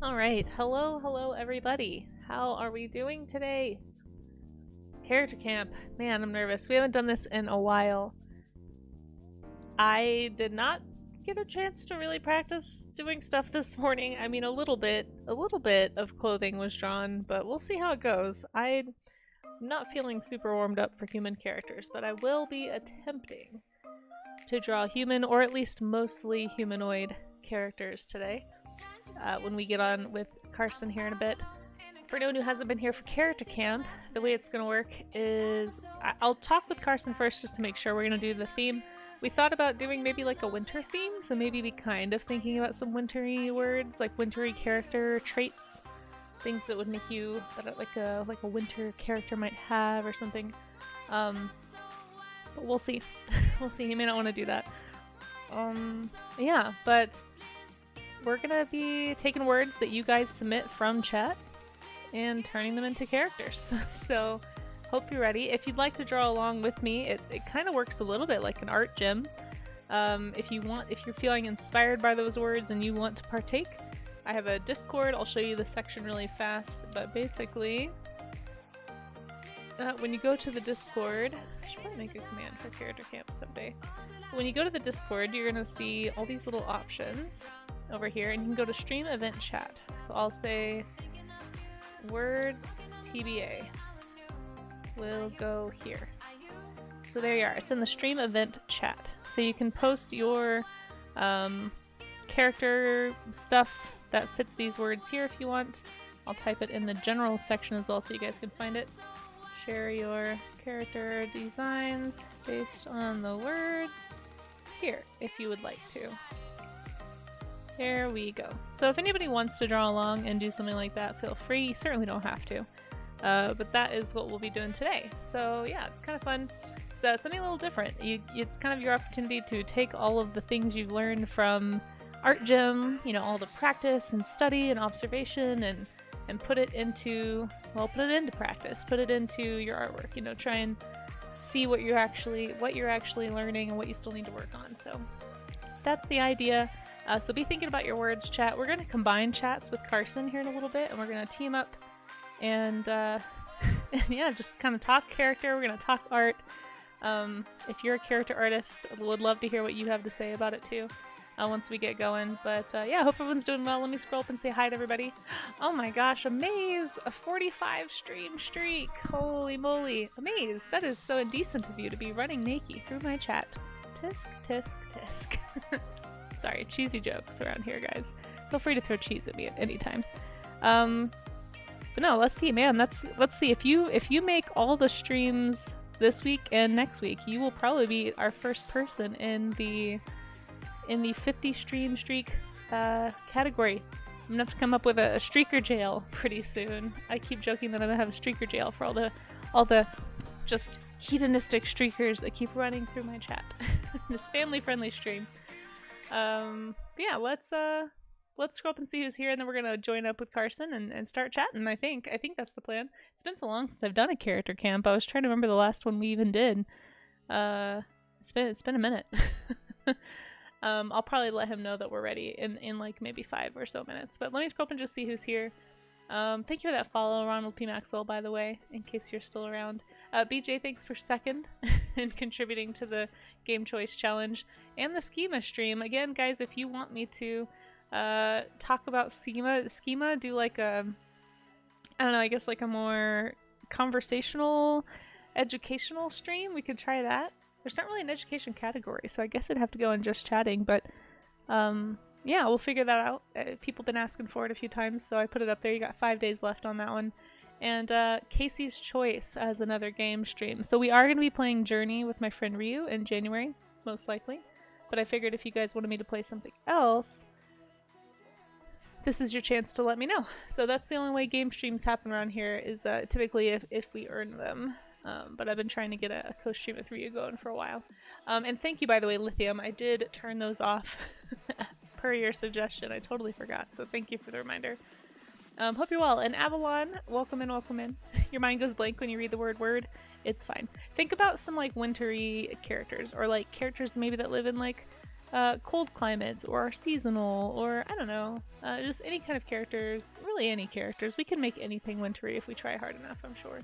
All right, hello everybody. How are we doing today? Character camp. Man, I'm nervous. We haven't done this in a while. I did not get a chance to really practice doing stuff this morning. I mean, a little bit of clothing was drawn, but we'll see how it goes. I'm not feeling super warmed up for human characters, but I will be attempting to draw human or at least mostly humanoid characters today. When we get on with Carson here in a bit. For anyone who hasn't been here for Character Camp, the way it's going to work is I'll talk with Carson first just to make sure we're going to do the theme. We thought about doing maybe like a winter theme, so maybe be kind of thinking about some wintry words, like wintry character traits, things that would make you that like a winter character might have or something. But we'll see. We'll see. He may not want to do that. Yeah, but we're gonna be taking words that you guys submit from chat and turning them into characters. So hope you're ready. If you'd like to draw along with me, it kind of works a little bit like an art gym. If you're feeling inspired by those words and you want to partake, I have a Discord. I'll show you the section really fast, but basically when you go to the Discord, I should probably make a command for Character Camp someday. When you go to the Discord, you're gonna see all these little options over here, and you can go to stream event chat. So I'll say words TBA. We'll go here. So there you are. It's in the stream event chat. So you can post your character stuff that fits these words here if you want. I'll type it in the general section as well so you guys can find it. Share your character designs based on the words here if you would like to. There we go. So if anybody wants to draw along and do something like that, feel free. You certainly don't have to. But that is what we'll be doing today. So yeah, it's kind of fun. It's something a little different. It's kind of your opportunity to take all of the things you've learned from Art Gym, you know, all the practice and study and observation and put it into practice. Put it into your artwork, you know, try and see what you're actually learning and what you still need to work on. So that's the idea. So be thinking about your words, chat. We're going to combine chats with Carson here in a little bit, and we're going to team up and yeah, just kind of talk character. We're going to talk art. If you're a character artist, I would love to hear what you have to say about it too once we get going. But yeah, hope everyone's doing well. Let me scroll up and say hi to everybody. Oh my gosh, Amaze! A 45 stream streak! Holy moly. Amaze, that is so indecent of you to be running naked through my chat. Tisk, tisk, tisk. Sorry, cheesy jokes around here, guys. Feel free to throw cheese at me at any time. But no, let's see, man. Let's see if you make all the streams this week and next week, you will probably be our first person in the 50 stream streak category. I'm gonna have to come up with a streaker jail pretty soon. I keep joking that I'm gonna have a streaker jail for all the just hedonistic streakers that keep running through my chat. This family-friendly stream. Yeah, let's scroll up and see who's here, and then we're gonna join up with Carson and start chatting. I think that's the plan. It's been so long since I've done a character camp. I was trying to remember the last one we even did. It's been a minute. I'll probably let him know that we're ready in like maybe 5 or so minutes. But let me scroll up and just see who's here. Thank you for that follow, Ronald P. Maxwell, by the way, in case you're still around. BJ, thanks for second and contributing to the Game Choice Challenge and the Schema stream. Again, guys, if you want me to talk about schema, do like a, I don't know, I guess like a more conversational, educational stream, we could try that. There's not really an education category, so I guess I'd have to go in just chatting, but yeah, we'll figure that out. People have been asking for it a few times, so I put it up there. You got 5 days left on that one. And Casey's Choice as another game stream. So we are going to be playing Journey with my friend Ryu in January, most likely. But I figured if you guys wanted me to play something else, this is your chance to let me know. So that's the only way game streams happen around here, is typically if we earn them. But I've been trying to get a co-stream with Ryu going for a while. And thank you, by the way, Lithium. I did turn those off per your suggestion. I totally forgot, so thank you for the reminder. Hope you're well. And Avalon, welcome in, welcome in. Your mind goes blank when you read the word. It's fine. Think about some like wintry characters, or like characters maybe that live in like cold climates or seasonal or I don't know, just any kind of characters, really any characters. We can make anything wintry if we try hard enough, I'm sure.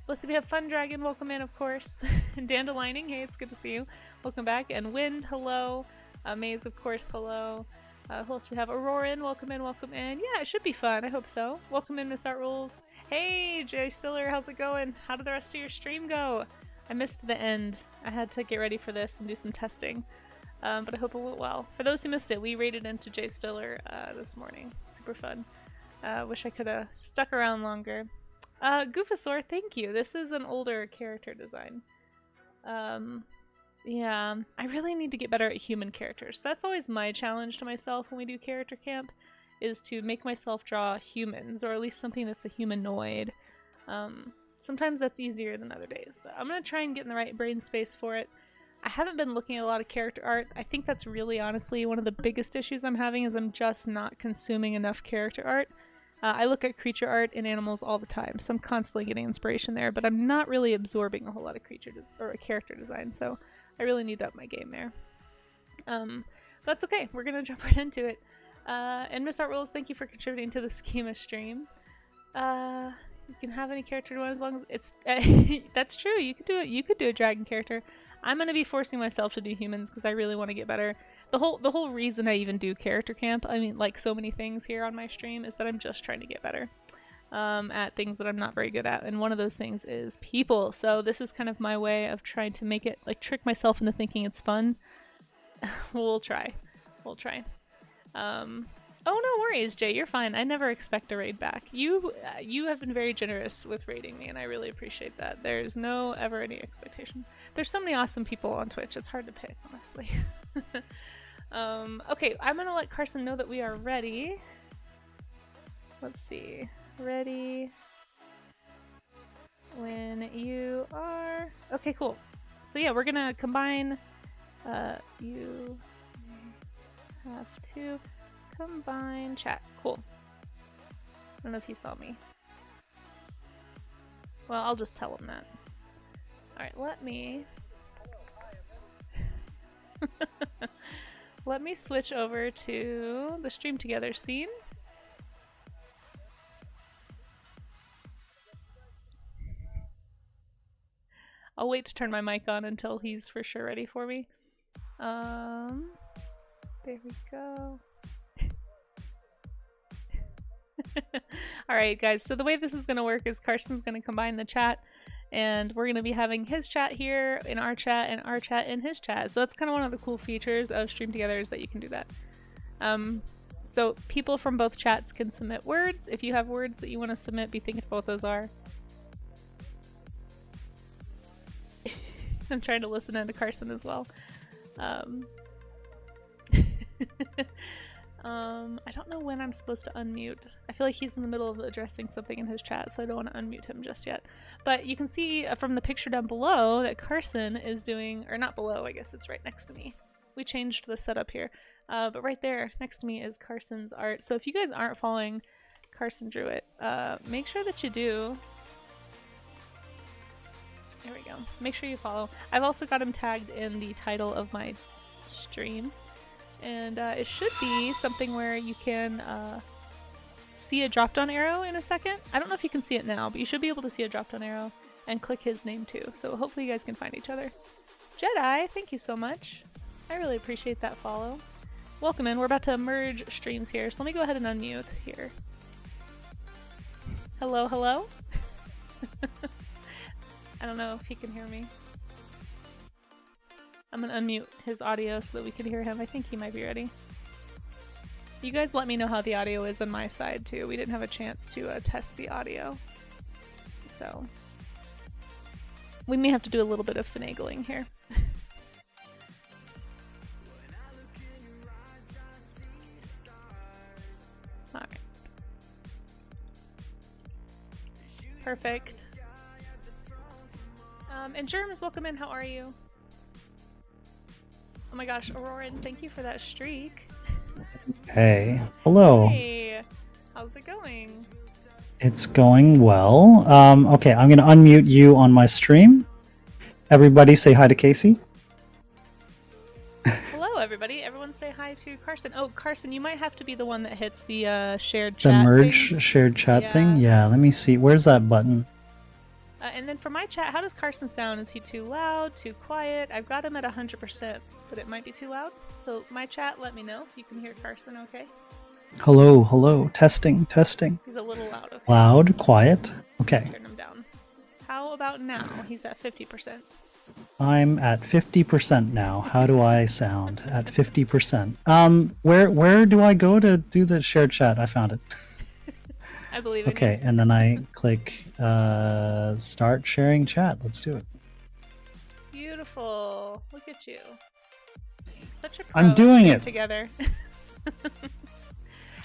Let's see, we have Fun Dragon, welcome in, of course. Dandelining, hey, it's good to see you. Welcome back. And Wind, hello. Maze, of course, hello. Who else do we have? Auroran, welcome in, welcome in. Yeah, it should be fun, I hope so. Welcome in, Miss Art Rules. Hey, Jay Stiller, how's it going? How did the rest of your stream go? I missed the end. I had to get ready for this and do some testing. But I hope it went well. For those who missed it, we raided into Jay Stiller this morning. Super fun. Wish I could have stuck around longer. Goofosaur, thank you. This is an older character design. Yeah, I really need to get better at human characters. That's always my challenge to myself when we do character camp, is to make myself draw humans, or at least something that's a humanoid. Sometimes that's easier than other days, but I'm gonna try and get in the right brain space for it. I haven't been looking at a lot of character art. I think that's really honestly one of the biggest issues I'm having, is I'm just not consuming enough character art. I look at creature art in animals all the time, so I'm constantly getting inspiration there, but I'm not really absorbing a whole lot of character design, so I really need to up my game there. That's okay, we're gonna jump right into it. And Miss Art Rules, thank you for contributing to the schema stream. You can have any character you want as long as it's that's true, you could do it. You could do a dragon character. I'm gonna be forcing myself to do humans because I really want to get better. The whole reason I even do character camp, I mean, like so many things here on my stream, is that I'm just trying to get better at things that I'm not very good at, and one of those things is people. So this is kind of my way of trying to make it, like, trick myself into thinking it's fun. We'll try. Oh, no worries, Jay. You're fine. I never expect a raid back. You have been very generous with raiding me, and I really appreciate that. There's no ever any expectation. There's so many awesome people on Twitch. It's hard to pick, honestly. Okay, I'm gonna let Carson know that we are ready. Let's see. Ready when you are. Okay, cool. So yeah, we're gonna combine. You have to combine chat. Cool. I don't know if he saw me. Well, I'll just tell him that. Alright, let me let me switch over to the stream together scene. I'll wait to turn my mic on until he's for sure ready for me. There we go. Alright guys, so the way this is going to work is Carson's going to combine the chat, and we're going to be having his chat here in our chat and our chat in his chat. So that's kind of one of the cool features of Stream Together, is that you can do that. So people from both chats can submit words. If you have words that you want to submit, be thinking what those are. I'm trying to listen into Carson as well. I don't know when I'm supposed to unmute. I feel like he's in the middle of addressing something in his chat, so I don't want to unmute him just yet. But you can see from the picture down below that Carson is doing, or not below, I guess it's right next to me. We changed the setup here. But right there next to me is Carson's art. So if you guys aren't following Carson Druitt, make sure that you do. There we go. Make sure you follow. I've also got him tagged in the title of my stream. And it should be something where you can see a drop-down arrow in a second. I don't know if you can see it now, but you should be able to see a drop-down arrow and click his name too. So hopefully you guys can find each other. Jedi, thank you so much. I really appreciate that follow. Welcome in. We're about to merge streams here, so let me go ahead and unmute here. Hello, hello? I don't know if he can hear me. I'm gonna unmute his audio so that we can hear him. I think he might be ready. You guys let me know how the audio is on my side too. We didn't have a chance to test the audio. So we may have to do a little bit of finagling here. Alright. Perfect. And Germs, welcome in. How are you? Oh my gosh, Auroran, thank you for that streak. Hey. Hello. Hey. How's it going? It's going well. Okay, I'm going to unmute you on my stream. Everybody say hi to Casey. everybody. Everyone say hi to Carson. Oh, Carson, you might have to be the one that hits the shared The chat merge thing. shared chat thing? Yeah, let me see. Where's that button? And then for my chat, how does Carson sound? Is he too loud, too quiet? I've got him at 100%, but it might be too loud. So my chat, let me know if you can hear Carson okay. Hello, hello. Testing, testing. He's a little loud, okay. Loud, quiet. Okay. Turn him down. How about now? He's at 50%. I'm at 50% now. How do I sound at 50%? Where do I go to do the shared chat? I found it. I believe in Okay, you. and then I click start sharing chat. Let's do it. Beautiful. Look at you. Such a pro. I'm doing Stream it together.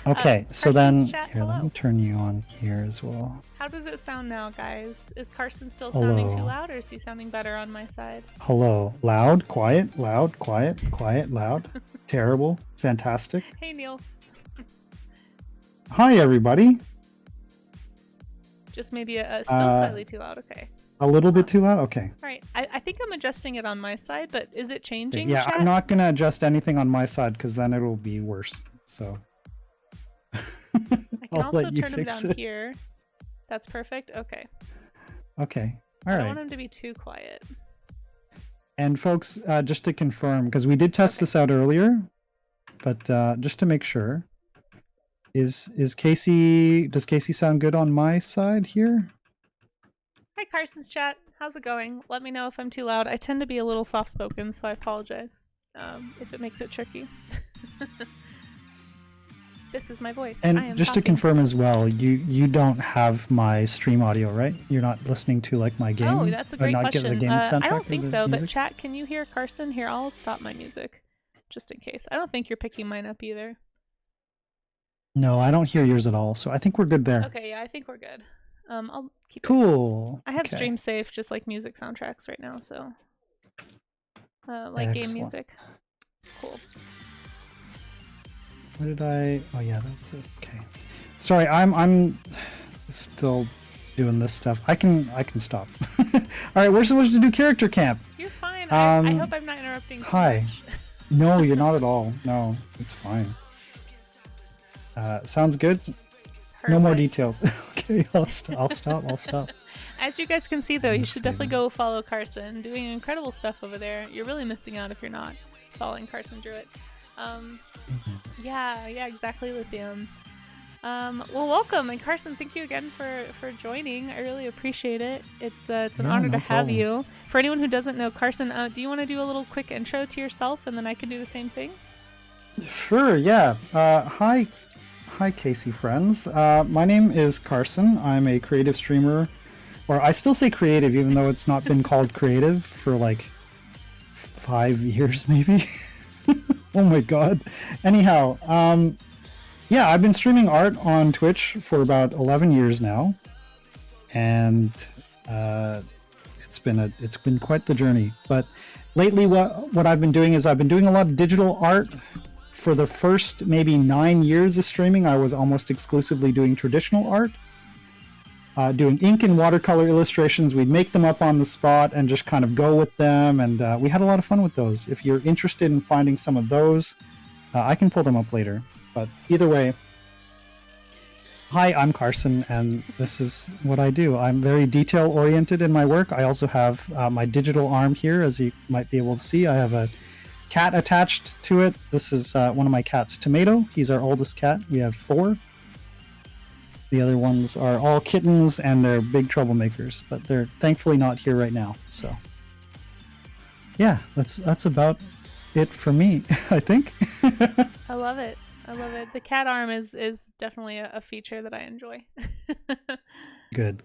Okay, so Carson's then chat, here, let hello. me turn you on here as well. How does it sound now, guys? Is Carson still sounding too Hello. loud, or is he sounding better on my side? Hello. Loud, quiet, loud, quiet, quiet, loud. Terrible. Fantastic. Hey, Neil. Hi, everybody. Just maybe still slightly too loud. Okay. A little bit too loud? Okay. All right. I think I'm adjusting it on my side, but is it changing? Yeah, chat? I'm not going to adjust anything on my side because then it'll be worse. So I can I'll also let you turn him fix down it. here. That's perfect. Okay. Okay. I All don't want right. him to be too quiet. And folks, just to confirm, because we did test Okay. this out earlier, but just to make sure, is Casey? Does Casey sound good on my side here? Hi, Carson's chat. How's it going? Let me know if I'm too loud. I tend to be a little soft-spoken, so I apologize if it makes it tricky. This is my voice. I am And just talking. to confirm as well, you don't have my stream audio, right? You're not listening to like my game. Oh, that's a great not question. Get the game soundtrack I don't or think the so, music? but chat, can you hear Carson? Here, I'll stop my music, just in case. I don't think you're picking mine up either. No, I don't hear yours at all. So I think we're good there. Okay, yeah, I think we're good. I'll keep it. Cool. I have Okay. stream safe, just like music soundtracks right now, so like game music. Cool. What did I? Oh yeah, that was it. Okay. Sorry, I'm still doing this stuff. I can stop. All right, we're supposed to do character camp. You're fine. I hope I'm not interrupting too much. No, you're not at all. No, it's fine. Sounds good. Perfect. No more details. Okay, I'll stop. I'll stop. As you guys can see, though, you should definitely go follow Carson. Doing incredible stuff over there. You're really missing out if you're not following Carson Druitt. Yeah, exactly, Lithium. Well, welcome, and Carson, thank you again for joining. I really appreciate it. It's an honor to have you. For anyone who doesn't know Carson, do you want to do a little quick intro to yourself, and then I can do the same thing? Sure. Yeah. Hi, Casey friends. My name is Carson. I'm a creative streamer, or I still say creative, even though it's not been called creative for like 5 years, maybe. Oh my god. Anyhow, yeah, I've been streaming art on Twitch for about 11 years now, and it's been quite the journey. But lately, what I've been doing is I've been doing a lot of digital art. For the first maybe 9 years of streaming, I was almost exclusively doing traditional art, doing ink and watercolor illustrations. We'd make them up on the spot and just kind of go with them, and we had a lot of fun with those. If you're interested in finding some of those, I can pull them up later. But either way, hi, I'm Carson, and this is what I do. I'm very detail-oriented in my work. I also have my digital arm here, as you might be able to see. I have a cat attached to it. This is one of my cats, Tomato. He's our oldest cat. We have 4. The other ones are all kittens, and they're big troublemakers, but they're thankfully not here right now. So yeah, that's about it for me, I think. I love it. The cat arm is definitely a feature that I enjoy. Good.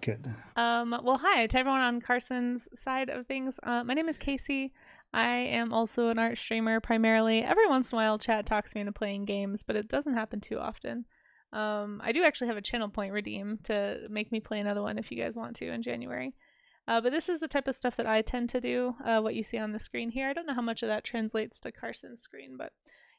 Well, hi to everyone on Carson's side of things. My name is Casey. I am also an art streamer primarily. Every once in a while, chat talks me into playing games, but it doesn't happen too often. I do actually have a channel point redeem to make me play another one if you guys want to in January. But this is the type of stuff that I tend to do, what you see on the screen here. I don't know how much of that translates to Carson's screen, but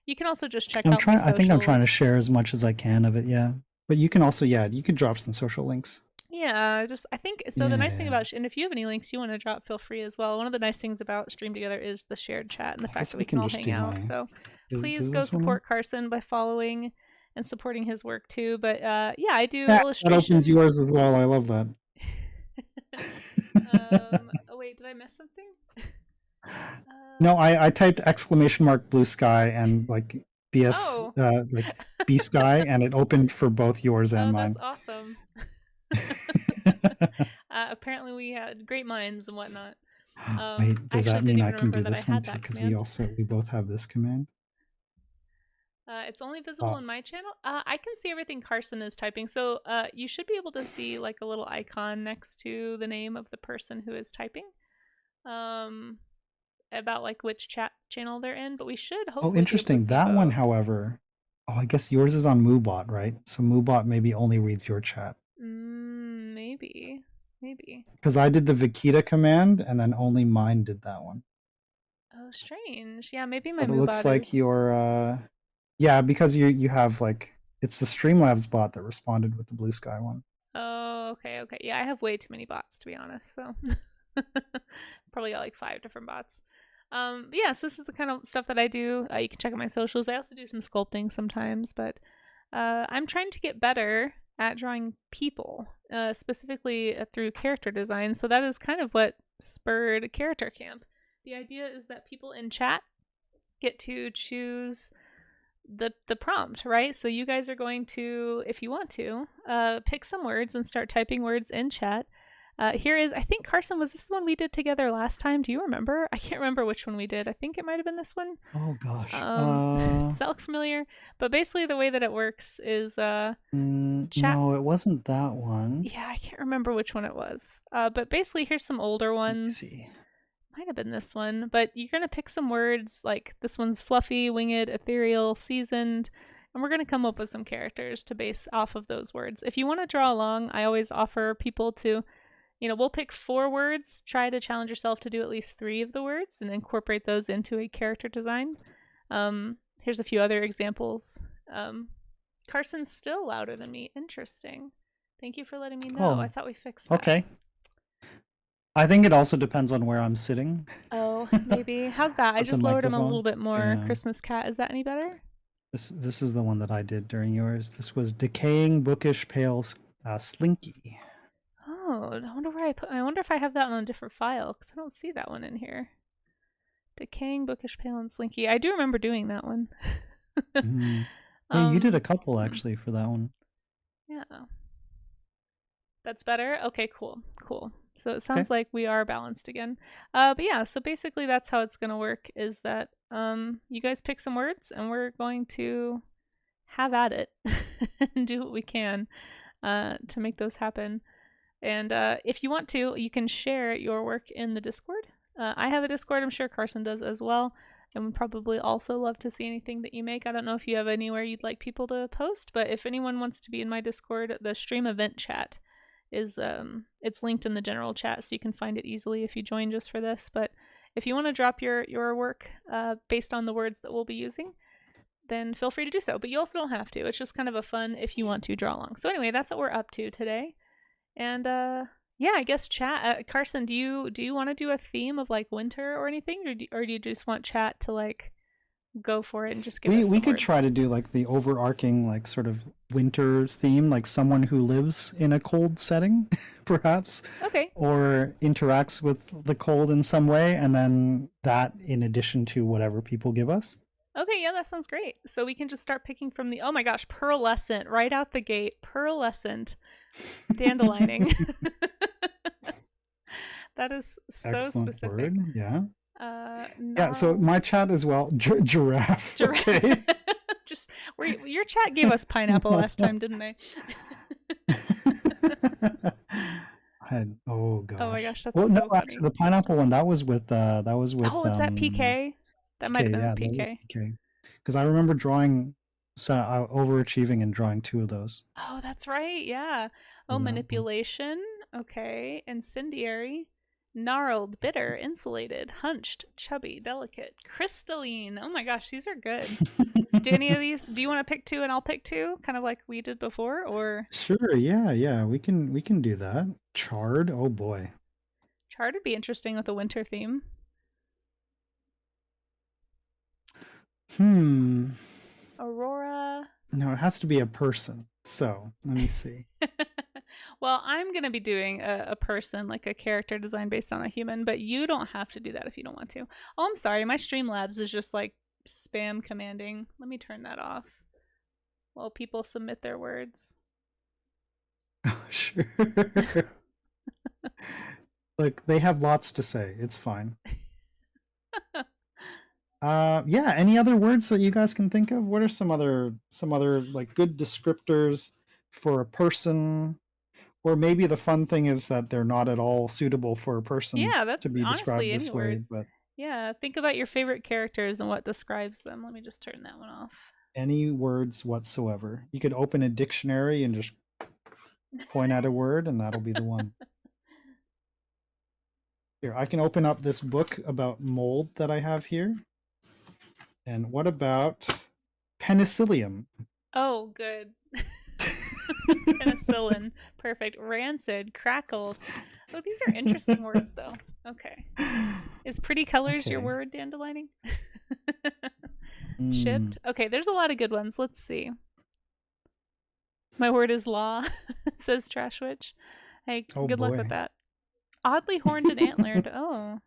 you can also just check out I think I'm trying to share as much as I can of it, yeah. But you can also, you could drop some social links. Yeah, just I think so. The Yeah, nice thing yeah. about and if you have any links you want to drop, feel free as well. One of the nice things about Stream Together is the shared chat and the I fact guess that I we can can all just hang do out. my. So please Does go this one work? support Carson by following and supporting his work too. But yeah, I do Yeah, that opens illustration. yours as well. I love that. Oh wait, did I miss something? No, I typed exclamation mark blue sky and like BS Oh. like B sky, and it opened for both yours and Oh, that's mine. awesome. Apparently we had great minds and whatnot. Wait, I does actually that didn't mean I even can remember do that I this one had too? that Because command. we both have this command. It's only visible Oh, in my channel. I can see everything Carson is typing. So you should be able to see like a little icon next to the name of the person who is typing. About like which chat channel they're in, but we should oh, hopefully be able to interesting. see That one, both. however, oh, I guess yours is on Moobot, right? So Moobot maybe only reads your chat. Maybe. Maybe. Because I did the Vikita command, and then only mine did that one. Oh, strange. Yeah, maybe my But it looks Moobot like is. your yeah, because you have like it's the Streamlabs bot that responded with the blue sky one. Oh, okay, okay. Yeah, I have way too many bots to be honest, so probably got like 5 different bots. But yeah, so this is the kind of stuff that I do. You can check out my socials. I also do some sculpting sometimes, but I'm trying to get better at drawing people, specifically through character design. So that is kind of what spurred Character Camp. The idea is that people in chat get to choose the prompt, right? So you guys are going to, if you want to, pick some words and start typing words in chat. Here is, I think Carson, was this the one we did together last time? Do you remember? I can't remember which one we did. I think it might have been this one. Oh gosh. Does that look familiar? But basically, the way that it works is chat. No, it wasn't that one. Yeah, I can't remember which one it was. But basically, here's some older Let me ones. see. Might have been this one, but you're going to pick some words like this one's fluffy, winged, ethereal, seasoned, and we're going to come up with some characters to base off of those words. If you want to draw along, I always offer people to, we'll pick 4 words, try to challenge yourself to do at least 3 of the words and incorporate those into a character design. Here's a few other examples. Carson's still louder than me. Interesting. Thank you for letting me know. Oh, I thought we fixed that. okay. I think it also depends on where I'm sitting. Oh, maybe. How's that? I just lowered him a little bit more. Yeah. Christmas Cat. Is that any better? This is the one that I did during yours. This was Decaying Bookish Pale Slinky. Oh, I wonder where I wonder if I have that on a different file because I don't see that one in here. Decaying Bookish Pale and Slinky. I do remember doing that one. Yeah, you did a couple actually for that one. Yeah. That's better? Okay, cool. So it sounds like we are balanced again. But yeah, so basically that's how it's going to work is that you guys pick some words and we're going to have at it and do what we can to make those happen. And if you want to, you can share your work in the Discord. I have a Discord. I'm sure Carson does as well. And would probably also love to see anything that you make. I don't know if you have anywhere you'd like people to post, but if anyone wants to be in my Discord, the stream event chat is it's linked in the general chat, so you can find it easily if you join just for this. But if you want to drop your work based on the words that we'll be using, then feel free to do so. But you also don't have to. It's just kind of a fun if you want to draw along. So anyway, that's what we're up to today. And yeah, I guess chat. Carson, do you want to do a theme of like winter or anything, or do you just want chat to like go for it and just give us we could words? try to do like the overarching like sort of winter theme, like someone who lives in a cold setting, perhaps. Okay. Or interacts with the cold in some way, and then that in addition to whatever people give us. Okay, yeah, that sounds great. So we can just start picking from the, oh my gosh, pearlescent right out the gate. Pearlescent dandelining. That is so excellent specific. Word. Yeah. Yeah, so my chat as well. Giraffe. Okay. Just your chat gave us pineapple last time, didn't they? Oh gosh. Oh my gosh, that's well, so no, funny. actually, the pineapple one that was with Oh, is that PK? That might have been yeah, PK. PK. Because I remember drawing, overachieving and drawing 2 of those. Oh, that's right. Yeah. Oh, manipulation. Okay. Incendiary. Gnarled, bitter, insulated, hunched, chubby, delicate, crystalline. Oh my gosh, these are good. Do any of these? Do you want to pick two and I'll pick two, kind of like we did before, or Sure, yeah, we can do that. Charred, oh boy. Chart would be interesting with a winter theme. Hmm. Aurora. No, it has to be a person. So let me see. Well, I'm gonna be doing a person, like a character design based on a human, but you don't have to do that if you don't want to. Oh, I'm sorry, my Streamlabs is just like spam commanding. Let me turn that off while people submit their words. Sure. Look, they have lots to say. It's fine. Yeah, any other words that you guys can think of? What are some other like good descriptors for a person? Or maybe the fun thing is that they're not at all suitable for a person Yeah, to that's be described honestly any this way, words. but Yeah, think about your favorite characters and what describes them. Let me just turn that one off. any words whatsoever. You could open a dictionary and just point at a word and that'll be the one. Here, I can open up this book about mold that I have here. And what about penicillium? Oh, good. Penicillin. Perfect. Rancid. Crackled. Oh, these are interesting words, though. Okay. Is pretty colors your Okay. word, Dandelining? Mm, Shipped. Okay, there's a lot of good ones. Let's see. My word is law, says Trashwitch. Hey, oh good luck with boy. that. Oddly horned and antlered. Oh,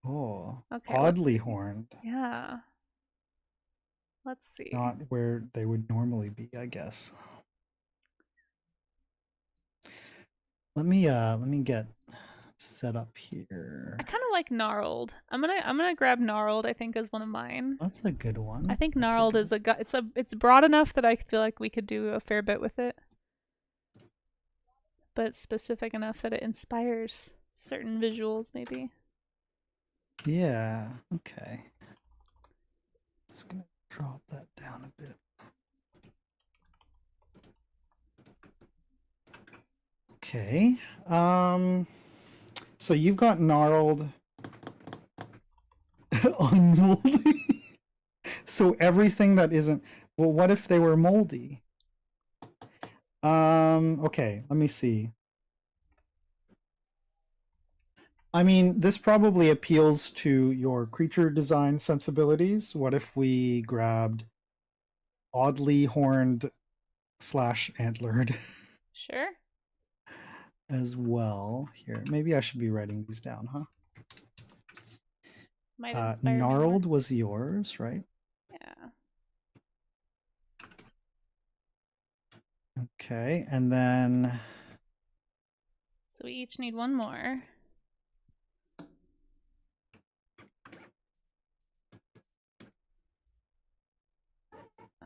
Oh, okay. Let's oddly see. horned. Yeah. Let's see. Not where they would normally be, I guess. Let me get set up here. I kind of like gnarled. I'm gonna grab gnarled. I think as one of mine. That's a good one. I think That's gnarled is it's broad enough that I feel like we could do a fair bit with it, but it's specific enough that it inspires certain visuals, maybe. Yeah, okay. Just gonna drop that down a bit. Okay. So you've got gnarled, unmoldy. So everything that isn't, well, what if they were moldy? Okay, let me see. I mean, this probably appeals to your creature design sensibilities. What if we grabbed oddly horned slash antlered Sure. as well? Here, maybe I should be writing these down, huh? Might inspire me more. Gnarled was yours, right? Yeah. Okay, and then So we each need one more.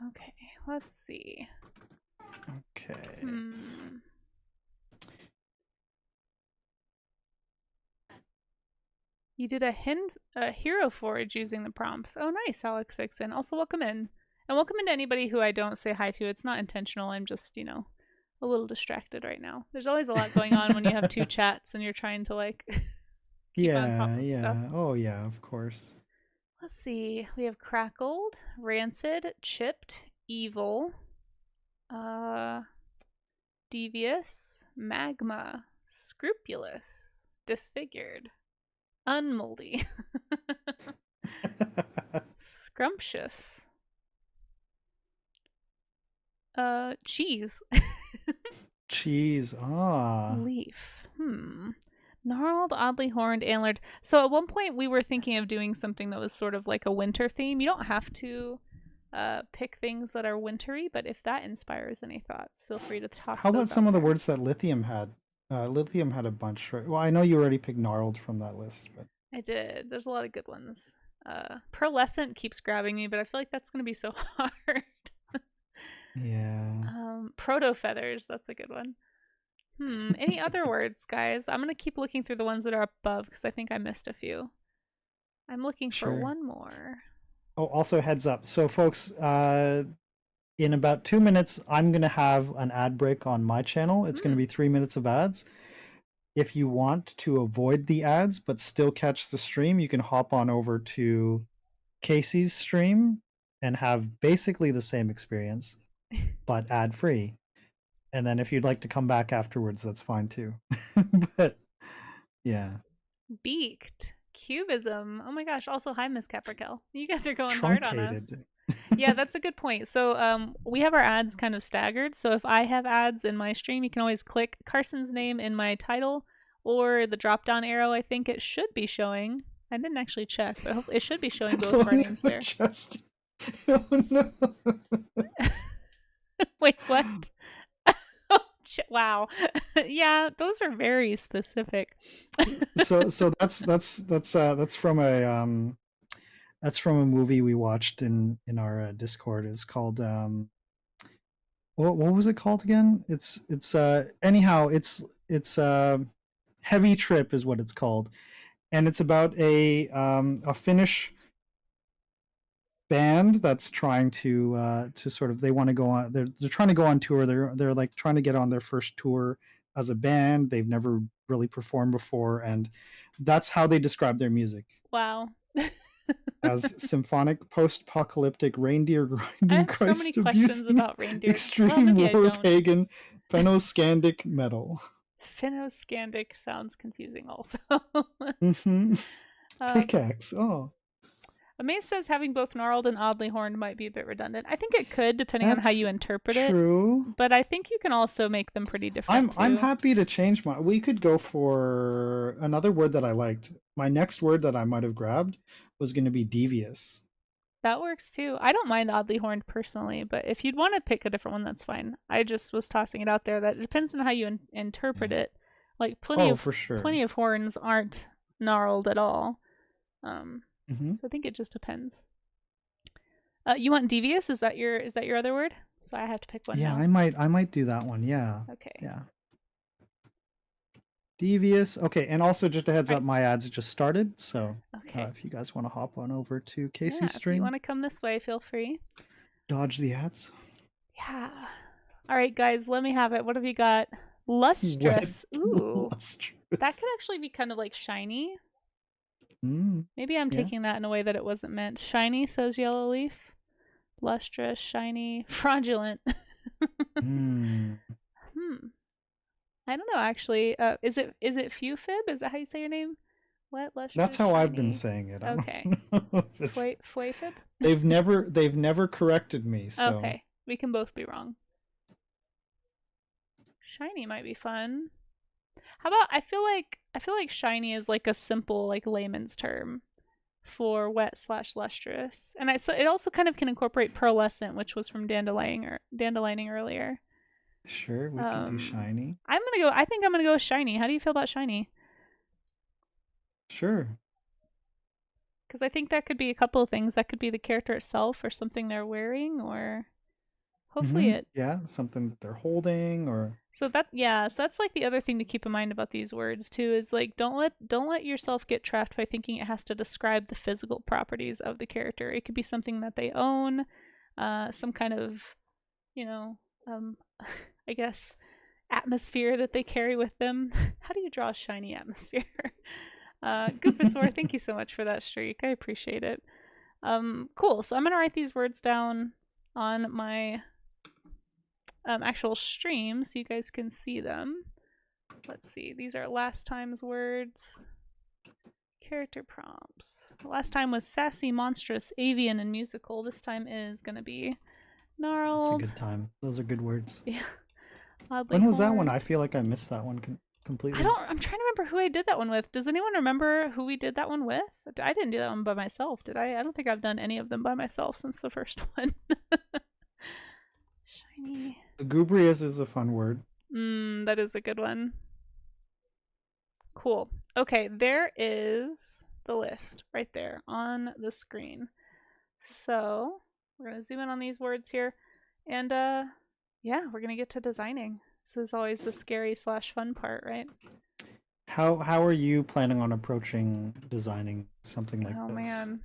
Okay, let's see. okay. You did a hero forge using the prompts. Oh, nice, Alex Vixen. Also, welcome in. And welcome into anybody who I don't say hi to. It's not intentional. I'm just, a little distracted right now. There's always a lot going on when you have two chats and you're trying to, like, keep on top of stuff. Oh, yeah, of course. Let's see. We have crackled, rancid, chipped, evil, devious, magma, scrupulous, disfigured, unmoldy, scrumptious, cheese, Cheese. leaf, gnarled, oddly horned, antlered. So at one point we were thinking of doing something that was sort of like a winter theme. You don't have to pick things that are wintry, but if that inspires any thoughts, feel free to toss How about those some out of the there. words that Lithium had? Lithium had a bunch, right? Well, I know you already picked gnarled from that list, but I did. There's a lot of good ones. Pearlescent keeps grabbing me, but I feel like that's going to be so hard. yeah. Proto feathers, that's a good one. Any other words, guys? I'm going to keep looking through the ones that are above because I think I missed a few. I'm looking for Sure. one more. Oh, also heads up. So, folks, in about 2 minutes, I'm going to have an ad break on my channel. It's going to be 3 minutes of ads. If you want to avoid the ads but still catch the stream, you can hop on over to Casey's stream and have basically the same experience, but ad free. And then if you'd like to come back afterwards, that's fine too. But yeah, Beaked. Cubism. Oh my gosh. Also, hi, Miss Caprikel. You guys are going hard on truncated. us. Yeah, that's a good point. So we have our ads kind of staggered. So if I have ads in my stream, you can always click Carson's name in my title or the drop down arrow. I think it should be showing. I didn't actually check, but it should be showing both of our names there. Just... Oh no. Wait, what? Wow. Yeah, those are very specific. So that's from a movie we watched in our Discord. It's called what was it called again? It's anyhow it's Heavy Trip is what it's called, and it's about a Finnish band that's trying to sort of, they want to go on, they're trying to go on tour. They're like trying to get on their first tour as a band. They've never really performed before, and that's how they describe their music. Wow. As symphonic post-apocalyptic reindeer grinding I have Christ so many questions about reindeer. extreme war pagan Fennoscandic metal. Fennoscandic sounds confusing also. Mm-hmm. Pickaxe. Oh. Amaze says having both gnarled and oddly horned might be a bit redundant. I think it could, depending on how you interpret it. True. But I think you can also make them pretty different. I'm happy to change my. We could go for another word that I liked. My next word that I might have grabbed was going to be devious. That works too. I don't mind oddly horned personally, but if you'd want to pick a different one, that's fine. I just was tossing it out there. That it depends on how you interpret it. Like for sure. plenty of horns aren't gnarled at all. Mm-hmm. So I think it just depends. You want devious? Is that your other word? So I have to pick one. Yeah, now. I might do that one. Yeah. Okay. Yeah. Devious. Okay, and also just a heads up, my ads just started, so if you guys want to hop on over to Casey's stream, if you want to come this way, feel free. Dodge the ads. Yeah. All right, guys, let me have it. What have you got? Lustrous. Ooh. Lustrous. That could actually be kind of like shiny. Maybe I'm taking that in a way that it wasn't meant. Shiny, says Yellow Leaf. Lustrous, shiny, fraudulent. I don't know, actually. Is it Fewfib? Is that how you say your name? What? Lustrous, That's how shiny? I've been saying it. Okay. Fwayfib? They've never corrected me. So. Okay, we can both be wrong. Shiny might be fun. How about I feel like shiny is like a simple like layman's term for wet/lustrous, and it also kind of can incorporate pearlescent, which was from dandelining earlier. Sure, we can do shiny. I think I'm gonna go with shiny. How do you feel about shiny? Sure. Because I think that could be a couple of things. That could be the character itself, or something they're wearing, or hopefully something that they're holding, or so that's like the other thing to keep in mind about these words too, is like don't let yourself get trapped by thinking it has to describe the physical properties of the character. It could be something that they own, some kind of, I guess atmosphere that they carry with them. How do you draw a shiny atmosphere? Goopasaur, thank you so much for that streak. I appreciate it. Cool. So I'm gonna write these words down on my actual stream so you guys can see them. Let's see. These are last time's words. Character prompts. Last time was sassy, monstrous, avian, and musical. This time is gonna be gnarled. That's a good time. Those are good words. Yeah. When was that one? I feel like I missed that one completely. I'm trying to remember who I did that one with. Does anyone remember who we did that one with? I didn't do that one by myself, did I? I don't think I've done any of them by myself since the first one. Shiny. Lugubrious is a fun word. That is a good one. Cool. Okay, there is the list right there on the screen. So we're gonna zoom in on these words here, and we're gonna get to designing. This is always the scary/fun part, right? How are you planning on approaching designing something like this? Oh man.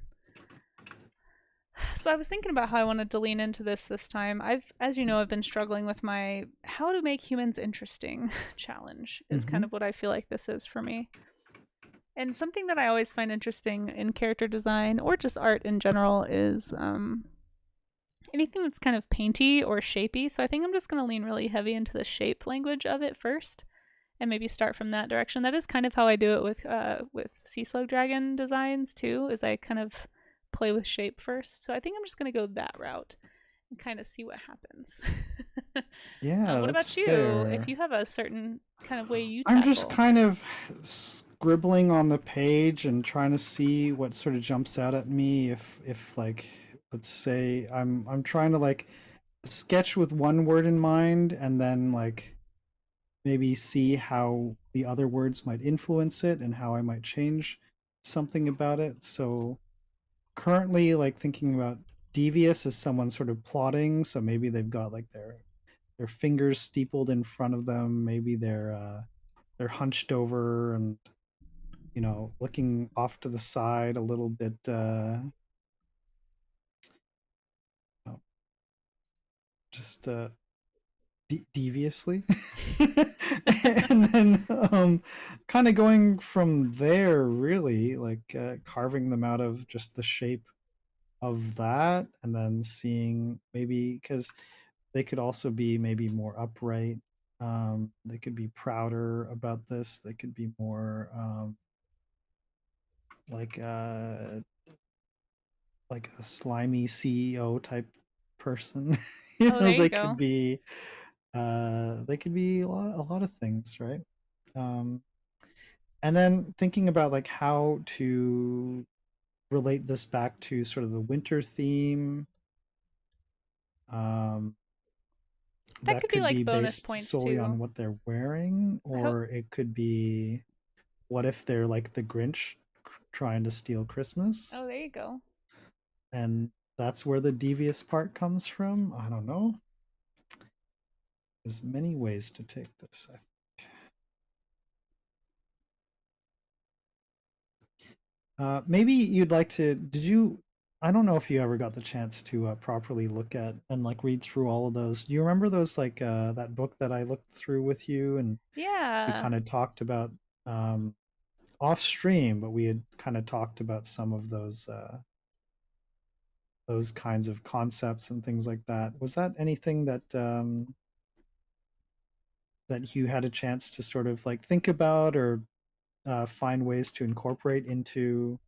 So I was thinking about how I wanted to lean into this time. As you know, I've been struggling with my how to make humans interesting challenge is kind of what I feel like this is for me. And something that I always find interesting in character design or just art in general is anything that's kind of painty or shapy. So I think I'm just going to lean really heavy into the shape language of it first, and maybe start from that direction. That is kind of how I do it with Sea Slug Dragon designs too. Is I kind of play with shape first. So I think I'm just going to go that route and kind of see what happens. Yeah, What that's about you? If fair. you have a certain kind of way you I'm just tackle. kind of scribbling on the page and trying to see what sort of jumps out at me. If like, let's say I'm trying to like sketch with one word in mind and then like maybe see how the other words might influence it and how I might change something about it. So currently like thinking about devious as someone sort of plotting, so maybe they've got like their fingers steepled in front of them, maybe they're hunched over and looking off to the side a little bit oh, just deviously. And then kind of going from there, really like carving them out of just the shape of that, and then seeing maybe because they could also be maybe more upright. They could be prouder about this. They could be more like like a slimy CEO type person. Oh, there you They go. could be a lot of things, right? Um, and then thinking about like how to relate this back to sort of the winter theme. Um, That that could be could like be bonus based points solely on too. what they're wearing, I hope. or it could be what if they're like the Grinch trying to steal Oh, Christmas, there you go. and that's where the devious part comes from. I don't know. There's many ways to take this. Maybe you'd like to. Did you? I don't know if you ever got the chance to properly look at and like read through all of those. Do you remember those like that book that I looked through with you, and we Yeah. kind of talked about um, off stream, but we had kind of talked about some of those kinds of concepts and things like that. Was that anything that you had a chance to sort of like think about or find ways to incorporate into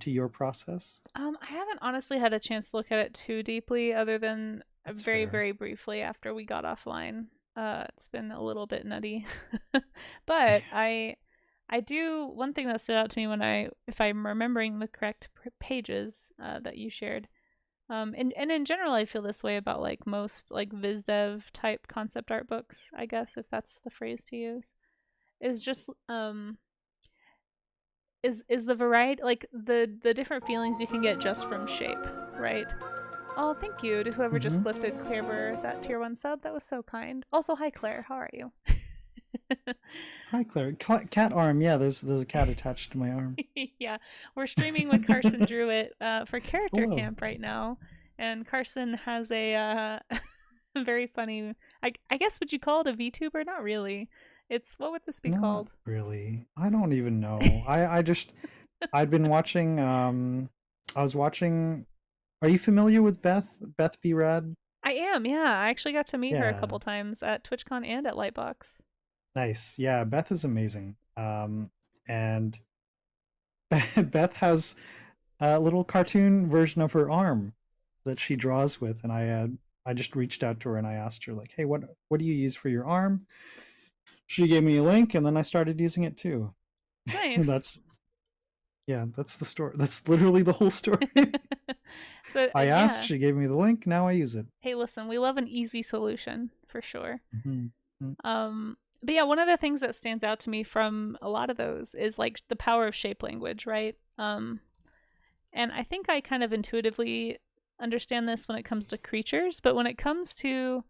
your process? I haven't honestly had a chance to look at it too deeply, other than That's very, fair. very briefly after we got offline. It's been a little bit nutty, but I do one thing that stood out to me when if I'm remembering the correct pages that you shared. And in general, I feel this way about like most like viz dev type concept art books, I guess if that's the phrase to use, is just is the variety, like the different feelings you can get just from shape, right? Oh, thank you to whoever just Hmm. gifted Claire that tier 1 sub. That was so kind. Also, hi Claire, how are you? Hi, Claire. Cat arm. Yeah, there's a cat attached to my arm. Yeah, we're streaming with Carson Druitt for Character Hello. Camp right now, and Carson has a very funny. I guess would you call it a VTuber? Not really. It's what would this be Not called? really. I don't even know. I just I'd been watching. I was watching. Are you familiar with Beth B Rad? I am. Yeah, I actually got to meet her a Yeah. couple times at TwitchCon and at Lightbox. Nice. Yeah, Beth is amazing. And Beth has a little cartoon version of her arm that she draws with, and I just reached out to her and I asked her like, "Hey, what do you use for your arm?" She gave me a link, and then I started using it too. And Nice. that's yeah, that's the story. That's literally the whole story. So I asked, yeah. she gave me the link, now I use it. Hey, listen, we love an easy solution for sure. Mhm. But yeah, one of the things that stands out to me from a lot of those is like the power of shape language, right? And I think I kind of intuitively understand this when it comes to creatures, but when it comes to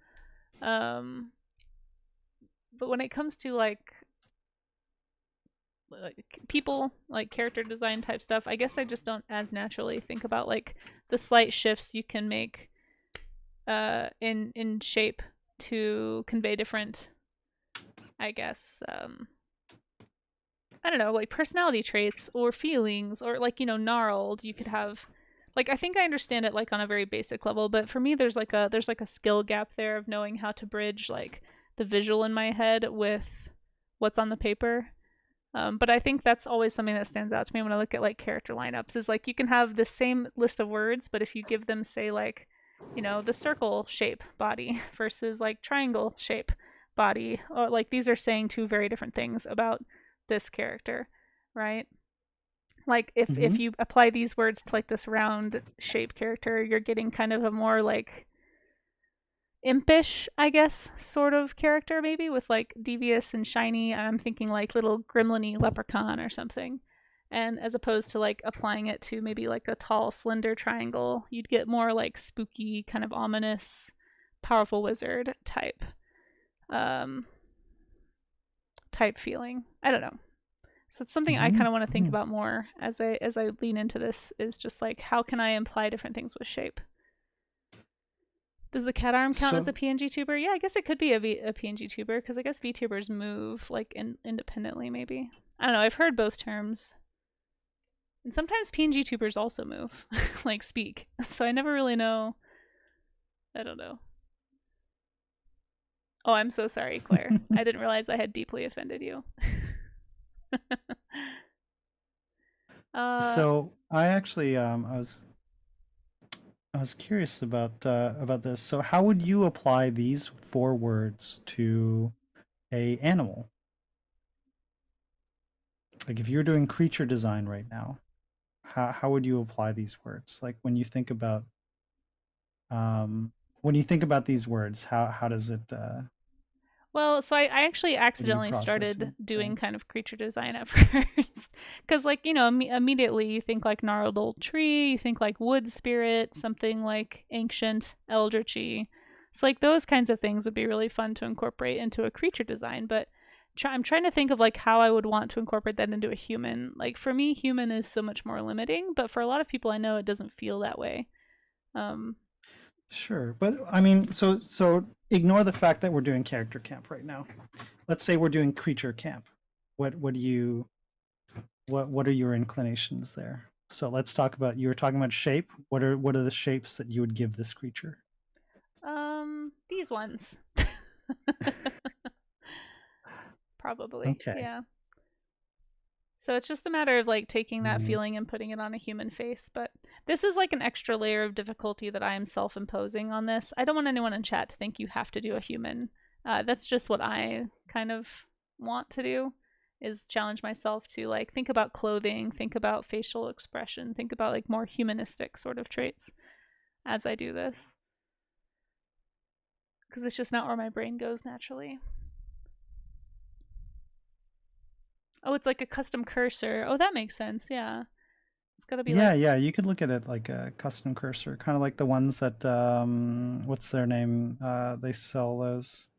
um like people, like character design type stuff, I guess I just don't as naturally think about like the slight shifts you can make in shape to convey different, I guess, I don't know, like personality traits or feelings, or like, gnarled, you could have like I think I understand it like on a very basic level, but for me there's like a skill gap there of knowing how to bridge like the visual in my head with what's on the paper. But I think that's always something that stands out to me when I look at like character lineups is like you can have the same list of words, but if you give them, say, like, the circle shape body versus like triangle shape body, or like these are saying two very different things about this character, right? Like if Hmm. you apply these words to like this round shape character, you're getting kind of a more like impish, I guess, sort of character, maybe with like devious and shiny. I'm thinking like little gremlin-y leprechaun or something. And as opposed to like applying it to maybe like a tall, slender triangle, you'd get more like spooky, kind of ominous, powerful wizard um, type feeling. I don't know. So it's something I Hmm. kind of want to think Hmm. about more as I lean into this. Is just like how can I imply different things with shape? Does the cat arm count as So a PNG tuber? Yeah, I guess it could be a PNG tuber because I guess VTubers move like independently. Maybe I don't know. I've heard both terms, and sometimes PNG tubers also move, like speak. So I never really know. I don't know. Oh, I'm so sorry, Claire. I didn't realize I had deeply offended you. uh, so I actually I was curious about this. So how would you apply these four words to a animal? Like if you're doing creature design right now, how would you apply these words? Like um when you think about these words, how does it Well, so I actually what do you accidentally process started and doing think? kind of creature design at first. Because, like, immediately you think like gnarled old tree, you think like wood spirit, something like ancient, eldritchy. So, like, those kinds of things would be really fun to incorporate into a creature design. But I'm trying to think of like how I would want to incorporate that into a human. Like, for me, human is so much more limiting, but for a lot of people I know it doesn't feel that way. Um, Sure, but I mean, so ignore the fact that we're doing character camp right now. Let's say we're doing creature camp. What do you what are your inclinations there? So let's talk about you were talking about shape. What are the shapes that you would give this creature? these ones. Probably, Okay. yeah. So it's just a matter of like taking that Mm, feeling and putting it on a human face. But this is like an extra layer of difficulty that I am self imposing on this. I don't want anyone in chat to think you have to do a human. That's just what I kind of want to do is challenge myself to like think about clothing, think about facial expression, think about like more humanistic sort of traits as I do this. Because it's just not where my brain goes naturally. Oh, it's like a custom cursor. Oh, that makes sense. Yeah. It's got to be yeah, like, yeah, you could look at it like a custom cursor, kind of like the ones that what's their name? They sell those.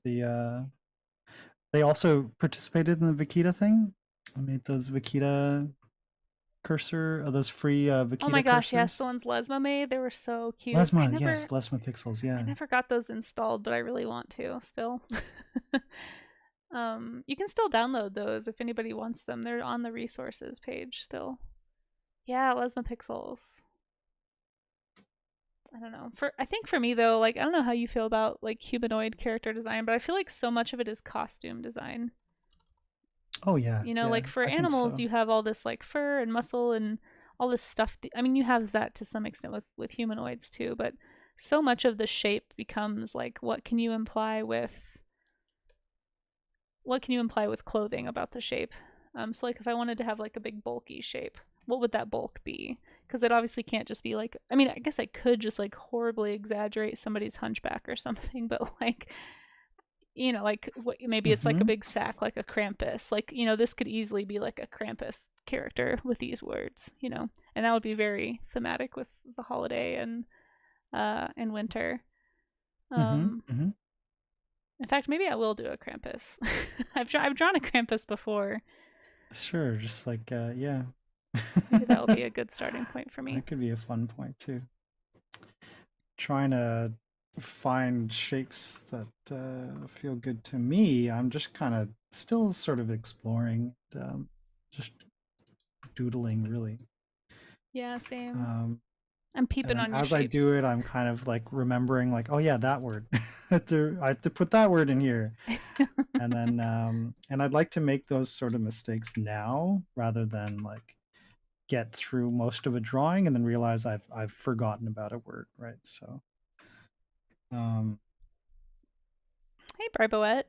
They also participated in the Vikita thing. I made those Vikita cursor, those free oh my Vikita gosh, yes, the cursors. ones Lesma made, they were so cute. I Lesma, yes, never Lesma pixels, I yeah. never got those installed, but I really want to still. You can still download those if anybody wants them. They're on the resources page still. Yeah, Lesma Pixels. I don't know. I think for me though, like I don't know how you feel about like humanoid character design, but I feel like so much of it is costume design. Oh yeah, yeah, Like for I think animals, so. you have all this like fur and muscle and all this stuff. I mean, you have that to some extent with humanoids too, but so much of the shape becomes like what can you imply with clothing about the shape? So like if I wanted to have like a big bulky shape, what would that bulk be? Because it obviously can't just be like. I mean, I guess I could just like horribly exaggerate somebody's hunchback or something, but like like maybe it's like a Mm-hmm. big sack, like a Krampus. Like this could easily be like a Krampus character with these words, and that would be very thematic with the holiday and winter. Mm-hmm. Um, Mm-hmm. in fact, maybe I will do a Krampus. I've drawn a Krampus before. Sure, just like yeah. Maybe that will be a good starting point for me. That could be a fun point too. Trying to find shapes that feel good to me. I'm just kind of still sort of exploring, just doodling really. Yeah, same. Um, I'm And peeping then on your as I do shapes. it, I'm kind of like remembering, like, oh yeah, that word. I have to put that word in here. And then, and I'd like to make those sort of mistakes now rather than like get through most of a drawing and then realize I've forgotten about a word, right? So, um, Hey, Briboette.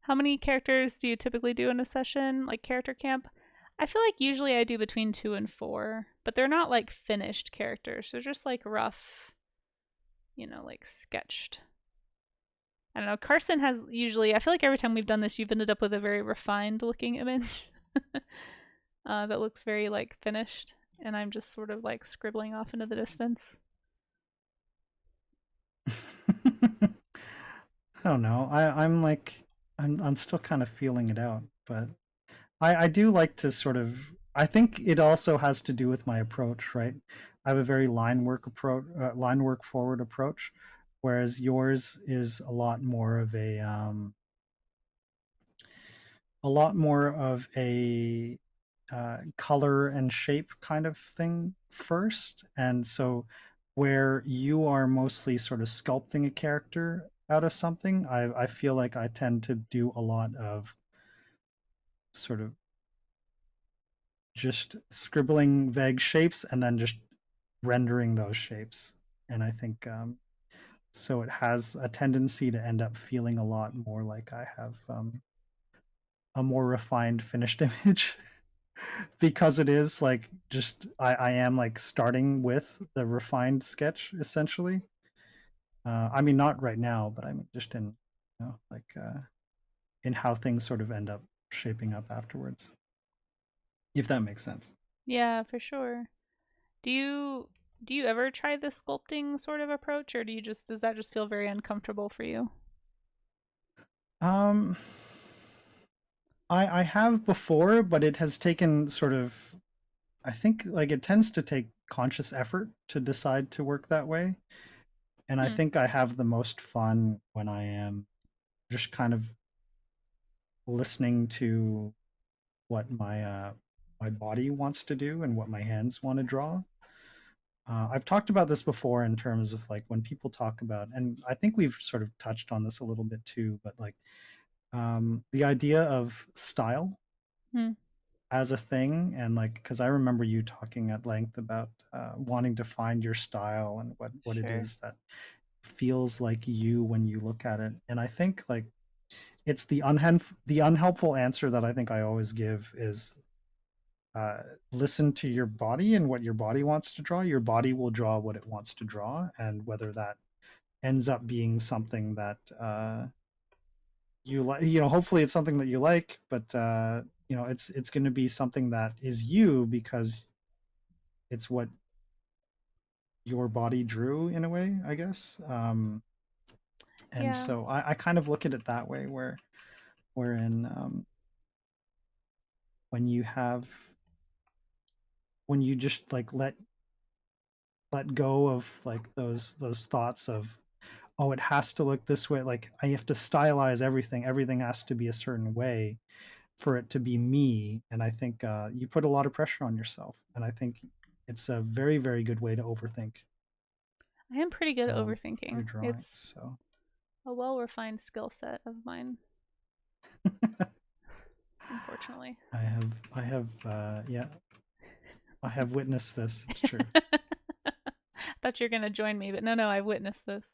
How many characters do you typically do in a session, like character camp? I feel like usually I do between 2 and 4, but they're not like finished characters. They're just like rough, like sketched. I don't know. Carson has usually, I feel like every time we've done this, you've ended up with a very refined looking image that looks very like finished. And I'm just sort of like scribbling off into the distance. I don't know. I'm like, I'm still kind of feeling it out, but I do like to sort of, I think it also has to do with my approach, right? I have a very line work forward approach, whereas yours is a lot more of a color and shape kind of thing first. And so where you are mostly sort of sculpting a character out of something, I feel like I tend to do a lot of sort of just scribbling vague shapes and then just rendering those shapes. And I think so it has a tendency to end up feeling a lot more like I have a more refined finished image because it is like just I am like starting with the refined sketch essentially. I mean, not right now, but I mean just in like in how things sort of end up shaping up afterwards, if that makes sense. Yeah, for sure. Do you do you ever try the sculpting sort of approach, or does that just feel very uncomfortable for you? Um, I have before, but it has taken sort of, I think like it tends to take conscious effort to decide to work that way. And I Hmm. think I have the most fun when I am just kind of listening to what my body wants to do and what my hands want to draw. I've talked about this before in terms of like when people talk about, and I think we've sort of touched on this a little bit too, but like the idea of style Hmm. as a thing, and like because I remember you talking at length about wanting to find your style and what it Sure. is that feels like you when you look at it. And I think like it's the unhelpful answer that I think I always give is listen to your body and what your body wants to draw. Your body will draw what it wants to draw, and whether that ends up being something that you like, hopefully it's something that you like, but it's going to be something that is you because it's what your body drew in a way, I guess. And Yeah. so I kind of look at it that way, wherein when you have when you just like let go of like those thoughts of, oh, it has to look this way, like I have to stylize everything has to be a certain way for it to be me. And I think you put a lot of pressure on yourself, and I think it's a very very good way to overthink I am pretty good at your overthinking. drawings. It's So a well refined skill set of mine, unfortunately. yeah, I have witnessed this, it's true. Thought you were gonna join me, but no, I've witnessed this.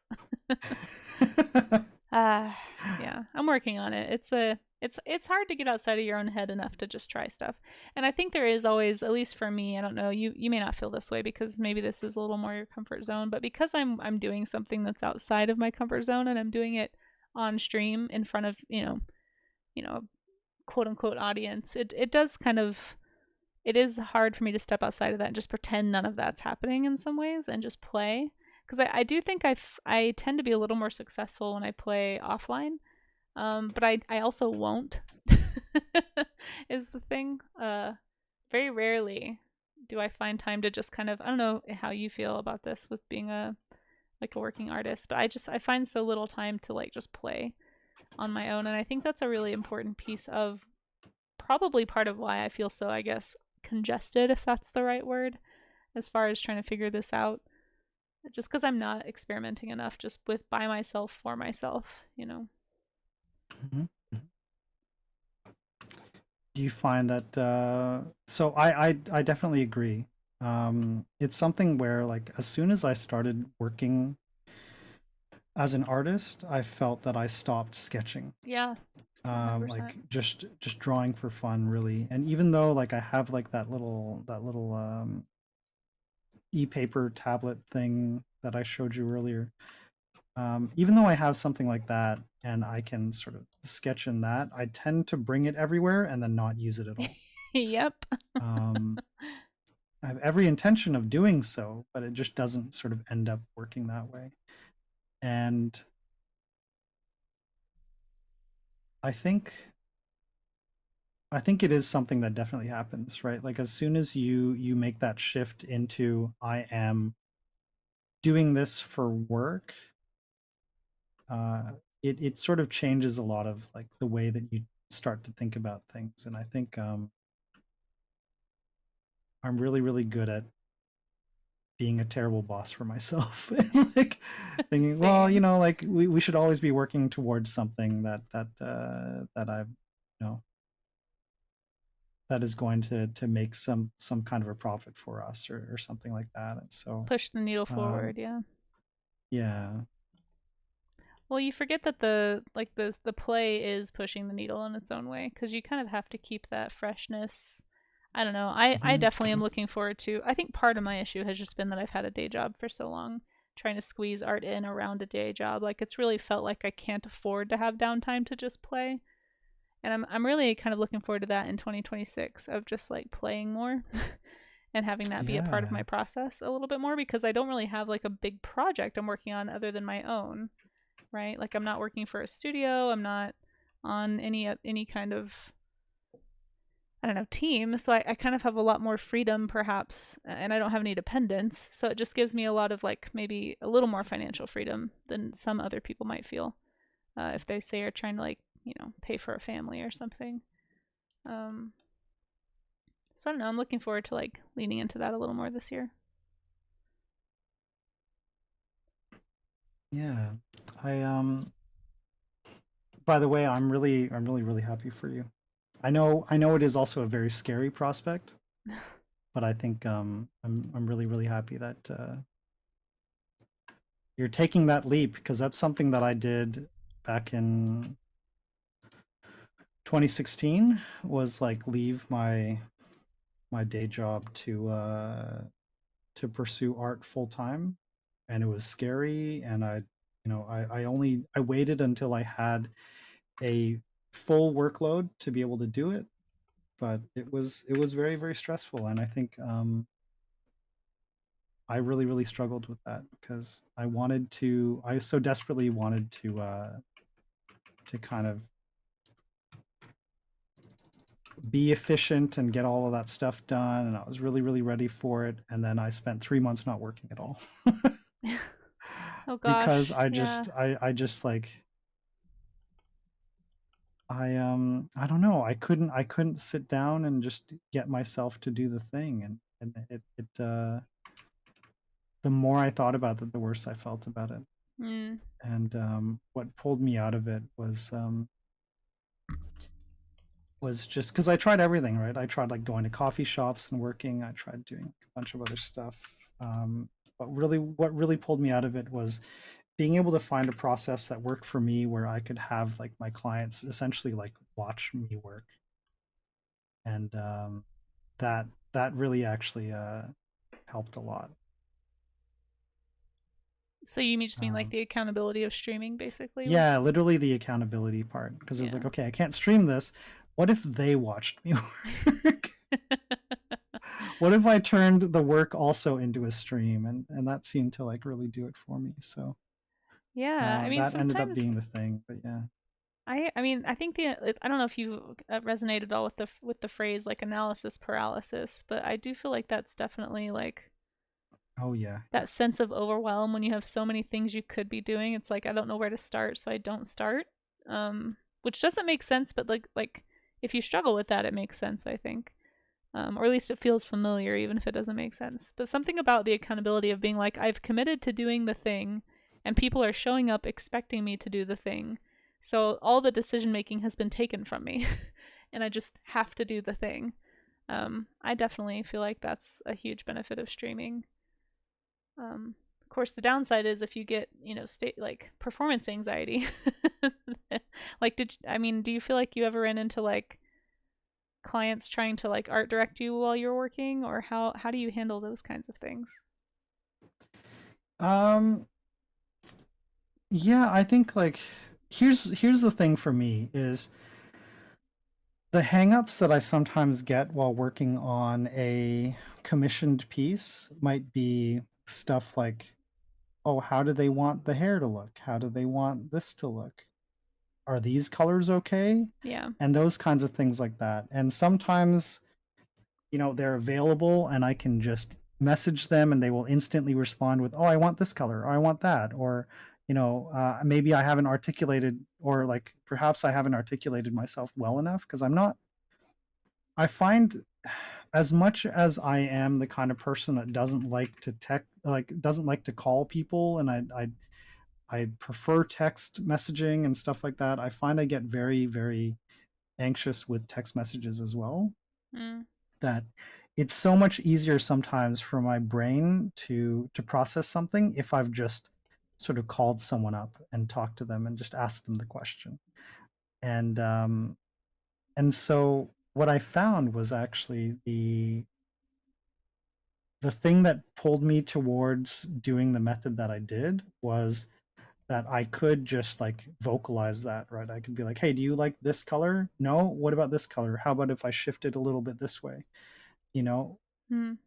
Ah, yeah, I'm working on it. It's hard to get outside of your own head enough to just try stuff. And I think there is always, at least for me, I don't know, you may not feel this way because maybe this is a little more your comfort zone, but because I'm doing something that's outside of my comfort zone and I'm doing it on stream in front of, quote unquote audience, it does kind of it is hard for me to step outside of that and just pretend none of that's happening in some ways and just play. Because I do think I tend to be a little more successful when I play offline, but I also won't, is the thing. Very rarely do I find time to just kind of, I don't know how you feel about this with being a working artist, but I find so little time to like just play on my own, and I think that's a really important piece of probably part of why I feel so, I guess, congested, if that's the right word, as far as trying to figure this out. just because I'm not experimenting enough just with by myself for myself, you know. Mhm. Do you find that so I definitely agree. It's something where like as soon as I started working as an artist, I felt that I stopped sketching. Yeah, 100%. Like just drawing for fun really. And even though like I have like that little e-paper tablet thing that I showed you earlier, even though I have something like that and I can sort of sketch in that, I tend to bring it everywhere and then not use it at all. Yep. Um, I have every intention of doing so, but it just doesn't sort of end up working that way. And I think I think it is something that definitely happens, right? Like as soon as you make that shift into I am doing this for work, uh, it sort of changes a lot of like the way that you start to think about things. And I think I'm really really good at being a terrible boss for myself and like thinking, well, you Same. know, like we should always be working towards something that I've that is going to make some kind of a profit for us or something like that. And so Push the needle um forward, yeah. yeah. Well, you forget that the play is pushing the needle in its own way because you kind of have to keep that freshness. I don't know. I Mhm. definitely am looking forward to. I think part of my issue has just been that I've had a day job for so long, trying to squeeze art in around a day job. Like it's really felt like I can't afford to have downtime to just play. And I'm really kind of looking forward to that in 2026 of just like playing more and having that be a part of my Yeah. process a little bit more because I don't really have like a big project I'm working on other than my own, right? Like I'm not working for a studio, I'm not on any kind of, I don't know, team, so I kind of have a lot more freedom perhaps, and I don't have any dependents, so it just gives me a lot of like maybe a little more financial freedom than some other people might feel if they say are trying to like pay for a family or something. Um, so I don't know. I'm looking forward to like leaning into that a little more this year. Yeah. I by the way, I'm really really happy for you. I know it is also a very scary prospect, but I think I'm really really happy that you're taking that leap because that's something that I did back in 2016 was like leave my day job to pursue art full time, and it was scary. And I waited until I had a full workload to be able to do it, but it was very very stressful. And I think I really really struggled with that because I so desperately wanted to kind of be efficient and get all of that stuff done, and I was really really ready for it, and then I spent 3 months not working at all Oh because gosh, yeah. I just like I don't know, I couldn't sit down and just get myself to do the thing. And the more I thought about it, the worse I felt about it. Mm. And what pulled me out of it was just because I tried everything, right? I tried like going to coffee shops and working. I tried doing a bunch of other stuff. But really, what really pulled me out of it was being able to find a process that worked for me where I could have like my clients essentially like watch me work. And that that really actually helped a lot. So you just mean like Um, the accountability of streaming basically yeah, was literally the accountability part because it was yeah. like, okay, I can't stream this. What if they watched me work? What if I turned the work also into a stream? And that seemed to like really do it for me. So Yeah, I mean that ended up sometimes being the thing. But yeah. I mean I think I don't know if you resonated at all with the phrase like analysis paralysis, but I do feel like that's definitely like Oh yeah. Yeah. that sense of overwhelm when you have so many things you could be doing. It's like I don't know where to start, so I don't start. Which doesn't make sense, but like if you struggle with that, it makes sense, I think. or at least it feels familiar, even if it doesn't make sense. But something about the accountability of being like, I've committed to doing the thing, and people are showing up expecting me to do the thing. So all the decision making has been taken from me, and I just have to do the thing. I definitely feel like that's a huge benefit of streaming. Of course, the downside is if you get, state like performance anxiety. Like, do you feel like you ever ran into like clients trying to like art direct you while you're working, or how do you handle those kinds of things? Um, yeah, I think like here's the thing for me is the hangups that I sometimes get while working on a commissioned piece might be stuff like, oh, how do they want the hair to look? How do they want this to look? Are these colors okay? Yeah. And those kinds of things like that. And sometimes, they're available and I can just message them and they will instantly respond with, oh, I want this color, or I want that. Or, maybe I haven't articulated, or like perhaps I haven't articulated myself well enough because I find as much as I am the kind of person that doesn't like to doesn't like to call people, and I prefer text messaging and stuff like that. I find I get very, very anxious with text messages as well. Mm. That it's so much easier sometimes for my brain to process something if I've just sort of called someone up and talked to them and just asked them the question. And so what I found was actually the thing that pulled me towards doing the method that I did was that I could just like vocalize that, right? I could be like, hey, do you like this color? No? What about this color? How about if I shift it a little bit this way? You know? Mm.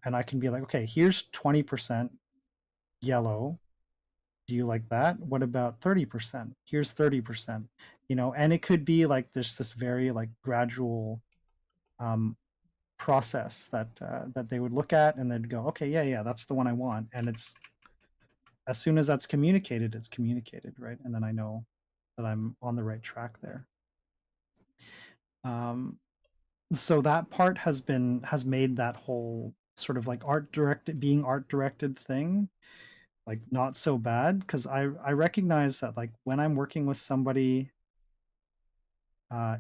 And I can be like, okay, here's 20% yellow. Do you like that? What about 30%? Here's 30%. And it could be like there's this very like gradual um, process that they would look at and they'd go, okay, yeah, that's the one I want. And it's as soon as that's communicated, it's communicated, right? And then I know that I'm on the right track there. Um, so that part has made that whole sort of like art directed thing like not so bad because I recognize that like when I'm working with somebody, uh,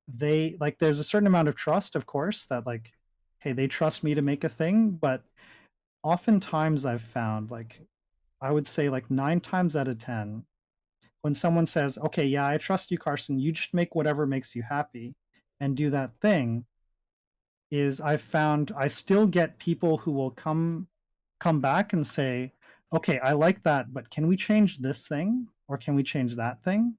they like there's a certain amount of trust, of course, that like, hey, they trust me to make a thing, but oftentimes I've found like I would say like 9 times out of 10, when someone says, okay, yeah, I trust you, Carson, you just make whatever makes you happy and do that thing, is I've found I still get people who will come back and say, okay, I like that, but can we change this thing or can we change that thing?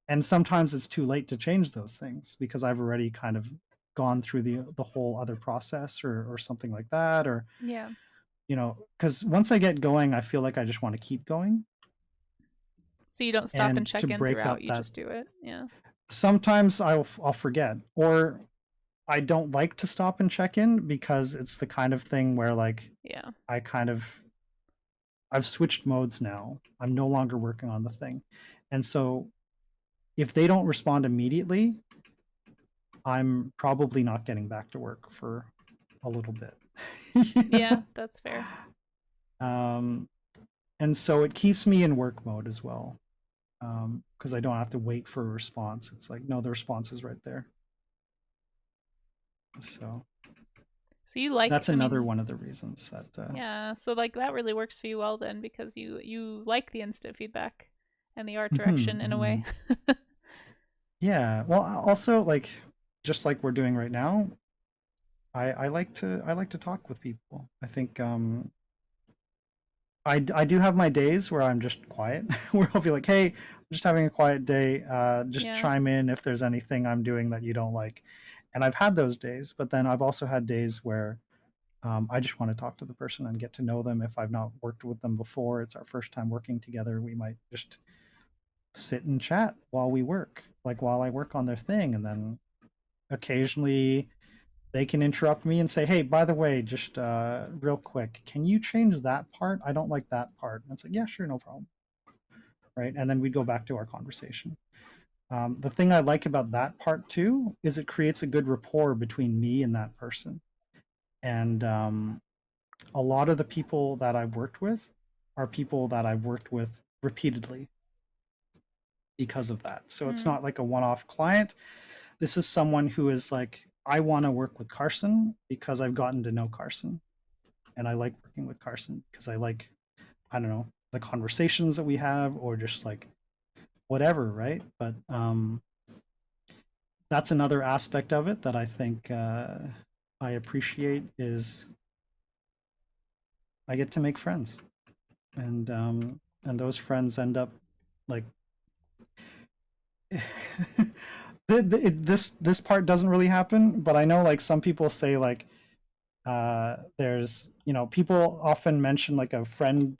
And sometimes it's too late to change those things because I've already kind of gone through the whole other process or something like that, or Yeah. because once I get going, I feel like I just want to keep going. So you don't stop and And to check in break throughout, up you that, just do it. Yeah. sometimes I'll forget, or I don't like to stop and check in because it's the kind of thing where like Yeah. I kind of I've switched modes now. I'm no longer working on the thing. And so if they don't respond immediately, I'm probably not getting back to work for a little bit. Yeah, that's fair. um, and so it keeps me in work mode as well. Because I don't have to wait for a response. It's like, no, the response is right there. So So you like, that's another one of the reasons that yeah, so like that really works for you well then because you like the instant feedback and the art mhm, direction in a way. mhm. Yeah. Well, also like just like we're doing right now, I like to talk with people. I think I do have my days where I'm just quiet, where I'll be like, hey, I'm just having a quiet day. Just Yeah. chime in if there's anything I'm doing that you don't like. And I've had those days, but then I've also had days where I just want to talk to the person and get to know them. If I've not worked with them before, it's our first time working together. We might just sit and chat while we work, like while I work on their thing. And then occasionally they can interrupt me and say, hey, by the way, just real quick, can you change that part? I don't like that part. And it's like, yeah, sure, no problem. Right. And then we'd go back to our conversation. The thing I like about that part too is it creates a good rapport between me and that person. And a lot of the people that I've worked with are people that I've worked with repeatedly because of that. So it's Mm. not like a one off client. This is someone who is like, I want to work with Carson because I've gotten to know Carson. And I like working with Carson because I like, I don't know, the conversations that we have or just like whatever, right? But that's another aspect of it that I think I appreciate is I get to make friends, and those friends end up like this part doesn't really happen, but I know like some people say like there's people often mention like a friend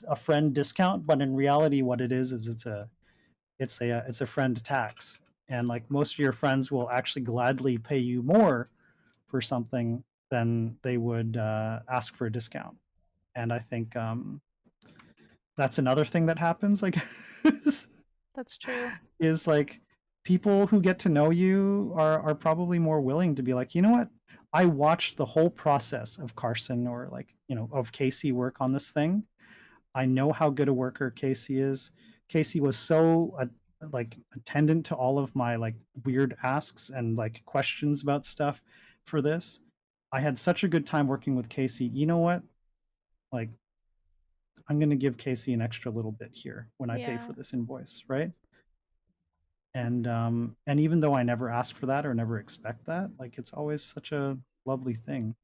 discount, but in reality what it is it's a friend tax, and like most of your friends will actually gladly pay you more for something than they would ask for a discount. And I think that's another thing that happens, like, That's true. is like people who get to know you are probably more willing to be like, you know what? I watched the whole process of Carson or like, of Casey work on this thing. I know how good a worker Casey is. Casey was so like attendant to all of my like weird asks and like questions about stuff for this. I had such a good time working with Casey. You know what? Like, I'm going to give Casey an extra little bit here when I pay Yeah. for this invoice, right? And even though I never ask for that or never expect that, like it's always such a lovely thing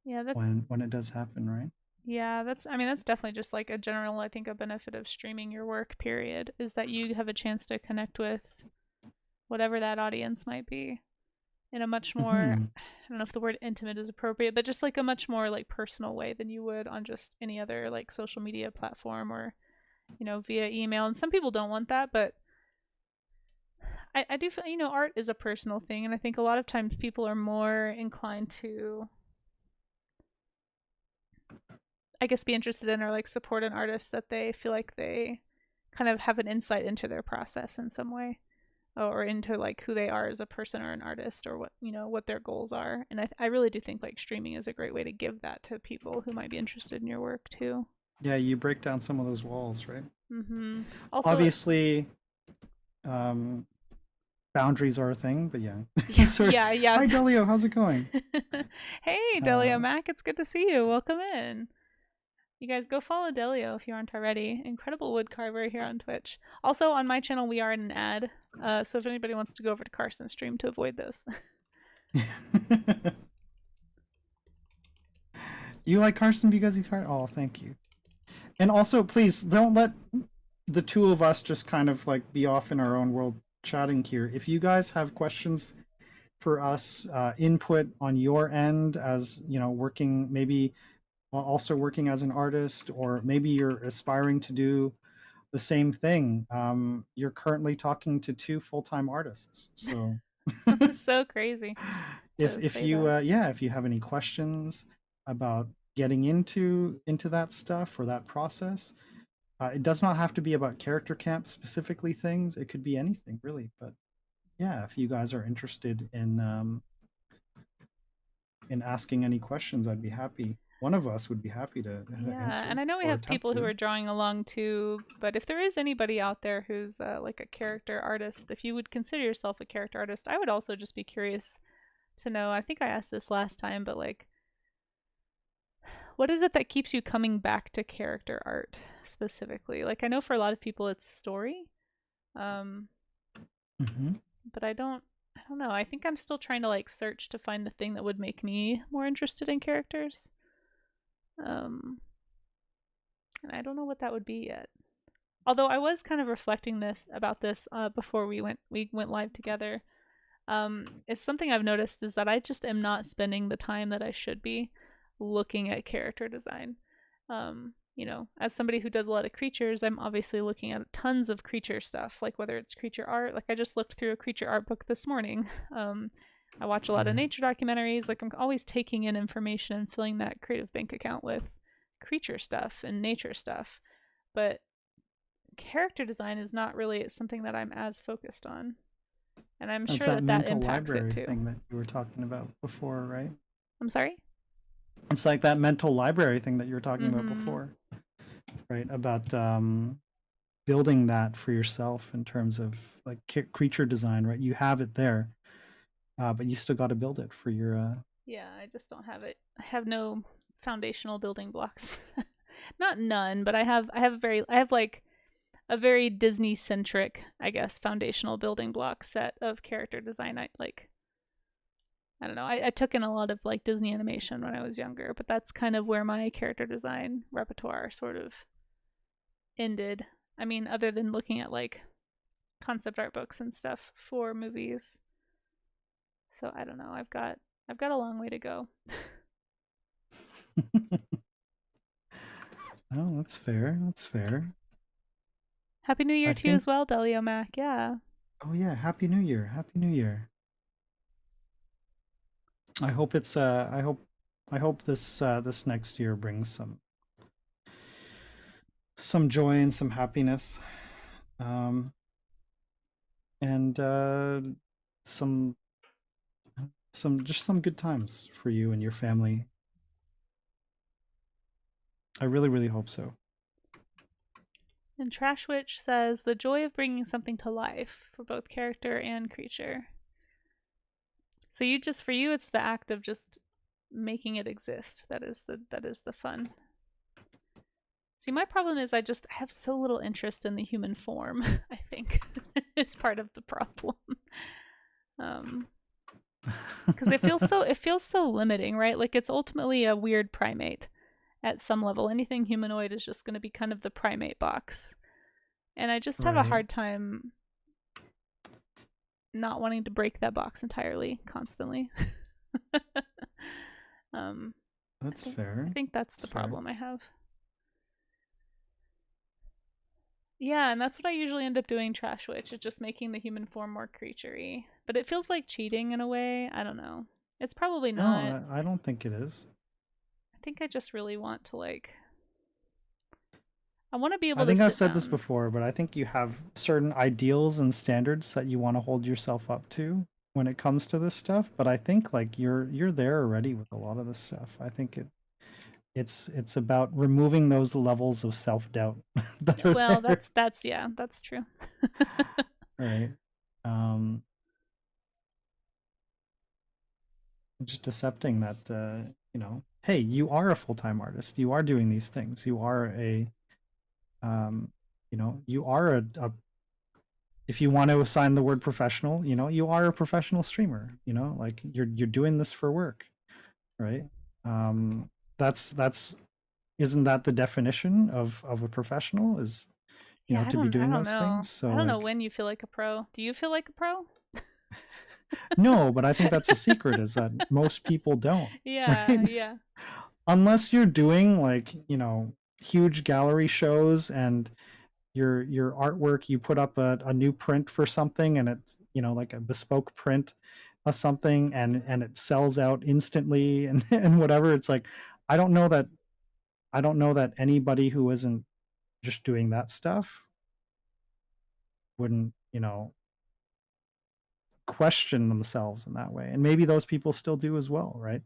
Yeah, that's when it does happen, right? yeah, that's I mean that's definitely just like a general I think a benefit of streaming your work period is that you have a chance to connect with whatever that audience might be in a much more Hmm. I don't know if the word intimate is appropriate, but just like a much more like personal way than you would on just any other like social media platform or, via email. And some people don't want that, but I do feel, art is a personal thing, and I think a lot of times people are more inclined to I guess be interested in or like support an artist that they feel like they kind of have an insight into their process in some way or into like who they are as a person or an artist or what their goals are. And I really do think like streaming is a great way to give that to people who might be interested in your work too. Yeah, you break down some of those walls, right? Also, Obviously, um, boundaries are a thing, but yeah. yeah, Sorry. yeah, Hi, that's Delio. How's it going? hey Delia Uh, Mac, it's good to see you. Welcome in. You guys go follow Delio if you aren't already. Incredible wood carver here on Twitch. Also on my channel we are in an ad, so if anybody wants to go over to Carson's stream to avoid those. you like Carson because he's hard? Oh, thank you. And also, please don't let the two of us just kind of like be off in our own world chatting here. If you guys have questions for us, input on your end as working maybe also working as an artist, or maybe you're aspiring to do the same thing. You're currently talking to two full-time artists, so So crazy to if say you that. if you have any questions about getting into that stuff or that process, it does not have to be about character camp specifically things. It could be anything really. But yeah, if you guys are interested in asking any questions, I'd be happy. One of us would be happy to Yeah, and answer I know we or have attempt people who to. are drawing along too, but if there is anybody out there who's like a character artist, if you would consider yourself a character artist, I would also just be curious to know. I think I asked this last time, but like, what is it that keeps you coming back to character art specifically? Like, I know for a lot of people it's story, um, Hmm. but I don't know. I think I'm still trying to like search to find the thing that would make me more interested in characters. Um, and I don't know what that would be yet. Although I was kind of reflecting this about this before we went live together. It's something I've noticed is that I just am not spending the time that I should be looking at character design. As somebody who does a lot of creatures, I'm obviously looking at tons of creature stuff, like whether it's creature art. Like I just looked through a creature art book this morning. I watch a lot of nature documentaries. Like I'm always taking in information and filling that creative bank account with creature stuff and nature stuff. But character design is not really something that I'm as focused on. And I'm That's sure that that that mental impacts it library too. thing that you were talking about before, right? I'm sorry? It's like that mental library thing that you were talking about Mm-hmm. before, right? About building that for yourself in terms of like creature design, right? You have it there, but you still got to build it for your. Yeah, I just don't have it. I have no foundational building blocks. Not none, but I have like a very Disney centric, I guess, foundational building block set of character design. I don't know. I took in a lot of like Disney animation when I was younger, but that's kind of where my character design repertoire sort of ended. I mean, other than looking at like concept art books and stuff for movies. So I don't know. I've got a long way to go. Oh, that's fair. That's fair. Happy New Year I to you think. as well, Delio Mac. Yeah. Oh yeah, Happy New Year! Happy New Year! I hope it's. I hope this next year brings some joy and some happiness, um, and some some good times for you and your family. I really really hope so. And Trash Witch says the joy of bringing something to life for both character and creature. So you just for you it's the act of just making it exist. That is the fun. See, my problem is I have so little interest in the human form. I think is part of the problem. Um, because it feels so limiting, right? Like it's ultimately a weird primate at some level. Anything humanoid is just going to be kind of the primate box, and I just have a Right. hard time not wanting to break that box entirely, constantly. um, That's I fair. think that's That's the fair. problem I have. Yeah, and that's what I usually end up doing Trash Witch, is just making the human form more creaturey. But it feels like cheating in a way. I don't know. It's probably not. No, I don't think it is. I think I just really want to like I want to be I able to think I've sit said this down. before, but I think you have certain ideals and standards that you want to hold yourself up to when it comes to this stuff. But I think like you're there already with a lot of this stuff. I think it's about removing those levels of self doubt that are Well, there, that's yeah, that's true. right? Um, just accepting that hey, you are a full time artist. You are doing these things. You are a um, you are a if you want to assign the word professional, you are a professional streamer. Like you're doing this for work, right? Um, that's isn't that the definition of a professional? Is Yeah, to be I doing don't those know. things. So I don't know like, when you feel like a pro. Do you feel like a pro? no, but I think that's a secret is that most people don't, Yeah, right? yeah. Unless you're doing like huge gallery shows and your artwork, you put up a new print for something and it's like a bespoke print of something and it sells out instantly and and whatever. It's like i don't know that I don't know that anybody who isn't just doing that stuff wouldn't question themselves in that way, and maybe those people still do as well, right?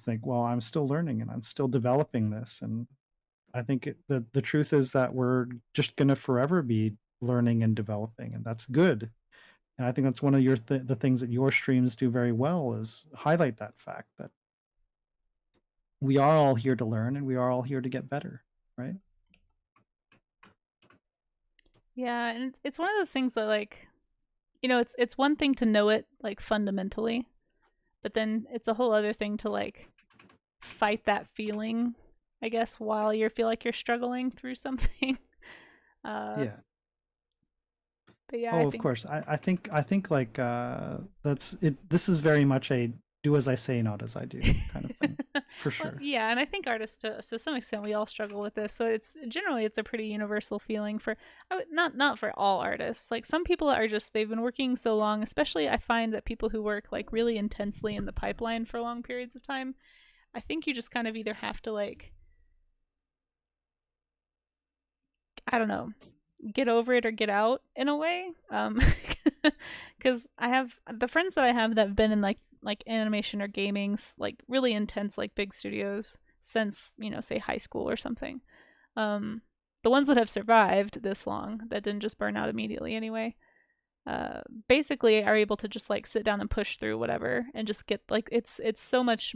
Think, well, I'm still learning and I'm still developing this. And I think the truth is that we're just going to forever be learning and developing, and that's good. And I think that's one of the things that your streams do very well is highlight that fact that we are all here to learn and we are all here to get better, right? Yeah, and it's one of those things that like it's one thing to know it like fundamentally, but then it's a whole other thing to like fight that feeling, I guess, while you feel like you're struggling through something. uh Yeah. but yeah, I Oh, of think course. I think like that's it. This is very much a do as I say, not as I do kind of thing, for well, sure. yeah, and I think artists to some extent we all struggle with this. So it's generally it's a pretty universal feeling for not for all artists. Like some people are just they've been working so long, especially I find that people who work like really intensely in the pipeline for long periods of time, I think you just kind of either have to like I don't know, get over it or get out in a way. Because I have the friends that I have that have been in like animation or gaming's like really intense like big studios since say high school or something. Um, the ones that have survived this long that didn't just burn out immediately anyway. Basically are able to just like sit down and push through whatever and just get like it's so much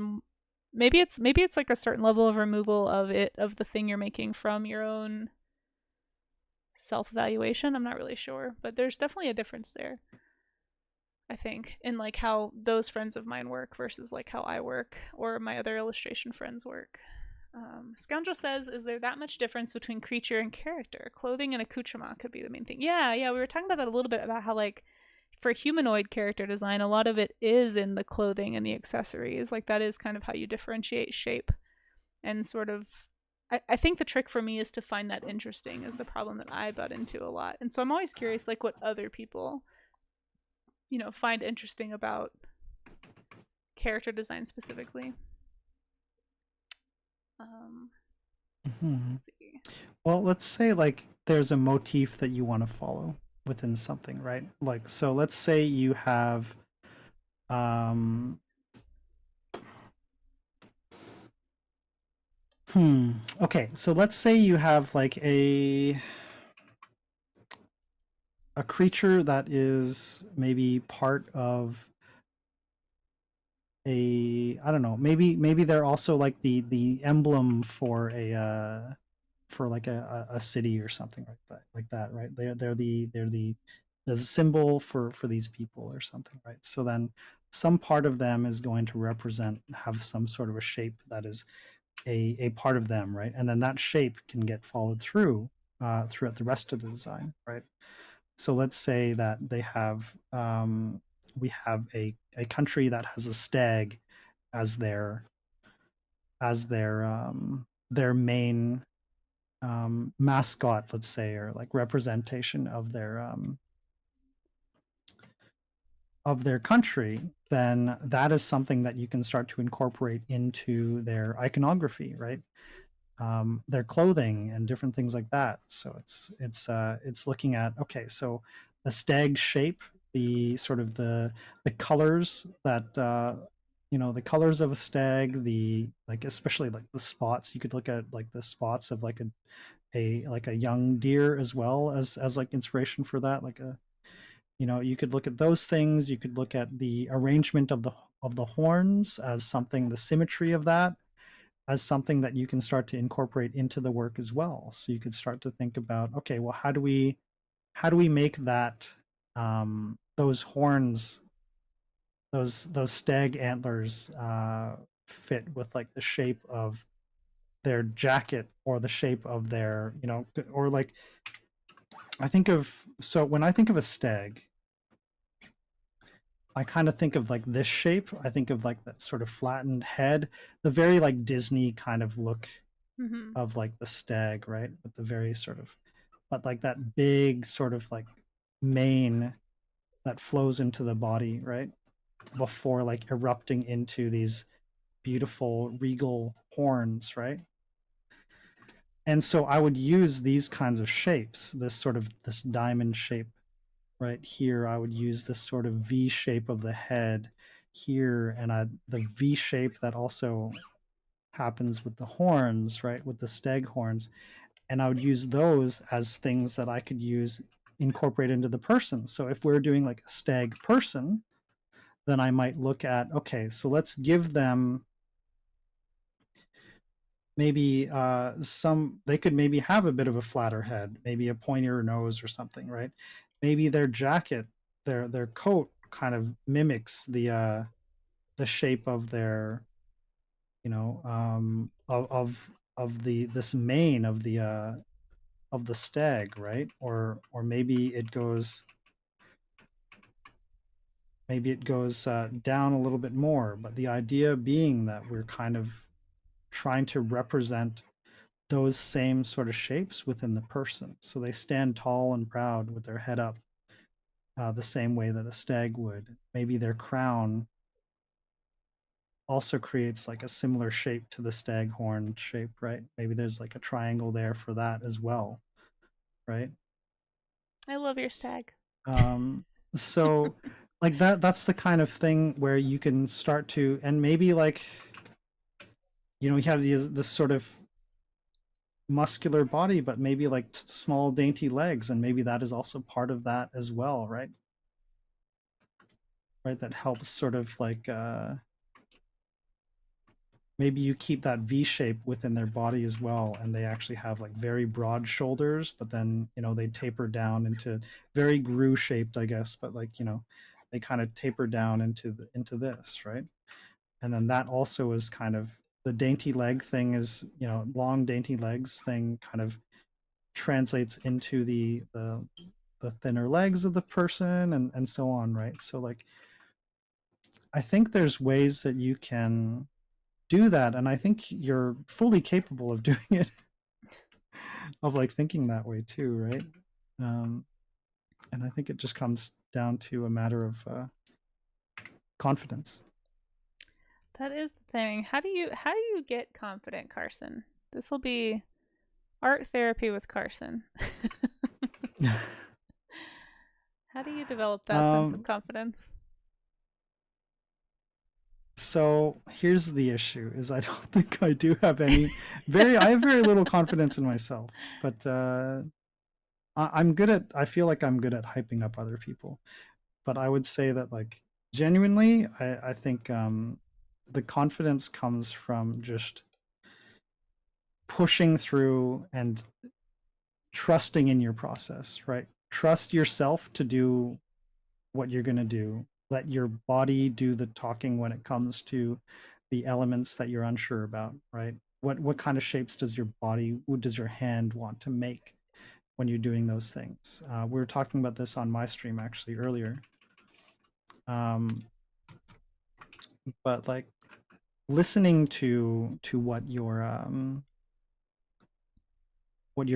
maybe it's like a certain level of removal of the thing you're making from your own self-evaluation. I'm not really sure, but there's definitely a difference there, I think, in like how those friends of mine work versus like how I work or my other illustration friends work. Scoundrel says, "Is there that much difference between creature and character? Clothing and accoutrement could be the main thing." Yeah, yeah, we were talking about that a little bit about how like for humanoid character design, a lot of it is in the clothing and the accessories. Like that is kind of how you differentiate shape and sort of. I think the trick for me is to find that interesting is the problem that I butt into a lot. And so I'm always curious like what other people, find interesting about character design specifically. Um, Hmm. let's see. Well, let's say like there's a motif that you want to follow within something, right? Like, so let's say you have, um, okay, so let's say you have like a creature that is maybe part of a, I don't know, maybe they're also like the emblem for a for like a city or something like that, right? They're the symbol for these people or something, right? So then some part of them is going to represent have some sort of a shape that is a part of them, right? And then that shape can get followed through throughout the rest of the design, right? So let's say that they have we have a country that has a stag as their main mascot, let's say, or like representation of their country, then that is something that you can start to incorporate into their iconography, right? Their clothing and different things like that. So it's looking at, okay, so the stag shape, the sort of the colors that the colors of a stag, the like especially like the spots. You could look at like the spots of like a young deer as well as like inspiration for that. Like a you could look at those things. You could look at the arrangement of the horns as something, the symmetry of that as something that you can start to incorporate into the work as well. So you could start to think about, okay, well, how do we make that those horns, those stag antlers fit with like the shape of their jacket or the shape of their, or like when I think of a stag, I kind of think of like this shape. I think of like that sort of flattened head, the very like Disney kind of look Mm-hmm. of like the stag, right? With the very sort of, but like that big sort of like mane that flows into the body, right? Before like erupting into these beautiful regal horns, right? And so I would use these kinds of shapes, this diamond shape right here. I would use this sort of V shape of the head here, and the V shape that also happens with the horns, right? With the stag horns, and I would use those as things that I could use incorporate into the person. So if we're doing like a stag person, then I might look at, okay, so let's give them maybe some, they could maybe have a bit of a flatter head, maybe a pointier nose or something, right? Maybe their jacket, their coat kind of mimics the shape of their, of the this mane of the stag, right? Or maybe it goes down a little bit more. But the idea being that we're kind of trying to represent those same sort of shapes within the person, so they stand tall and proud with their head up, the same way that a stag would. Maybe their crown also creates like a similar shape to the staghorn shape, right? Maybe there's like a triangle there for that as well. right? I love your stag. Um, so like that's the kind of thing where you can start to, and maybe like, you have this sort of muscular body, but maybe like small dainty legs, and maybe that is also part of that as well, right? Right, that helps sort of like maybe you keep that V shape within their body as well, and they actually have like very broad shoulders, but then they taper down into very GRU shaped, I guess, but like they kind of taper down into this, right? And then that also is kind of the dainty leg thing is long dainty legs thing kind of translates into the thinner legs of the person and so on, right? So like I think there's ways that you can do that, and I think you're fully capable of doing it, of like thinking that way too, right? um, and I think it just comes down to a matter of confidence. That is the thing. How do you get confident, Carson? This will be art therapy with Carson. How do you develop that sense of um, confidence? so here's the issue is I don't think I do have any very I have very little confidence in myself, but I'm good at I feel like I'm good at hyping up other people. But I would say that like genuinely I think the confidence comes from just pushing through and trusting in your process, right? Trust yourself to do what you're going to do. Let your body do the talking when it comes to the elements that you're unsure about, right? What kind of shapes does your body, what does your hand want to make when you're doing those things? We were talking about this on my stream actually earlier. Um, but like listening to what your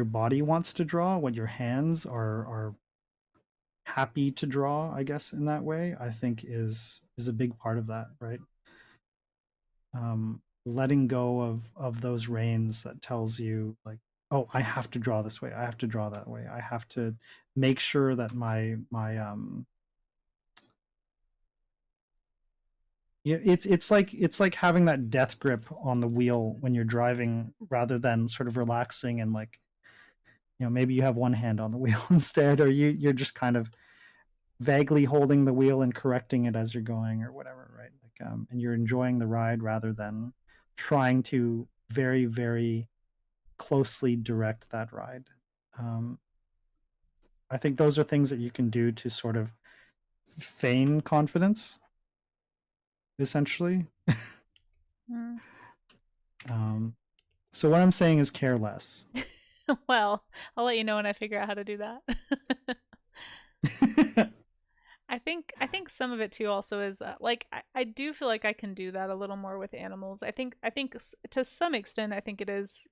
body wants to draw, what your hands are happy to draw, I guess in that way, I think is a big part of that, right? Letting go of those reins that tells you like, oh, I have to draw this way, I have to draw that way, I have to make sure that my yeah, it's like having that death grip on the wheel when you're driving rather than sort of relaxing and like maybe you have one hand on the wheel instead, or you're just kind of vaguely holding the wheel and correcting it as you're going or whatever, right? Like and you're enjoying the ride rather than trying to very very closely direct that ride. um, I think those are things that you can do to sort of feign confidence essentially. Mm. um, so what I'm saying is care less. Well, I'll let you know when I figure out how to do that. I think some of it too also is like I do feel like I can do that a little more with animals. I think to some extent I think it is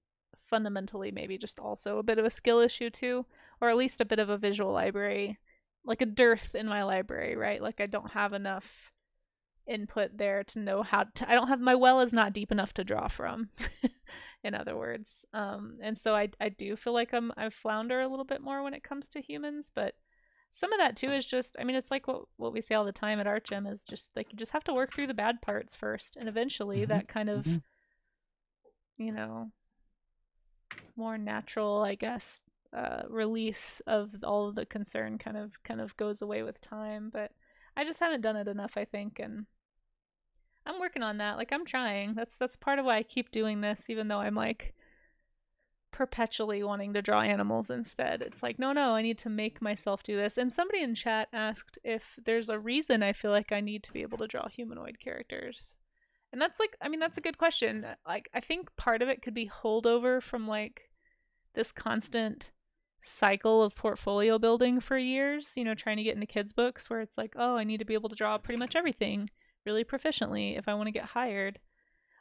fundamentally maybe just also a bit of a skill issue too, or at least a bit of a visual library, like a dearth in my library, right? Like I don't have enough input there to know how to. I don't have my well is not deep enough to draw from. In other words, and so I do feel like I flounder a little bit more when it comes to humans, but some of that too is just, I mean, it's like what we say all the time at Art Gym is just like you just have to work through the bad parts first, and eventually Mhm, that kind of, mhm. you know, more natural, I guess, release of all of the concern kind of goes away with time. But I just haven't done it enough, I think, and I'm working on that. Like I'm trying. That's part of why I keep doing this, even though I'm like perpetually wanting to draw animals instead. It's like, no, no, I need to make myself do this. And somebody in chat asked if there's a reason I feel like I need to be able to draw humanoid characters. And that's like, I mean, that's a good question. Like, I think part of it could be holdover from like this constant cycle of portfolio building for years, trying to get into kids' books where it's like, oh, I need to be able to draw pretty much everything really proficiently if I want to get hired.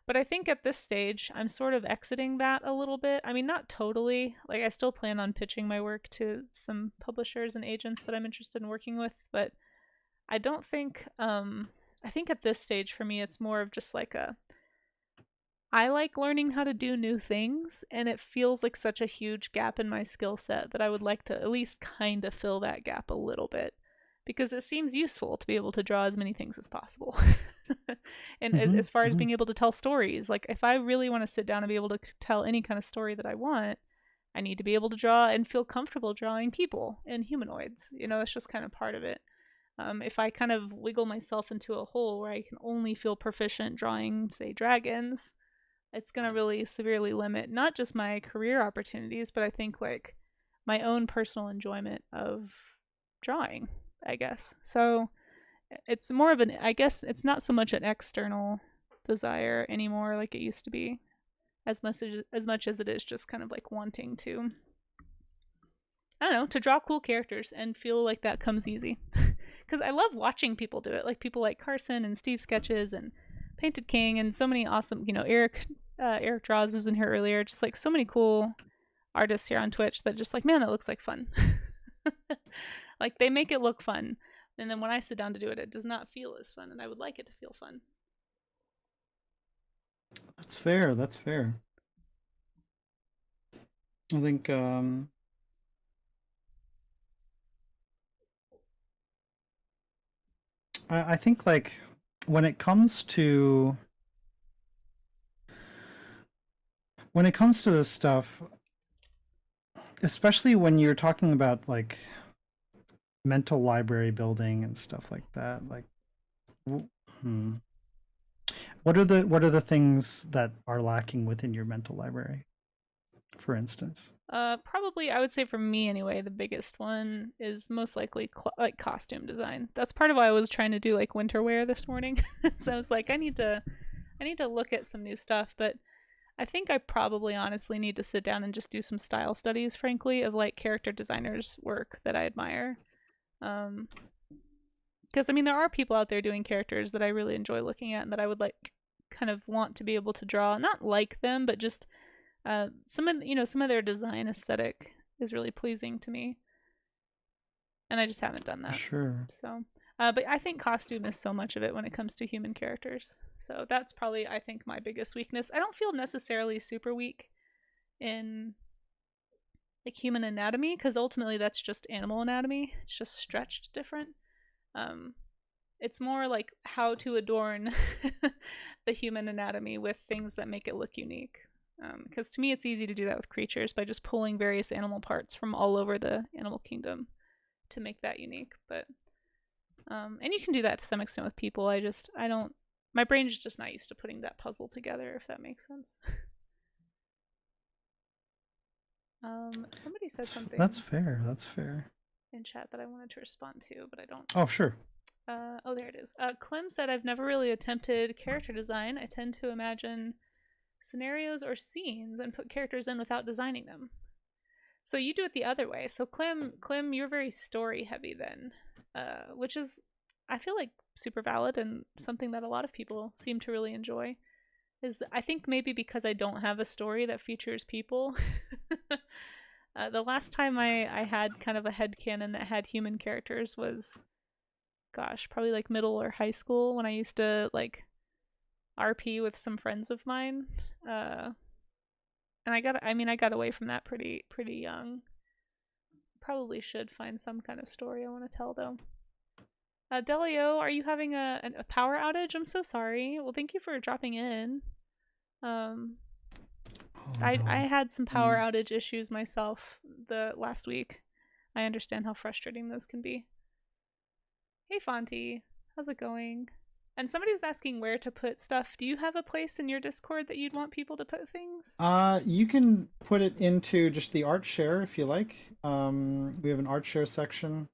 But I think at this stage, I'm sort of exiting that a little bit. I mean, not totally. Like, I still plan on pitching my work to some publishers and agents that I'm interested in working with, but I don't think, I think at this stage for me, it's more of just like a, I like learning how to do new things, and it feels like such a huge gap in my skill set that I would like to at least kind of fill that gap a little bit because it seems useful to be able to draw as many things as possible. And Hmm. as far as Hmm. being able to tell stories, like if I really want to sit down and be able to tell any kind of story that I want, I need to be able to draw and feel comfortable drawing people and humanoids. It's just kind of part of it. If I kind of wiggle myself into a hole where I can only feel proficient drawing, say, dragons, it's going to really severely limit not just my career opportunities, but I think like my own personal enjoyment of drawing, I guess. So it's more of an, I guess it's not so much an external desire anymore like it used to be, as much as it is just kind of like wanting to, I don't know, to draw cool characters and feel like that comes easy. Because I love watching people do it, like people like Carson and Steve Sketches and Painted King and so many awesome, Eric Draws was in here earlier. Just like so many cool artists here on Twitch that just like, man, that looks like fun. Like they make it look fun. And then when I sit down to do it, it does not feel as fun. And I would like it to feel fun. That's fair. That's fair. I think I think like when it comes to this stuff, especially when you're talking about like mental library building and stuff like that, like hmm, what are the things that are lacking within your mental library, for instance? Probably I would say for me anyway, the biggest one is most likely like costume design. That's part of why I was trying to do like winter wear this morning. So I was like, I need to look at some new stuff, but I think I probably honestly need to sit down and just do some style studies, frankly, of like character designers' work that I admire. Um, because I mean, there are people out there doing characters that I really enjoy looking at and that I would like kind of want to be able to draw, not like them, but just some of their design aesthetic is really pleasing to me, and I just haven't done For that. sure. So, but I think costume is so much of it when it comes to human characters. So that's probably I think my biggest weakness. I don't feel necessarily super weak in like human anatomy because ultimately that's just animal anatomy. It's just stretched different. Um, it's more like how to adorn the human anatomy with things that make it look unique. Because to me, it's easy to do that with creatures by just pulling various animal parts from all over the animal kingdom to make that unique. But and you can do that to some extent with people. I don't. My brain is just not used to putting that puzzle together. If that makes sense. Somebody said That's something fair. That's fair. in chat that I wanted to respond to, but I don't. Oh, sure. Oh, there it is. Clem said, I've never really attempted character design. I tend to imagine scenarios or scenes and put characters in without designing them. So you do it the other way. So Clem, you're very story heavy then, which is, I feel like, super valid and something that a lot of people seem to really enjoy. Is I think maybe because I don't have a story that features people. The last time I had kind of a headcanon that had human characters was, gosh, probably like middle or high school when I used to like RP with some friends of mine. And I got away from that pretty young. Probably should find some kind of story I want to tell though. Delio, are you having a power outage? I'm so sorry. Well, thank you for dropping in. Um, Oh, I no. had some power outage issues myself the last week. I understand how frustrating those can be. Hey Fonty, how's it going? And somebody was asking where to put stuff. Do you have a place in your Discord that you'd want people to put things? You can put it into just the art share if you like. We have an art share section.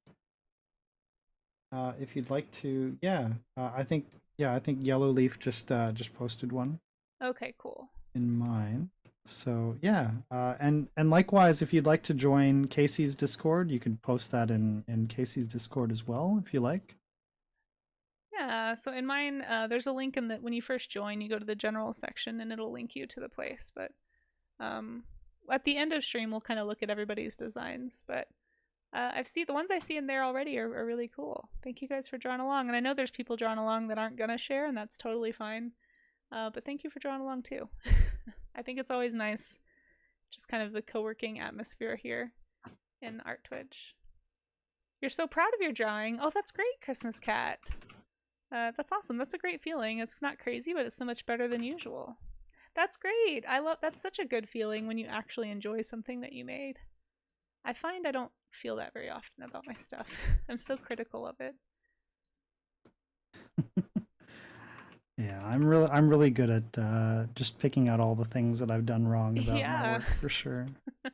If you'd like to, yeah. I think Yellow Leaf just posted one Okay, cool. in mine. So yeah, and likewise, if you'd like to join Casey's Discord, you can post that in Casey's Discord as well, if you like. Yeah, so in mine, there's a link in the when you first join, you go to the general section and it'll link you to the place. But um, at the end of stream, we'll kind of look at everybody's designs. But I've seen the ones I see in there already are really cool. Thank you guys for drawing along, and I know there's people drawing along that aren't gonna share, and that's totally fine. But thank you for drawing along too. I think it's always nice, just kind of the co-working atmosphere here in Art Twitch. You're so proud of your drawing. Oh, that's great, Christmas Cat. That's awesome. That's a great feeling. It's not crazy, but it's so much better than usual. That's great. That's such a good feeling when you actually enjoy something that you made. I find I don't feel that very often about my stuff. I'm so critical of it. Yeah, I'm really good at just picking out all the things that I've done wrong about my work for sure. I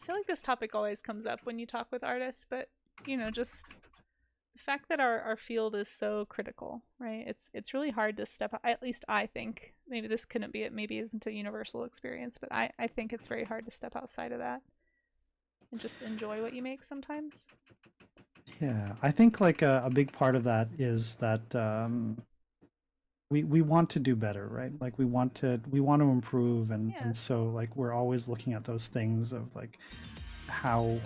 feel like this topic always comes up when you talk with artists, but just the fact that our field is so critical, right? It's really hard to step out. At least I think, maybe this couldn't be it, maybe isn't a universal experience, but I think it's very hard to step outside of that and just enjoy what you make sometimes. Yeah, I think like a big part of that is that we want to do better, right? Like we want to improve, and so like we're always looking at those things of like how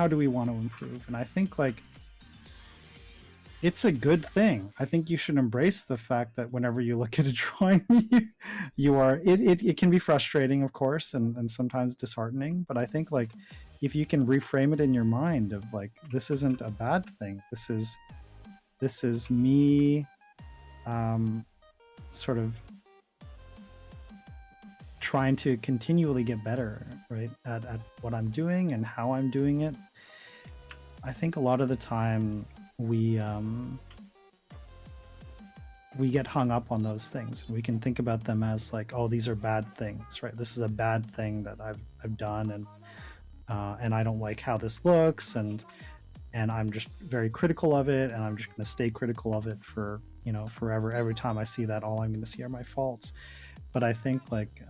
do we want to improve. And I think like it's a good thing. I think you should embrace the fact that whenever you look at a drawing, it can be frustrating, of course, and sometimes disheartening. But I think like if you can reframe it in your mind of like, this isn't a bad thing. This is me sort of trying to continually get better, right, at what I'm doing and how I'm doing it. I think a lot of the time we get hung up on those things. We can think about them as like, oh, these are bad things, right? This is a bad thing that I've done, and I don't like how this looks, and I'm just very critical of it, and I'm just going to stay critical of it for forever. Every time I see that, all I'm going to see are my faults. But I think like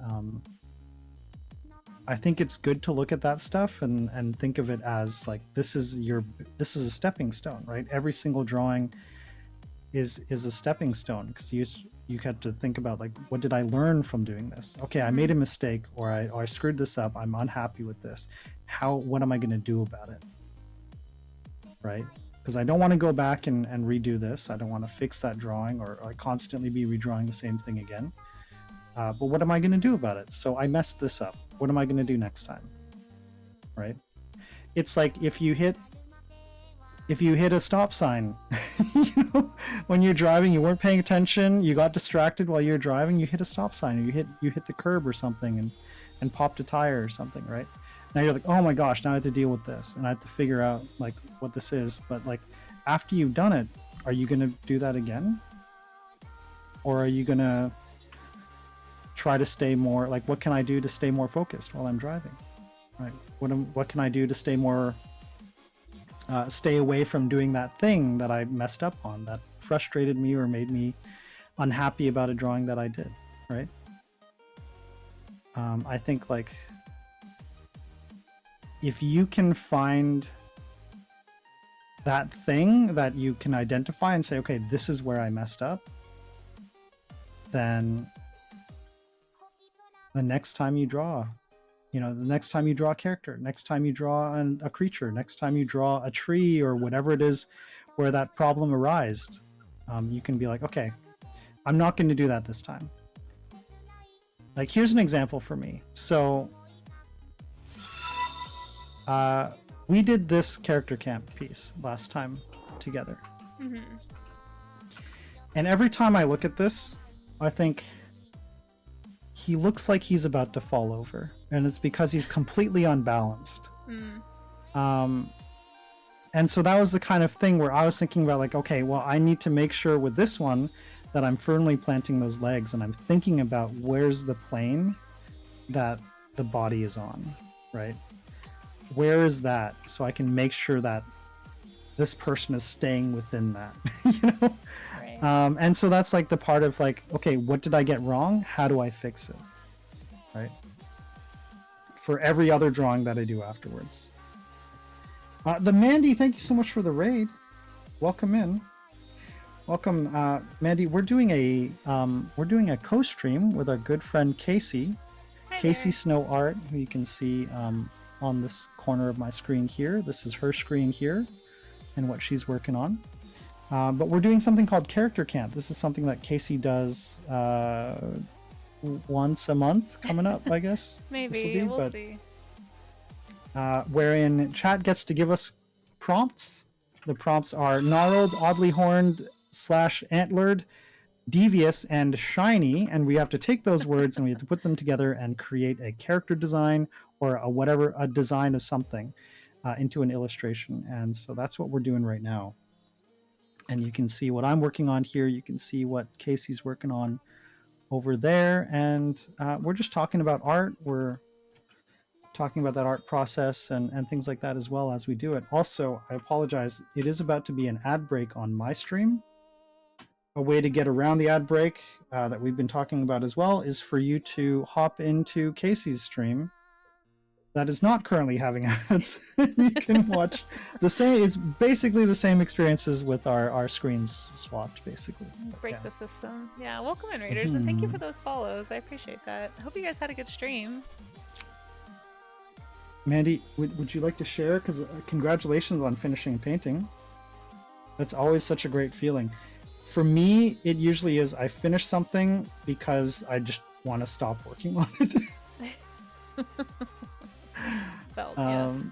I think it's good to look at that stuff and think of it as like, this is a stepping stone, right? Every single drawing is a stepping stone, because you have to think about like, what did I learn from doing this? Okay, I made a mistake, or I screwed this up. I'm unhappy with this. What am I going to do about it? Right? Because I don't want to go back and redo this. I don't want to fix that drawing or constantly be redrawing the same thing again. But what am I going to do about it? So I messed this up. What am I going to do next time? Right? It's like if you hit a stop sign, when you're driving, you weren't paying attention, you got distracted while you're driving, you hit a stop sign, or you hit the curb or something and popped a tire or something, right? Now you're like, oh my gosh, now I have to deal with this, and I have to figure out like what this is. But like, after you've done it, are you going to do that again? Or are you going to try to stay more like, what can I do to stay more focused while I'm driving, right? What can I do to stay more stay away from doing that thing that I messed up on, that frustrated me or made me unhappy about a drawing that I did, right? I think like if you can find that thing that you can identify and say, okay, this is where I messed up, then the next time you draw, the next time you draw a character, next time you draw a creature, next time you draw a tree or whatever it is where that problem arose, you can be like, okay, I'm not going to do that this time. Like, here's an example for me. So we did this character camp piece last time together. Mm-hmm. And every time I look at this, I think, he looks like he's about to fall over, and it's because he's completely unbalanced. And so that was the kind of thing where I was thinking about like, okay, well, I need to make sure with this one that I'm firmly planting those legs, and I'm thinking about where's the plane that the body is on, right? Where is that, so I can make sure that this person is staying within that. Right. And so that's like the part of like, okay, what did I get wrong? How do I fix it? Right? For every other drawing that I do afterwards. The Mandy, thank you so much for the raid. Welcome in. Welcome, Mandy. We're doing a co-stream with our good friend Casey. Hi Casey there. Snow Art, who you can see on this corner of my screen here. This is her screen here and what she's working on. But we're doing something called Character Camp. This is something that Casey does once a month coming up, I guess. Maybe we'll see. Wherein chat gets to give us prompts. The prompts are gnarled, oddly horned / antlered, devious, and shiny, and we have to take those words and we have to put them together and create a character design or a design of something into an illustration. And so that's what we're doing right now. And you can see what I'm working on here. You can see what Casey's working on over there. And we're just talking about art. We're talking about that art process and things like that as well as we do it. Also, I apologize. It is about to be an ad break on my stream. A way to get around the ad break that we've been talking about as well is for you to hop into Casey's stream that is not currently having ads. You can watch the same. It's basically the same experiences with our screens swapped, basically. Break the system. Yeah, welcome in, Raiders, and thank you for those follows. I appreciate that. I hope you guys had a good stream. Mandy, would you like to share? Because congratulations on finishing painting. That's always such a great feeling. For me, it usually is I finish something because I just want to stop working on it. Yes.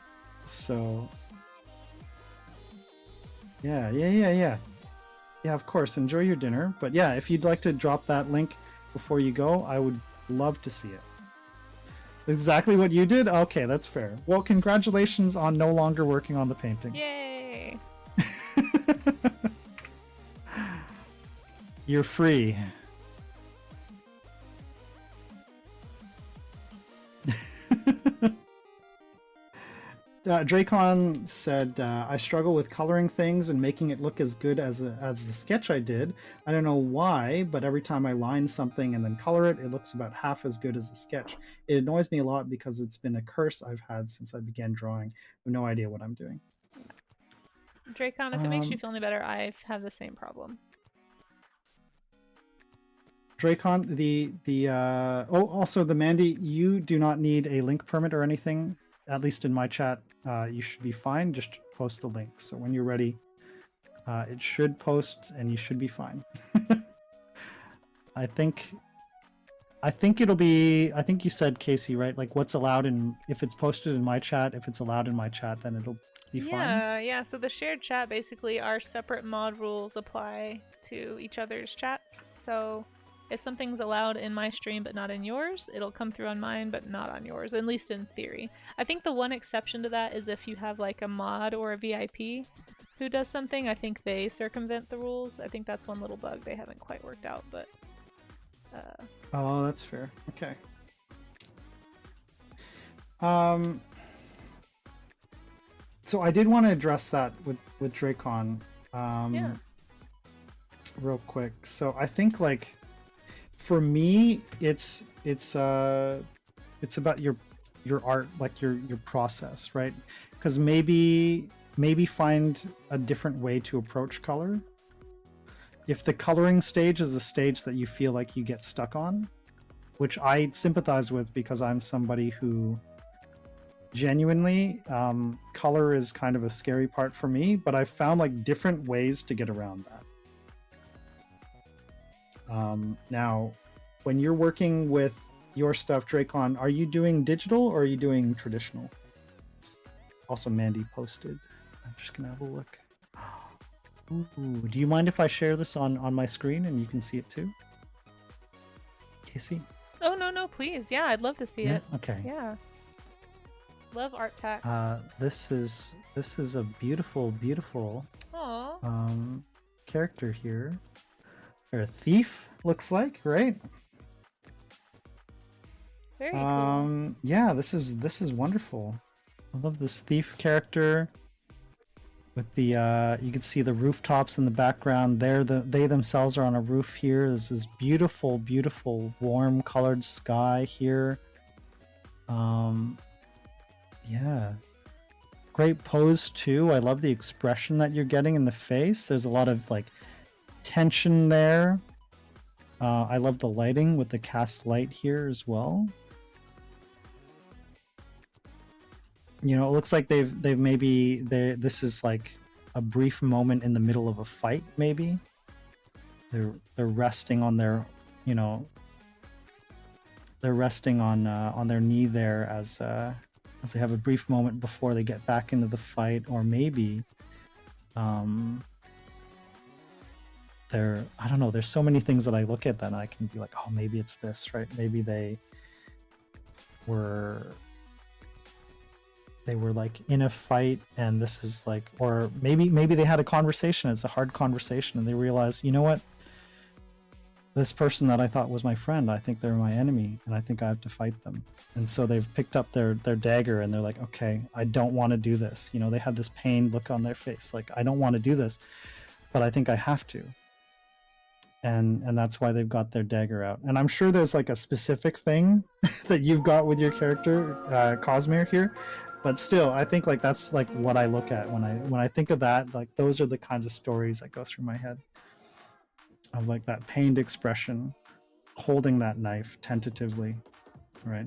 So yeah, of course, enjoy your dinner. But yeah, if you'd like to drop that link before you go, I would love to see it. Exactly what you did? Okay, that's fair. Well, congratulations on no longer working on the painting. Yay! You're free. Dracon said, I struggle with coloring things and making it look as good as the sketch I did. I don't know why, but every time I line something and then color it, it looks about half as good as the sketch. It annoys me a lot because it's been a curse I've had since I began drawing. I have no idea what I'm doing. Dracon, if it makes you feel any better, I have the same problem. Dracon, also the Mandy, you do not need a link permit or anything. At least in my chat, you should be fine. Just post the link. So when you're ready, it should post and you should be fine. I think it'll be, I think you said, Casey, right? Like what's allowed if it's posted in my chat, if it's allowed in my chat, then it'll be fine. Yeah. So the shared chat, basically our separate mod rules apply to each other's chats. So if something's allowed in my stream but not in yours, it'll come through on mine but not on yours, at least in theory. I think the one exception to that is if you have like a mod or a VIP who does something, I think they circumvent the rules. I think that's one little bug they haven't quite worked out, but... Oh, that's fair. Okay. So I did want to address that with Dracon real quick. So I think like for me, it's about your art, like your process, right? Because maybe find a different way to approach color. If the coloring stage is the stage that you feel like you get stuck on, which I sympathize with because I'm somebody who genuinely color is kind of a scary part for me, but I've found like different ways to get around that. Now, when you're working with your stuff, Dracon, are you doing digital or are you doing traditional? Also, Mandy posted. I'm just gonna have a look. Ooh, do you mind if I share this on my screen and you can see it too? Casey? Oh, no, please. Yeah, I'd love to see it. Okay. Yeah. Love art tags. This is a beautiful Aww. Character here. Or a thief, looks like, right? Very cool. Yeah, this is wonderful. I love this thief character. With the you can see the rooftops in the background there. They themselves are on a roof here. This is beautiful, warm colored sky here. Yeah. Great pose too. I love the expression that you're getting in the face. There's a lot of like tension there. I love the lighting with the cast light here as well. You know, it looks like this is like a brief moment in the middle of a fight, maybe. They're resting on their, you know, they're resting on their knee there as they have a brief moment before they get back into the fight, or maybe I don't know, there's so many things that I look at that and I can be like, oh, maybe it's this, right? Maybe they were like in a fight and this is like, or maybe they had a conversation, it's a hard conversation, and they realize, you know what, this person that I thought was my friend, I think they're my enemy, and I think I have to fight them. And so they've picked up their dagger and they're like, okay, I don't want to do this. You know, they have this pained look on their face, like, I don't want to do this, but I think I have to. And that's why they've got their dagger out. And I'm sure there's like a specific thing that you've got with your character, Cosmere here, but still, I think like that's like what I look at when I think of that. Like, those are the kinds of stories that go through my head, of like that pained expression, holding that knife tentatively, right?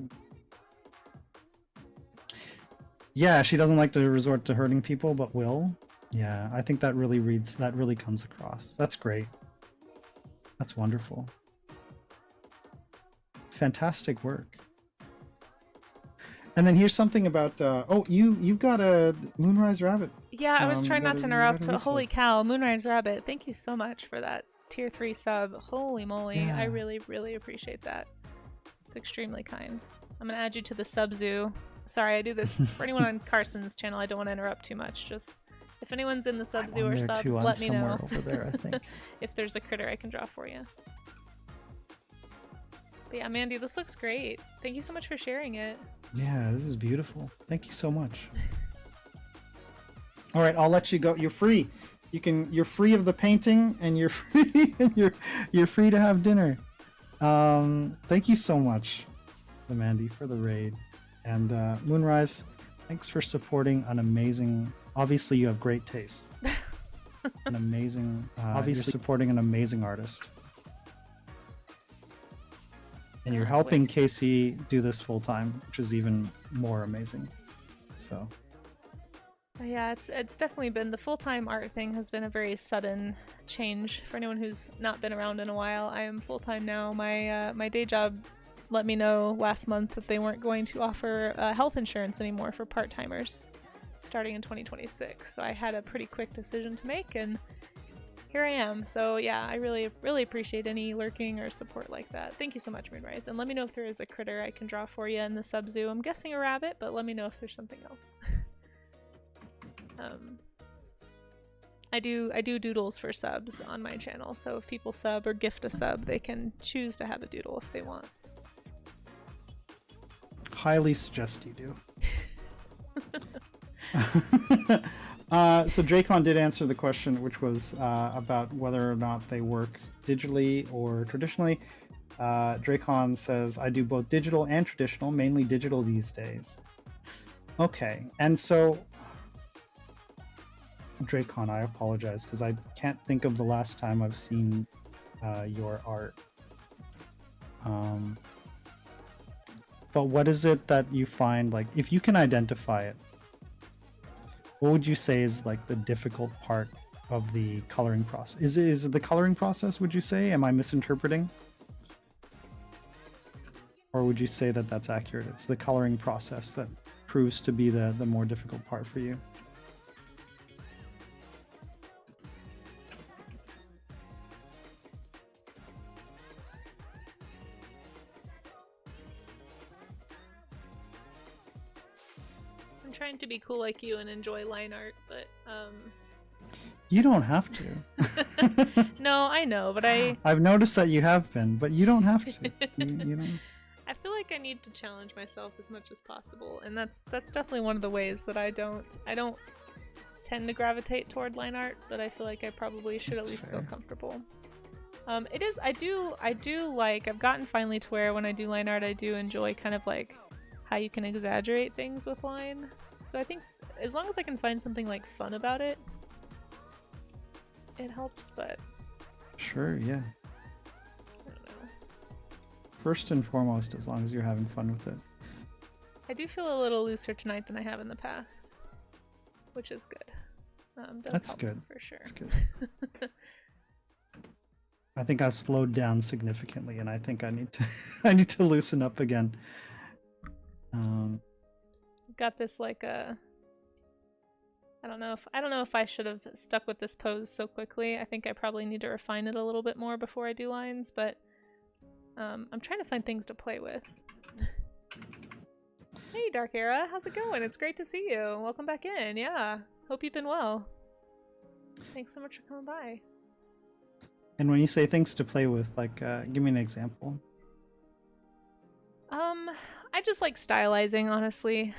Yeah, she doesn't like to resort to hurting people, but will. Yeah, I think that really comes across. That's great. That's wonderful. Fantastic work. And then here's something about oh, you've got a Moonrise Rabbit. Yeah, I was trying not to interrupt, but resub. holy cow, Moonrise Rabbit, thank you so much for that tier 3 sub. Holy moly, Yeah. I really, really appreciate that. It's extremely kind. I'm gonna add you to the sub zoo. Sorry, I do this for anyone on Carson's channel. I don't want to interrupt too much. Just if anyone's in the sub zoo or subs, let me know. Over there, I think. If there's a critter I can draw for you. But yeah, Mandy, this looks great. Thank you so much for sharing it. Yeah, this is beautiful. Thank you so much. All right, I'll let you go. You're free. You're free of the painting, and you're free you're free to have dinner. Thank you so much, Mandy, for the raid. And Moonrise, thanks for supporting an amazing, obviously you have great taste. An amazing, obviously you're supporting an amazing artist. And you're helping Casey do this full time, which is even more amazing. So yeah, it's definitely been, the full-time art thing has been a very sudden change for anyone who's not been around in a while. I am full-time now. My day job let me know last month that they weren't going to offer health insurance anymore for part-timers starting in 2026. So I had a pretty quick decision to make, and here I am. So yeah, I really, really appreciate any lurking or support like that. Thank you so much, Moonrise. And let me know if there is a critter I can draw for you in the sub zoo. I'm guessing a rabbit, but let me know if there's something else. I do doodles for subs on my channel, so if people sub or gift a sub, they can choose to have a doodle if they want. Highly suggest you do. So Dracon did answer the question, which was about whether or not they work digitally or traditionally. Dracon says, I do both digital and traditional, mainly digital these days. Okay, and so Dracon, I apologize because I can't think of the last time I've seen your art. But what is it that you find, like, if you can identify it, what would you say is like the difficult part of the coloring process? Is it the coloring process, would you say? Am I misinterpreting? Or would you say that that's accurate? It's the coloring process that proves to be the more difficult part for you. I'm trying to be cool like you and enjoy line art, but You don't have to. no, I know, but I've noticed that you have been, but you don't have to. You know. I feel like I need to challenge myself as much as possible, and that's definitely one of the ways that I don't tend to gravitate toward line art, but I feel like I probably should at least feel comfortable. It is, I do like, I've gotten finally to where when I do line art, I do enjoy kind of like how you can exaggerate things with line. So I think as long as I can find something like fun about it, it helps, but Sure, yeah. I don't know. First and foremost, as long as you're having fun with it. I do feel a little looser tonight than I have in the past, which is good. does That's help good. for sure. That's good. I think I've slowed down significantly, and I think I need to I need to loosen up again. Got this like a. I don't know if I should have stuck with this pose so quickly. I think I probably need to refine it a little bit more before I do lines, but I'm trying to find things to play with. Hey, Dark Era, how's it going? It's great to see you. Welcome back in. Yeah, hope you've been well. Thanks so much for coming by. And when you say things to play with, like, give me an example. I just like stylizing, honestly.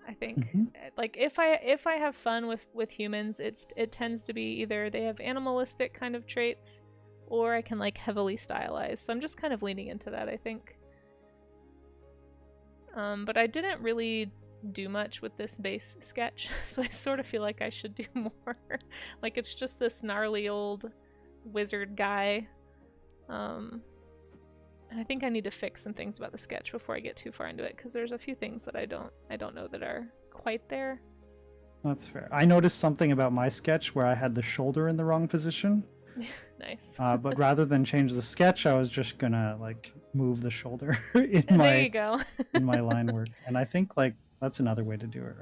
I think like if I have fun with humans, it tends to be either they have animalistic kind of traits, or I can like heavily stylize. So I'm just kind of leaning into that, I think. But I didn't really do much with this base sketch, so I sort of feel like I should do more. Like it's just this gnarly old wizard guy. And I think I need to fix some things about the sketch before I get too far into it, because there's a few things that I don't know that are quite there. That's fair. I noticed something about my sketch where I had the shoulder in the wrong position. Nice. But rather than change the sketch, I was just gonna like move the shoulder in There you go. in my line work, and I think like that's another way to do it,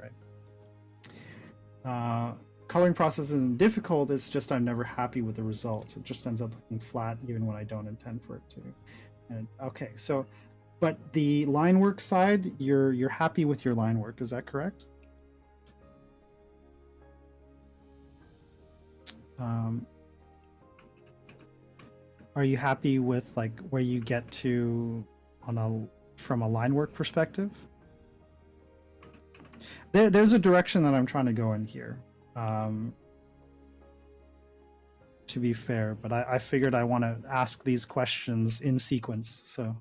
right? Coloring process isn't difficult. It's just I'm never happy with the results. It just ends up looking flat, even when I don't intend for it to. And okay, so, but the line work side, you're happy with your line work, is that correct? Are you happy with like where you get to from a line work perspective? There's a direction that I'm trying to go in here. To be fair, but I figured I want to ask these questions in sequence, so.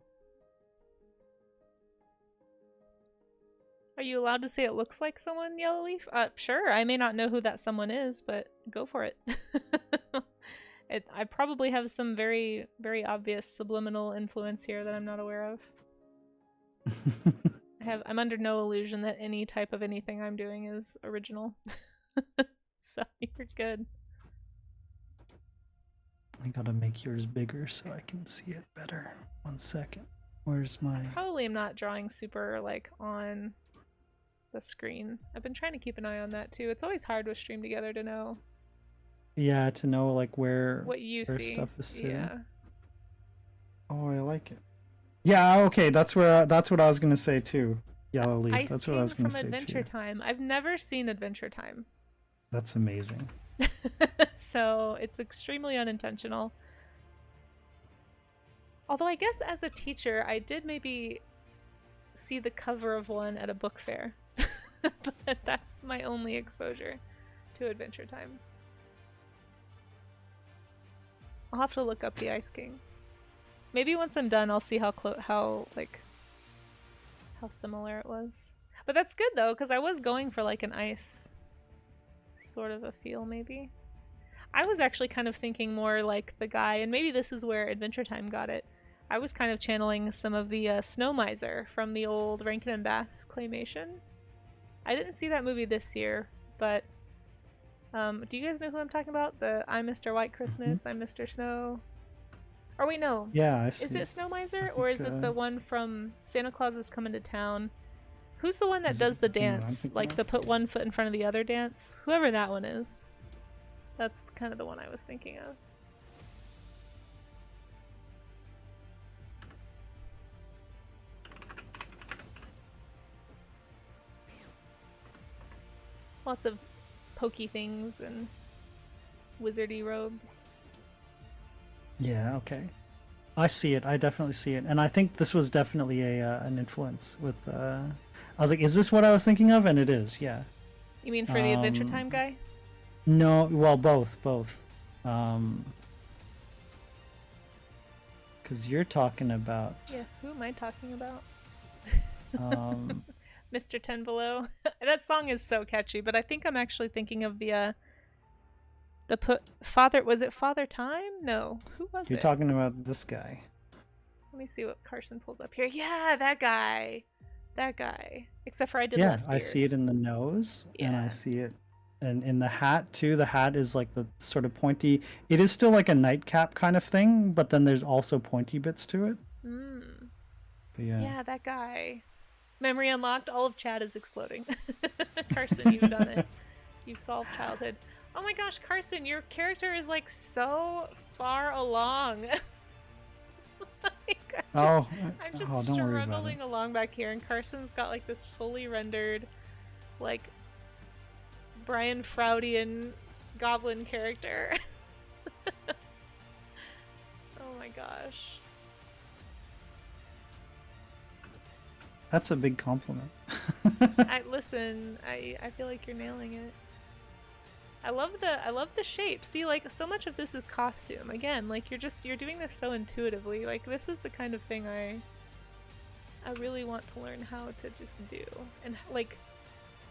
Are you allowed to say it looks like someone, Yellow Leaf? Sure, I may not know who that someone is, but go for it. I probably have some very, very obvious subliminal influence here that I'm not aware of. I'm under no illusion that any type of anything I'm doing is original. So you're good. I gotta make yours bigger so I can see it better. 1 second. Where's my... I probably am not drawing super like on the screen. I've been trying to keep an eye on that too. It's always hard with Stream Together to know. Yeah, to know like where what you where see. stuff is sitting. Yeah. Oh, I like it. Yeah, okay, that's what I was gonna say too. Yellow Leaf. That's what I was gonna say too. Adventure Time. I've never seen Adventure Time. That's amazing. So it's extremely unintentional. Although I guess as a teacher, I did maybe see the cover of one at a book fair. But that's my only exposure to Adventure Time. I'll have to look up the Ice King. Maybe once I'm done, I'll see how similar it was. But that's good though, because I was going for like an ice sort of a feel, maybe. I was actually kind of thinking more like the guy, and maybe this is where Adventure Time got it. I was kind of channeling some of the Snow Miser from the old Rankin and Bass claymation. I didn't see that movie this year, but do you guys know who I'm talking about? The I'm Mr. White Christmas, I'm Mr. Snow. Or wait, no. Yeah, I see. Is it Snow Miser, or is it the one from Santa Claus is Coming to Town? Who's the one that does the dance? Like the put one foot in front of the other dance? Whoever that one is. That's kind of the one I was thinking of. Lots of pokey things and wizardy robes. Yeah, okay. I see it. I definitely see it. And I think this was definitely an influence with... I was like, is this what I was thinking of? And it is, yeah. You mean for the Adventure Time guy? No, well, both. Because you're talking about... Yeah, who am I talking about? Mr. Ten Below. That song is so catchy, but I think I'm actually thinking of the Father... Was it Father Time? No. Who was it? You're talking about this guy. Let me see what Carson pulls up here. Yeah, that guy. That guy. Except for I did less beard. I see it in the nose, and I see it and in the hat too, the hat is like the sort of pointy. It is still like a nightcap kind of thing, but then there's also pointy bits to it. Mm. But yeah. Yeah, that guy. Memory unlocked. All of chat is exploding. Carson, you've done it. You've solved childhood. Oh my gosh, Carson, your character is like so far along. Like, Oh, I'm just oh, don't worry about it. struggling along back here, and Carson's got like this fully rendered, like Brian Froudian goblin character. Oh my gosh. That's a big compliment. I feel like you're nailing it. I love the shape. See, like so much of this is costume. Again, like you're doing this so intuitively. Like this is the kind of thing I really want to learn how to just do. And like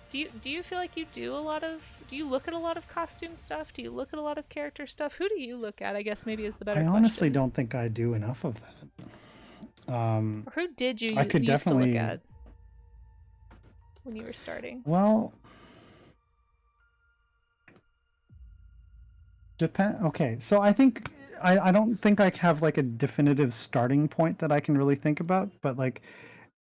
do you feel like you do you look at a lot of costume stuff? Do you look at a lot of character stuff? Who do you look at? I guess maybe is the better I question. honestly don't think I do enough of that. Or who did you I could used definitely to look at when you were starting? Well, okay, so I think I don't think I have like a definitive starting point that I can really think about, but like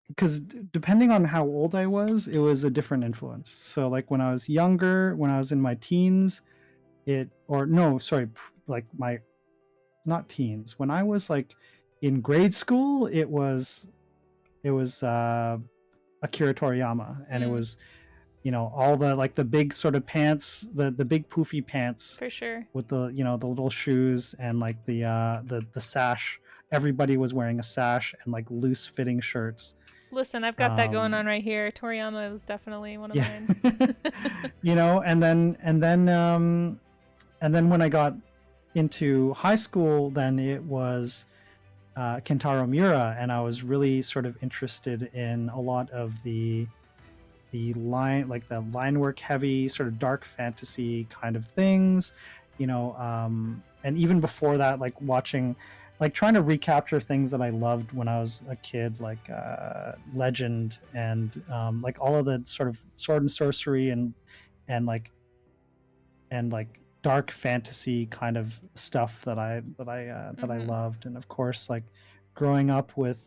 because depending on how old I was, it was a different influence. So like when I was younger, when I was in my teens, like my not teens. When I was like in grade school, it was Akira Toriyama, and it was all the like the big sort of pants, the big poofy pants For sure. with the the little shoes and like the sash. Everybody was wearing a sash and like loose fitting shirts. Listen, I've got that going on right here. Toriyama was definitely one of Yeah. mine. And then when I got into high school, then it was Kentaro Miura, and I was really sort of interested in a lot of the line work heavy sort of dark fantasy kind of things, and even before that, like watching, like trying to recapture things that I loved when I was a kid, like Legend and like all of the sort of sword and sorcery and like dark fantasy kind of stuff that I loved. And of course, like growing up with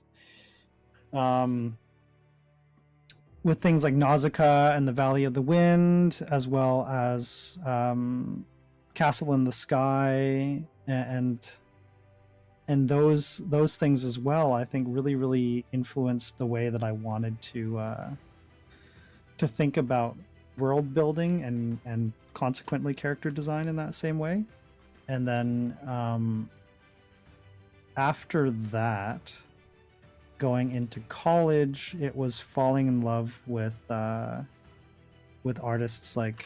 things like Nausicaa and the Valley of the Wind, as well as Castle in the Sky, and those things as well, I think really influenced the way that I wanted to think about world building and consequently character design in that same way. And then after that, going into college, it was falling in love with artists like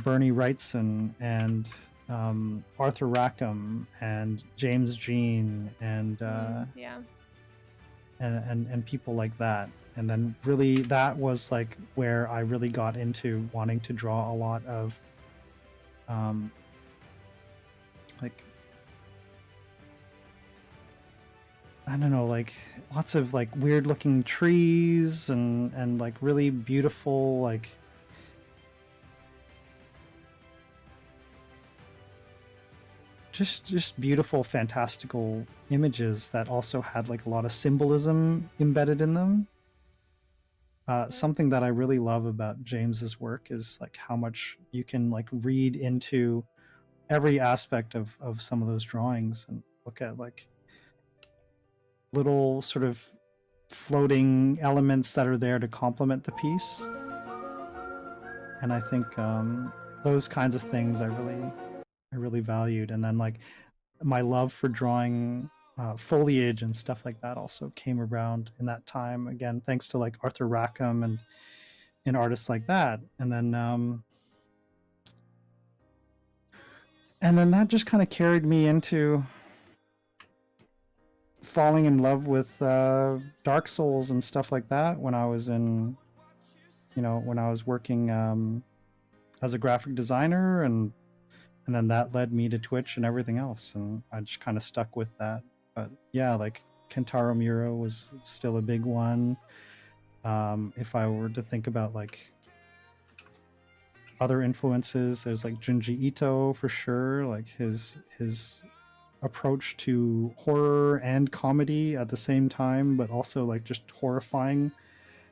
Bernie Wrightson and Arthur Rackham and James Jean and Yeah. and people like that. And then really that was like where I really got into wanting to draw a lot of like I don't know, like lots of like weird looking trees and like really beautiful, like just beautiful fantastical images that also had like a lot of symbolism embedded in them. Something that I really love about James's work is like how much you can like read into every aspect of some of those drawings and look at like little sort of floating elements that are there to complement the piece. And I think those kinds of things I really valued. And then like my love for drawing foliage and stuff like that also came around in that time, again thanks to like Arthur Rackham and artists like that. And then that just kind of carried me into falling in love with Dark Souls and stuff like that when I was working as a graphic designer, and then that led me to Twitch and everything else, and I just kind of stuck with that. But yeah, like Kentaro Miura was still a big one. If I were to think about like other influences. There's like Junji Ito for sure, like his approach to horror and comedy at the same time, but also like just horrifying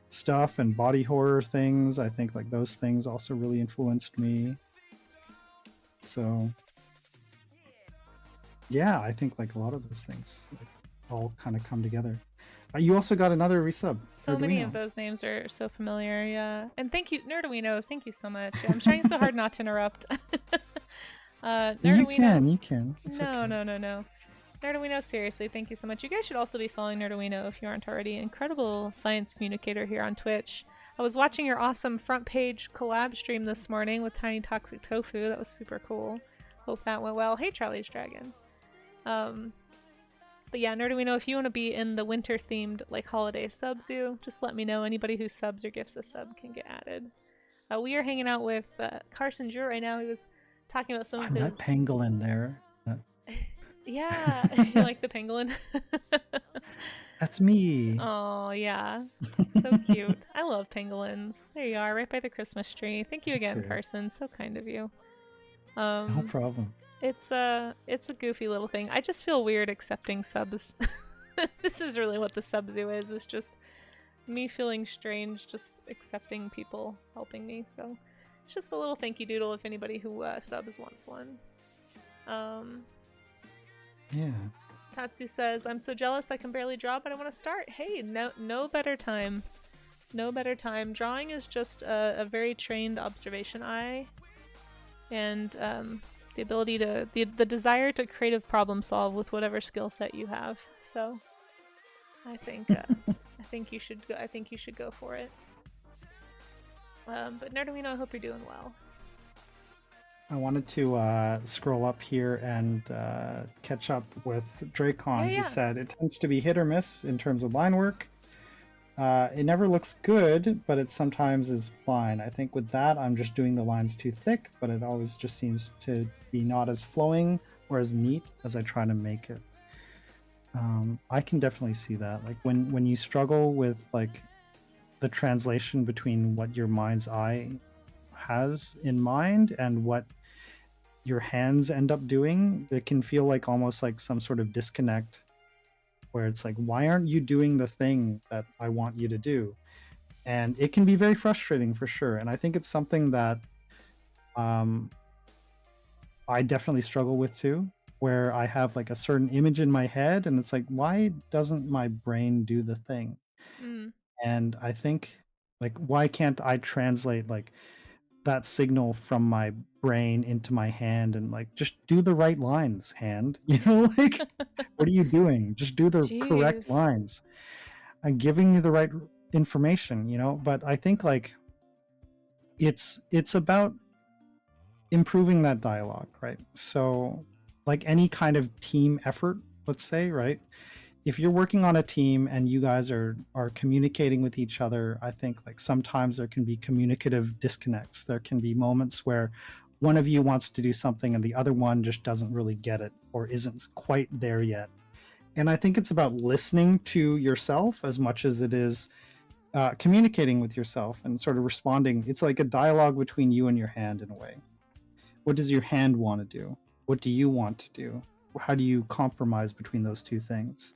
stuff and body horror things. I think like those things also really influenced me. So yeah, I think like a lot of those things like, all kind of come together. You also got another resub. So many of those names are so familiar, yeah. And thank you, Nerduino. Thank you so much. I'm trying so hard not to interrupt. Nerduino, you can. It's no, okay. no. Nerduino, seriously, thank you so much. You guys should also be following Nerduino if you aren't already. Incredible science communicator here on Twitch. I was watching your awesome front page collab stream this morning with Tiny Toxic Tofu. That was super cool. Hope that went well. Hey, Charlie's Dragon. But yeah, Nerduino, if you want to be in the winter-themed like holiday subzoo, just let me know. Anybody who subs or gifts a sub can get added. We are hanging out with Carson Drew right now. He was talking about some of his... that pangolin there. Yeah, you like the pangolin? That's me. Oh, yeah. So cute. I love pangolins. There you are, right by the Christmas tree. Thank you again, Carson. So kind of you. No problem. It's a goofy little thing. I just feel weird accepting subs. This is really what the subzoo is. It's just me feeling strange, just accepting people helping me. So it's just a little thank you doodle if anybody who subs wants one. Yeah. Tatsu says, I'm so jealous I can barely draw, but I want to start. Hey, no better time. No better time. Drawing is just a very trained observation eye. And the ability to the desire to creative problem solve with whatever skill set you have. So I think I think you should go for it. But Nerduino, I hope you're doing well. I wanted to scroll up here and catch up with Dracon. Yeah. He said it tends to be hit or miss in terms of line work. It never looks good, but it sometimes is fine. I think with that, I'm just doing the lines too thick, but it always just seems to be not as flowing or as neat as I try to make it. I can definitely see that. Like when you struggle with like the translation between what your mind's eye has in mind and what your hands end up doing, it can feel like almost like some sort of disconnect where it's like, why aren't you doing the thing that I want you to do? And it can be very frustrating for sure. And I think it's something that I definitely struggle with too, where I have like a certain image in my head and it's like, why doesn't my brain do the thing? And I think like, why can't I translate like that signal from my brain into my hand and like just do the right lines, hand, you know, like what are you doing? Just do the correct lines. I'm giving you the right information, you know. But I think like it's about improving that dialogue, right? So like any kind of team effort, let's say, right? If you're working on a team and you guys are communicating with each other, I think like sometimes there can be communicative disconnects. There can be moments where one of you wants to do something and the other one just doesn't really get it or isn't quite there yet. And I think it's about listening to yourself as much as it is communicating with yourself and sort of responding. It's like a dialogue between you and your hand in a way. What does your hand want to do? What do you want to do? How do you compromise between those two things?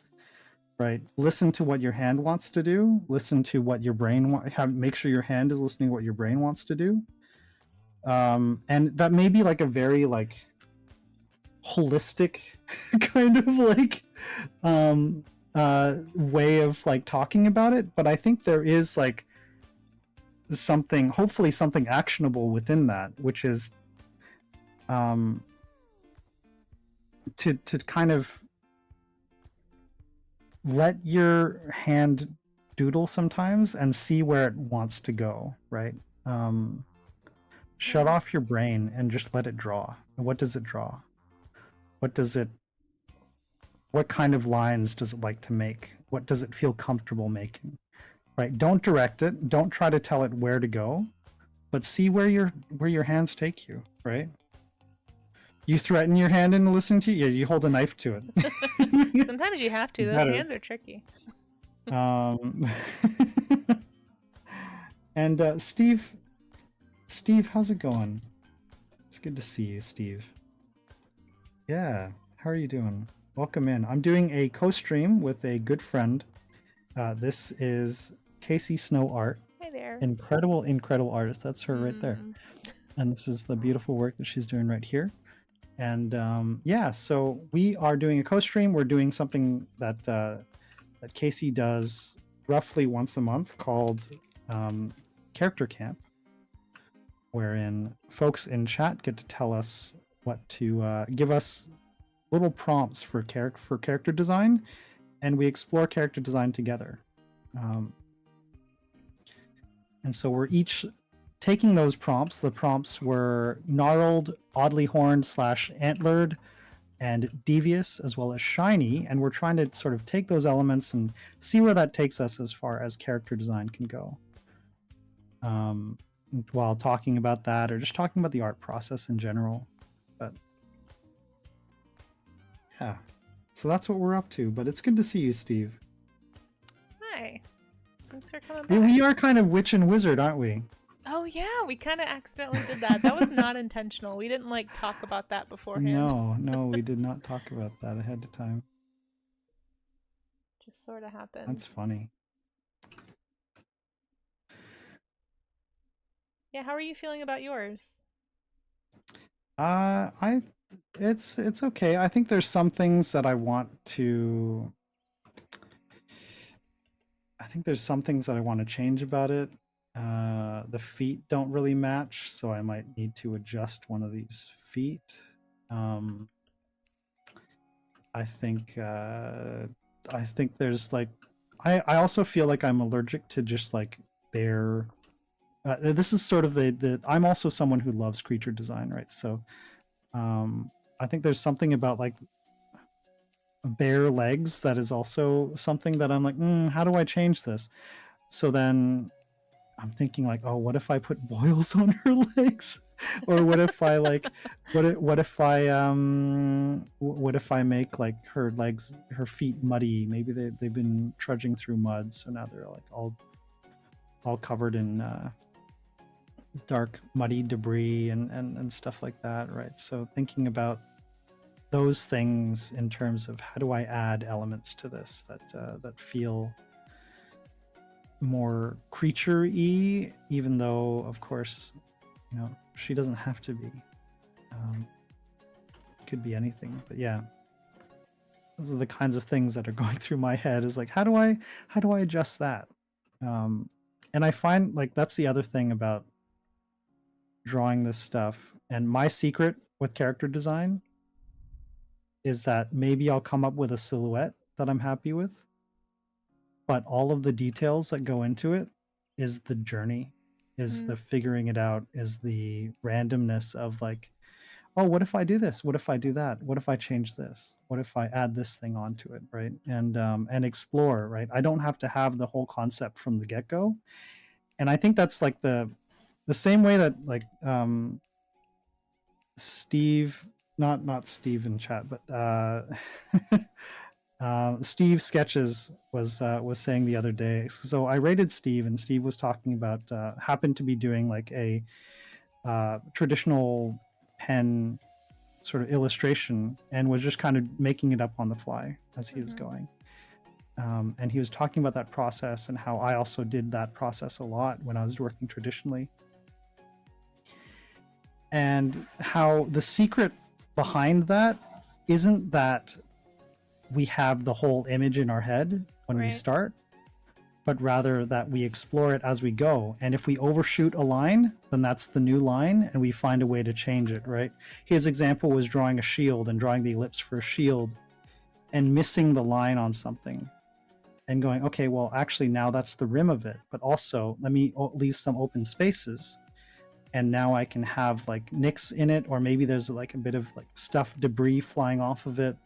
Right. Listen to what your hand wants to do. Listen to what your brain wants. Make sure your hand is listening to what your brain wants to do. And that may be like a very like holistic kind of like way of like talking about it. But I think there is like something, hopefully something actionable within that, which is to kind of let your hand doodle sometimes and see where it wants to go, right? Shut off your brain and just let it draw. What does it draw? What kind of lines does it like to make? What does it feel comfortable making? Right? Don't direct it. Don't try to tell it where to go, but see where your hands take you, right? You threaten your hand into listening to you. Yeah, you hold a knife to it. Sometimes you have to. Those hands are tricky. And Steve Steve, how's it going? It's good to see you, Steve. Yeah, how are you doing? Welcome in. I'm doing a co-stream with a good friend. This is Casey Snow Art. Hi there. Incredible, incredible artist. That's her right there. Mm. And this is the beautiful work that she's doing right here. And yeah, so we are doing a co-stream. We're doing something that that Casey does roughly once a month called Character Camp, wherein folks in chat get to tell us what to give us little prompts for character design, and we explore character design together. And so we're each taking those prompts. The prompts were gnarled, oddly horned / antlered, and devious, as well as shiny, and we're trying to sort of take those elements and see where that takes us as far as character design can go. While talking about that, or just talking about the art process in general. But yeah, so that's what we're up to. But it's good to see you, Steve. Hi. Thanks for coming Yeah, back. we are kind of witch and wizard, aren't we? Oh yeah, we kind of accidentally did that. That was not intentional. We didn't like talk about that beforehand. No, we did not talk about that ahead of time. Just sort of happened. That's funny. Yeah, how are you feeling about yours? It's okay. I think there's some things that I want to. I think there's some things that I want to change about it. The feet don't really match, so I might need to adjust one of these feet. I think there's like, I also feel like I'm allergic to just like bare. This is sort of the I'm also someone who loves creature design, right? So I think there's something about like bare legs that is also something that I'm like, how do I change this? So then I'm thinking like, oh, what if I put boils on her legs? Or what if I like what if I make like her legs, her feet muddy? Maybe they've been trudging through mud, so now they're like all covered in dark muddy debris and stuff like that, right? So thinking about those things in terms of how do I add elements to this that feel more creature-y, even though of course, you know, she doesn't have to be. Could be anything, but yeah, those are the kinds of things that are going through my head, is like, how do I adjust that? And I find like that's the other thing about drawing this stuff, and my secret with character design is that maybe I'll come up with a silhouette that I'm happy with, but all of the details that go into it is the journey, is the figuring it out, is the randomness of like, oh, what if I do this? What if I do that? What if I change this? What if I add this thing onto it, right? And explore, right? I don't have to have the whole concept from the get-go. And I think that's like the same way that like Steve, not Steve in chat, but Steve Sketches was saying the other day. So I rated Steve, and Steve was talking about happened to be doing like a traditional pen sort of illustration, and was just kind of making it up on the fly as he was going. And he was talking about that process and how I also did that process a lot when I was working traditionally. And how the secret behind that isn't that we have the whole image in our head when we start, but rather that we explore it as we go. And if we overshoot a line, then that's the new line, and we find a way to change it, right? His example was drawing a shield and drawing the ellipse for a shield and missing the line on something and going, okay, well, actually now that's the rim of it, but also let me leave some open spaces. And now I can have like nicks in it, or maybe there's like a bit of like stuff, debris flying off of it,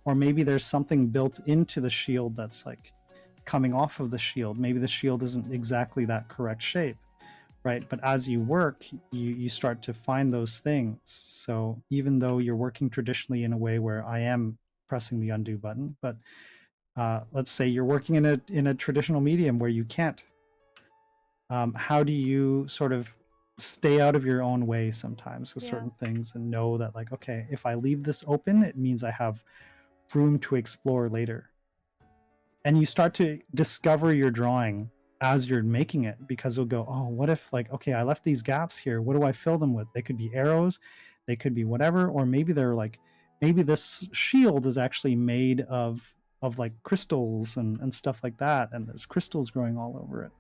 or maybe there's something built into the shield that's like coming off of the shield. Maybe the shield isn't exactly that correct shape, right? But as you work, you start to find those things. So even though you're working traditionally in a way where I am pressing the undo button, but let's say you're working in a traditional medium where you can't. How do you sort of stay out of your own way sometimes with Yeah. certain things, and know that, like, okay, if I leave this open, it means I have room to explore later. And you start to discover your drawing as you're making it, because you'll go, oh, what if, like, okay, I left these gaps here, what do I fill them with? They could be arrows, they could be whatever, or maybe they're like, maybe this shield is actually made of like crystals and stuff like that, and there's crystals growing all over it,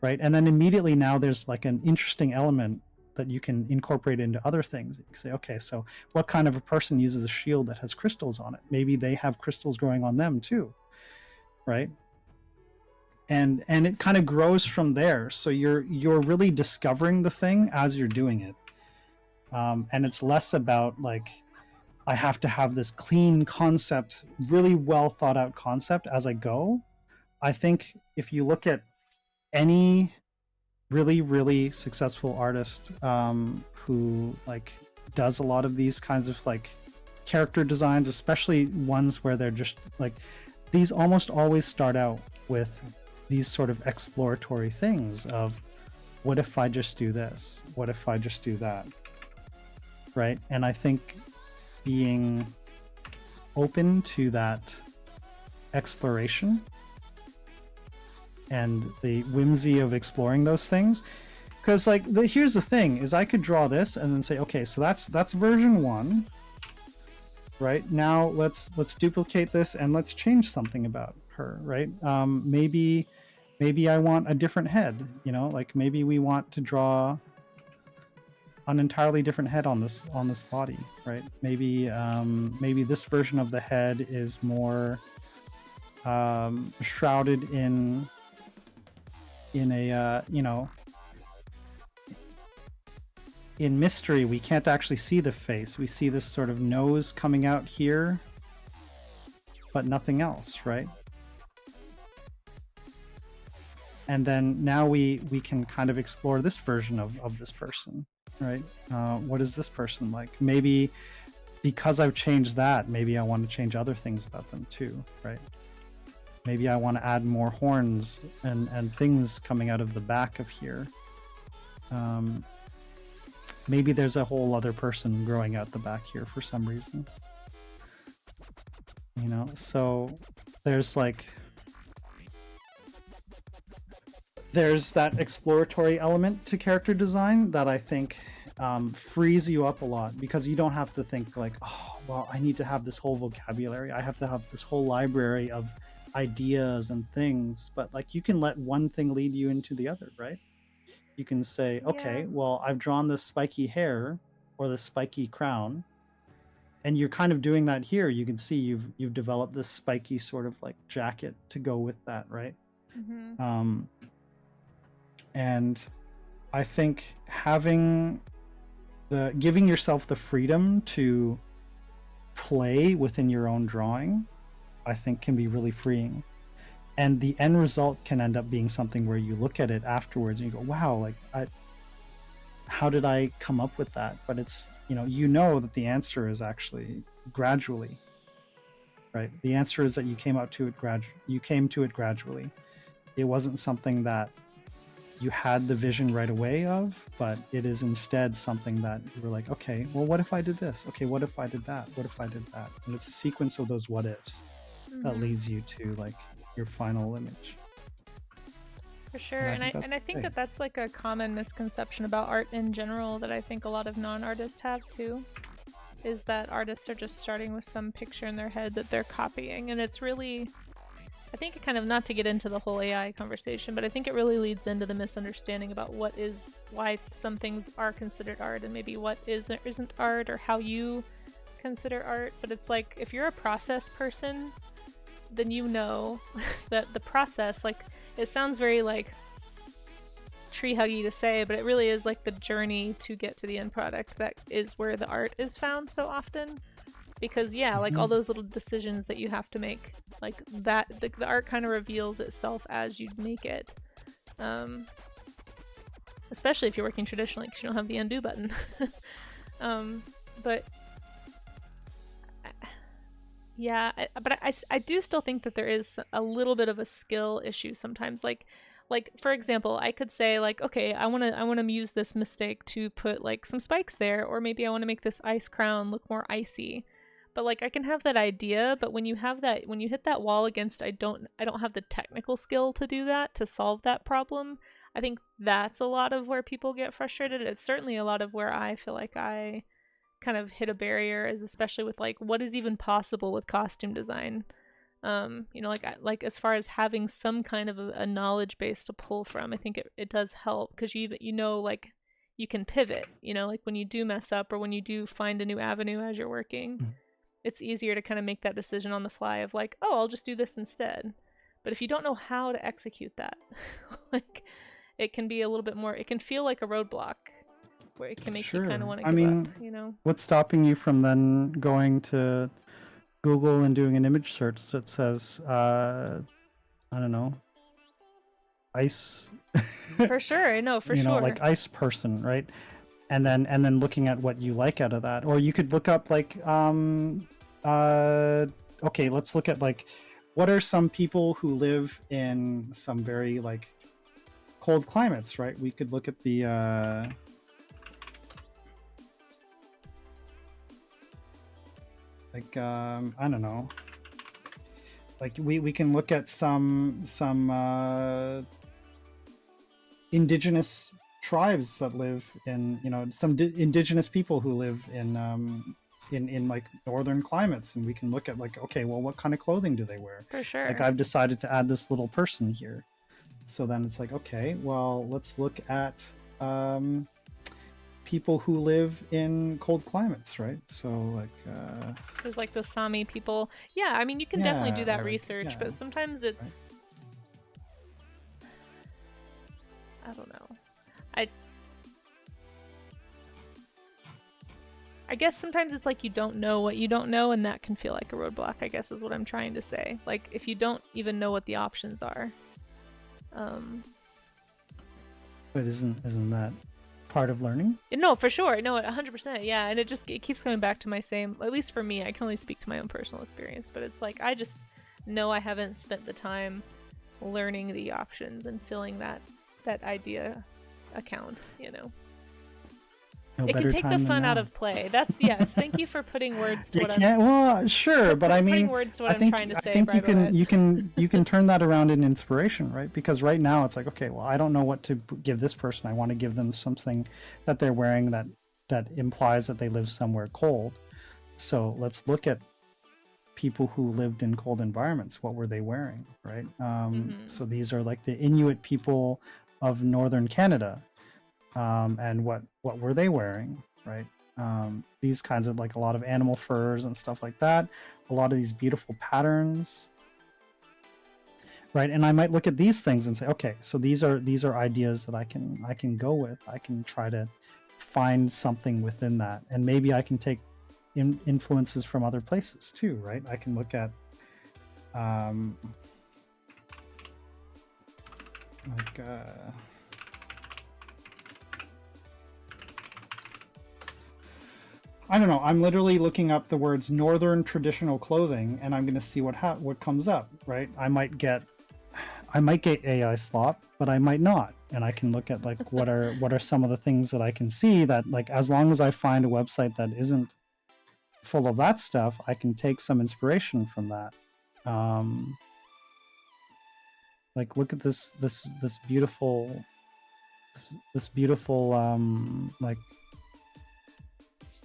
right? And then immediately now there's like an interesting element that you can incorporate into other things. You can say, okay, so what kind of a person uses a shield that has crystals on it? Maybe they have crystals growing on them too, right? And it kind of grows from there. So you're really discovering the thing as you're doing it, and it's less about like, I have to have this clean concept, really well thought out concept as I go. I think if you look at any really successful artist who like does a lot of these kinds of like character designs, especially ones where they're just like, these almost always start out with these sort of exploratory things of, what if I just do this? What if I just do that? Right? And I think being open to that exploration and the whimsy of exploring those things, because like here's the thing is, I could draw this and then say, okay, so that's version 1, right? Now let's duplicate this and let's change something about her, right? Maybe I want a different head, like maybe we want to draw an entirely different head on this body, right? Maybe this version of the head is more shrouded in a in mystery. We can't actually see the face. We see this sort of nose coming out here, but nothing else, right? And then now we can kind of explore this version of this person, right? What is this person like? Maybe because I've changed that, maybe I want to change other things about them too, right? Maybe I want to add more horns and things coming out of the back of here. Maybe there's a whole other person growing out the back here for some reason. So there's like, there's that exploratory element to character design that I think frees you up a lot, because you don't have to think like, oh, well, I need to have this whole vocabulary. I have to have this whole library of ideas and things, but like, you can let one thing lead you into the other, right? You can say, okay, well, I've drawn this spiky hair or this spiky crown, and you're kind of doing that here. You can see you've developed this spiky sort of like jacket to go with that, right? Mm-hmm. And I think giving yourself the freedom to play within your own drawing, I think can be really freeing. And the end result can end up being something where you look at it afterwards and you go, wow, like, how did I come up with that? But it's, that the answer is actually gradually, right? The answer is that you came to it gradually. It wasn't something that you had the vision right away of, but it is instead something that you were like, okay, well, what if I did this? Okay, what if I did that? What if I did that? And it's a sequence of those what ifs that leads you to like your final image. For sure. And I think that that's like a common misconception about art in general that I think a lot of non-artists have too, is that artists are just starting with some picture in their head that they're copying. And it's really, I think it kind of, not to get into the whole AI conversation, but I think it really leads into the misunderstanding about why some things are considered art and maybe what isn't art, or how you consider art. But it's like, if you're a process person, then you know that the process, like, it sounds very like tree huggy to say, but it really is like the journey to get to the end product that is where the art is found so often. Because like all those little decisions that you have to make, like that, the art kind of reveals itself as you make it. Especially if you're working traditionally, because you don't have the undo button. But I do still think that there is a little bit of a skill issue sometimes. Like, like for example, I could say like, okay, I want to use this mistake to put like some spikes there, or maybe I want to make this ice crown look more icy. But like I can have that idea, but when you hit that wall against I don't have the technical skill to do that, to solve that problem. I think that's a lot of where people get frustrated. It's certainly a lot of where I feel like I kind of hit a barrier, is especially with like what is even possible with costume design. Like as far as having some kind of a knowledge base to pull from, I think it does help, because like you can pivot, like when you do mess up or when you do find a new avenue as you're working, it's easier to kind of make that decision on the fly of like, oh, I'll just do this instead. But if you don't know how to execute that, like it can be a little bit more, it can feel like a roadblock where it can make you kind of want to give up. What's stopping you from then going to Google and doing an image search that says, I don't know, ice? For sure, no, for sure. Like ice person, right? And then looking at what you like out of that. Or you could look up like, okay, let's look at like, what are some people who live in some very like cold climates, right? We could look at the like I don't know, like we can look at some indigenous tribes that live in, some indigenous people who live in like northern climates, and we can look at like, okay, well, what kind of clothing do they wear? For sure. Like I've decided to add this little person here, so then it's like, okay, well, let's look at people who live in cold climates, right? So like there's like the Sami people. Yeah, I mean, you can definitely do that like, research, but sometimes it's right. I don't know. I guess sometimes it's like you don't know what you don't know, and that can feel like a roadblock, I guess is what I'm trying to say. Like if you don't even know what the options are. But isn't that part of learning? No, for sure. No, 100%. Yeah, and it keeps going back to my same, at least for me, I can only speak to my own personal experience, but it's like I just know I haven't spent the time learning the options and filling that idea account, No it can take the fun out of play. That's yes. Thank you for putting words to what I'm. Well, sure, but I mean, words to what I'm trying to say. I think you can turn that around in inspiration, right? Because right now it's like, okay, well, I don't know what to give this person. I want to give them something that they're wearing that implies that they live somewhere cold. So let's look at people who lived in cold environments. What were they wearing, right? So these are like the Inuit people of northern Canada. And what were they wearing, right? These kinds of like a lot of animal furs and stuff like that, a lot of these beautiful patterns, right? And I might look at these things and say, okay, so these are ideas that I can go with. I can try to find something within that, and maybe I can take influences from other places too, right? I can look at I don't know. I'm literally looking up the words northern traditional clothing, and I'm going to see what comes up, right? I might get AI slop, but I might not. And I can look at like what are some of the things that I can see that, like, as long as I find a website that isn't full of that stuff, I can take some inspiration from that. Like, look at this beautiful like,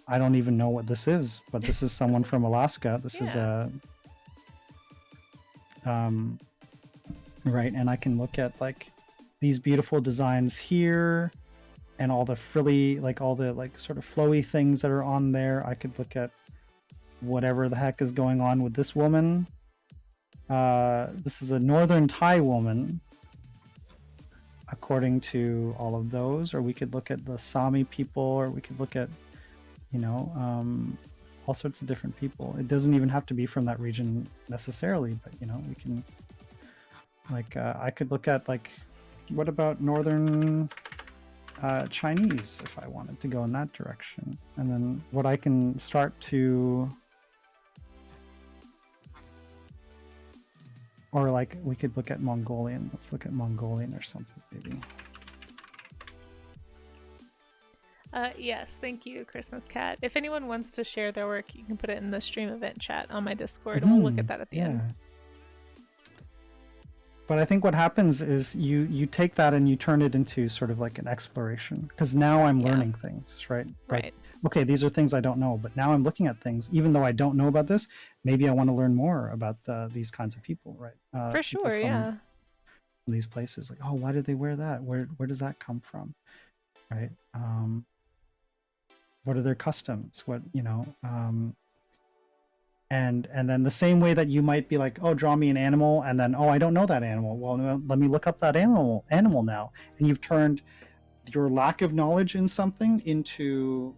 I don't even know what this is, but this is someone from Alaska. This is a right, and I can look at like these beautiful designs here and all the frilly, like all the like sort of flowy things that are on there. I could look at whatever the heck is going on with this woman. This is a northern Thai woman, according to all of those. Or we could look at the Sami people, or we could look at all sorts of different people. It doesn't even have to be from that region necessarily, but we can, like, I could look at like, what about northern Chinese, if I wanted to go in that direction. And then what I can start to Or like we could look at Mongolian. Let's look at Mongolian or something maybe. Yes, thank you, Christmas Cat. If anyone wants to share their work, you can put it in the stream event chat on my Discord, and we'll look at that at the end. But I think what happens is you take that and you turn it into sort of like an exploration, because now I'm learning things, right? Like, Right. okay, these are things I don't know, but now I'm looking at things, even though I don't know about this, maybe I want to learn more about these kinds of people, right? For people sure, yeah. from these places, like, oh, why did they wear that? Where does that come from, right? What are their customs? What, you know, and then the same way that you might be like, oh, draw me an animal, and then, oh, I don't know that animal. Well, let me look up that animal now, and you've turned your lack of knowledge in something into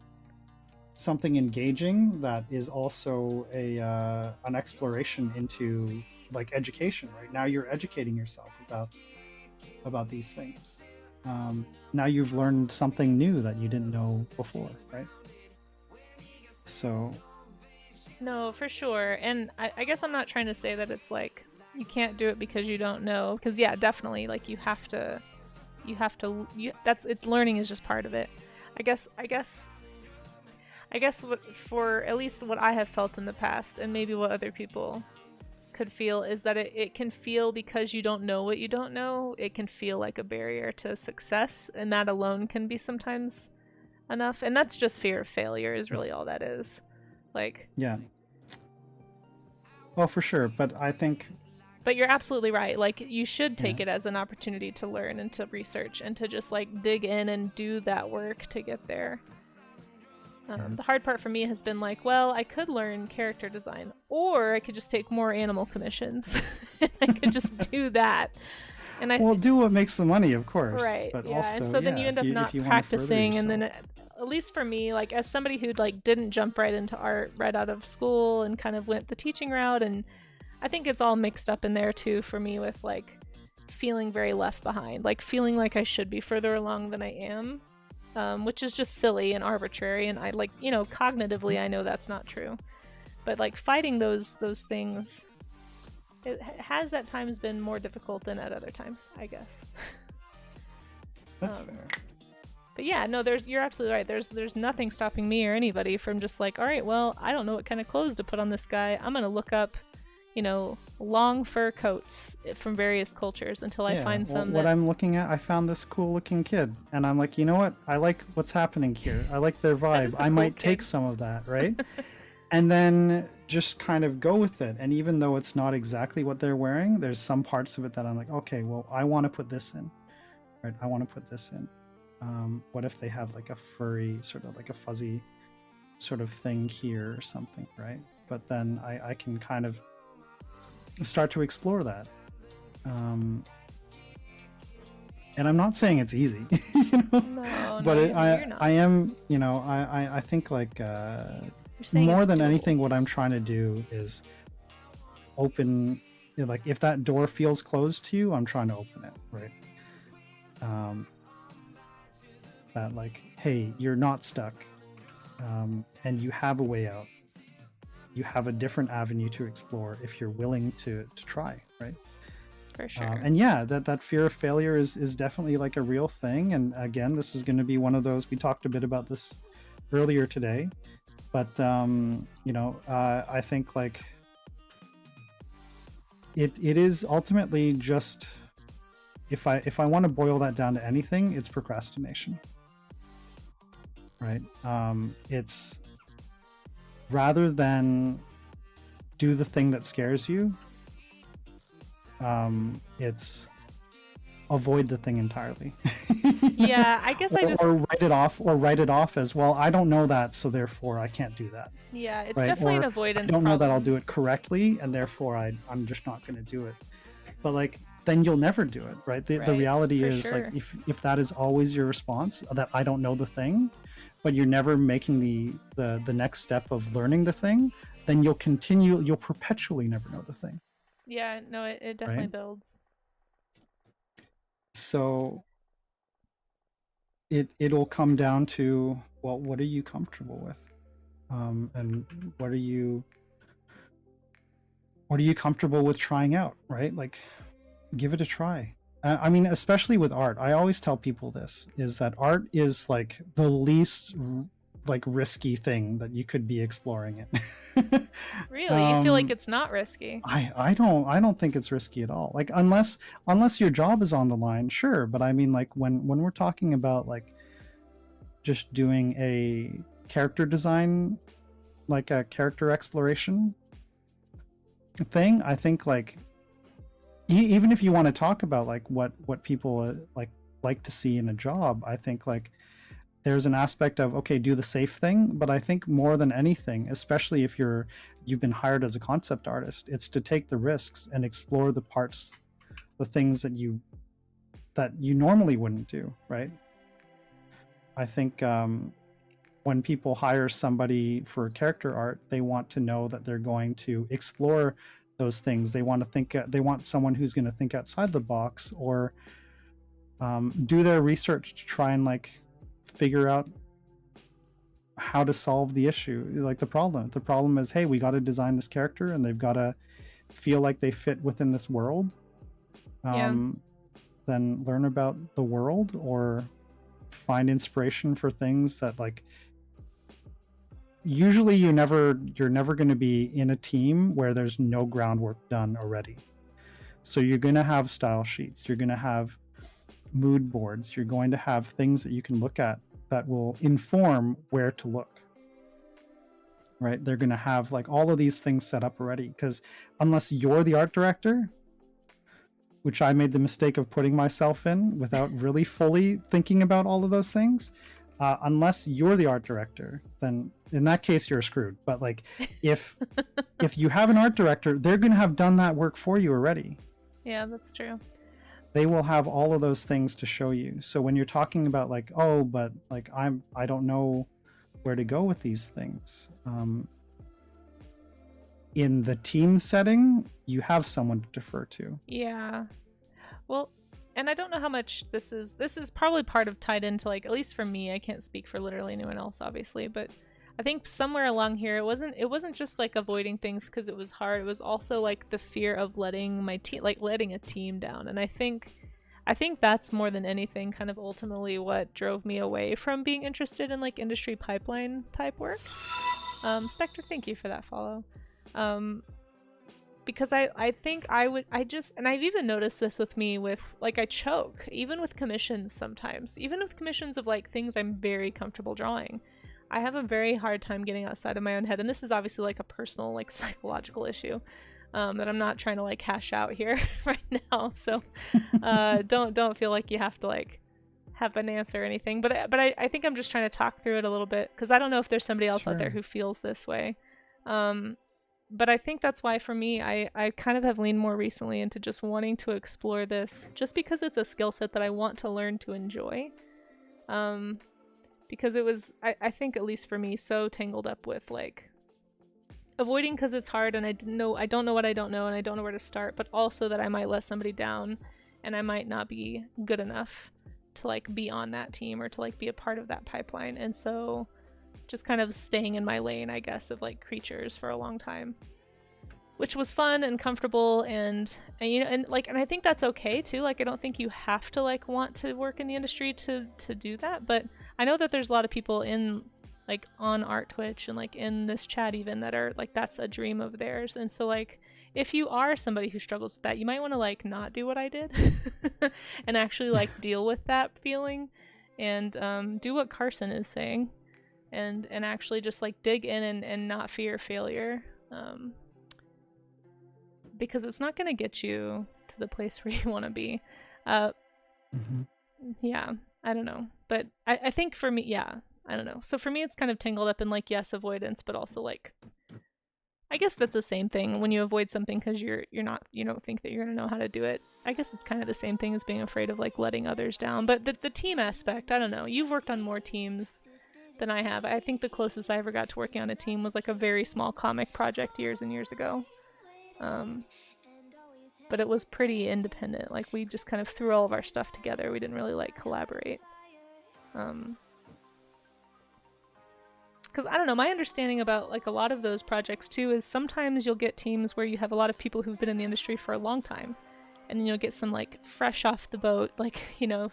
something engaging that is also an exploration into like education. Right now, you're educating yourself about these things. Now you've learned something new that you didn't know before, right? So. No, for sure. And I guess I'm not trying to say that it's like you can't do it because you don't know. Because yeah, definitely, like you have to. It's learning is just part of it. I guess for at least what I have felt in the past, and maybe what other people could feel, is that it can feel, because you don't know what you don't know, it can feel like a barrier to success, and that alone can be sometimes enough. And that's just fear of failure is really all that is. Like, yeah. Well, for sure, but I think. But you're absolutely right. Like, you should take it as an opportunity to learn and to research and to just like dig in and do that work to get there. The hard part for me has been like, well, I could learn character design, or I could just take more animal commissions. I could just do that. And do what makes the money, of course. Right. But yeah. also, and so then you end up not practicing, and then at least for me, like as somebody who like didn't jump right into art right out of school and kind of went the teaching route, and I think it's all mixed up in there too for me with like feeling very left behind, like feeling like I should be further along than I am. Which is just silly and arbitrary, and I like, you know, cognitively I know that's not true, but like fighting those things, it has at times been more difficult than at other times, I guess. That's fair. But yeah, no, you're absolutely right. There's nothing stopping me or anybody from just like, all right, well, I don't know what kind of clothes to put on this guy. I'm gonna look up, you know, long fur coats from various cultures until I find some. What I'm looking at, I found this cool looking kid, and I'm like, you know what? I like what's happening here. I like their vibe. I might take some of that, right? And then just kind of go with it. And even though it's not exactly what they're wearing, there's some parts of it that I'm like, okay, well, I want to put this in, right? I want to put this in. What if they have like a furry, sort of like a fuzzy sort of thing here or something, right? But then I can kind of start to explore that. And I'm not saying it's easy, you know? No, but you're not. I am, you know, I think like more than anything, what I'm trying to do is open, like if that door feels closed to you, I'm trying to open it, right? That like, hey, you're not stuck, and you have a way out. You have a different avenue to explore if you're willing to try, right? For sure. And yeah, that fear of failure is definitely like a real thing. And again, this is going to be one of those, we talked a bit about this earlier today, but you know, I think like it is ultimately just, if I want to boil that down to anything, it's procrastination, right? It's rather than do the thing that scares you, it's avoid the thing entirely. Yeah, I guess or write it off as, well, I don't know that, so therefore I can't do that. Yeah, it's definitely an avoidance I don't know that problem. I'll do it correctly, and therefore I'm just not going to do it. But like, then you'll never do it, right? The reality is, like, if that is always your response, that I don't know the thing, but you're never making the next step of learning the thing, then you'll perpetually never know the thing. Yeah, no, it definitely builds. So it'll come down to, well, what are you comfortable with, and what are you what are you comfortable with trying out, right? Like, give it a try. I mean, especially with art, I always tell people this, is that art is like the least like risky thing that you could be exploring it. Really? You feel like it's not risky? I don't think it's risky at all. Like, unless your job is on the line, sure. But I mean, like, when we're talking about like just doing a character design, like a character exploration thing, I think like even if you want to talk about like what people like to see in a job, I think like there's an aspect of, okay, do the safe thing, but I think more than anything, especially if you've been hired as a concept artist, it's to take the risks and explore the parts, the things that you normally wouldn't do, right? I think when people hire somebody for character art, they want to know that they're going to explore those things. They want to think. They want someone who's going to think outside the box, or do their research to try and like figure out how to solve the issue, like the problem. The problem is, hey, we got to design this character, and they've got to feel like they fit within this world. Yeah. Then learn about the world, or find inspiration for things that like usually you're never going to be in a team where there's no groundwork done already. So you're going to have style sheets, you're going to have mood boards, you're going to have things that you can look at that will inform where to look, right? They're going to have like all of these things set up already, because unless you're the art director, which I made the mistake of putting myself in without really fully thinking about all of those things, unless you're the art director, then in that case you're screwed. But like if you have an art director, they're going to have done that work for you already. Yeah, that's true. They will have all of those things to show you. So when you're talking about like, oh, but like I don't know where to go with these things, in the team setting, you have someone to defer to. Yeah. Well, and I don't know how much this is probably part of tied into, like, at least for me, I can't speak for literally anyone else obviously, but I think somewhere along here it wasn't just like avoiding things because it was hard. It was also like the fear of letting my team, like letting a team down. And I think that's more than anything kind of ultimately what drove me away from being interested in like industry pipeline type work. Spectre, thank you for that follow. Because I think and I've even noticed this with me with, like, I choke, even with commissions sometimes, even with commissions of like things I'm very comfortable drawing. I have a very hard time getting outside of my own head, and this is obviously like a personal, like, psychological issue that I'm not trying to like hash out here right now. So don't feel like you have to like have an answer or anything. But I think I'm just trying to talk through it a little bit, because I don't know if there's somebody else out there who feels this way. But I think that's why for me, I kind of have leaned more recently into just wanting to explore this, just because it's a skill set that I want to learn to enjoy. Because it was, I think, at least for me, so tangled up with like avoiding because it's hard, and I don't know what I don't know, and I don't know where to start, but also that I might let somebody down and I might not be good enough to like be on that team or to like be a part of that pipeline. And so just kind of staying in my lane, I guess, of like creatures for a long time, which was fun and comfortable, and you know, and I think that's okay too. Like, I don't think you have to like want to work in the industry to do that, but I know that there's a lot of people in like on Art Twitch and like in this chat even that are like, that's a dream of theirs. And so like, if you are somebody who struggles with that, you might want to like not do what I did and actually like deal with that feeling, and do what Carson is saying, and actually just like dig in and not fear failure, because it's not going to get you to the place where you want to be. Yeah, I don't know, but I think for me, yeah, I don't know. So for me, it's kind of tangled up in like, yes, avoidance, but also like, I guess that's the same thing when you avoid something because you don't think that you're gonna know how to do it. I guess it's kind of the same thing as being afraid of like letting others down. But the team aspect, I don't know. You've worked on more teams than I have. I think the closest I ever got to working on a team was like a very small comic project years and years ago. But it was pretty independent. Like, we just kind of threw all of our stuff together. We didn't really like collaborate. Because because I don't know, my understanding about like a lot of those projects too is sometimes you'll get teams where you have a lot of people who've been in the industry for a long time, and then you'll get some like fresh off the boat, like, you know,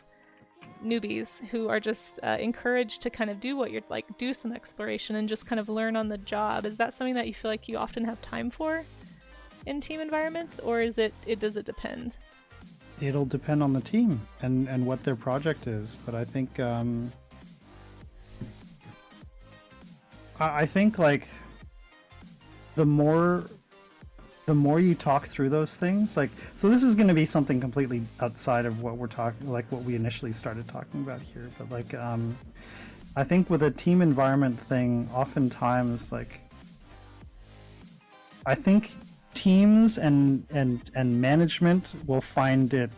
newbies who are just encouraged to kind of do what you're like, do some exploration and just kind of learn on the job. Is that something that you feel like you often have time for in team environments, or is it does it depend? It'll depend on the team and what their project is, but I think I think like the more you talk through those things, like, so this is going to be something completely outside of what we're talking, like what we initially started talking about here, but like I think with a team environment thing, oftentimes, like, I think teams and management will find it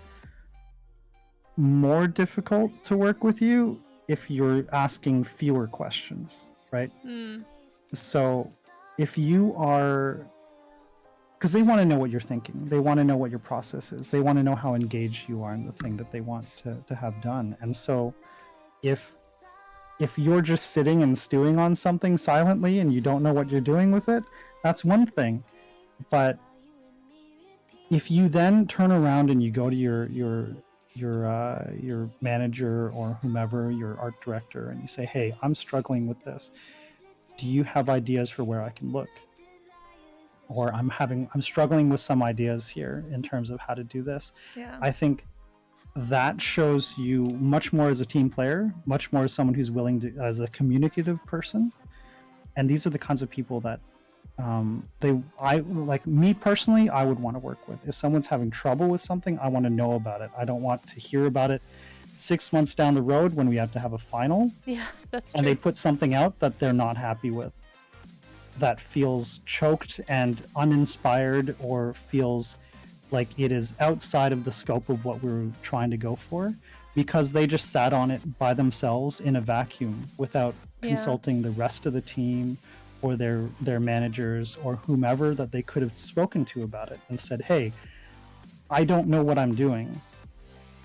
more difficult to work with you if you're asking fewer questions, right? So if you are, because they want to know what you're thinking, they want to know what your process is, they want to know how engaged you are in the thing that they want to have done. And so if you're just sitting and stewing on something silently and you don't know what you're doing with it, that's one thing. But if you then turn around and you go to your manager or whomever, your art director, and you say, hey, I'm struggling with this, do you have ideas for where I can look? Or I'm struggling with some ideas here in terms of how to do this. Yeah. I think that shows you much more as a team player, much more as someone who's willing to, as a communicative person. And these are the kinds of people that I like, me personally, I would want to work with. If someone's having trouble with something, I want to know about it. I don't want to hear about it 6 months down the road when we have to have a final. Yeah, that's true. And they put something out that they're not happy with, that feels choked and uninspired, or feels like it is outside of the scope of what we're trying to go for, because they just sat on it by themselves in a vacuum without consulting the rest of the team or their managers or whomever that they could have spoken to about it and said, hey, I don't know what I'm doing.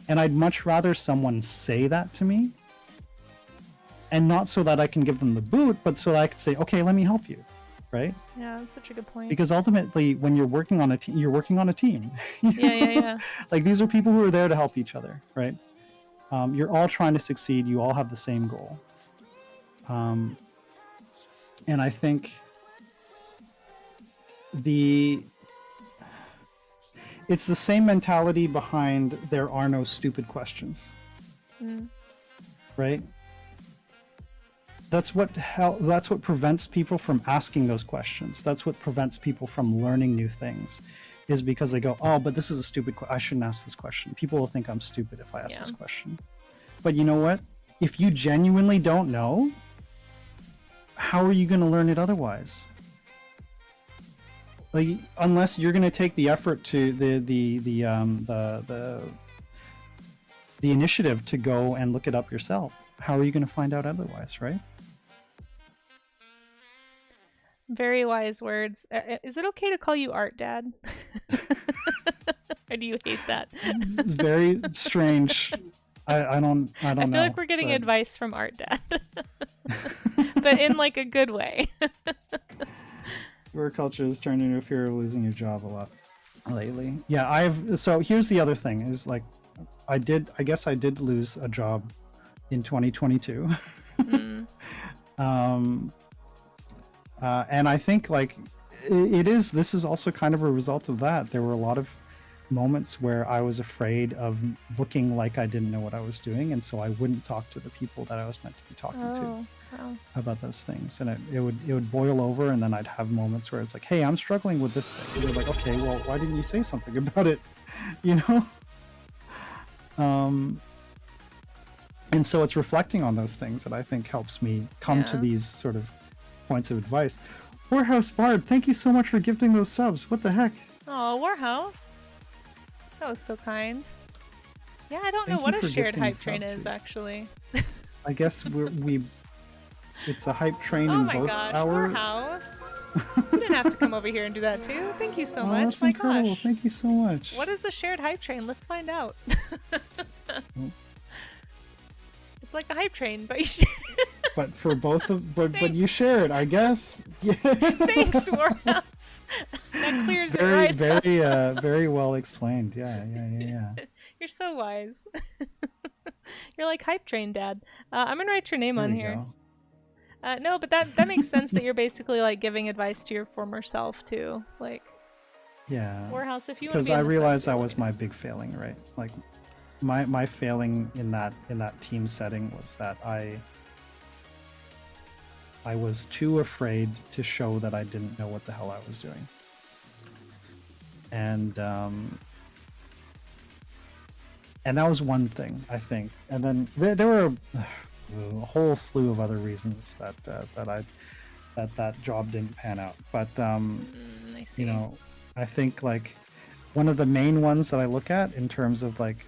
And I'd much rather someone say that to me, and not so that I can give them the boot, but so that I can say, okay, let me help you. Right? Yeah, that's such a good point. Because ultimately, when you're working on a team, you're working on a team. Yeah. Like, these are people who are there to help each other, right? You're all trying to succeed. You all have the same goal. And I think it's the same mentality behind there are no stupid questions, right? That's what prevents people from asking those questions. That's what prevents people from learning new things, is because they go, oh, but this is a stupid question. I shouldn't ask this question. People will think I'm stupid if I ask this question. But you know what? If you genuinely don't know, how are you going to learn it otherwise? Like, unless you're going to take the effort to the initiative to go and look it up yourself. How are you going to find out otherwise, right? Very wise words. Is it okay to call you Art Dad? Or do you hate that? It's very strange. I don't know. I feel like we're getting advice from Art Dad. But in like a good way. Work culture has turned into a fear of losing your job a lot lately. Yeah, so here's the other thing is, like, I guess I did lose a job in 2022. And I think, like, this is also kind of a result of that. There were a lot of moments where I was afraid of looking like I didn't know what I was doing, and so I wouldn't talk to the people that I was meant to be talking to about those things. And it would boil over, and then I'd have moments where it's like, hey, I'm struggling with this thing. And they're like, okay, well, why didn't you say something about it? You know? And so it's reflecting on those things that I think helps me come to these sort of points of advice. Warhouse Bard, thank you so much for gifting those subs. What the heck? Oh, Warhouse. That was so kind. Yeah, I don't know what a shared hype train is, actually. I guess it's a hype train in both our... Oh my gosh, Warhouse. You didn't have to come over here and do that too. Thank you so much. That's incredible. Gosh. Thank you so much. What is the shared hype train? Let's find out. It's like a hype train, but you but for both of but you Thanks. share it, I guess. Yeah. Thanks, Warhouse. That clears it right up. Very well explained. Yeah. You're so wise. You're like hype train dad. I'm gonna write your name There on we here. go. No, but that makes sense that you're basically like giving advice to your former self too. Like, Yeah. Warhouse, if you want to Because be I in the realized that subs, was my big failing, right? Like my failing in that team setting was that I was too afraid to show that I didn't know what the hell I was doing. And that was one thing, I think. And then there were a whole slew of other reasons that job didn't pan out. But I see. you know, I think like one of the main ones that I look at in terms of like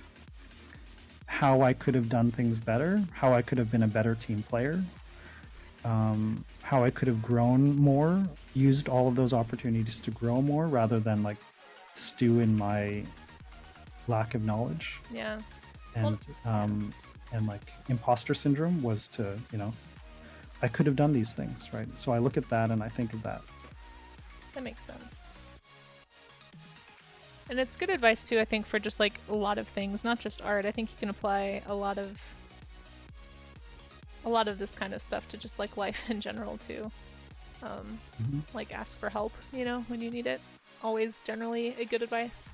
how I could have done things better, how I could have been a better team player, how I could have grown more, used all of those opportunities to grow more rather than like stew in my lack of knowledge. Yeah. And like imposter syndrome was to, you know, I could have done these things, right? So I look at that and I think of that. That makes sense. And it's good advice too, I think, for just like a lot of things, not just art. I think you can apply a lot of this kind of stuff to just like life in general too. Like ask for help, you know, when you need it. Always generally a good advice.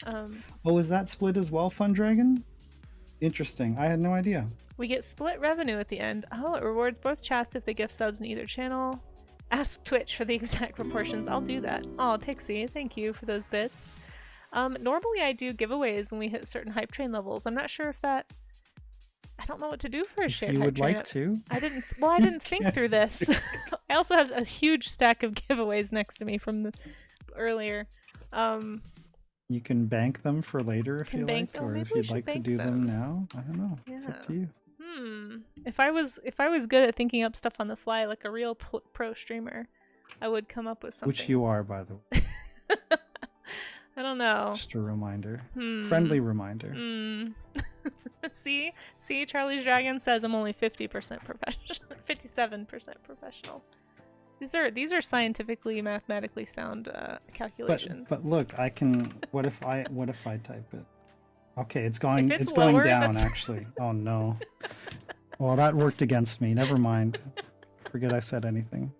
Oh, is that split as well, Fun Dragon? Interesting. I had no idea. We get split revenue at the end. Oh, it rewards both chats if they gift subs in either channel. Ask Twitch for the exact proportions. I'll do that. Oh, Pixie, thank you for those bits. Normally I do giveaways when we hit certain hype train levels. I'm not sure if that... I don't know what to do for a shared you hype would train. like to? I didn't think through this. I also have a huge stack of giveaways next to me from earlier. You can bank them for later if you like, or if you'd like to do them now. I don't know. It's up to you. If I was good at thinking up stuff on the fly like a real pro streamer, I would come up with something. Which you are, by the way. I don't know. Just a reminder. Friendly reminder. See, Charlie's Dragon says I'm only 50% professional, 57% professional. These are scientifically, mathematically sound calculations. But look, I can. What if I type it? Okay, it's going. If it's going lower, down. that's... Actually. Oh no. Well, that worked against me. Never mind. Forget I said anything.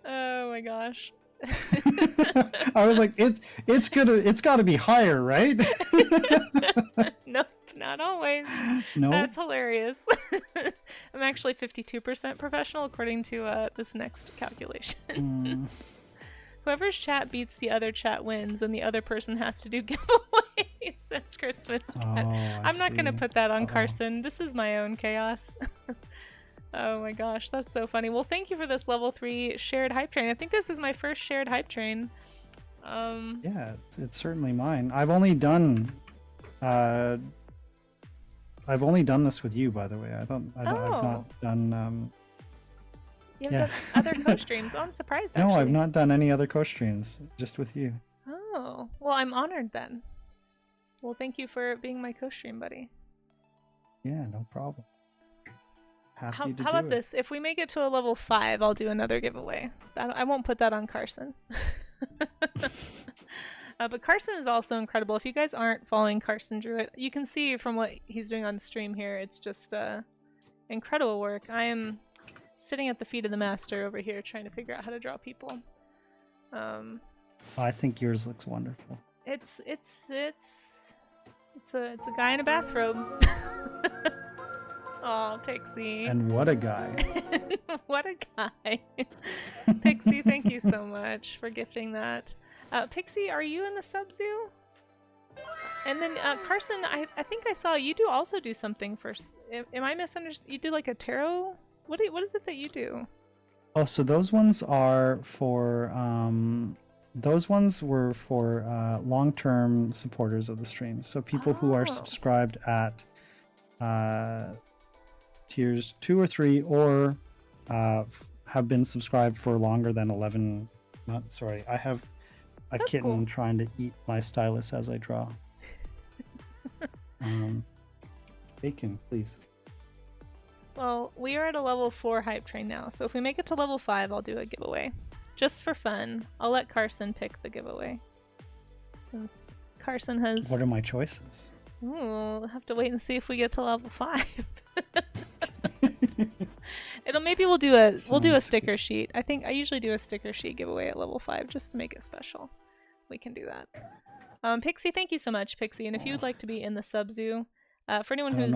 Oh my gosh. I was like, it's got to be higher, right? Nope, not always. No. That's hilarious. I'm actually 52% professional according to this next calculation. Whoever's chat beats the other chat wins, and the other person has to do giveaways, says Christmas Cat. Oh, I'm not going to put that on Carson. This is my own chaos. Oh my gosh, that's so funny. Well, thank you for this level 3 shared hype train. I think this is my first shared hype train. Yeah, it's certainly mine. I've only done this with you, by the way. I've not done You have done other co-streams. Oh, I'm surprised, actually. No, I've not done any other co-streams, just with you. Oh, well, I'm honored then. Well, thank you for being my co-stream buddy. Yeah, no problem. How about this? If we make it to a level 5, I'll do another giveaway. I won't put that on Carson. But Carson is also incredible. If you guys aren't following Carson Druid, you can see from what he's doing on stream here, it's just incredible work. I am sitting at the feet of the master over here trying to figure out how to draw people. I think yours looks wonderful. It's a guy in a bathrobe. Oh, Pixie. And what a guy. What a guy. Pixie, thank you so much for gifting that. Pixie, are you in the sub-zoo? And then Carson, I think I saw you also do something first. Am I misunderstanding? You do like a tarot? What is it that you do? Oh, so those ones are for those ones were for long-term supporters of the stream. So people who are subscribed at tiers 2 or 3, or have been subscribed for longer than 11 months. Sorry, I have a kitten trying to eat my stylus as I draw. Bacon, please. Well, we are at a level 4 hype train now, so if we make it to level 5, I'll do a giveaway. Just for fun. I'll let Carson pick the giveaway. Since Carson has... What are my choices? Ooh, we'll have to wait and see if we get to level 5. Maybe we'll do a sticker sheet. I think I usually do a sticker sheet giveaway at level 5 just to make it special. We can do that. Pixie, thank you so much, Pixie. And if you would like to be in the sub zoo, for anyone who's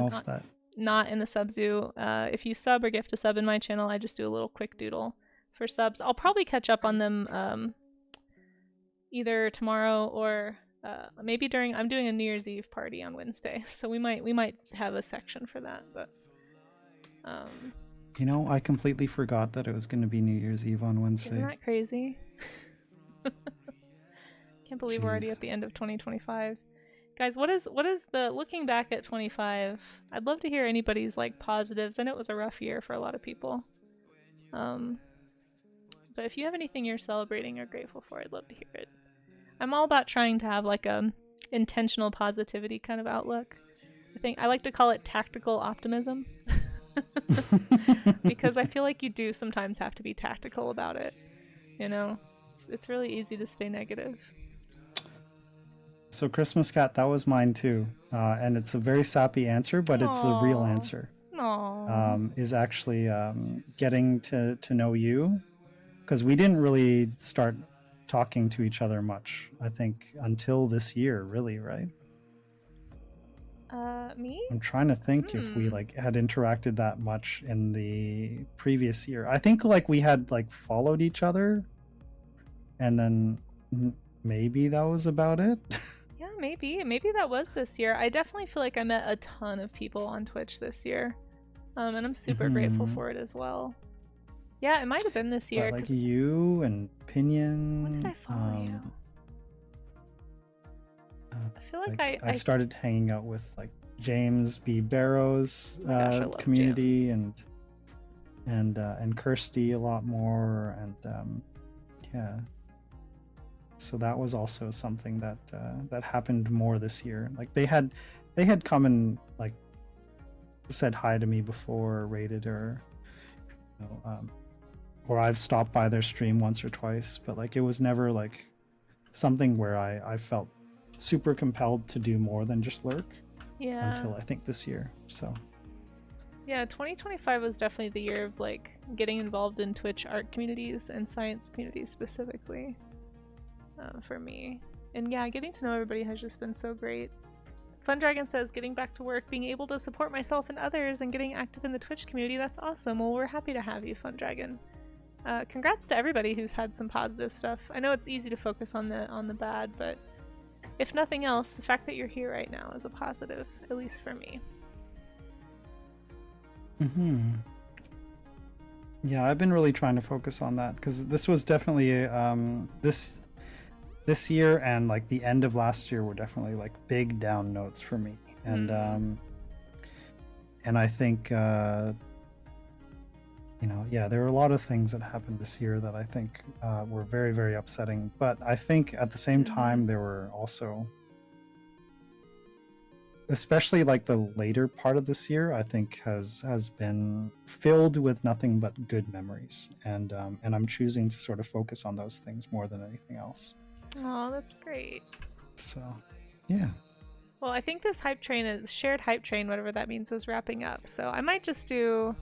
not in the sub zoo, if you sub or gift a sub in my channel, I just do a little quick doodle for subs. I'll probably catch up on them either tomorrow or maybe I'm doing a New Year's Eve party on Wednesday, so we might have a section for that. But you know, I completely forgot that it was going to be New Year's Eve on Wednesday. Isn't that crazy? Can't believe we're already at the end of 2025. Guys, what is the looking back at 25? I'd love to hear anybody's like positives. I know it was a rough year for a lot of people. But if you have anything you're celebrating or grateful for, I'd love to hear it. I'm all about trying to have like a intentional positivity kind of outlook. I like to call it tactical optimism. Because I feel like you do sometimes have to be tactical about it. You know? It's really easy to stay negative. So Christmas Cat, that was mine too. And it's a very sappy answer, but it's a real answer. Is actually getting to know you. Because we didn't really start talking to each other much, I think, until this year, really, right? Me? I'm trying to think if we like had interacted that much in the previous year. I think like we had like followed each other, and then maybe that was about it. Yeah, maybe that was this year. I definitely feel like I met a ton of people on Twitch this year, and I'm super grateful for it as well. Yeah, it might have been this year. But, like you and Pinion. When did I follow you? I feel like I started hanging out with like James B. Barrow's community Jim. and Kirsty a lot more, and yeah. So that was also something that that happened more this year. Like they had come and like said hi to me before, rated, or you know, or I've stopped by their stream once or twice, but like it was never like something where I felt super compelled to do more than just lurk. Yeah. Until I think this year. So yeah, 2025 was definitely the year of like getting involved in Twitch art communities and science communities specifically for me. And yeah, getting to know everybody has just been so great. Fun Dragon says, getting back to work, being able to support myself and others, and getting active in the Twitch community, that's awesome. Well, we're happy to have you, Fun Dragon. Congrats to everybody who's had some positive stuff. I know it's easy to focus on the bad, but if nothing else, the fact that you're here right now is a positive, at least for me. Yeah, I've been really trying to focus on that because this was definitely this year and like the end of last year were definitely like big down notes for me, and I think you know, yeah, there were a lot of things that happened this year that I think were very, very upsetting. But I think at the same time, there were also, especially like the later part of this year, I think has been filled with nothing but good memories, and I'm choosing to sort of focus on those things more than anything else. Oh, that's great. So, yeah. Well, I think this hype train is shared hype train, whatever that means, is wrapping up. So I might just do.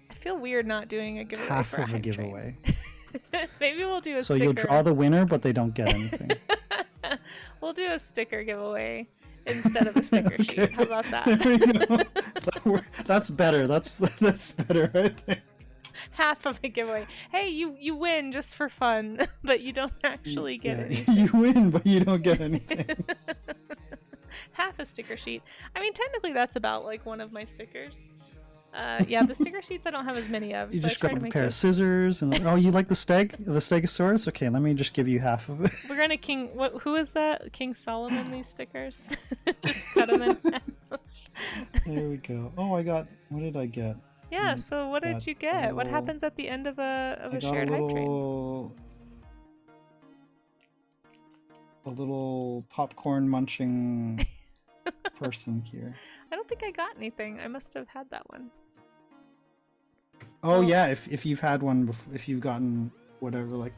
I feel weird not doing a giveaway. Half for of a giveaway. Maybe we'll do a so sticker. You'll draw the winner, but they don't get anything. We'll do a sticker giveaway instead of a sticker sheet. How about that? There we go. That's better. That's better right there. Half of a giveaway. Hey, you win just for fun, but you don't actually get anything. You win, but you don't get anything. Half a sticker sheet. I mean, technically that's about like one of my stickers. Yeah, the sticker sheets I don't have as many of. You so just grab a pair of scissors and oh, you like the Stegosaurus? Okay, let me just give you half of it. We're gonna who is that? King Solomon these stickers? Just cut them in half. There we go. Oh, what did I get? Yeah, so what did you get? What happens at the end of a shared hype train? A little popcorn munching person here. I don't think I got anything. I must have had that one. Oh Well, yeah, if you've had one, if you've gotten whatever, like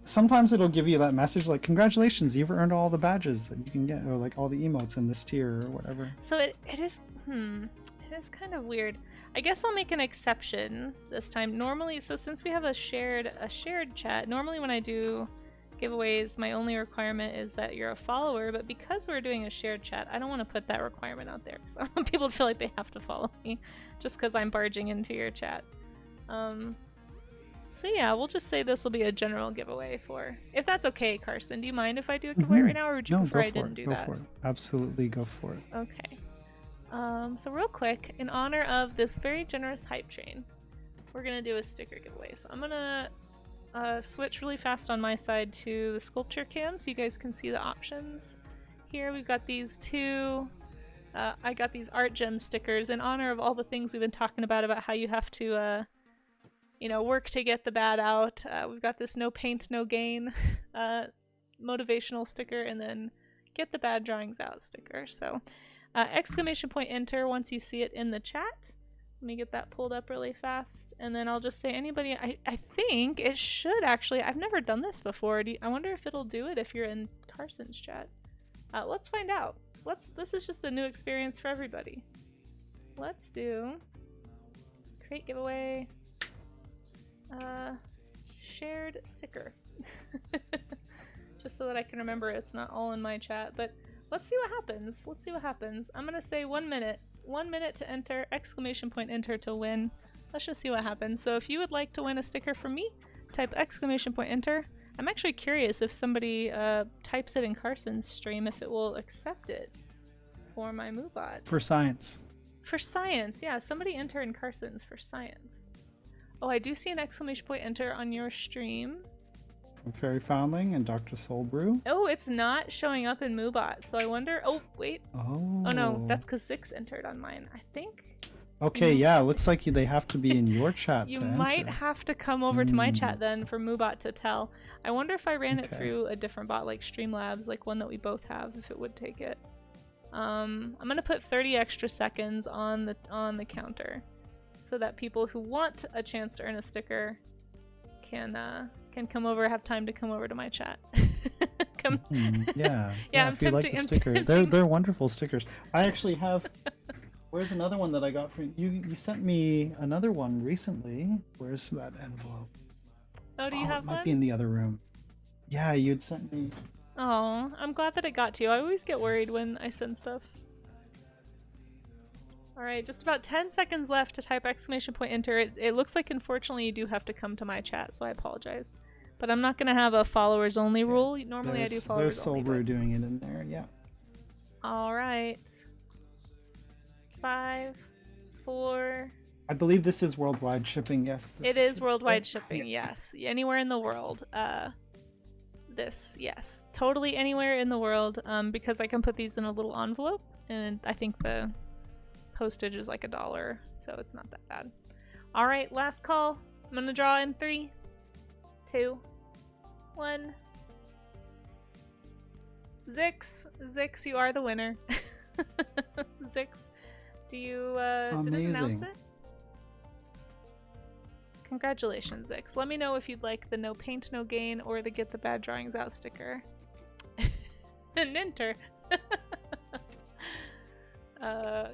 sometimes it'll give you that message like, "Congratulations, you've earned all the badges that you can get, or like all the emotes in this tier or whatever." so it is it is kind of weird. I guess I'll make an exception this time. Normally, so since we have a shared chat, normally when I do giveaways, my only requirement is that you're a follower, but because we're doing a shared chat, I don't want to put that requirement out there because I want people to feel like they have to follow me just because I'm barging into your chat. So yeah, we'll just say this will be a general giveaway for, if that's okay, Carson. Do you mind if I do a giveaway right now, or would you No, prefer go I for didn't it. do Go that? for it. Absolutely, go for it. Okay. So real quick, in honor of this very generous hype train, we're gonna do a sticker giveaway. So I'm gonna switch really fast on my side to the sculpture cam so you guys can see the options. Here we've got these two. I got these art gem stickers in honor of all the things we've been talking about how you have to, work to get the bad out. We've got this no paint, no gain motivational sticker, and then get the bad drawings out sticker. So exclamation point enter once you see it in the chat. Let me get that pulled up really fast, and then I'll just say anybody. I think it should actually. I've never done this before. I wonder if it'll do it if you're in Carson's chat. Let's find out. This is just a new experience for everybody. Let's do create giveaway. Shared sticker. Just so that I can remember it's not all in my chat, but let's see what happens. Let's see what happens. I'm gonna say 1 minute. 1 minute to enter, exclamation point enter to win. Let's just see what happens. So if you would like to win a sticker from me, type exclamation point enter. I'm actually curious if somebody types it in Carson's stream, if it will accept it for my MooBot. For science. For science, yeah. Somebody enter in Carson's for science. Oh, I do see an exclamation point enter on your stream. From Fairy Foundling and Dr. Soulbrew. Oh, it's not showing up in MooBot, so I wonder. Oh, wait. Oh. Oh no, that's because Zix entered on mine, I think. Okay, yeah, looks like they have to be in your chat. You to might enter. have to come over to my chat then for MooBot to tell. I wonder if I ran it Okay. through a different bot like Streamlabs, like one that we both have, if it would take it. I'm gonna put 30 extra seconds on the counter, so that people who want a chance to earn a sticker can come over, have time to come over to my chat. Come. Yeah. Yeah, I'm if you like tempting- the I'm sticker, tempting. they're wonderful stickers. I actually have. Where's another one that I got from you? You sent me another one recently. Where's that envelope? Oh, do you It have might one? be in the other room. Yeah, you'd sent me. Oh, I'm glad that it got to you. I always get worried when I send stuff. Alright, just about 10 seconds left to type exclamation point enter. It looks like unfortunately you do have to come to my chat, so I apologize. But I'm not going to have a followers only rule. Normally I do followers There's only. Soulbrew doing it in there, yeah. Alright. 5, 4... I believe this is worldwide shipping, yes. It is worldwide shipping, yes. Anywhere in the world. Yes. Totally anywhere in the world, because I can put these in a little envelope, and I think the postage is like $1, so it's not that bad. Alright, last call. I'm gonna draw in 3, 2, 1. Zix, you are the winner. Zix, did it announce Amazing. it? Congratulations, Zix. Let me know if you'd like the no paint, no gain, or the get the bad drawings out sticker. And enter.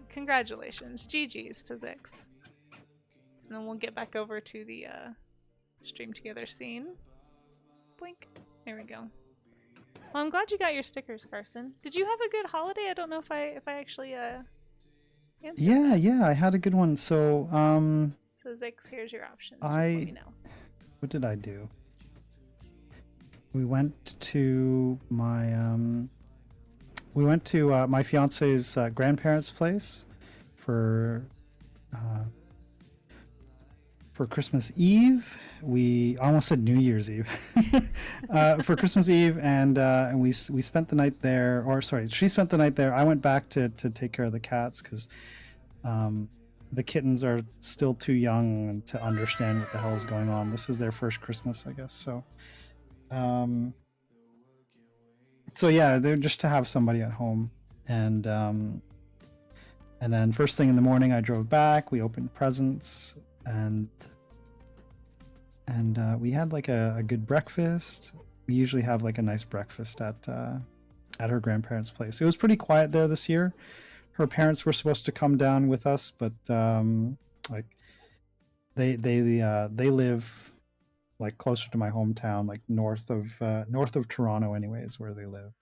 Congratulations. GG's to Zix. And then we'll get back over to the stream together scene. Blink. There we go. Well, I'm glad you got your stickers, Carson. Did you have a good holiday? I don't know if I actually answered. Yeah, I had a good one. So, So Zix, here's your options. Just let me know. what did I do? We went to my my fiance's grandparents' place for Christmas Eve. We almost said New Year's Eve. For Christmas Eve, and we spent the night there. Or sorry, she spent the night there. I went back to take care of the cats because the kittens are still too young to understand what the hell is going on. This is their first Christmas, I guess. So, so yeah, they're just to have somebody at home, and then first thing in the morning, I drove back. We opened presents, and we had like a good breakfast. We usually have like a nice breakfast at her grandparents' place. It was pretty quiet there this year. Her parents were supposed to come down with us, but like they live like closer to my hometown, like north of Toronto, anyways, where they live,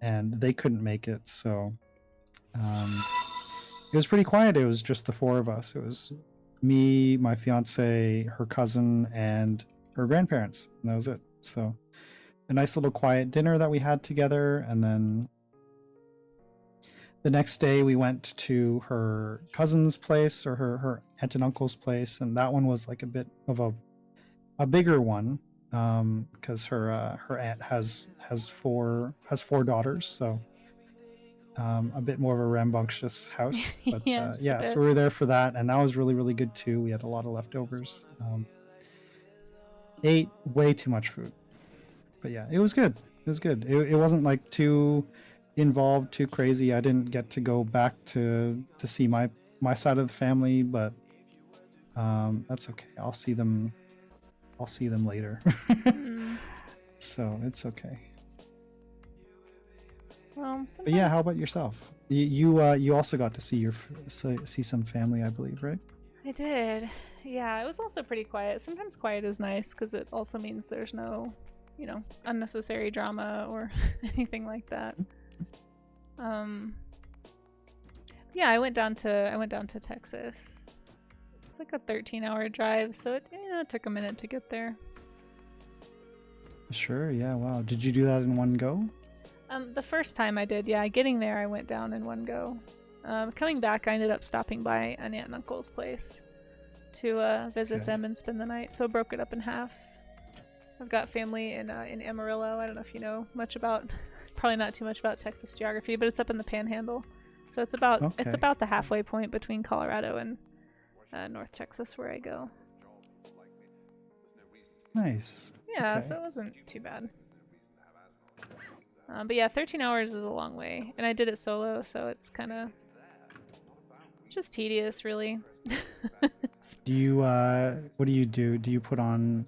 and they couldn't make it, so it was pretty quiet. It was just the four of us. It was me, my fiance, her cousin, and her grandparents, and that was it. So a nice little quiet dinner that we had together, and then the next day we went to her cousin's place, or her aunt and uncle's place, and that one was like a bit of a bigger one, because her aunt has four daughters, so a bit more of a rambunctious house. But Yeah, so we were there for that, and that was really, really good too. We had a lot of leftovers. Ate way too much food, but yeah, it was good. It was good. It wasn't like too involved, too crazy. I didn't get to go back to see my side of the family, but that's okay. I'll see them later. So it's okay. Well, but yeah, how about yourself? You also got to see some family, I believe, right? I did. Yeah, it was also pretty quiet. Sometimes quiet is nice because it also means there's no, unnecessary drama or anything like that. Yeah, I went down to Texas. It's like a 13-hour drive, so it took a minute to get there. Sure, yeah, wow. Did you do that in one go? The first time I did, yeah. Getting there, I went down in one go. Coming back, I ended up stopping by an aunt and uncle's place to visit them and spend the night, so broke it up in half. I've got family in Amarillo. I don't know if you know much about, probably not too much about Texas geography, but it's up in the Panhandle. So it's about the halfway point between Colorado and North Texas where I go. Nice. Yeah, so it wasn't too bad. But yeah, 13 hours is a long way, and I did it solo, so it's kind of just tedious, really. Do you what do you do? Do you put on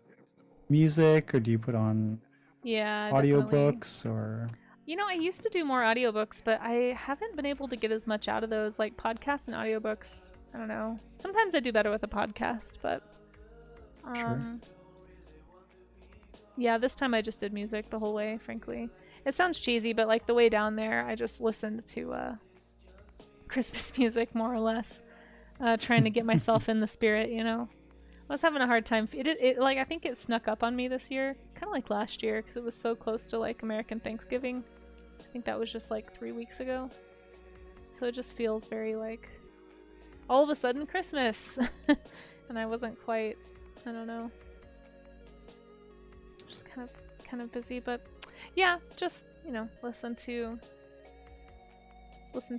music, or do you put on audiobooks, or? I used to do more audiobooks, but I haven't been able to get as much out of those, like podcasts and audiobooks. I don't know. Sometimes I do better with a podcast, but Sure. Yeah, this time I just did music the whole way, frankly. It sounds cheesy, but like the way down there, I just listened to Christmas music, more or less, trying to get myself in the spirit, I was having a hard time. I think it snuck up on me this year, kind of like last year, because it was so close to like American Thanksgiving. I think that was just like 3 weeks ago. So it just feels very like all of a sudden Christmas. And I wasn't quite, I don't know, just kind of busy, but yeah, just, listen to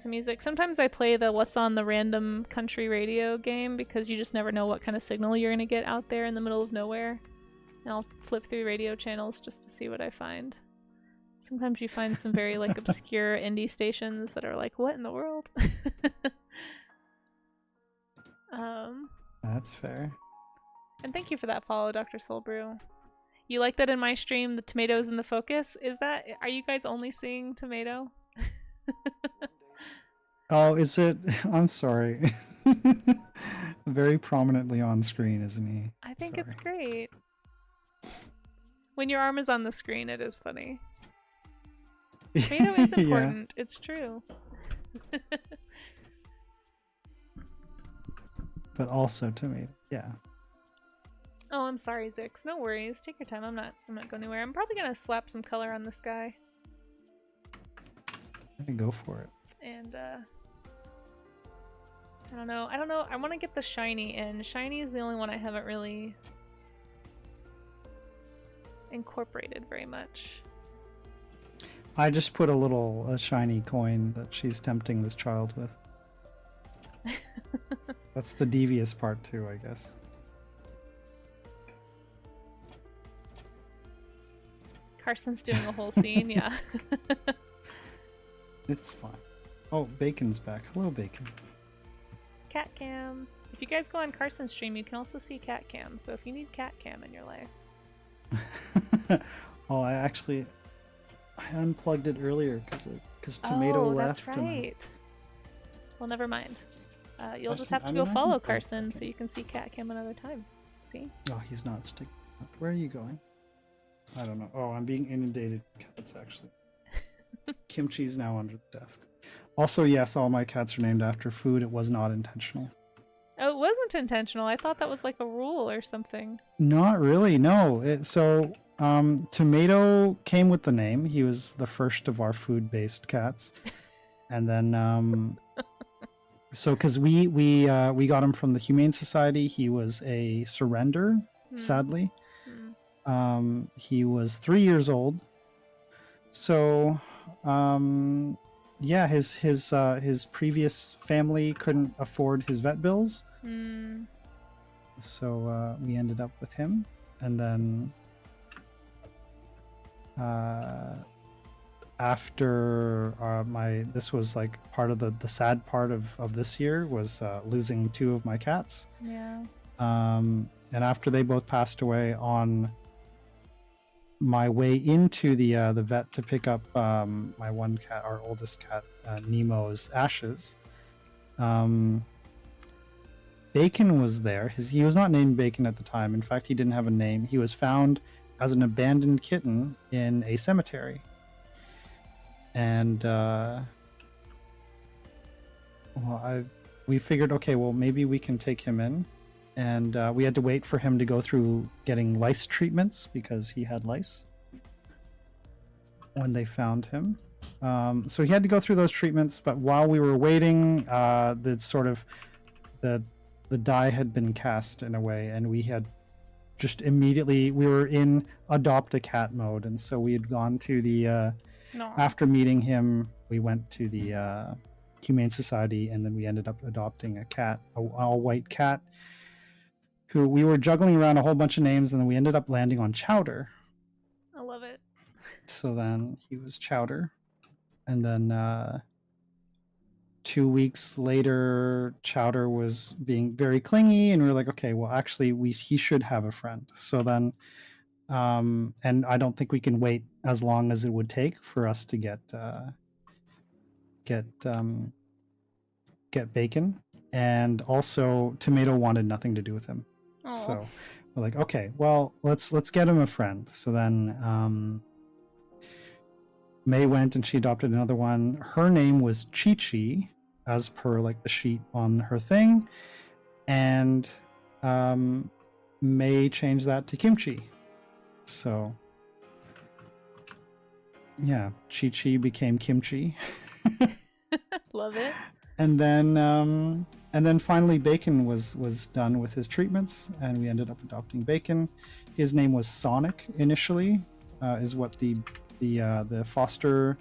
music. Sometimes I play the what's on the random country radio game, because you just never know what kind of signal you're going to get out there in the middle of nowhere. And I'll flip through radio channels just to see what I find. Sometimes you find some very like obscure indie stations that are like, what in the world? That's fair. And thank you for that follow, Dr. Soulbrew. You like that in my stream, the tomatoes in the focus? Are you guys only seeing tomato? Oh, is it? I'm sorry. Very prominently on screen, isn't he? I think it's great. When your arm is on the screen, it is funny. Tomato is important. Yeah. It's true. But also tomato, yeah. Oh, I'm sorry, Zix. No worries. Take your time. I'm not going anywhere. I'm probably gonna slap some color on this guy. Go for it. And I don't know. I want to get the shiny in. Shiny is the only one I haven't really incorporated very much. I just put a shiny coin that she's tempting this child with. That's the devious part too, I guess. Carson's doing a whole scene, yeah. It's fine. Oh, Bacon's back. Hello, Bacon. Cat cam. If you guys go on Carson's stream, you can also see cat cam. So if you need cat cam in your life. Oh, I unplugged it earlier because Tomato left. That's right. Well, never mind. You'll just have to I go mean, I follow can play Carson cat so cam. you can see cat cam another time. See? Oh, he's not sticking. Where are you going? I don't know. Oh, I'm being inundated with cats actually. Kimchi's now under the desk. Also, yes, all my cats are named after food. It was not intentional. Oh, it wasn't intentional. I thought that was like a rule or something. Not really, no. Tomato came with the name. He was the first of our food-based cats, and then because we got him from the Humane Society. He was a surrender, sadly. He was 3 years old. So, yeah, his previous family couldn't afford his vet bills. So we ended up with him, and then after this was like part of the sad part of this year was losing 2 of my cats. Yeah. And after they both passed away, on my way into the vet to pick up my one cat, our oldest cat, Nemo's ashes, Bacon was there. He was not named Bacon at the time. In fact, he didn't have a name. He was found as an abandoned kitten in a cemetery. And we figured, okay, well, maybe we can take him in. And we had to wait for him to go through getting lice treatments because he had lice when they found him. So he had to go through those treatments. But while we were waiting, the die had been cast in a way, and we had just immediately, we were in adopt a cat mode. And so we had gone to the, after meeting him, we went to the Humane Society, and then we ended up adopting a cat, an all-white cat, who we were juggling around a whole bunch of names, and then we ended up landing on Chowder. I love it. So then he was Chowder. And then 2 weeks later, Chowder was being very clingy, and we were like, okay, well, actually, he should have a friend. So then, and I don't think we can wait as long as it would take for us to get Bacon. And also, Tomato wanted nothing to do with him. Aww. So we're like, okay, well, let's get him a friend. So then May went and she adopted another one. Her name was Chi-Chi, as per like the sheet on her thing. And May changed that to Kimchi. So yeah, Chi-Chi became Kimchi. Love it. And then finally Bacon was done with his treatments, and we ended up adopting Bacon. His name was Sonic initially, is what the foster,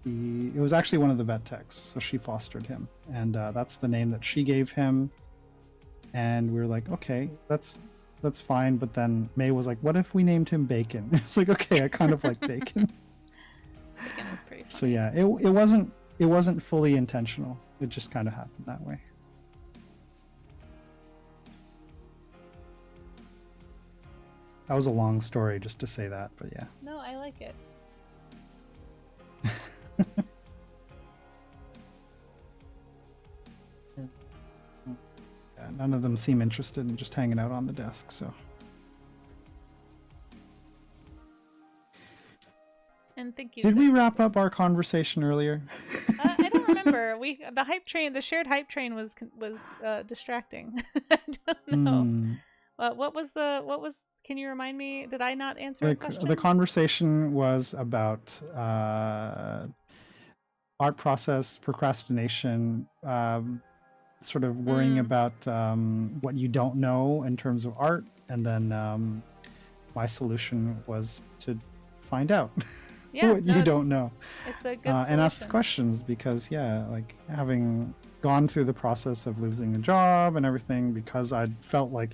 it was actually one of the vet techs, so she fostered him, and that's the name that she gave him. And we were like, okay, that's fine. But then May was like, what if we named him Bacon? It's like, okay, I kind of like Bacon. Bacon is pretty funny. So yeah, it wasn't fully intentional. It just kind of happened that way. That was a long story just to say that, but yeah. No, I like it. Yeah, none of them seem interested in just hanging out on the desk, so. And thank you. Did we wrap up our conversation earlier? I don't remember. The shared hype train was distracting. I don't know. What was? Can you remind me? Did I not answer a question? The conversation was about art process, procrastination, sort of worrying about what you don't know in terms of art, and then my solution was to find out what you don't know. It's a good and ask the questions, because like having gone through the process of losing a job and everything, because I felt like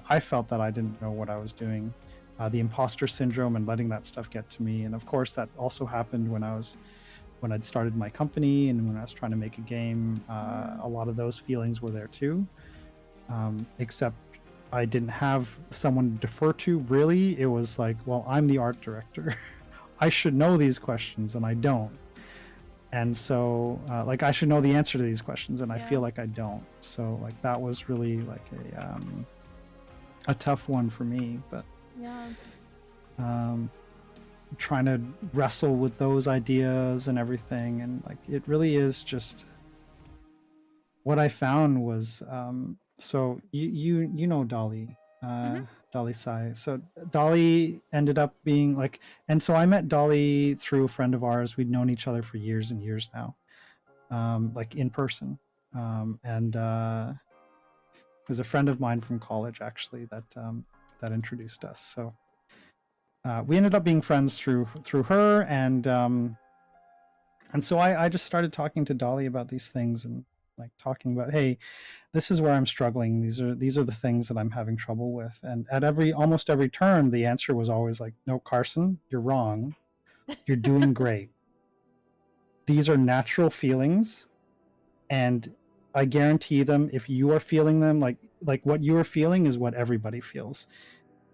I felt that I didn't know what I was doing, the imposter syndrome and letting that stuff get to me. And of course that also happened when I was when I'd started my company and when I was trying to make a game. A lot of those feelings were there too. Except I didn't have someone to defer to. Really, it was like, well, I'm the art director. I should know these questions, and I don't. And so, like, I should know the answer to these questions, and I feel like I don't. So, like, that was really like a tough one for me. But trying to wrestle with those ideas and everything, and like, it really is just what I found was so you know Dolly, Dolly Sai. So Dolly ended up being like, and so I met Dolly through a friend of ours. We'd known each other for years and years now, like in person. And there's a friend of mine from college actually that introduced us. So we ended up being friends through her, and so I just started talking to Dolly about these things, and like talking about, hey, this is where I'm struggling. These are the things that I'm having trouble with. And at almost every turn, the answer was always like, no, Carson, you're wrong. You're doing great. These are natural feelings, and I guarantee them, if you are feeling them, like what you are feeling is what everybody feels.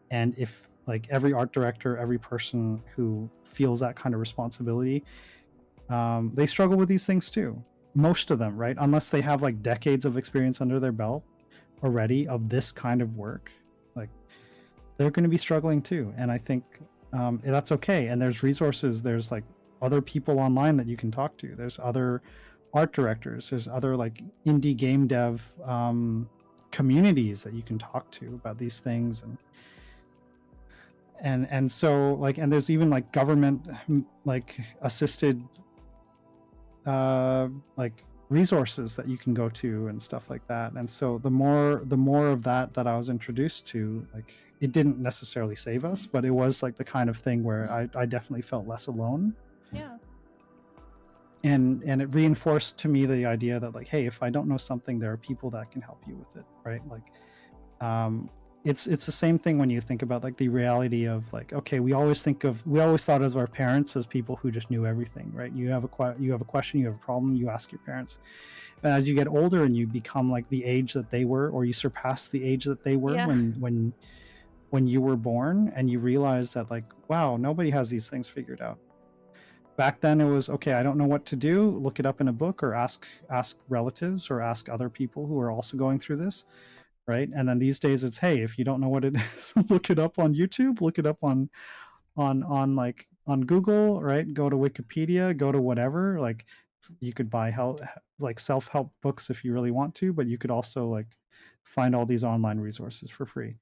And if like every art director, every person who feels that kind of responsibility, they struggle with these things too. Most of them, right? Unless they have like decades of experience under their belt already of this kind of work, like they're going to be struggling too. And I think that's okay. And there's resources. There's like other people online that you can talk to. There's other art directors. There's other like indie game dev communities that you can talk to about these things. And so like, and there's even like government like assisted like resources that you can go to and stuff like that. And so the more of that I was introduced to, like, it didn't necessarily save us, but it was like the kind of thing where I definitely felt less alone. Yeah. And it reinforced to me the idea that like, hey, if I don't know something, there are people that can help you with it, right? Like it's the same thing when you think about like the reality of like, okay, we always thought of our parents as people who just knew everything, right? You have a question, you have a problem, you ask your parents. And as you get older and you become like the age that they were, or you surpass the age that they were when you were born, and you realize that like, wow, nobody has these things figured out. Back then it was, okay, I don't know what to do, look it up in a book, or ask relatives, or ask other people who are also going through this, right? And then these days it's, hey, if you don't know what it is, look it up on YouTube, look it up on like on Google, right? Go to Wikipedia, go to whatever. Like you could buy like self-help books if you really want to, but you could also like find all these online resources for free.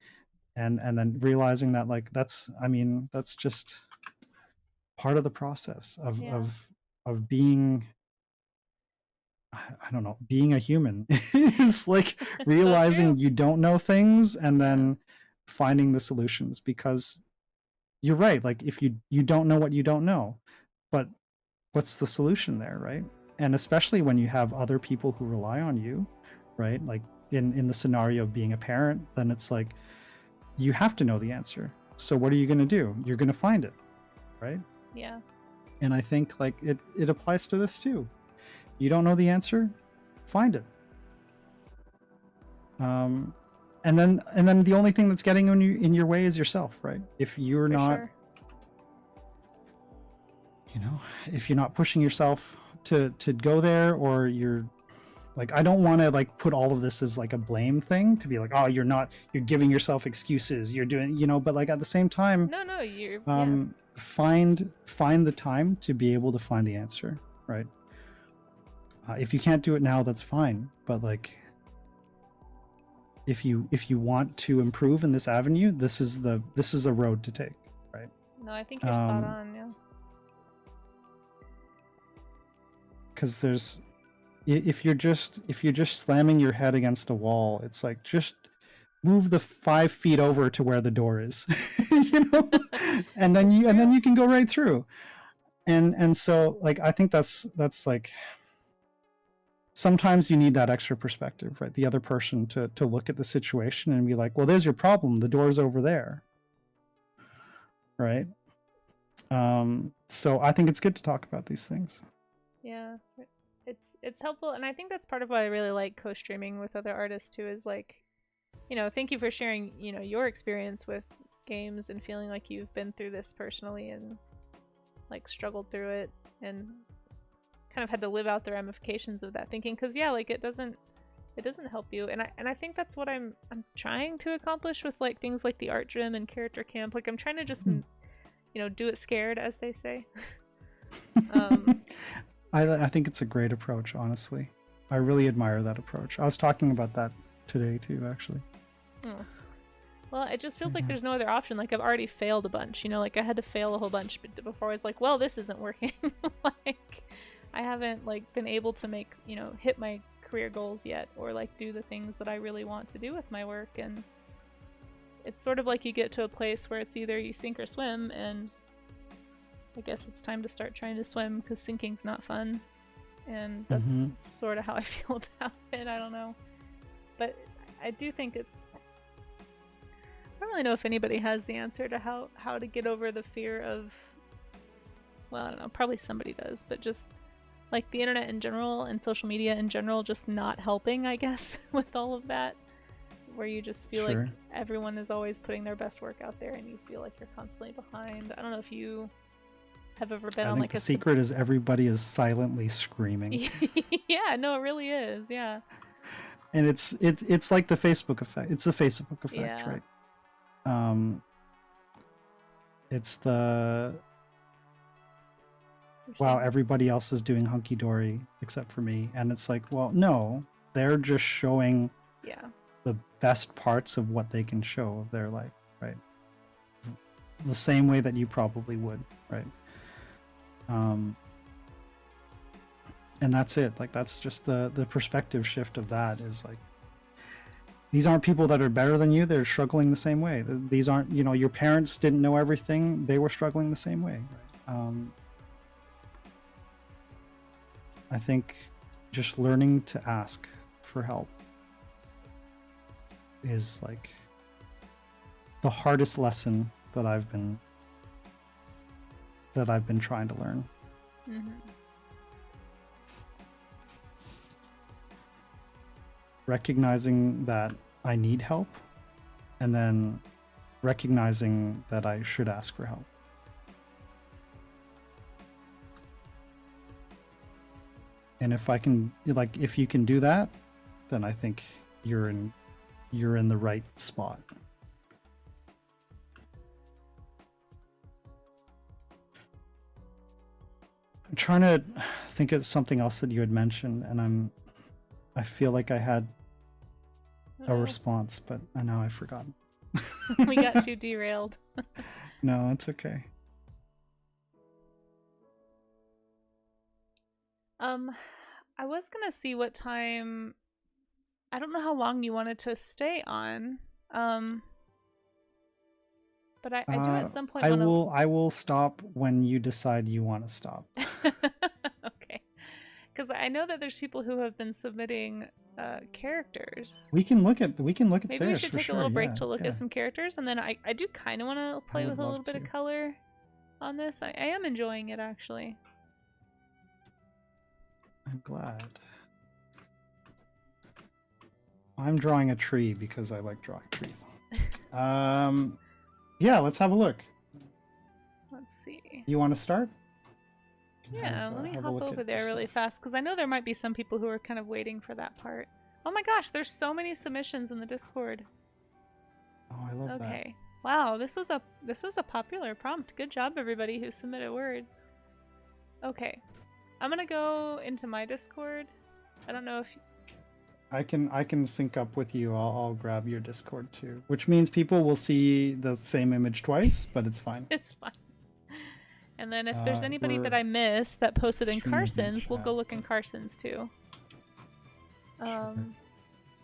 And then realizing that like that's just part of the process of being, I don't know, being a human is like realizing So you don't know things and then finding the solutions. Because you're right, like if you don't know what you don't know, but what's the solution there, right? And especially when you have other people who rely on you, right? Like in the scenario of being a parent, then it's like you have to know the answer. So what are you going to do? You're going to find it, right? Yeah. And I think like it applies to this too. You don't know the answer, find it. And then the only thing that's getting in your way is yourself, right? If you're not, you know, if you're not pushing yourself to go there, or you're like, I don't want to like put all of this as like a blame thing, to be like, oh, you're giving yourself excuses, you're doing, you know, but like at the same time, no, you're find the time to be able to find the answer, right? If you can't do it now, that's fine, but like if you want to improve in this avenue, this is the road to take, right? No, I think you're spot on. Yeah. Because there's, if you're just slamming your head against a wall, it's like, just move the 5 feet over to where the door is, you know, and then you can go right through. And so like, I think that's like, sometimes you need that extra perspective, right? The other person to look at the situation and be like, well, there's your problem, the door's over there, right? So I think it's good to talk about these things. Yeah, it's helpful, and I think that's part of why I really like co-streaming with other artists too. Is like, thank you for sharing, your experience with games and feeling like you've been through this personally and like struggled through it and kind of had to live out the ramifications of that thinking. Because yeah, like it doesn't help you, and I think that's what I'm trying to accomplish with like things like the art gym and character camp. Like I'm trying to just do it scared, as they say. I think it's a great approach, honestly. I really admire that approach. I was talking about that today too, actually. Oh. Well, it just feels like there's no other option. Like I've already failed a bunch, like I had to fail a whole bunch before I was like, well, this isn't working. Like I haven't like been able to make, hit my career goals yet, or like do the things that I really want to do with my work. And it's sort of like you get to a place where it's either you sink or swim, and I guess it's time to start trying to swim because sinking's not fun. And that's sort of how I feel about it. I don't know. But I do think I don't really know if anybody has the answer to how to get over the fear of, well, I don't know, probably somebody does, but just like the internet in general and social media in general just not helping, I guess, with all of that, where you just feel like everyone is always putting their best work out there and you feel like you're constantly behind. I don't know if you have ever been on like the secret is everybody is silently screaming. Yeah, no, it really is. Yeah. And it's like the Facebook effect. It's the Facebook effect, right? It's the wow, everybody else is doing hunky-dory except for me. And it's like, well, no, they're just showing the best parts of what they can show of their life, right? The same way that you probably would, right? And that's it. Like that's just the perspective shift of that is like, these aren't people that are better than you. They're struggling the same way. These aren't, your parents didn't know everything. They were struggling the same way. Right? I think just learning to ask for help is like the hardest lesson that I've been trying to learn. Recognizing that I need help, and then recognizing that I should ask for help. And if you can do that, then I think you're in the right spot. I'm trying to think of something else that you had mentioned, and I feel like I had a response, but I know I've forgotten. We got too derailed. No, it's okay. I was gonna see what time. I don't know how long you wanted to stay on. But I do at some point. I will stop when you decide you want to stop. Okay, because I know that there's people who have been submitting characters. We can look at Maybe we should take a little break to look at some characters, and then I do kind of want to play with a little bit of color on this. I am enjoying it, actually. I'm glad. I'm drawing a tree because I like drawing trees. Yeah, let's have a look. Let's see. You want to start? Yeah, let me hop over there really fast, because I know there might be some people who are kind of waiting for that part. Oh my gosh, there's so many submissions in the Discord. Oh, I love that. Okay. Wow, this was a popular prompt. Good job, everybody who submitted words. Okay. I'm gonna go into my Discord. I don't know if I can sync up with you. I'll grab your Discord too, which means people will see the same image twice, but it's fine. It's fine. And then if there's anybody that I missed that posted in Carson's, we'll go look in Carson's too. But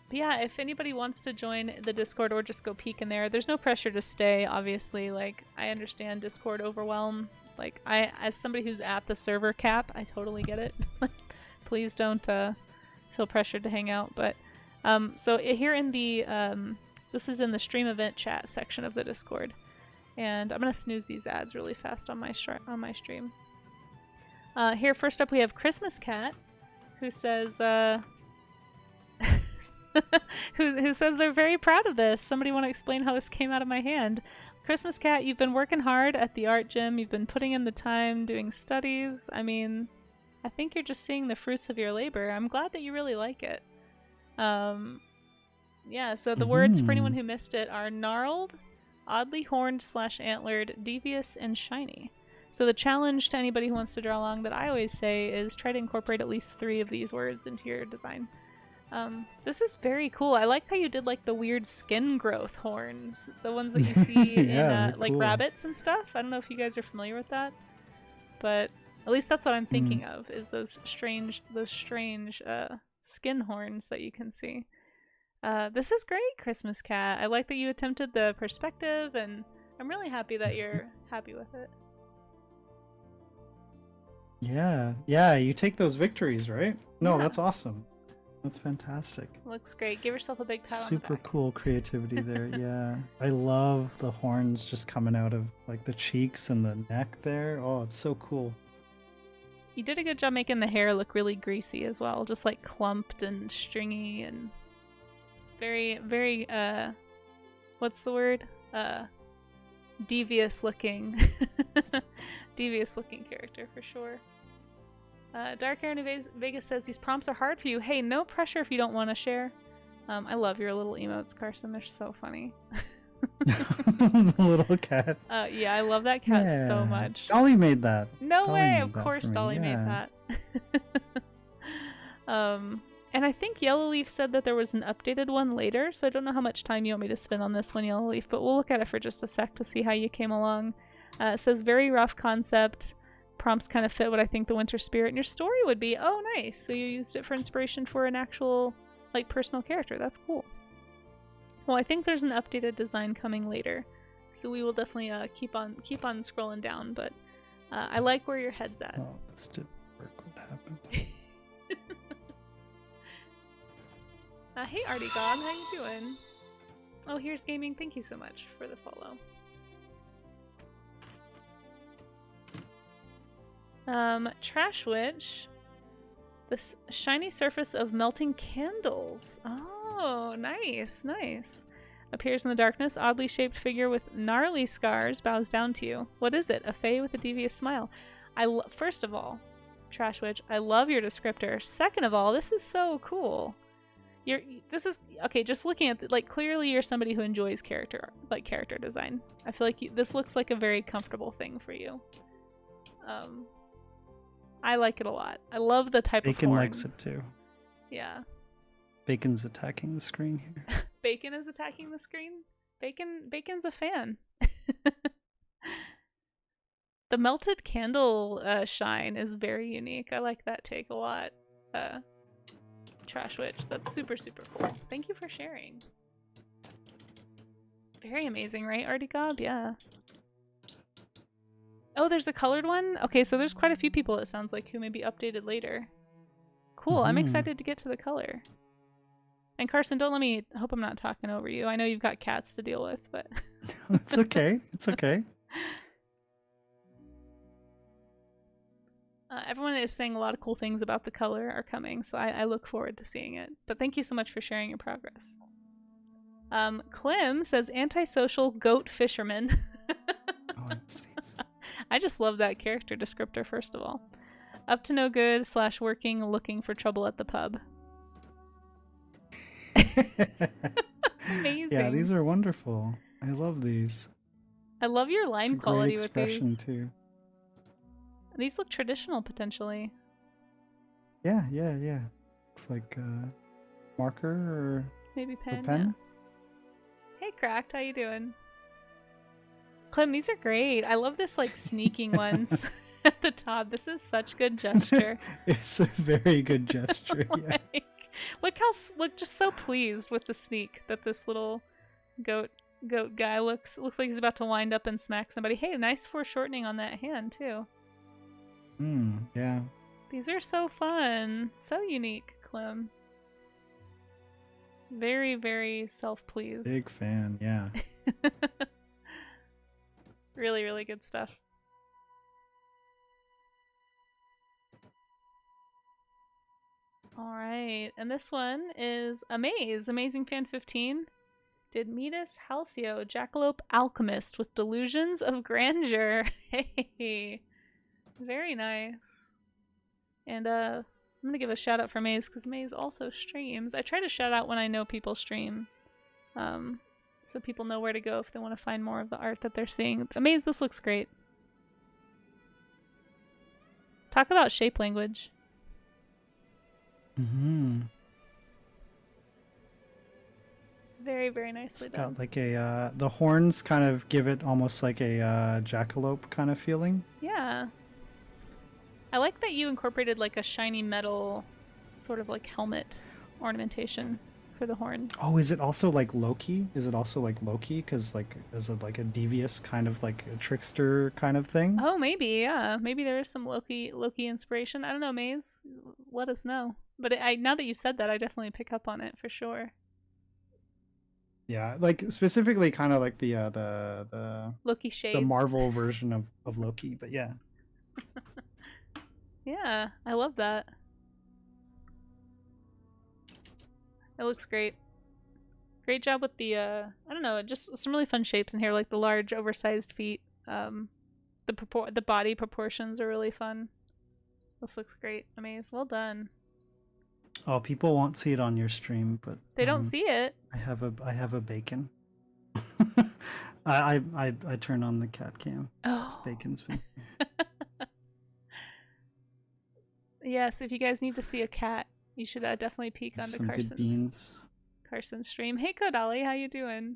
yeah, if anybody wants to join the Discord or just go peek in there, there's no pressure to stay, obviously. Like, I understand Discord overwhelm. Like, as somebody who's at the server cap, I totally get it. Please don't feel pressured to hang out. But so here in the this is in the stream event chat section of the Discord, and I'm gonna snooze these ads really fast on my stream. Here, first up, we have Christmas Cat, who says, who says they're very proud of this. Somebody want to explain how this came out of my hand? Christmas Cat, you've been working hard at the art gym. You've been putting in the time, doing studies. I mean, I think you're just seeing the fruits of your labor. I'm glad that you really like it. Yeah, so the words for anyone who missed it are gnarled, oddly horned / antlered, devious, and shiny. So the challenge to anybody who wants to draw along that I always say is try to incorporate at least 3 of these words into your design. This is very cool. I like how you did like the weird skin growth horns, the ones that you see in like cool. Rabbits and stuff. I don't know if you guys are familiar with that, but at least that's what I'm thinking of, is those strange skin horns that you can see. This is great, Christmas Cat. I like that you attempted the perspective, and I'm really happy that you're happy with it. Yeah, you take those victories, right? No, Yeah. That's awesome. That's fantastic. Looks great. Give yourself a big pat on the Super back. cool creativity there. Yeah, I love the horns just coming out of like the cheeks and the neck there. Oh, it's so cool. You did a good job making the hair look really greasy as well, just like clumped and stringy, and it's very, very, what's the word? Devious looking. Devious looking character for sure. Dark Aaron of Vegas says these prompts are hard for you. Hey, no pressure if you don't want to share. I love your little emotes, Carson. They're so funny. The little cat. Yeah, I love that cat so much. Dolly made that. No Dolly way! made Of that course for me, Dolly made yeah. that. And I think Yellowleaf said that there was an updated one later, so I don't know how much time you want me to spend on this one, Yellowleaf, but we'll look at it for just a sec to see how you came along. It says, very rough concept. Prompts kind of fit what I think the winter spirit in your story would be. Oh, nice. So you used it for inspiration for an actual, like, personal character. That's cool. Well, I think there's an updated design coming later, so we will definitely keep on scrolling down, but I like where your head's at. Oh, this didn't work. What happened? Hey, Artie God, how you doing? Oh, here's Gaming. Thank you so much for the follow. Trash Witch. This shiny surface of melting candles. Oh, nice, nice. Appears in the darkness. Oddly shaped figure with gnarly scars bows down to you. What is it? A fae with a devious smile. First of all, Trash Witch, I love your descriptor. Second of all, this is so cool. This is okay. Just looking at like, clearly you're somebody who enjoys character design. I feel like this looks like a very comfortable thing for you. I like it a lot. I love the type of horns. Bacon likes it too. Yeah. Bacon's attacking the screen here. Bacon is attacking the screen? Bacon's a fan. The melted candle shine is very unique. I like that take a lot. Trash Witch. That's super, super cool. Thank you for sharing. Very amazing, right, Artie Gob? Yeah. Oh, there's a colored one? Okay, so there's quite a few people, it sounds like, who may be updated later. Cool, I'm excited to get to the color. And Carson, don't let me... I hope I'm not talking over you. I know you've got cats to deal with, but... It's okay. It's okay. Everyone is saying a lot of cool things about the color are coming, so I look forward to seeing it. But thank you so much for sharing your progress. Clem says, antisocial goat fisherman. Oh, it's these. I just love that character descriptor, first of all. Up to no good / working, looking for trouble at the pub. Amazing. Yeah, these are wonderful. I love these. I love your line quality with these. Too. These look traditional, potentially. Yeah. Looks like marker or maybe pen. pen. Yeah. Hey, Cracked, how you doing? Clem, these are great. I love this like sneaking ones at the top. This is such good gesture. It's a very good gesture. Yeah. Look just so pleased with the sneak that this little goat guy looks like he's about to wind up and smack somebody. Hey, nice foreshortening on that hand too. Yeah. These are so fun. So unique, Clem. Very, very self-pleased. Big fan, yeah. Really, really good stuff. All right, and this one is Amaze, Amazing Fan 15. Did Metis Halcyo, Jackalope Alchemist with Delusions of Grandeur. Hey, very nice. And I'm gonna give a shout out for Maze because Maze also streams. I try to shout out when I know people stream, so people know where to go if they want to find more of the art that they're seeing. Maze, this looks great. Talk about shape language. Mm-hmm. Very, very nicely It's done. got like a the horns kind of give it almost like a jackalope kind of feeling. Yeah. I like that you incorporated like a shiny metal sort of like helmet ornamentation for the horns. Oh, is it also like Loki? Is it also like Loki? Because like, is it like a devious kind of like a trickster kind of thing? Oh, maybe, yeah. Maybe there is some Loki inspiration. I don't know, Maze. Let us know. But now that you've said that, I definitely pick up on it for sure. Yeah, like specifically kind of like the Loki shades. the Marvel version of Loki, but yeah. Yeah, I love that. It looks great. Great job with the I don't know, just some really fun shapes in here, like the large oversized feet. The body proportions are really fun. This looks great. Amaze. Well done. Oh, people won't see it on your stream, but They don't see it. I have a bacon. I turn on the cat cam. This Oh. bacon's been Yes, if you guys need to see a cat, you should definitely peek onto some good beans. Carson's stream. Hey Kodali, how you doing?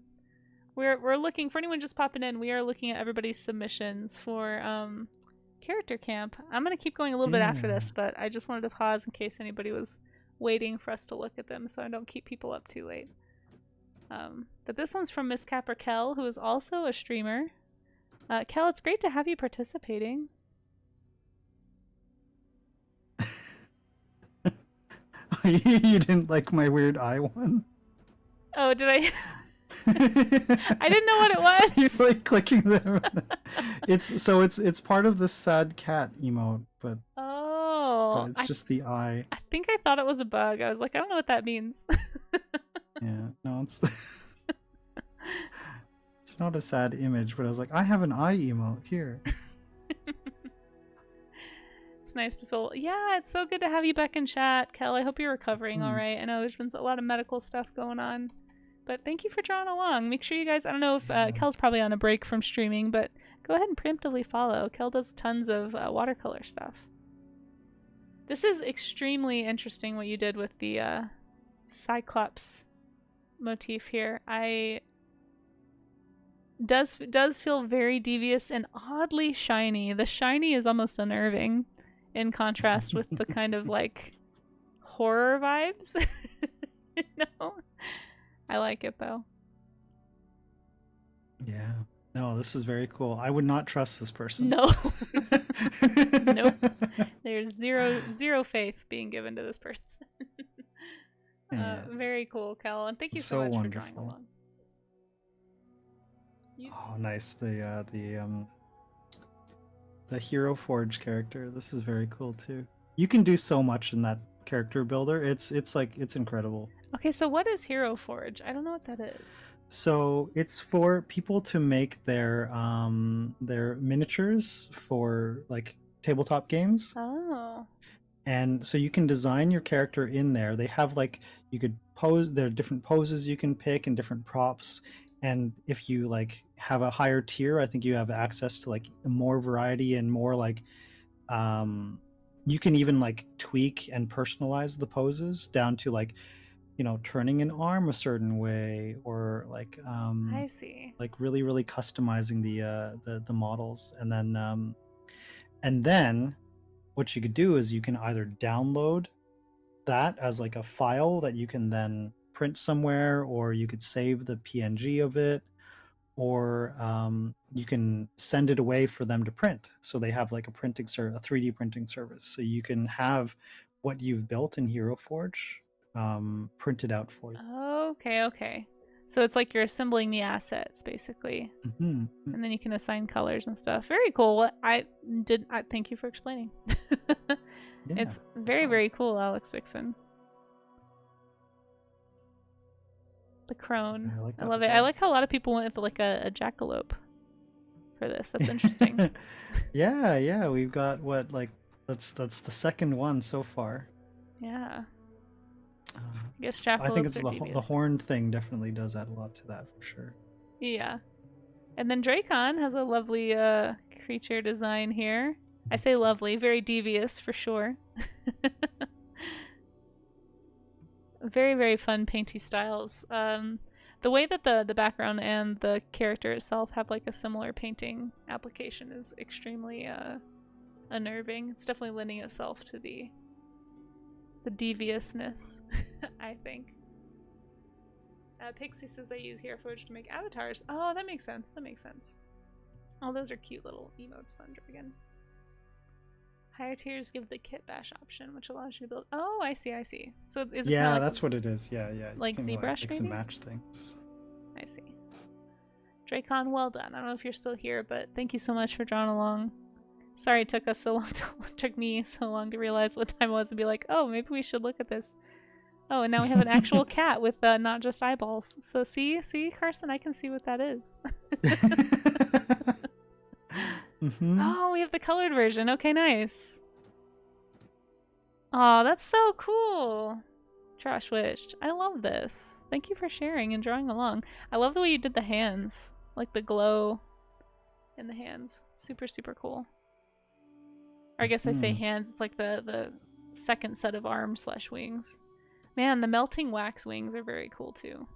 We're looking for anyone just popping in. We are looking at everybody's submissions for character camp. I'm gonna keep going a little bit after this, but I just wanted to pause in case anybody was waiting for us to look at them, so I don't keep people up too late. But this one's from Miss Capper Kel, who is also a streamer. Kel, it's great to have you participating. You didn't like my weird eye one? Oh, did I? I didn't know what it was. You're like clicking them. It's part of the sad cat emote, but it's just the eye. I think I thought it was a bug. I was like, I don't know what that means. Yeah, no, it's it's not a sad image, but I was like, I have an eye emote here. It's nice to feel. Yeah, it's so good to have you back in chat, Kel. I hope you're recovering all right. I know there's been a lot of medical stuff going on, but thank you for drawing along. Make sure you guys, I don't know if Kel's probably on a break from streaming, but go ahead and preemptively follow. Kel does tons of watercolor stuff. This is extremely interesting what you did with the Cyclops motif here. Does feel very devious and oddly shiny. The shiny is almost unnerving in contrast with the kind of like horror vibes. You know? I like it though. Yeah. No, this is very cool. I would not trust this person. No. Nope. There's zero faith being given to this person. Yeah. Very cool, Kel, and thank you so much for drawing along. Oh, nice. The Hero Forge character. This is very cool too. You can do so much in that character builder. It's incredible. Okay, so what is Hero Forge? I don't know what that is. So it's for people to make their miniatures for like tabletop games. Oh. And so you can design your character in there. They have like, you could pose, there are different poses you can pick and different props. And if you like have a higher tier, I think you have access to like more variety and more like, you can even like tweak and personalize the poses down to like, you know, turning an arm a certain way, or like I see. like really customizing the models. And then what you could do is you can either download that as like a file that you can then print somewhere, or you could save the PNG of it, or you can send it away for them to print. So they have like a 3D printing service. So you can have what you've built in Hero Forge printed out for you. Okay. So it's like you're assembling the assets basically, and then you can assign colors and stuff. Very cool. I thank you for explaining. It's very cool, Alex Vixen. The crone. I like I that love it. I better. like how a lot of people went with like a jackalope for this. That's interesting. Yeah, yeah, we've got what, like, that's the second one so far. Yeah. Uh, I guess I think jackalopes it's are the devious. horned thing definitely does add a lot to that for sure. Yeah. And then Dracon has a lovely creature design here. I say lovely, very devious for sure. Very, very fun painty styles. The way that the background and the character itself have like a similar painting application is extremely unnerving. It's definitely lending itself to the deviousness, I think. Pixie says I use Hero Forge to make avatars. Oh, that makes sense. That makes sense. Oh, those are cute little emotes, Fun Dragon. Higher tiers give the kit bash option, which allows you to build. Oh, I see, I see. So is it Yeah, kind of like that's what it is. Yeah, yeah. You like can, ZBrush, mix and maybe? match things. I see. Dracon, well done. I don't know if you're still here, but thank you so much for drawing along. Sorry it took us so long. Took me so long to realize what time it was and be like, oh, maybe we should look at this. Oh, and now we have an actual cat with not just eyeballs. So see, Carson, I can see what that is. Oh, we have the colored version. Okay, nice. Oh, that's so cool. Trash Wished. I love this. Thank you for sharing and drawing along. I love the way you did the hands. Like the glow in the hands. Super, super cool. Or I guess I say hands. It's like the second set of arms / wings. Man, the melting wax wings are very cool too.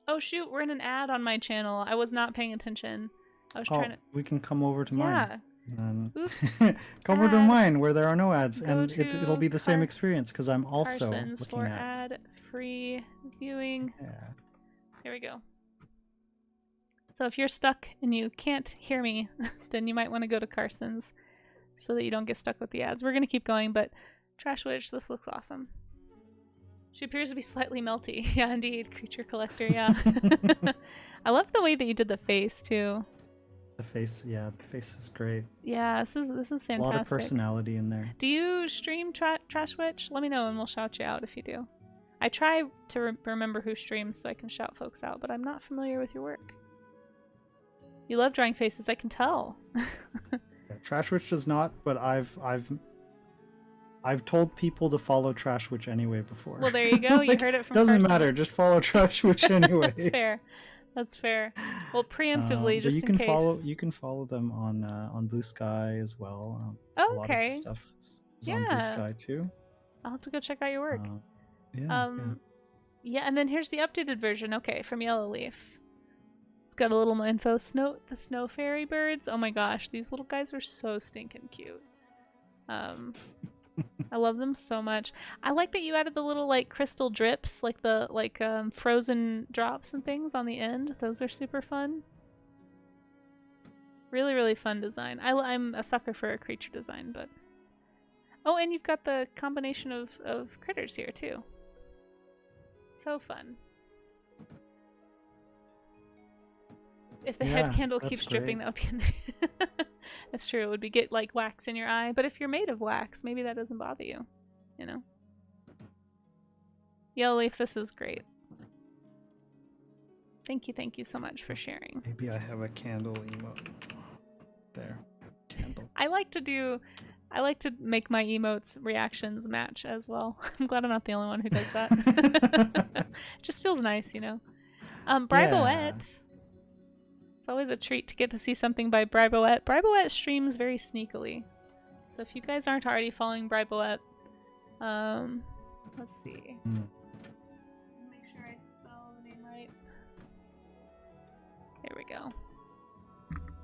Oh shoot, we're in an ad on my channel. I was not paying attention. I was trying to. We can come over to mine. And Oops. come over to mine where there are no ads, Go and to it'll be the same experience because I'm also Carson's looking for at ad-free viewing. Yeah. Here we go. So if you're stuck and you can't hear me, then you might want to go to Carson's so that you don't get stuck with the ads. We're gonna keep going, but Trash Witch, this looks awesome. She appears to be slightly melty. Yeah, indeed. Creature collector, yeah. I love the way that you did the face, too. The face, yeah, the face is great. Yeah, this is fantastic. A lot of personality in there. Do you stream Trash Witch? Let me know and we'll shout you out if you do. I try to remember who streams so I can shout folks out, but I'm not familiar with your work. You love drawing faces, I can tell. Yeah, Trash Witch does not, but I've told people to follow Trash Witch anyway before. Well, there you go. You heard it from Doesn't Carson. matter. Just follow Trash Witch anyway. That's fair. That's fair. Well, preemptively, just you can in case. You can follow them on Blue Sky as well. Oh, a lot okay. of stuff is on Blue Sky too. I'll have to go check out your work. Yeah. Yeah, and then here's the updated version. Okay, from Yellow Leaf. It's got a little more info. The snow fairy birds. Oh my gosh, these little guys are so stinking cute. I love them so much. I like that you added the little like crystal drips, like the frozen drops and things on the end. Those are super fun. Really, really fun design. I'm a sucker for a creature design, but oh, and you've got the combination of critters here too. So fun. If the head candle keeps dripping, that would be. That's true. It would get like wax in your eye, but if you're made of wax, maybe that doesn't bother you. You know. Yellow Leaf, this is great. Thank you so much for sharing. Maybe I have a candle emote. There, candle. I like to make my emotes reactions match as well. I'm glad I'm not the only one who does that. It just feels nice, you know. Briboette. It's always a treat to get to see something by Briboette. Briboette streams very sneakily. So if you guys aren't already following Briboette, let's see. Make sure I spell the name right. There we go.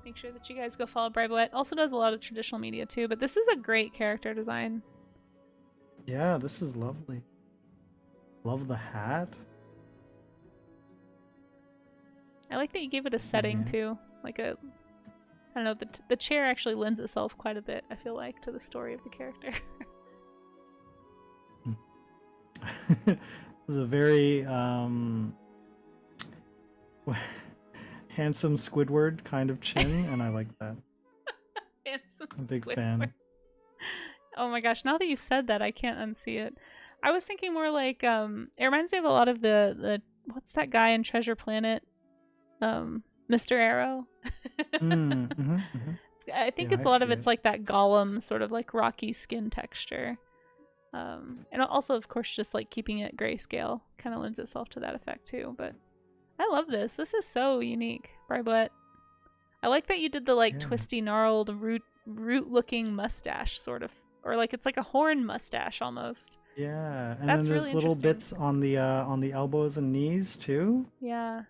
Make sure that you guys go follow Briboette. Also does a lot of traditional media too, but this is a great character design. Yeah, this is lovely. Love the hat. I like that you gave it a setting too, like I don't know, the chair actually lends itself quite a bit, I feel like, to the story of the character. This is a very handsome Squidward kind of chin, and I like that. Handsome I'm a big Squidward. fan. Oh my gosh, now that you've said that, I can't unsee it. I was thinking more like it reminds me of a lot of the what's that guy in Treasure Planet? Mr. Arrow. I think Yeah, it's I a lot of see it's it. like that Gollum sort of like rocky skin texture. And also of course just like keeping it grayscale kind of lends itself to that effect too. But I love this. This is so unique, Briblet. I like that you did the like Yeah. twisty gnarled root looking mustache sort of, or like it's like a horn mustache almost. Yeah, and then That's there's really little interesting. bits on the elbows and knees too, Yeah,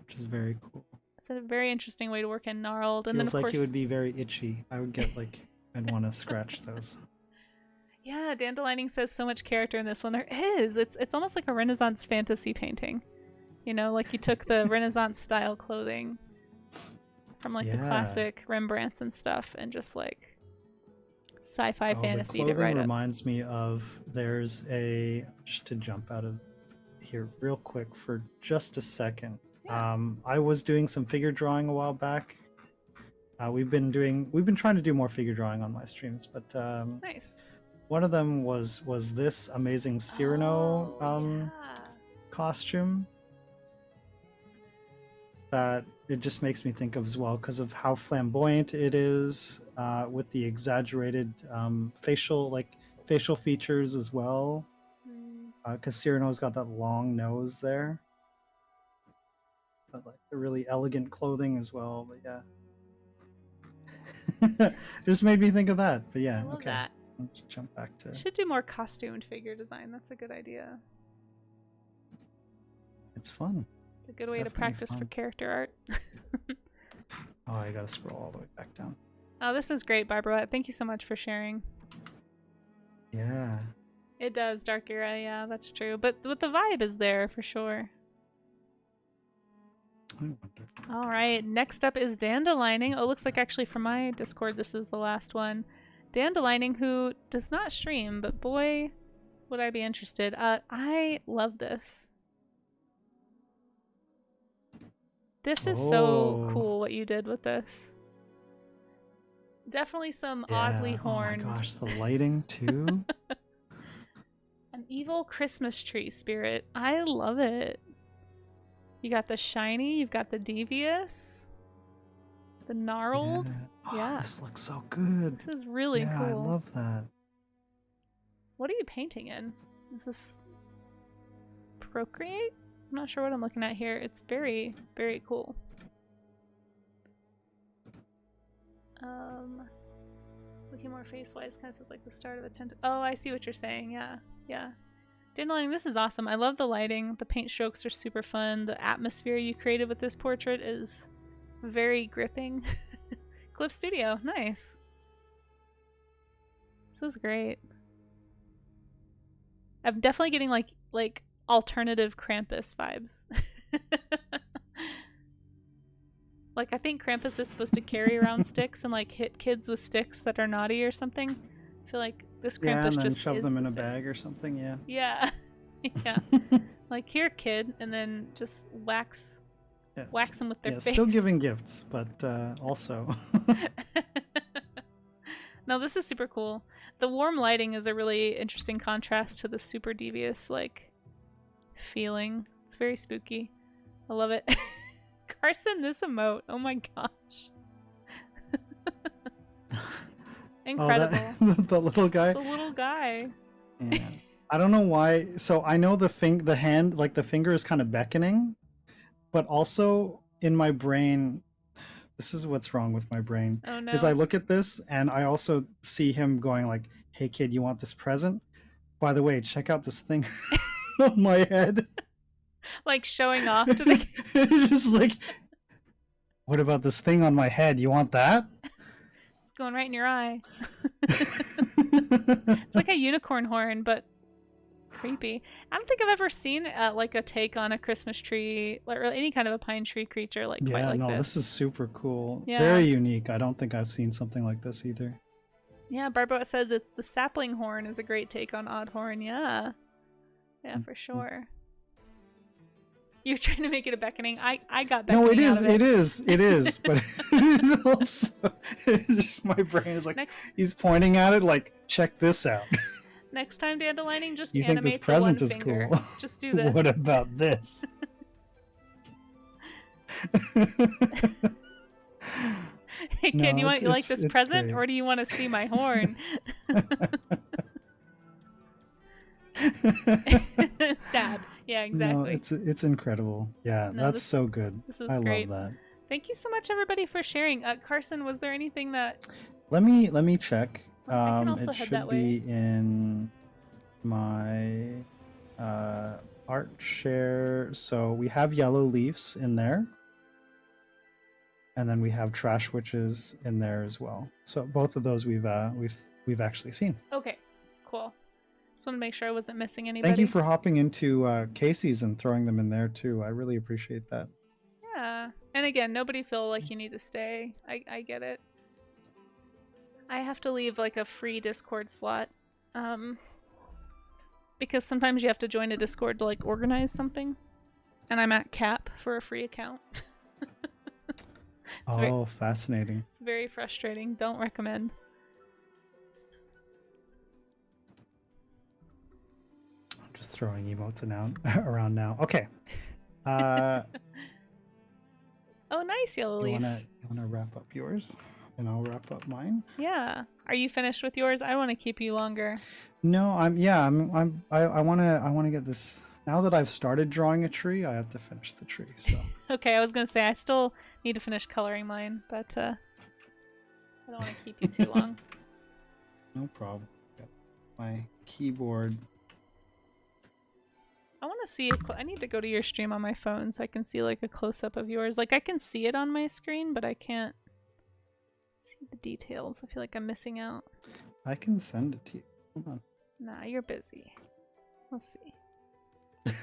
which is very cool. it's a very interesting way to work in gnarled. And then Feels of like course, it would be very itchy. I would get like I'd want to scratch those. yeah, Dandelining says so much character in this one. There is. It's almost like a Renaissance fantasy painting. You know, like you took the Renaissance style clothing from like the Yeah. classic Rembrandts and stuff, and just like sci-fi Oh, fantasy the to clothing right up. reminds me of there's a just to jump out of here real quick for just a second. Yeah. I was doing some figure drawing a while back. We've been trying to do more figure drawing on my streams, but Nice. one of them was this amazing Cyrano Yeah. costume that it just makes me think of as well because of how flamboyant it is with the exaggerated facial features as well, because Cyrano's got that long nose there, but like the really elegant clothing as well. But yeah, it just made me think of that. But yeah, I love okay, that. let's jump back to Should do more costumed figure design. That's a good idea. it's fun. It's a good It's way to definitely practice for fun. character art. Oh, I gotta scroll all the way back down. Oh, this is great, Barbara. Thank you so much for sharing. Yeah. It does, Dark Era, yeah, that's true. But the vibe is there for sure. I wonder. All right, next up is Dandelining. Oh, looks like actually for my Discord, this is the last one. Dandelining, who does not stream, but boy, would I be interested. I love this. This is so Oh. cool what you did with this. Definitely some oddly Yeah. horned. Oh my gosh, the lighting too. An evil Christmas tree spirit. I love it. You got the shiny, you've got the devious, the gnarled. Yeah. Oh, Yeah. This looks so good. This is really yeah, cool. I love that. What are you painting in? Is this Procreate? I'm not sure what I'm looking at here. It's very, very cool. Looking more face-wise kind of feels like the start of a tent. Oh, I see what you're saying. Yeah, yeah. Dandelion, this is awesome. I love the lighting. The paint strokes are super fun. The atmosphere you created with this portrait is very gripping. Clip Studio, nice. This is great. I'm definitely getting like alternative Krampus vibes. Like I think Krampus is supposed to carry around sticks and like hit kids with sticks that are naughty or something. I feel like this Krampus Yeah, and then just shove is them in the a stick. bag or something. Yeah. Yeah. Yeah. Like here, kid, and then just wax them with their face. Still giving gifts, but also. No, this is super cool. The warm lighting is a really interesting contrast to the super devious like feeling. It's very spooky. I love it. Carson, this emote. Oh my gosh. Incredible. Oh, the little guy. The little guy. Yeah. I don't know why. So I know the hand, like the finger is kind of beckoning, but also in my brain, this is what's wrong with my brain. Oh no. Is I look at this and I also see him going like, "Hey kid, you want this present? By the way, check out this thing on my head." Like showing off to the Just like, what about this thing on my head? You want that? It's going right in your eye. It's like a unicorn horn, but creepy. I don't think I've ever seen like a take on a Christmas tree or any kind of a pine tree creature like quite Yeah, like no, this. this is super cool. Yeah. Very unique. I don't think I've seen something like this either. Yeah, Barbara says it's the sapling horn is a great take on odd horn. Yeah. Yeah, for sure. You're trying to make it a beckoning. I got beckoning. No, it is, out of it is, but it also, it's just my brain is like, Next, he's pointing at it like, check this out. Next time dandelining, just You think this animate the one present is finger. cool? Just do this. What about this? Hey No, kid, you like this it's present, great. or do you want to see my horn? Stab. Yeah, No, exactly. it's incredible. Yeah, No, that's so good. this is I love great. that. Thank you so much, everybody, for sharing. Carson, was there anything that? Let me check. I can also It head should that be way. in my art share. So we have yellow leaves in there, and then we have trash witches in there as well. So both of those we've actually seen. Okay, cool. Just want to make sure I wasn't missing anybody. Thank you for hopping into Casey's and throwing them in there too. I really appreciate that. Yeah, and again, nobody feel like you need to stay. I get it. I have to leave like a free Discord slot, because sometimes you have to join a Discord to like organize something, and I'm at cap for a free account. Fascinating. It's very frustrating. Don't recommend. I'm just throwing emotes around now. Okay. Oh, nice, Yellow Leaf. You wanna wrap up yours, and I'll wrap up mine. Yeah. Are you finished with yours? I want to keep you longer. No, I wanna get this. Now that I've started drawing a tree, I have to finish the tree. So. Okay, I was gonna say I still need to finish coloring mine, but I don't want to keep you too long. No problem. Got my keyboard. I want to see. I need to go to your stream on my phone so I can see like a close up of yours. Like I can see it on my screen, but I can't see the details. I feel like I'm missing out. I can send it to you. Hold on. Nah, you're busy. We'll see.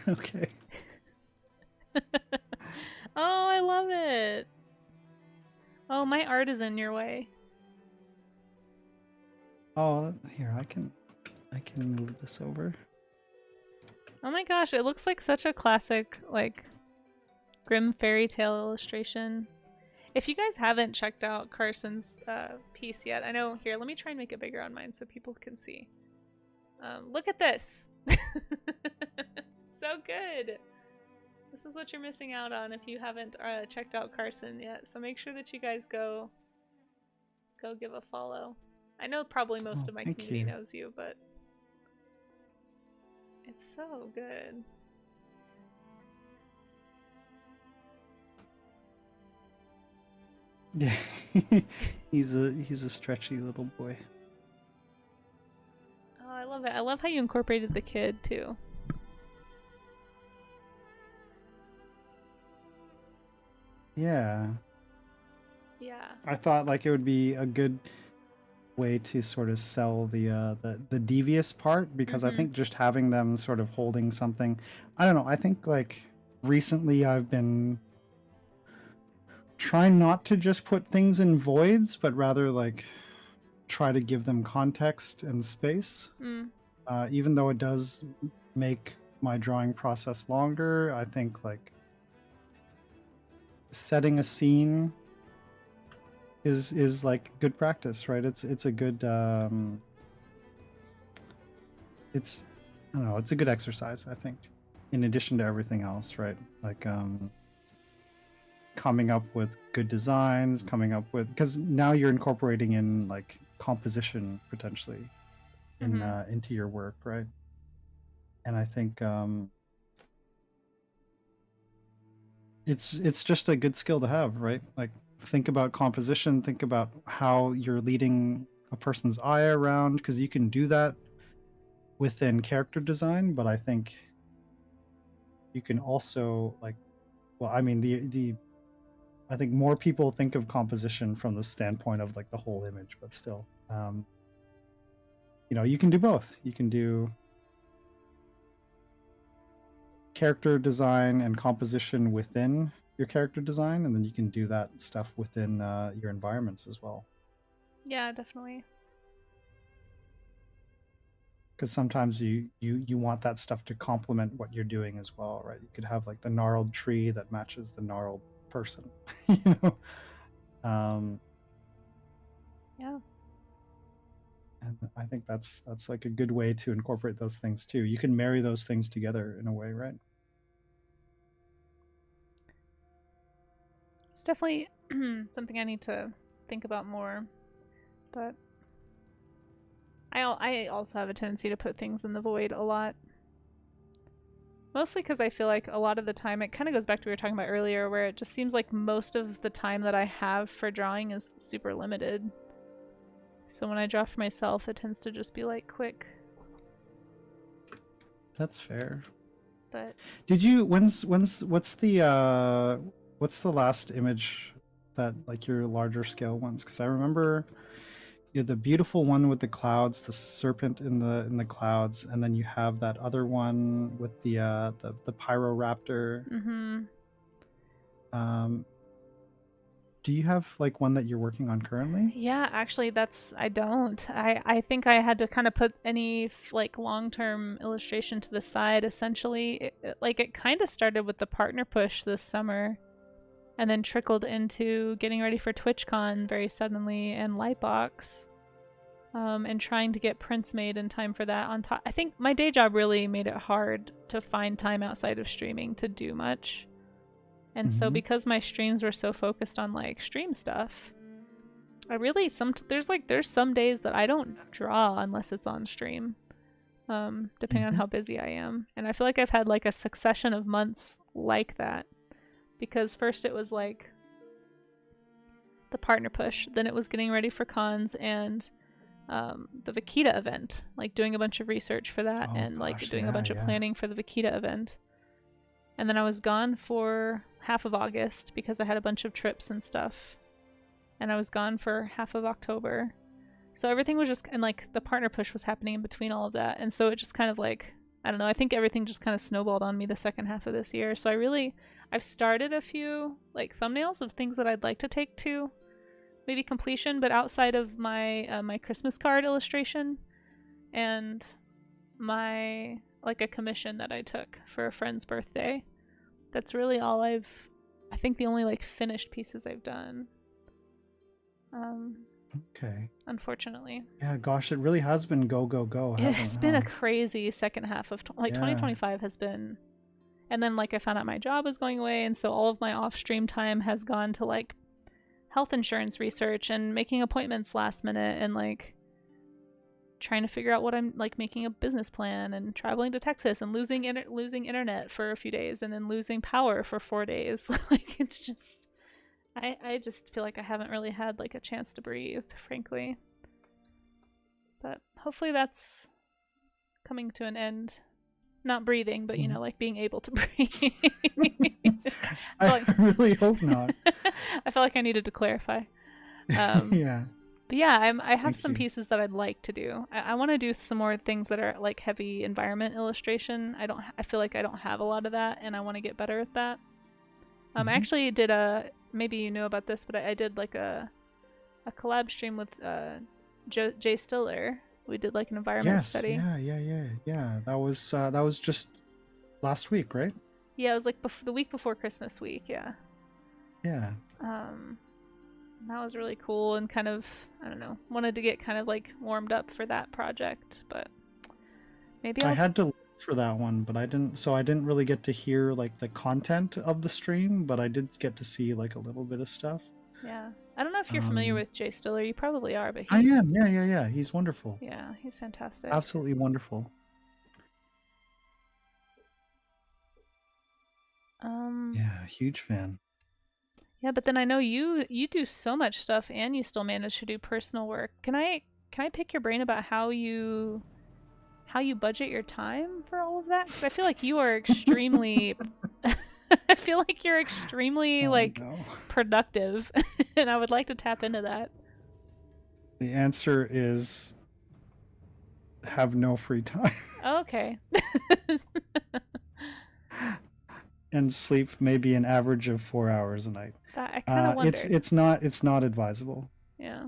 Okay. Oh, I love it. Oh, my art is in your way. Oh, here I can move this over. Oh my gosh, it looks like such a classic, like, Grimm fairy tale illustration. If you guys haven't checked out Carson's piece yet, I know, here, let me try and make it bigger on mine so people can see. Look at this! So good! This is what you're missing out on if you haven't checked out Carson yet, so make sure that you guys go give a follow. I know probably most of my community knows you, but it's so good. Yeah, he's a stretchy little boy. Oh, I love it. I love how you incorporated the kid too. Yeah. Yeah. I thought like it would be a good way to sort of sell the devious part, because I think just having them sort of holding something, I don't know, I think like recently I've been trying not to just put things in voids, but rather like try to give them context and space. Even though it does make my drawing process longer, I think like setting a scene is like good practice, right? It's a good it's I don't know, it's a good exercise, I think, in addition to everything else, right? Like coming up with good designs, coming up with, because now you're incorporating in like composition potentially in into your work, right? And I think it's just a good skill to have, right? Like think about composition, think about how you're leading a person's eye around, because you can do that within character design, but I think you can also like, well, I mean the I think more people think of composition from the standpoint of like the whole image, but still you know, you can do both. You can do character design and composition within your character design, and then you can do that stuff within your environments as well. Yeah, definitely. Because sometimes you want that stuff to complement what you're doing as well, right? You could have like the gnarled tree that matches the gnarled person, you know. Yeah. And I think that's like a good way to incorporate those things too. You can marry those things together in a way, right? It's definitely something I need to think about more. But I also have a tendency to put things in the void a lot. Mostly because I feel like a lot of the time, it kind of goes back to what we were talking about earlier, where it just seems like most of the time that I have for drawing is super limited. So when I draw for myself, it tends to just be like quick. That's fair. But Did you what's the last image that like your larger scale ones? Because I remember you had the beautiful one with the clouds, the serpent in the clouds, and then you have that other one with the pyroraptor. Um, do you have like one that you're working on currently? yeah, actually, I don't. I think I had to kind of put any like long-term illustration to the side. Essentially, it kind of started with the partner push this summer, and then trickled into getting ready for TwitchCon very suddenly and Lightbox, and trying to get prints made in time for that. On top, I think my day job really made it hard to find time outside of streaming to do much. And so because my streams were so focused on like stream stuff, I really there's some days that I don't draw unless it's on stream. Depending on how busy I am. And I feel like I've had like a succession of months like that. Because first it was like the partner push, then it was getting ready for cons and the Vikita event, like doing a bunch of research for that and like doing a bunch of planning for the Vikita event. And then I was gone for half of August because I had a bunch of trips and stuff. And I was gone for half of October. So everything was just, and like the partner push was happening in between all of that. And so it just kind of like, I don't know, I think everything just kind of snowballed on me the second half of this year. So I've started a few like thumbnails of things that I'd like to take to maybe completion, but outside of my my Christmas card illustration and my like a commission that I took for a friend's birthday. That's really all I think the only like finished pieces I've done. Okay. Unfortunately. Yeah, gosh, it really has been go, go, go. It's been a crazy second half of 2025 has been. And then like I found out my job was going away, and so all of my off-stream time has gone to like health insurance research and making appointments last minute and like trying to figure out what I'm like, making a business plan and traveling to Texas and losing internet for a few days and then losing power for 4 days. Like it's just I just feel like I haven't really had like a chance to breathe, frankly. But hopefully that's coming to an end. Not breathing, but you know, like being able to breathe. I really hope not. I felt like I needed to clarify. Yeah. But yeah, I have some pieces that I'd like to do. I want to do some more things that are like heavy environment illustration. I feel like I don't have a lot of that, and I want to get better at that. I actually did maybe you know about this, but I did like a collab stream with Jay Stiller. We did like an environment study. Yeah. That was just last week, right? Yeah, it was like the week before Christmas week. Yeah. Yeah. That was really cool and kind of, I don't know, wanted to get kind of like warmed up for that project, but maybe I had to look for that one, but I didn't really get to hear like the content of the stream, but I did get to see like a little bit of stuff. Yeah. I don't know if you're familiar with Jay Stiller. You probably are, but I am. Yeah. He's wonderful. Yeah, he's fantastic. Absolutely wonderful. Yeah, huge fan. Yeah, but then I know you do so much stuff and you still manage to do personal work. Can I pick your brain about how you budget your time for all of that? Because I feel like you are extremely I feel like you're extremely productive, and I would like to tap into that. The answer is have no free time. Okay. And sleep maybe an average of 4 hours a night. I kind of wondered. It's not advisable. Yeah.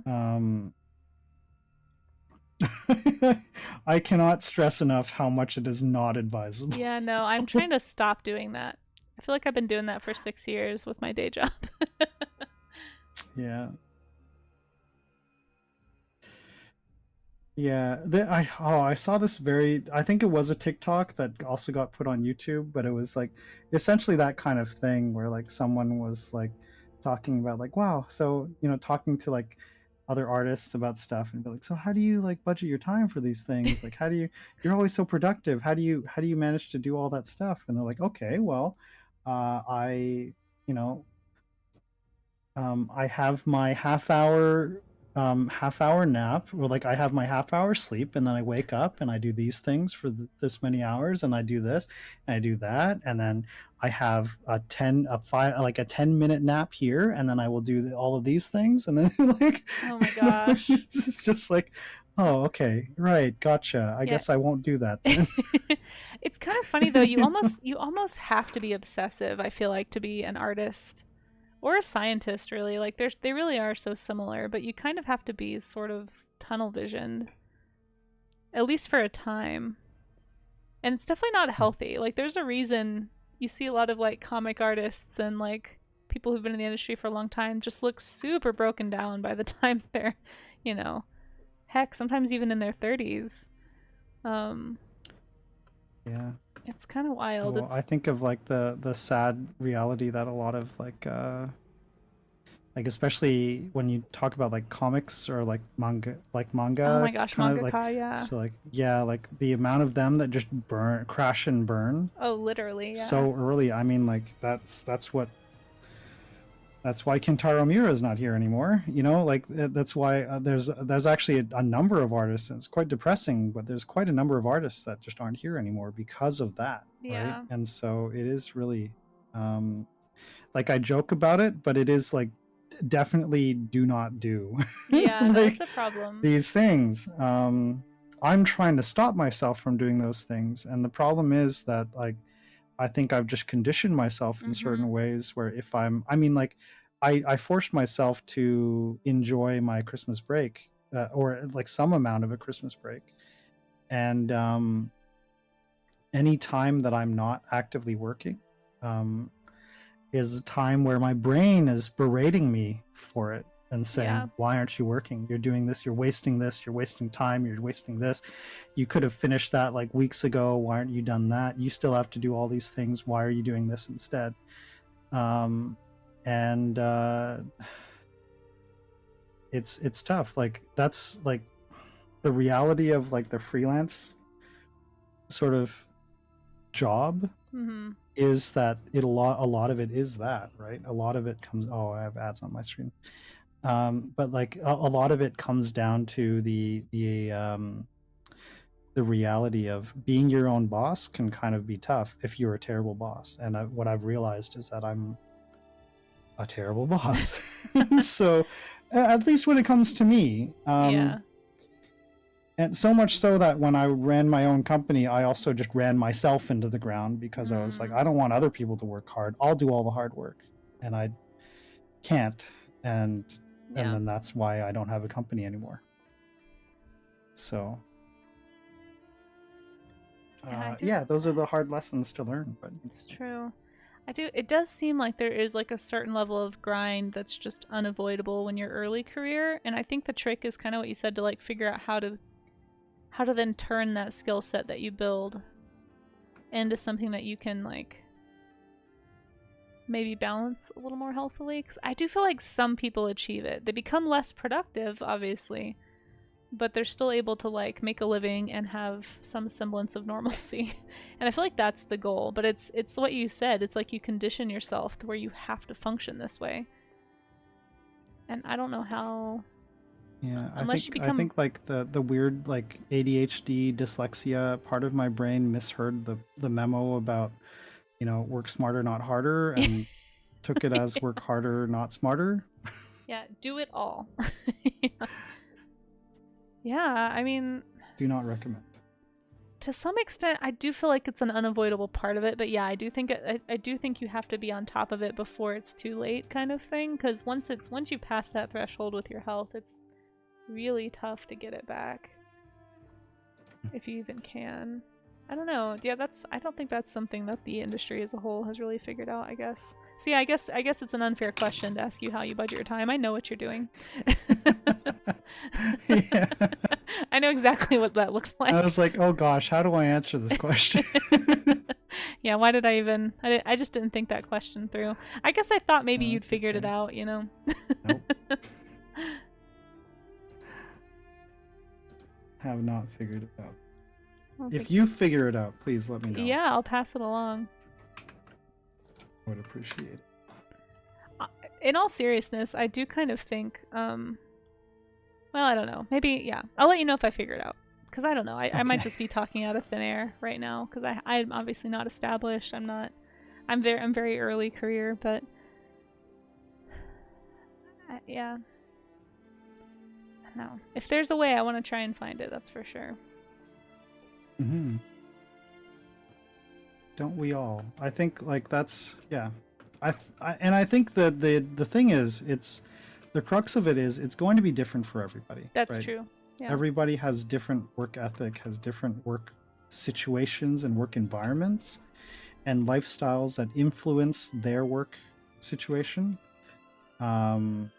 I cannot stress enough how much it is not advisable. Yeah, no, I'm trying to stop doing that. I feel like I've been doing that for 6 years with my day job. Yeah. Yeah, I saw this very, I think it was a TikTok that also got put on YouTube, but it was like essentially that kind of thing where like someone was like talking about like, wow, so talking to like other artists about stuff and be like, so how do you like budget your time for these things? Like how do you're always so productive. How do you manage to do all that stuff? And they're like, okay, well, I you know I have my half hour nap, or like I have my half hour sleep, and then I wake up and I do these things for this many hours, and I do this and I do that, and then I have a 5 like a 10-minute nap here, and then I will do all of these things, and then like Oh my gosh. it's just like, oh, okay, right, gotcha. I Yeah. guess I won't do that then. It's kind of funny though. You almost have to be obsessive, I feel like, to be an artist or a scientist really. Like they really are so similar, but you kind of have to be sort of tunnel visioned at least for a time. And it's definitely not healthy. Like there's a reason you see a lot of like comic artists and like people who've been in the industry for a long time just look super broken down by the time they're, you know, heck, sometimes even in their 30s. Um Yeah. it's kind of wild. Well, I It's think of like the sad reality that a lot of like especially when you talk about like comics or like oh manga my gosh, kind of like, mangaka, yeah. so like yeah, like the amount of them that just crash and burn Oh, literally, yeah. so early. I mean, like that's why Kentaro Miura is not here anymore, like that's why there's actually a number of artists, and it's quite depressing, but there's quite a number of artists that just aren't here anymore because of that, right? Yeah. And so it is really, um like, I joke about it, but it is like, definitely do not do Yeah, no, it's like a problem. these things. I'm trying to stop myself from doing those things, and the problem is that, like, I think I've just conditioned myself in Mhm. certain ways where if I mean, like, I forced myself to enjoy my Christmas break, or like some amount of a Christmas break, and any time that I'm not actively working, um, is a time where my brain is berating me for it and Yeah. saying, why aren't you working? You're doing this, you're wasting this, you're wasting time, you're wasting this. You could have finished that like weeks ago. Why aren't you done that? You still have to do all these things. Why are you doing this instead? Um, and it's tough. Like that's like the reality of like the freelance sort of job, Mhm. is that a lot of it is that, right? A lot of it comes, oh, I have ads on my screen. But like a lot of it comes down to the reality of being your own boss can kind of be tough if you're a terrible boss. And what I've realized is that I'm a terrible boss. So at least when it comes to me, Yeah. and so much so that when I ran my own company, I also just ran myself into the ground because I was like, Mm. I don't want other people to work hard. I'll do all the hard work, and I can't. And Yeah. then that's why I don't have a company anymore. So Yeah, I do. yeah, those are the hard lessons to learn. But It's true. I do. It does seem like there is like a certain level of grind that's just unavoidable when you're early career, and I think the trick is kind of what you said, to like figure out how to then turn that skill set that you build into something that you can like maybe balance a little more healthily. Because I do feel like some people achieve it. They become less productive, obviously, but they're still able to like make a living and have some semblance of normalcy. And I feel like that's the goal. But it's what you said. It's like you condition yourself to where you have to function this way. And I don't know how, yeah, I unless you think I become. think like the weird like ADHD dyslexia part of my brain misheard the memo about, work smarter not harder, and took it as work harder not smarter. Yeah, do it all. Yeah, I mean, Do not recommend. to some extent, I do feel like it's an unavoidable part of it. But yeah, I do think you have to be on top of it before it's too late, kind of thing. Because once you pass that threshold with your health, it's really tough to get it back, if you even can. I don't know. Yeah, I don't think that's something that the industry as a whole has really figured out, I guess. So yeah, I guess it's an unfair question to ask you how you budget your time. I know what you're doing. Yeah. I know exactly what that looks I like. was like, oh gosh, how do I answer this question? Yeah, why did I even? I just didn't think that question through. I guess I thought maybe No, you'd it's figured it okay. out, you know? Nope, have not figured it out. I don't If think. you figure it out, please let me know. Yeah, I'll pass it along. I would appreciate it. In all seriousness, I do kind of think, well, I don't know. Maybe, yeah. I'll let you know if I figure it out. Because I don't know. I might Okay. just be talking out of thin air right now. Because I'm obviously not established. I'm very early career, but yeah. No. If there's a way, I want to try and find it. That's for sure. Hmm. Don't we all? I think like that's yeah. I think that the thing is it's the crux of it is it's going to be different for everybody. That's Right? true. Yeah. Everybody has different work ethic, has different work situations and work environments and lifestyles that influence their work situation. Um,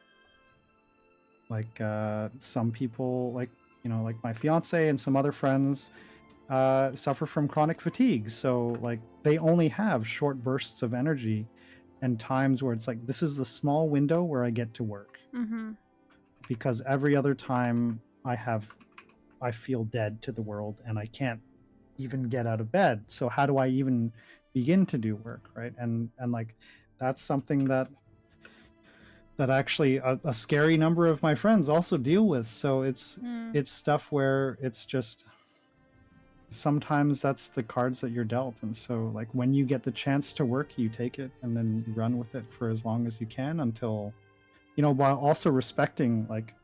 some people, like like my fiance and some other friends, suffer from chronic fatigue. So like they only have short bursts of energy and times where it's like this is the small window where I get to work Mm-hmm. because every other time I feel dead to the world and I can't even get out of bed. So how do I even begin to do work, right? And like that's something that actually a scary number of my friends also deal with. So Mm. it's stuff where it's just sometimes that's the cards that you're dealt. And so like when you get the chance to work, you take it and then you run with it for as long as you can until while also respecting like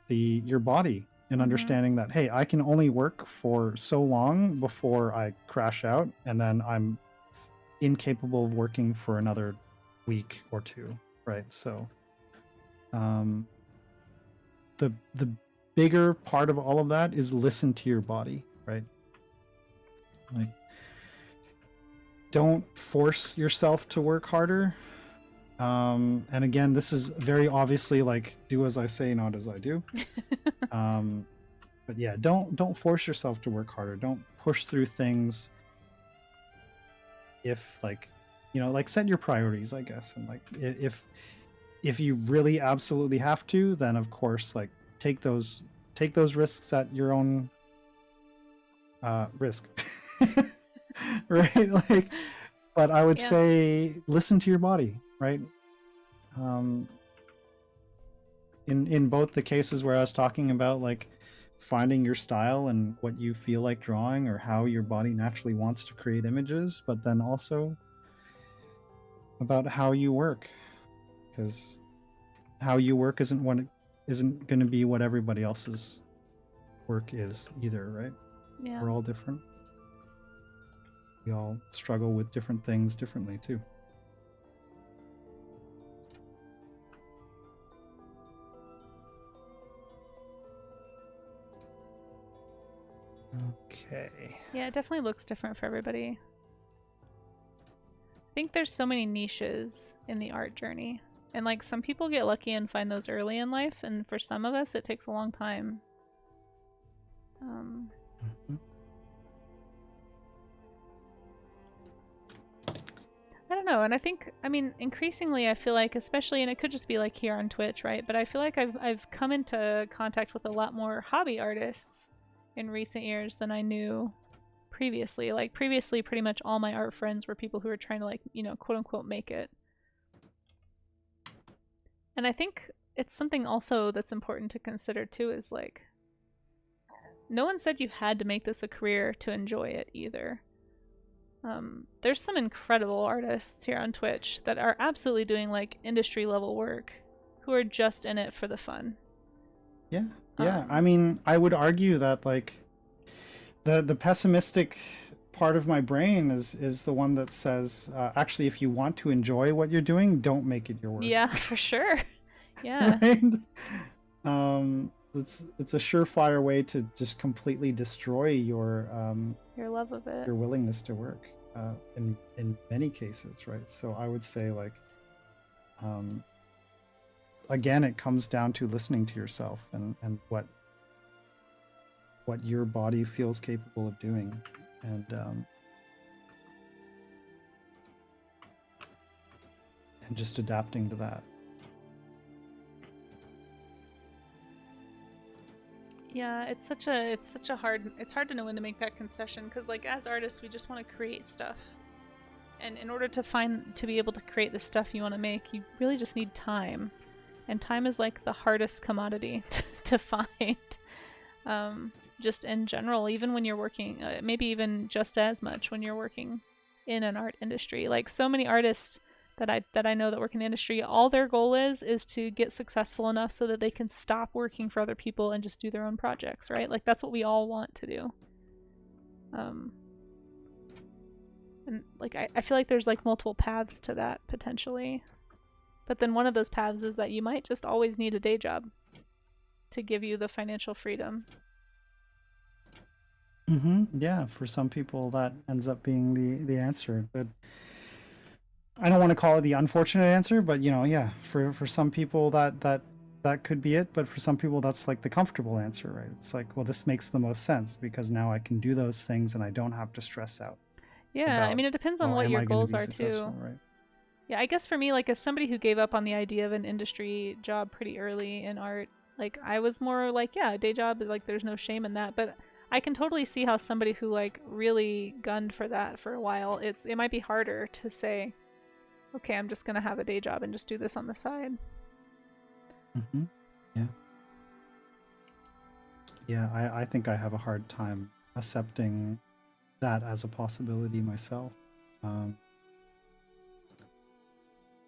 your body and Mm-hmm. understanding that hey, I can only work for so long before I crash out and then I'm incapable of working for another week or two, right? So um the bigger part of all of that is listen to your body, right? Like don't force yourself to work harder. And again, this is very obviously like do as I say, not as I do. But yeah, don't force yourself to work harder. Don't push through things if like like set your priorities, I guess. And like if you really absolutely have to, then of course like take those risks at your own risk. Right? Like but I would Yeah. say listen to your body, right? Um in both the cases where I was talking about like finding your style and what you feel like drawing or how your body naturally wants to create images, but then also about how you work, because how you work isn't going to be what everybody else's work is either, right? Yeah. We're all different. We all struggle with different things differently too. Okay. Yeah, it definitely looks different for everybody. I think there's so many niches in the art journey. And like some people get lucky and find those early in life, and for some of us it takes a long time. Mhm. I don't know, and I mean, increasingly I feel like, especially, and it could just be like here on Twitch, right? But I feel like I've come into contact with a lot more hobby artists in recent years than I knew previously. Like previously, pretty much all my art friends were people who were trying to like, quote unquote make it. And I think it's something also that's important to consider too is like no one said you had to make this a career to enjoy it either. There's some incredible artists here on Twitch that are absolutely doing like industry level work who are just in it for the fun. Yeah. Yeah. I Um, mean, I would argue that like the pessimistic part of my brain is the one that says actually if you want to enjoy what you're doing, don't make it your work. yeah, for sure. Yeah. Right? It's a surefire way to just completely destroy Your love of it. your willingness to work. in many cases, right? So I would say like, again, it comes down to listening to yourself and what your body feels capable of doing, and just adapting to that. Yeah, it's hard to know when to make that concession, because like as artists we just want to create stuff, and in order to be able to create the stuff you want to make, you really just need time, and time is like the hardest commodity to find. Just in general, even when you're working, maybe even just as much when you're working in an art industry. Like so many artists that I know that work in the industry, all their goal is to get successful enough so that they can stop working for other people and just do their own projects, right? Like that's what we all want to do. And like I feel like there's like multiple paths to that potentially. But then one of those paths is that you might just always need a day job to give you the financial freedom. Yeah, for some people that ends up being the answer. But I don't want to call it the unfortunate answer, but yeah, for some people that could be it, but for some people that's like the comfortable answer, right? It's like, well, this makes the most sense because now I can do those things and I don't have to stress out. Yeah, I mean it depends on what your goals are too. Right? Yeah, I guess for me, like as somebody who gave up on the idea of an industry job pretty early in art, like I was more like, yeah, a day job, like there's no shame in that. But I can totally see how somebody who like really gunned for that for a while, it might be harder to say, okay, I'm just gonna have a day job and just do this on the side. Yeah. Yeah, I think I have a hard time accepting that as a possibility myself.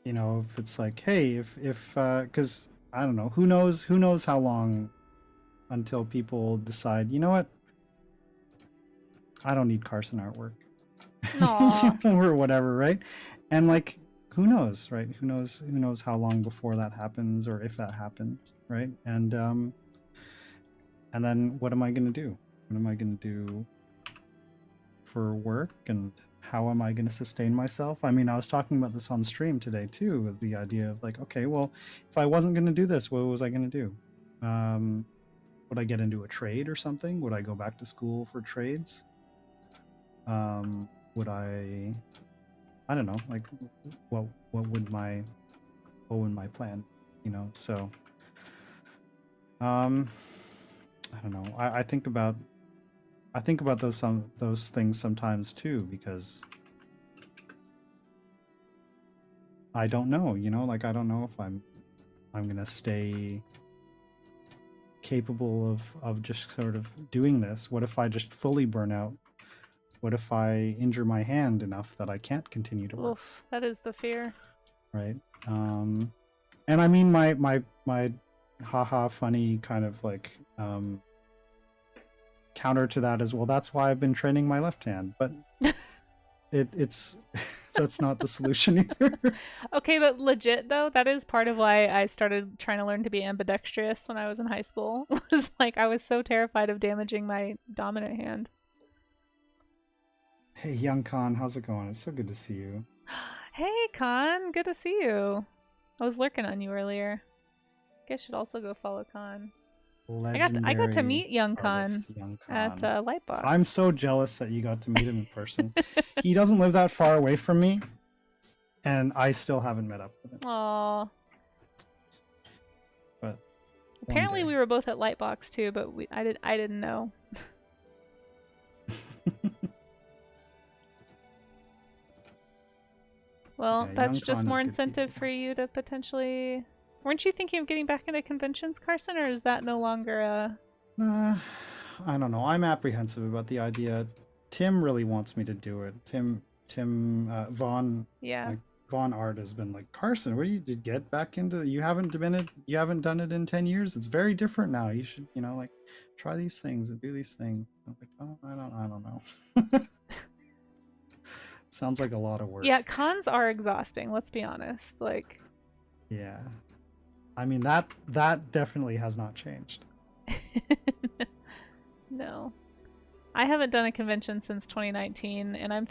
If it's like, hey, if because I don't know, who knows how long until people decide, you know what, I don't need Carson artwork. Or whatever, right? And like, who knows, right? Who knows how long before that happens, or if that happens, right? And then what am I going to do? What am I going to do for work, and how am I going to sustain myself? I mean, I was talking about this on stream today too, with the idea of like, okay, well, if I wasn't going to do this, what was I going to do? Would I get into a trade or something? Would I go back to school for trades? Would I don't know, like what would my plan, so I don't know. I think about those things sometimes too, because I don't know, like I don't know if I'm gonna stay capable of just sort of doing this. What if I just fully burn out? What if I injure my hand enough that I can't continue to work? Oof, that is the fear. Right. And I mean, my haha funny kind of like counter to that as well. That's why I've been training my left hand, but it's that's not the solution either. Okay, but legit though, that is part of why I started trying to learn to be ambidextrous when I was in high school. Was like I was so terrified of damaging my dominant hand. Hey, young Khan, how's it going? It's so good to see you. Hey, Khan, good to see you. I was lurking on you earlier. I guess I should also go follow Khan. I got to meet young Khan at Lightbox. I'm so jealous that you got to meet him in person. He doesn't live that far away from me, and I still haven't met up with him. Aww. But apparently we were both at Lightbox too, but I didn't know. Well, yeah, that's just more incentive for you to potentially... Weren't you thinking of getting back into conventions, Carson, or is that no longer I don't know. I'm apprehensive about the idea. Tim really wants me to do it. Tim Vaughn. Yeah. Like, Vaughn Art has been like, Carson, where you did get back into? You haven't done it in 10 years. It's very different now. You should, like, try these things and do these things. I'm like, oh, I don't know. Sounds like a lot of work. Yeah, cons are exhausting. Let's be honest. Like. Yeah. I mean, that definitely has not changed. No. I haven't done a convention since 2019, and I'm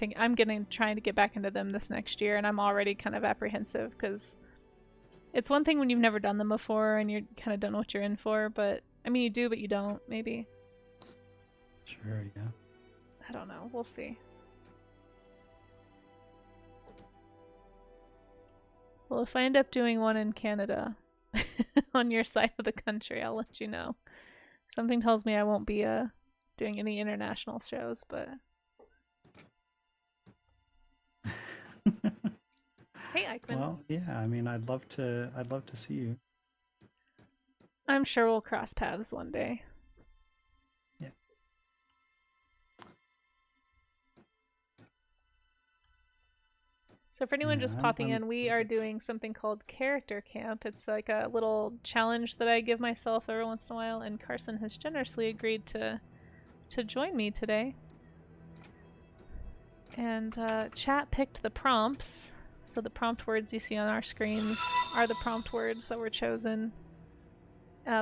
trying to get back into them this next year, and I'm already kind of apprehensive because it's one thing when you've never done them before and you kind of don't know what you're in for, but I mean you do, but you don't, maybe. Sure, yeah. I don't know. We'll see. Well, if I end up doing one in Canada on your side of the country, I'll let you know. Something tells me I won't be doing any international shows, but hey, Eichmann. Well, yeah. I mean, I'd love to see you. I'm sure we'll cross paths one day. Yeah. So for anyone just popping I'm in, we are doing something called Character Camp. It's like a little challenge that I give myself every once in a while, and Carson has generously agreed to join me today. And chat picked the prompts. So the prompt words you see on our screens are the prompt words that were chosen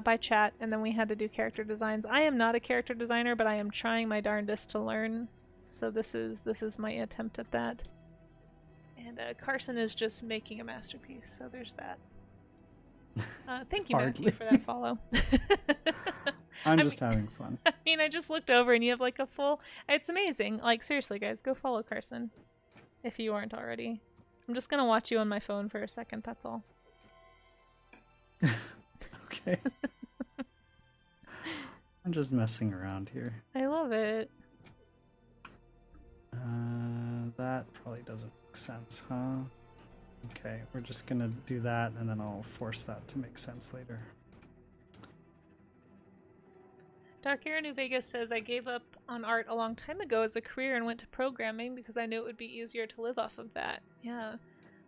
by chat, and then we had to do character designs. I am not a character designer, but I am trying my darndest to learn. So this is my attempt at that. And Carson is just making a masterpiece, so there's that. Thank you, Matthew, for that follow. I'm just having fun. I mean, I just looked over and you have like a full... It's amazing. Like, seriously, guys, go follow Carson if you aren't already. I'm just gonna watch you on my phone for a second, that's all. Okay. I'm just messing around here. I love it. That probably doesn't make sense, huh? Okay, we're just gonna do that and then I'll force that to make sense later. Dark Era New Vegas says, I gave up on art a long time ago as a career and went to programming because I knew it would be easier to live off of that. Yeah.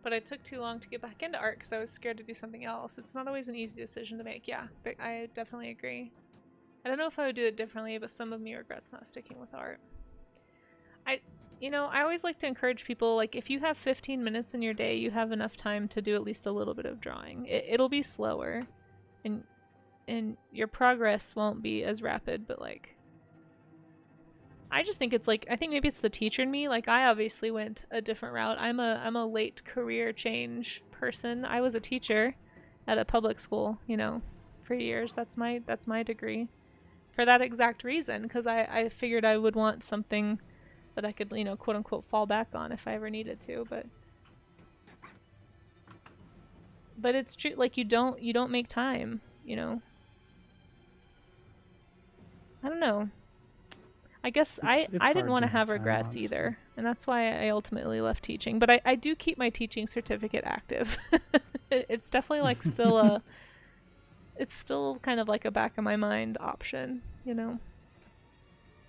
But I took too long to get back into art because I was scared to do something else. It's not always an easy decision to make. Yeah, but I definitely agree. I don't know if I would do it differently, but some of me regrets not sticking with art. I always like to encourage people, like, if you have 15 minutes in your day, you have enough time to do at least a little bit of drawing. It'll be slower, and your progress won't be as rapid, but, like, I just think it's, like, I think maybe it's the teacher in me. Like, I obviously went a different route. I'm a late career change person. I was a teacher at a public school, for years. That's my degree. For that exact reason, because I figured I would want something that I could, quote unquote, fall back on if I ever needed to, but it's true, like, you don't make time, I don't know. I guess I didn't want to have regrets either, and that's why I ultimately left teaching, but I do keep my teaching certificate active. It's definitely like still it's still kind of like a back of my mind option,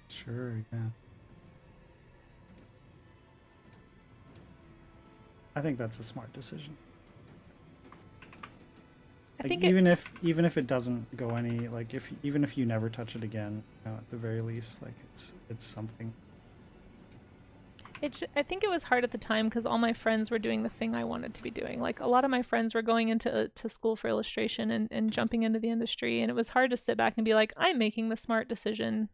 Sure, yeah. I think that's a smart decision. I like, think even if it doesn't go any, like, even if you never touch it again, at the very least, like, it's something. I think it was hard at the time because all my friends were doing the thing I wanted to be doing. Like, a lot of my friends were going into school for illustration and jumping into the industry, and it was hard to sit back and be like, I'm making the smart decision,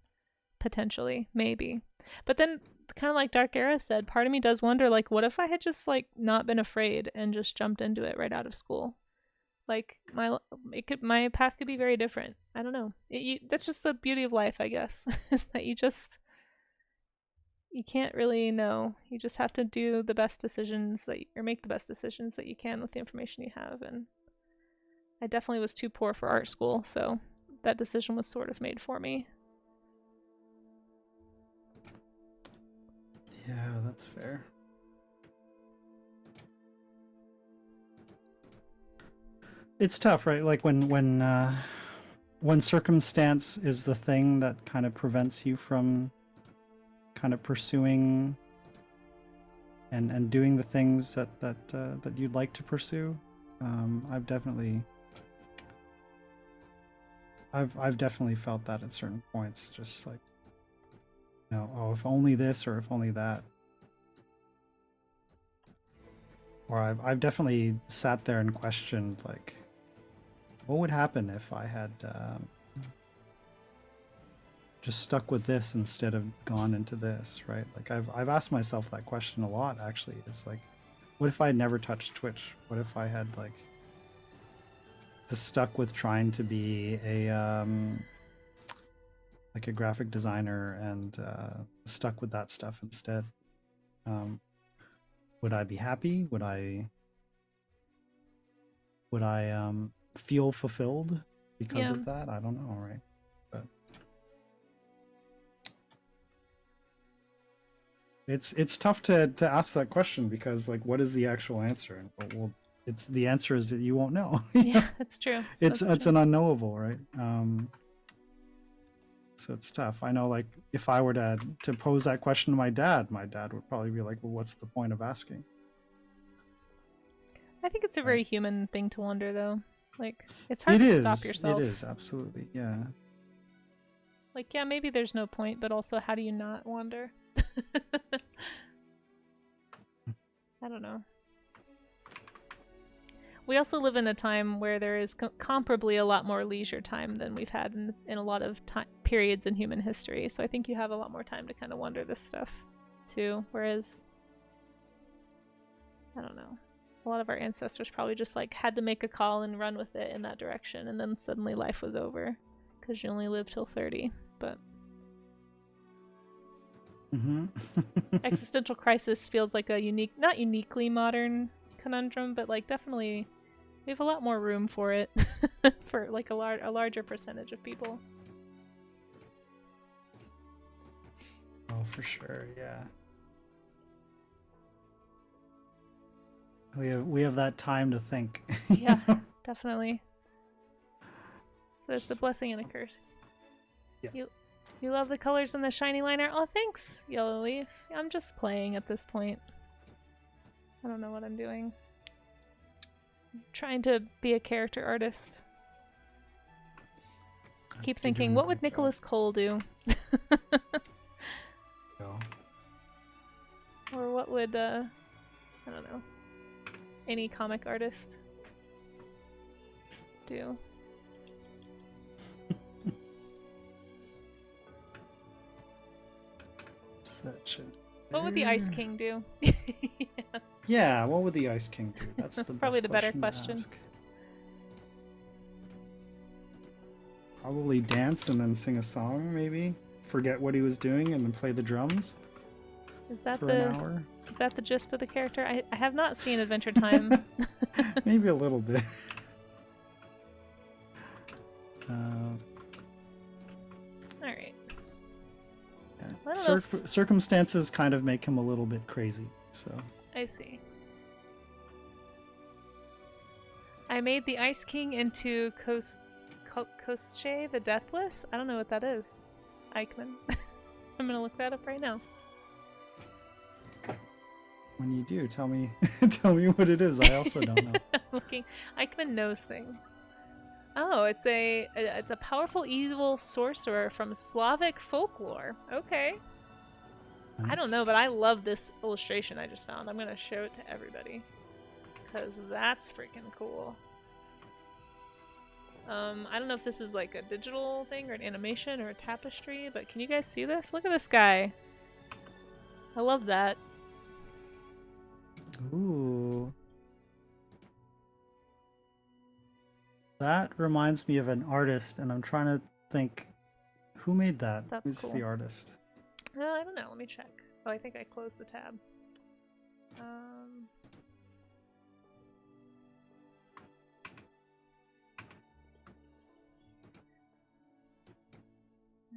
potentially, maybe. But then, kind of like Dark Era said, part of me does wonder, like, what if I had just, like, not been afraid and just jumped into it right out of school? Like, my path could be very different. I don't know. That's just the beauty of life, I guess, is that you can't really know. You just have to do the best decisions or make the best decisions that you can with the information you have. And I definitely was too poor for art school, so that decision was sort of made for me. Yeah, that's fair. It's tough, right? Like when circumstance is the thing that kind of prevents you from kind of pursuing and doing the things that you'd like to pursue. I've definitely felt that at certain points, just like, oh, if only this or if only that. Or I've definitely sat there and questioned, like, what would happen if I had just stuck with this instead of gone into this, right? Like I've asked myself that question a lot actually. It's like, what if I had never touched Twitch? What if I had like just stuck with trying to be a like a graphic designer and stuck with that stuff instead? Would I be happy? Would I feel fulfilled because Yeah. of that? I don't know, right? But it's tough to ask that question because like, what is the actual answer? And well, it's the answer is that you won't know. Yeah, that's true. It's That's true. an unknowable, right? So it's tough. I know, like, if I were to pose that question to my dad would probably be like, well, what's the point of asking? I think it's a Right. very human thing to wonder, though. Like, it's hard It to is. stop yourself. It is, absolutely. Yeah. Like, yeah, maybe there's no point, but also, how do you not wonder? I don't know. We also live in a time where there is comparably a lot more leisure time than we've had in a lot of periods in human history. So I think you have a lot more time to kind of wonder this stuff, too. Whereas, I don't know. A lot of our ancestors probably just like had to make a call and run with it in that direction, and then suddenly life was over because you only live till 30. But existential crisis feels like a not uniquely modern conundrum, but like definitely we have a lot more room for it for like a larger percentage of people. Oh, for sure, yeah. We have that time to think. Yeah, definitely. So it's a blessing and a curse. Yeah. You love the colors in the shiny liner? Oh, thanks, Yellow Leaf. I'm just playing at this point. I don't know what I'm doing. I'm trying to be a character artist. Keep thinking, what would Nicholas Cole do? Or what would, I don't know, any comic artist do? What would the Ice King do? Yeah, what would the Ice King do? That's probably the better question. Probably dance and then sing a song, maybe. Forget what he was doing and then play the drums. Is that for an hour? Is that the gist of the character? I have not seen Adventure Time. Maybe a little bit. Alright. Yeah. Circumstances kind of make him a little bit crazy, so. I see. I made the Ice King into Koschei the Deathless? I don't know what that is. Eichmann. I'm gonna look that up right now. When you do, tell me tell me what it is. I also don't know. Looking, Eichmann knows things. Oh, it's a powerful evil sorcerer from Slavic folklore. Okay. Nice. I don't know, but I love this illustration I just found. I'm gonna show it to everybody because that's freaking cool. I don't know if this is like a digital thing or an animation or a tapestry, but can you guys see this? Look at this guy. I love that. Ooh. That reminds me of an artist, and I'm trying to think who made that. Who's cool. The artist? I don't know. Let me check. Oh, I think I closed the tab. I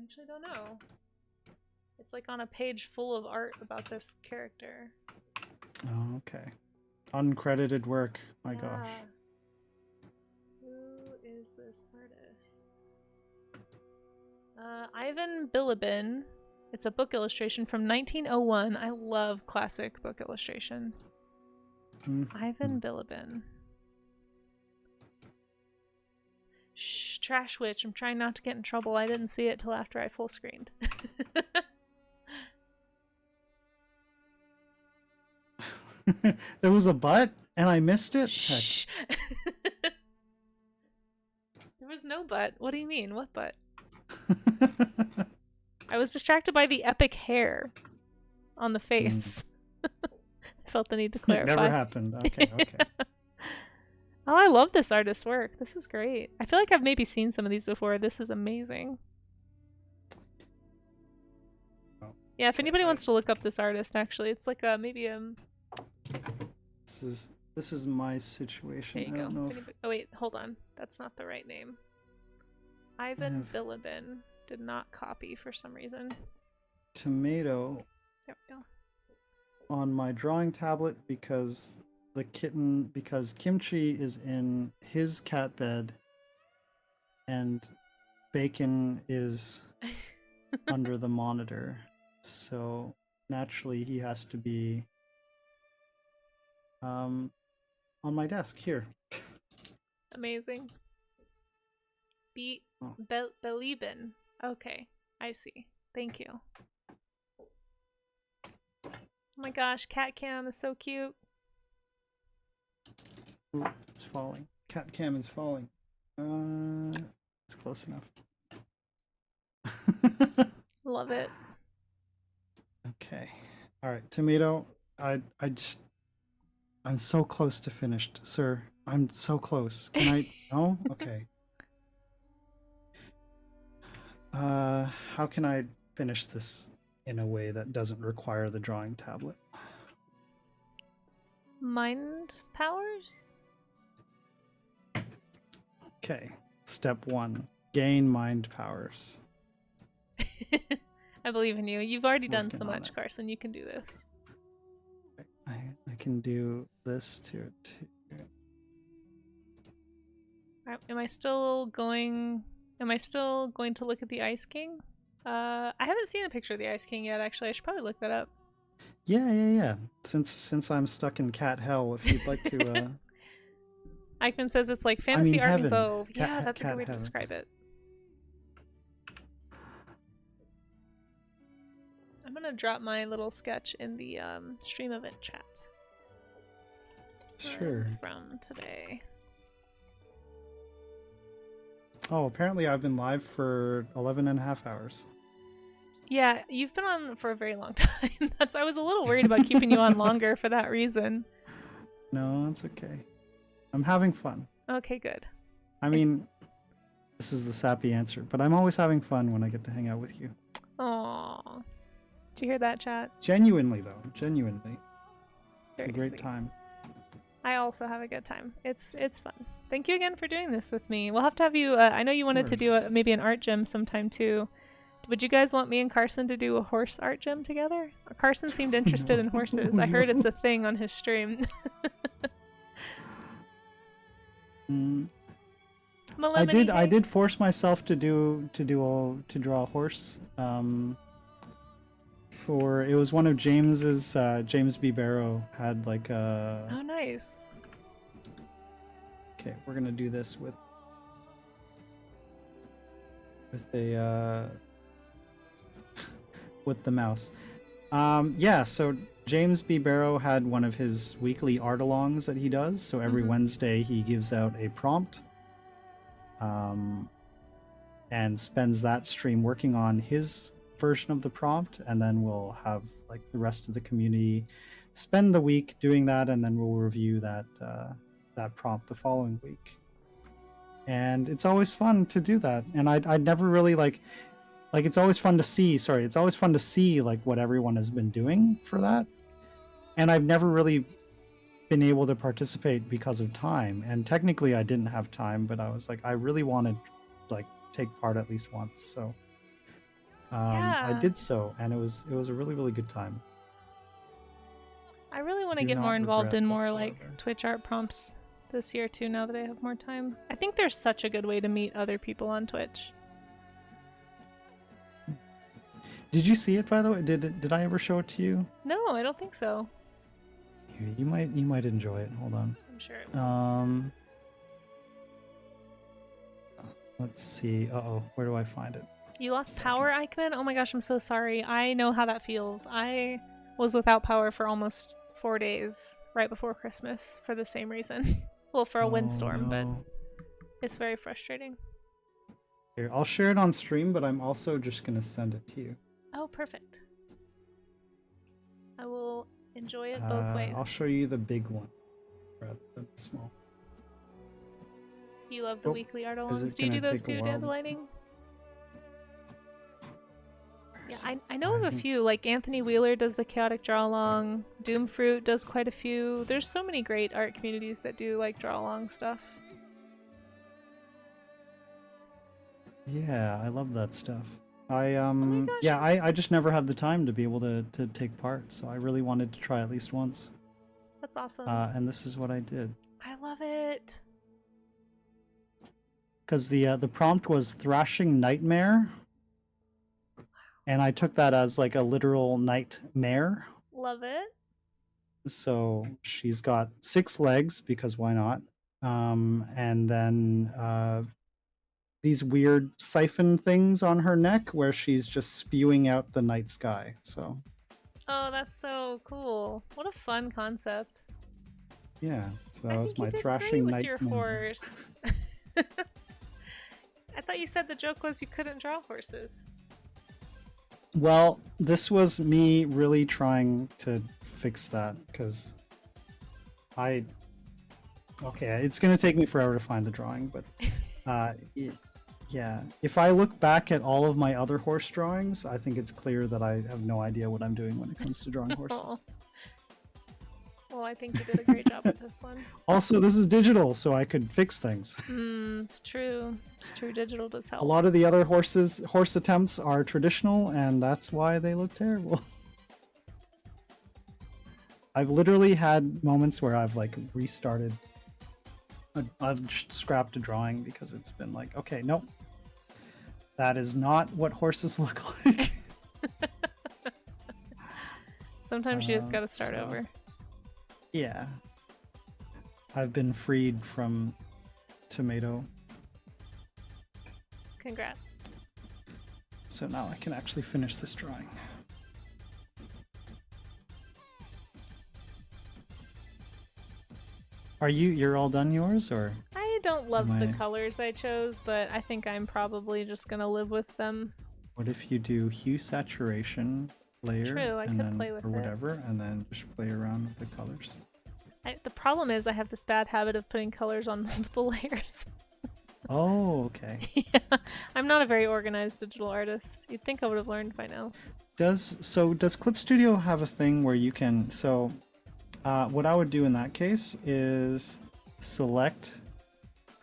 actually don't know. It's like on a page full of art about this character. Oh, okay. Uncredited work. My gosh. Who is this artist? Ivan Bilibin. It's a book illustration from 1901. I love classic book illustration. Ivan Bilibin. Shh, Trash Witch. I'm trying not to get in trouble. I didn't see it till after I full screened. There was a butt and I missed it? Shh. There was no butt. What do you mean? What butt? I was distracted by the epic hair on the face. I felt the need to It clarify. never happened. Okay, okay. Oh, I love this artist's work. This is great. I feel like I've maybe seen some of these before. This is amazing. Oh, Yeah, if anybody wants to look up this artist, actually, it's like maybe This is my situation. There you I go. don't know If if anybody... Oh wait, hold on. That's not the right name. Ivan Bilibin did not copy for some reason. tomato There we go. on my drawing tablet because Kimchi is in his cat bed and Bacon is under the monitor. So naturally he has to be on my desk here. Amazing. Bilibin. Okay, I see. Thank you. Oh my gosh, cat cam is so cute. Ooh, it's falling. Cat cam is falling. It's close enough. Love it. Okay. All right, tomato. I'm so close to finished, sir. I'm so close. Can I? No. Okay. How can I finish this in a way that doesn't require the drawing tablet? Mind powers? Okay. Step 1. Gain mind powers. I believe in you. You've already done Working so on much, it. Carson. You can do this. I can do this too. Alright, am I still going to look at the Ice King? I haven't seen a picture of the Ice King yet, actually. I should probably look that up. Yeah. Since I'm stuck in cat hell, if you'd like to Eichmann says it's like fantasy art heaven. nouveau. Yeah, Cat- that's a cat good way to heaven. describe it. I'm gonna drop my little sketch in the stream event chat. Sure. From today. Oh, apparently I've been live for 11 and a half hours. Yeah, you've been on for a very long time. I was a little worried about keeping you on longer for that reason. No, it's okay. I'm having fun. Okay, good. I mean, this is the sappy answer, but I'm always having fun when I get to hang out with you. Aww. Did you hear that, chat? Genuinely, though. Genuinely. It's Very a great sweet. time. I also have a good time. It's fun. Thank you again for doing this with me. We'll have to have you. I know you wanted to do maybe an art gym sometime too. Would you guys want me and Carson to do a horse art gym together? Carson seemed interested in horses. I heard it's a thing on his stream. I did force myself to draw a horse. It was one of James's. James B. Barrow had like a. Oh, nice. Okay, we're gonna do this with a with the mouse. Yeah, so James B. Barrow had one of his weekly art-alongs that he does. So every Wednesday he gives out a prompt, and spends that stream working on his version of the prompt, and then we'll have like the rest of the community spend the week doing that, and then we'll review that prompt the following week. And it's always fun to do that. And I'd never really like it's always fun to see. Sorry, it's always fun to see like what everyone has been doing for that. And I've never really been able to participate because of time. And technically, I didn't have time, but I was like, I really wanted like take part at least once. So I did so, and it was a really, really good time. I really want to get more involved in more like Twitch art prompts this year too, now that I have more time. I think there's such a good way to meet other people on Twitch. Did you see it, by the way? Did I ever show it to you? No, I don't think so. Here, you might enjoy it. Hold on. I'm sure it will. Let's see. Uh-oh, where do I find it? You lost power, Eichmann? Oh my gosh, I'm so sorry. I know how that feels. I was without power for almost 4 days right before Christmas for the same reason. Well, for a windstorm, no. but it's very frustrating. Here, I'll share it on stream, but I'm also just gonna send it to you. Oh, perfect. I will enjoy it both ways. I'll show you the big one rather than the small. You love the Oh, weekly art is alongs. it Do you do gonna those take a too, while Dan the to- Lighting? Where Yeah, is it? I know of a Rising- few. Like Anthony Wheeler does the chaotic draw along. Doomfruit does quite a few. There's so many great art communities that do like draw along stuff. Yeah, I love that stuff. I my gosh, yeah, I just never have the time to be able to take part, so I really wanted to try at least once. That's awesome. And this is what I did. I love it. Because the prompt was Thrashing Nightmare, and I took that as like a literal nightmare. Love it. So she's got 6 legs because why not? And then these weird siphon things on her neck where she's just spewing out the night sky. So Oh, that's so cool. What a fun concept. yeah, so I that was think you my did Thrashing great with your Nightmare. horse. I thought you said the joke was you couldn't draw horses. Well, this was me really trying to fix that because okay, it's gonna take me forever to find the drawing, but yeah, if I look back at all of my other horse drawings, I think it's clear that I have no idea what I'm doing when it comes to drawing horses. Aw. Well, I think you did a great job with this one. Also, this is digital, so I could fix things. It's true. It's true. Digital does help. A lot of the other horse attempts are traditional, and that's why they look terrible. I've literally had moments where I've like restarted. I've just scrapped a drawing because it's been like, okay, nope, that is not what horses look like. Sometimes you just gotta start so- over. Yeah, I've been freed from tomato, Congrats. so now I can actually finish this drawing. You're all done yours, or? I don't love Am the I- colors I chose, but I think I'm probably just gonna live with them. What if you do hue saturation layer True, I and could then play with or it. whatever, and then just play around with the colors? The problem is I have this bad habit of putting colors on multiple layers. Oh, okay. Yeah, I'm not a very organized digital artist. You'd think I would have learned by now. Does Clip Studio have a thing where you can what I would do in that case is select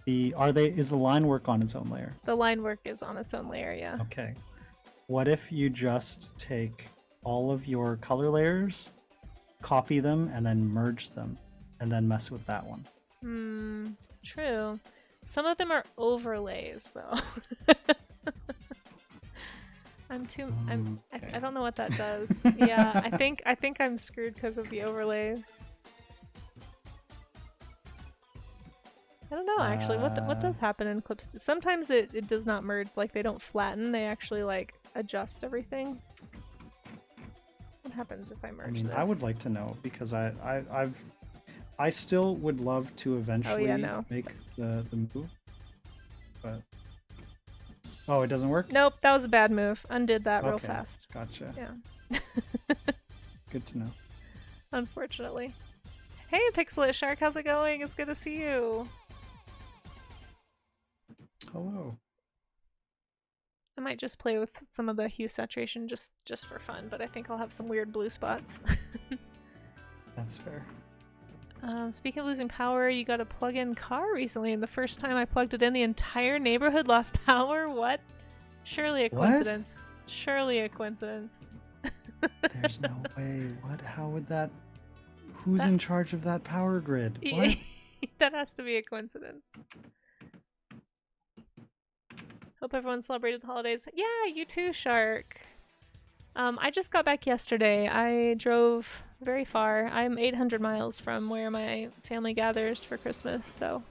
is the line work on its own layer? The line work is on its own layer, yeah. Okay. What if you just take all of your color layers, copy them, and then merge them, and then mess with that one? True. Some of them are overlays, though. I don't know what that does. Yeah, I think I'm screwed because of the overlays. I don't know actually. What does happen in clips? Sometimes it does not merge. Like they don't flatten. They actually like adjust everything. What happens if I merge I mean, this? I would like to know because I still would love to eventually no. make the move, but it doesn't work. Nope, that was a bad move. Undid that real Okay. fast. Gotcha. Yeah. Good to know. Unfortunately. Hey, Pixelit Shark, how's it going? It's good to see you. Hello. I might just play with some of the hue saturation just for fun, but I think I'll have some weird blue spots. That's fair. Speaking of losing power, you got a plug-in car recently, and the first time I plugged it in, the entire neighborhood lost power? What? Surely a What? coincidence. Surely a coincidence. There's no way. What? How would that? Who's in charge of that power grid? What? That has to be a coincidence. Hope everyone celebrated the holidays. Yeah, you too, Shark. I just got back yesterday. I drove very far. I'm 800 miles from where my family gathers for Christmas, so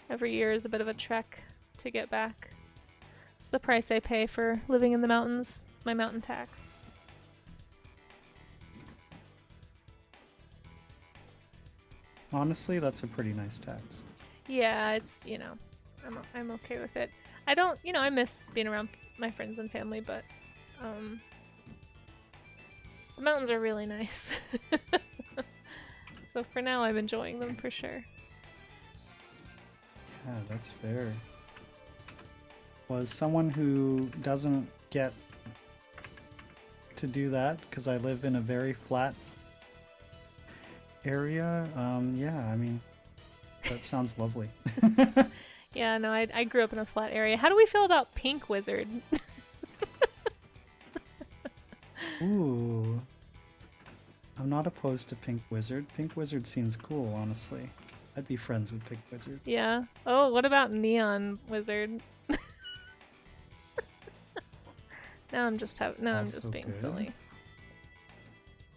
every year is a bit of a trek to get back. It's the price I pay for living in the mountains. It's my mountain tax. Honestly, that's a pretty nice tax. Yeah, it's, I'm okay with it. I don't, I miss being around my friends and family, but the mountains are really nice. So for now, I'm enjoying them for sure. Yeah, that's fair. Was someone who doesn't get to do that because I live in a very flat area. Yeah, I mean, that sounds lovely. Yeah, no, I grew up in a flat area. How do we feel about Pink Wizard? Ooh. I'm not opposed to Pink Wizard. Pink Wizard seems cool, honestly. I'd be friends with Pink Wizard. Yeah. Oh, what about Neon Wizard? Now I'm just Also being good. silly.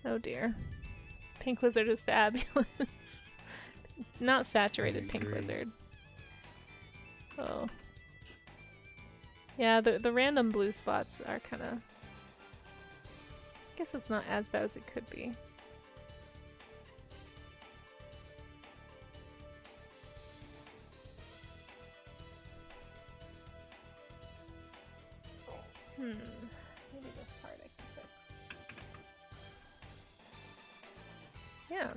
Oh dear. Pink Wizard is fabulous. Not saturated Pink agree. Wizard. Oh. Yeah, the random blue spots are kind of... I guess it's not as bad as it could be. Maybe this part I can fix. Yeah.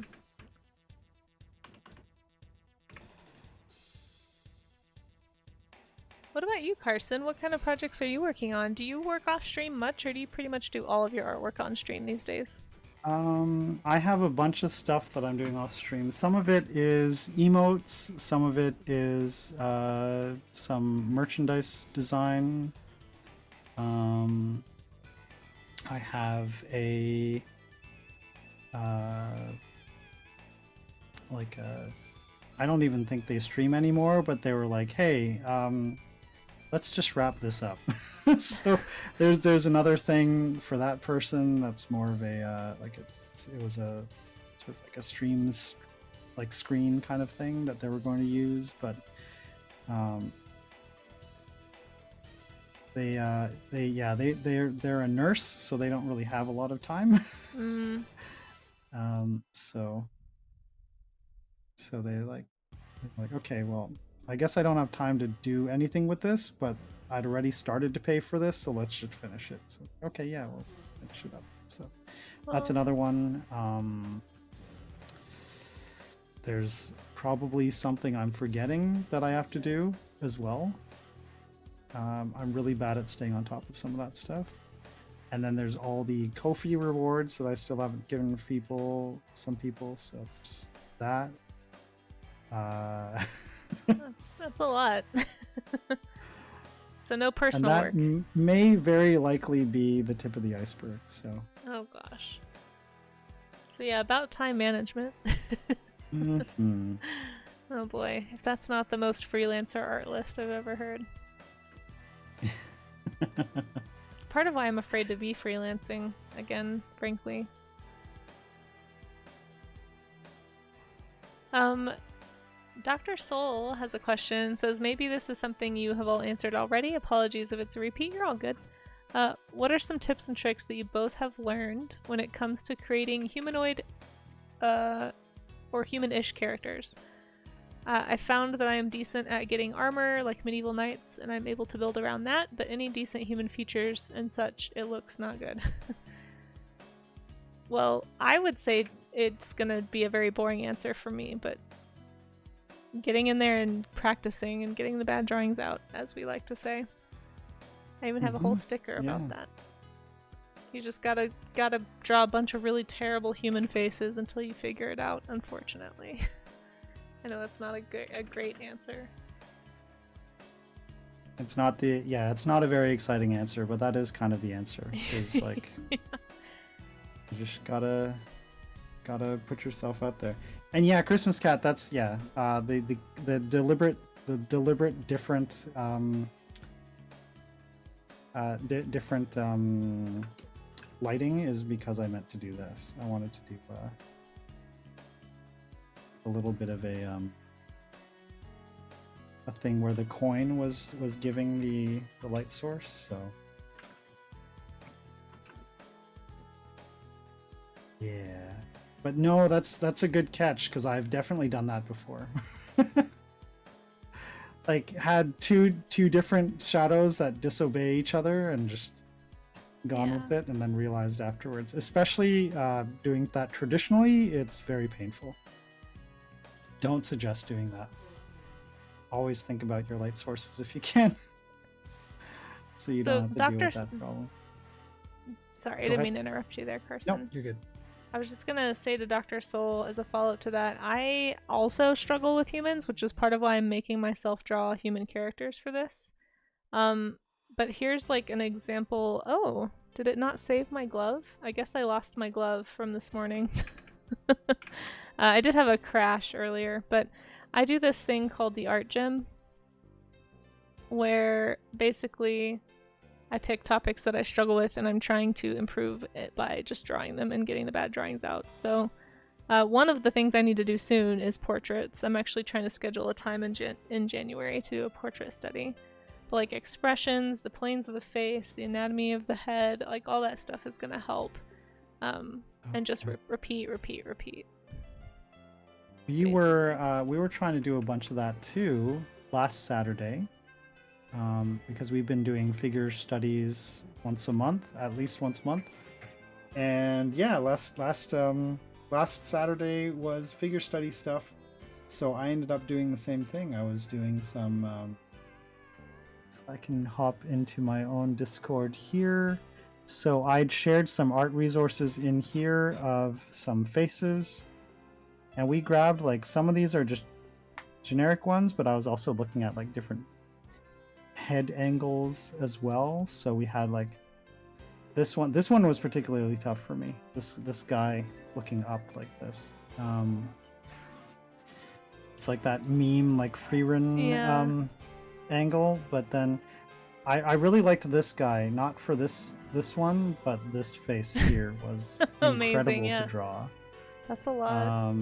What about you, Carson? What kind of projects are you working on? Do you work off stream much, or do you pretty much do all of your artwork on stream these days? I have a bunch of stuff that I'm doing off stream. Some of it is emotes, some of it is some merchandise design. I have a I don't even think they stream anymore, but they were like, hey, let's just wrap this up. So there's another thing for that person that's more of a it was a sort of like a streams like screen kind of thing that they were going to use, but they're a nurse, so they don't really have a lot of time. So they're like, okay, well, I guess I don't have time to do anything with this, but I'd already started to pay for this, so let's just finish it. So okay, yeah, we'll finish it up. So that's another one. There's probably something I'm forgetting that I have to do as well. I'm really bad at staying on top of some of that stuff. And then there's all the Ko-fi rewards that I still haven't given some people. So that. That's a lot. So no personal work. And that may very likely be the tip of the iceberg. So. Oh gosh. So yeah, about time management. Mm-hmm. Oh boy, if that's not the most freelancer art list I've ever heard. It's part of why I'm afraid to be freelancing again, frankly. Dr. Soul has a question, says maybe this is something you have all answered already. Apologies if it's a repeat, you're all good. What are some tips and tricks that you both have learned when it comes to creating humanoid or human-ish characters? I found that I am decent at getting armor like medieval knights, and I'm able to build around that, but any decent human features and such, it looks not good. Well, I would say it's gonna be a very boring answer for me, but getting in there and practicing and getting the bad drawings out, as we like to say. I even have a whole sticker about that. You just gotta draw a bunch of really terrible human faces until you figure it out, unfortunately. I know that's not a great answer. It's not it's not a very exciting answer, but that is kind of the answer. Is like Yeah. You just gotta put yourself out there. And yeah, Christmas Cat, that's the deliberate different different lighting is because I meant to do this. I wanted to do a little bit of a thing where the coin was giving the light source, so yeah. But no, that's a good catch because I've definitely done that before. like had two different shadows that disobey each other and just gone with it, and then realized afterwards. Especially doing that traditionally, it's very painful. Don't suggest doing that. Always think about your light sources if you can, so you don't have to deal with that problem. Sorry, I didn't mean to interrupt you there, Carson. No, you're good. I was just gonna say to Dr. Soul as a follow-up to that, I also struggle with humans, which is part of why I'm making myself draw human characters for this. But here's like an example. Oh, did it not save my glove? I guess I lost my glove from this morning. I did have a crash earlier, but I do this thing called the art gym, where basically I pick topics that I struggle with and I'm trying to improve it by just drawing them and getting the bad drawings out. So one of the things I need to do soon is portraits. I'm actually trying to schedule a time in January to do a portrait study. But like expressions, the planes of the face, the anatomy of the head, like all that stuff is going to help. And just repeat. We were trying to do a bunch of that too last Saturday. Because we've been doing figure studies once a month, at least once a month. And yeah, last Saturday was figure study stuff. So I ended up doing the same thing. I was doing some, I can hop into my own Discord here. So I'd shared some art resources in here of some faces. And we grabbed, like, some of these are just generic ones, but I was also looking at like different head angles as well. So we had like this one was particularly tough for me, this guy looking up like this. It's like that meme like Freerun angle, but then I really liked this guy, not for this one, but this face here was incredible to draw. That's a lot.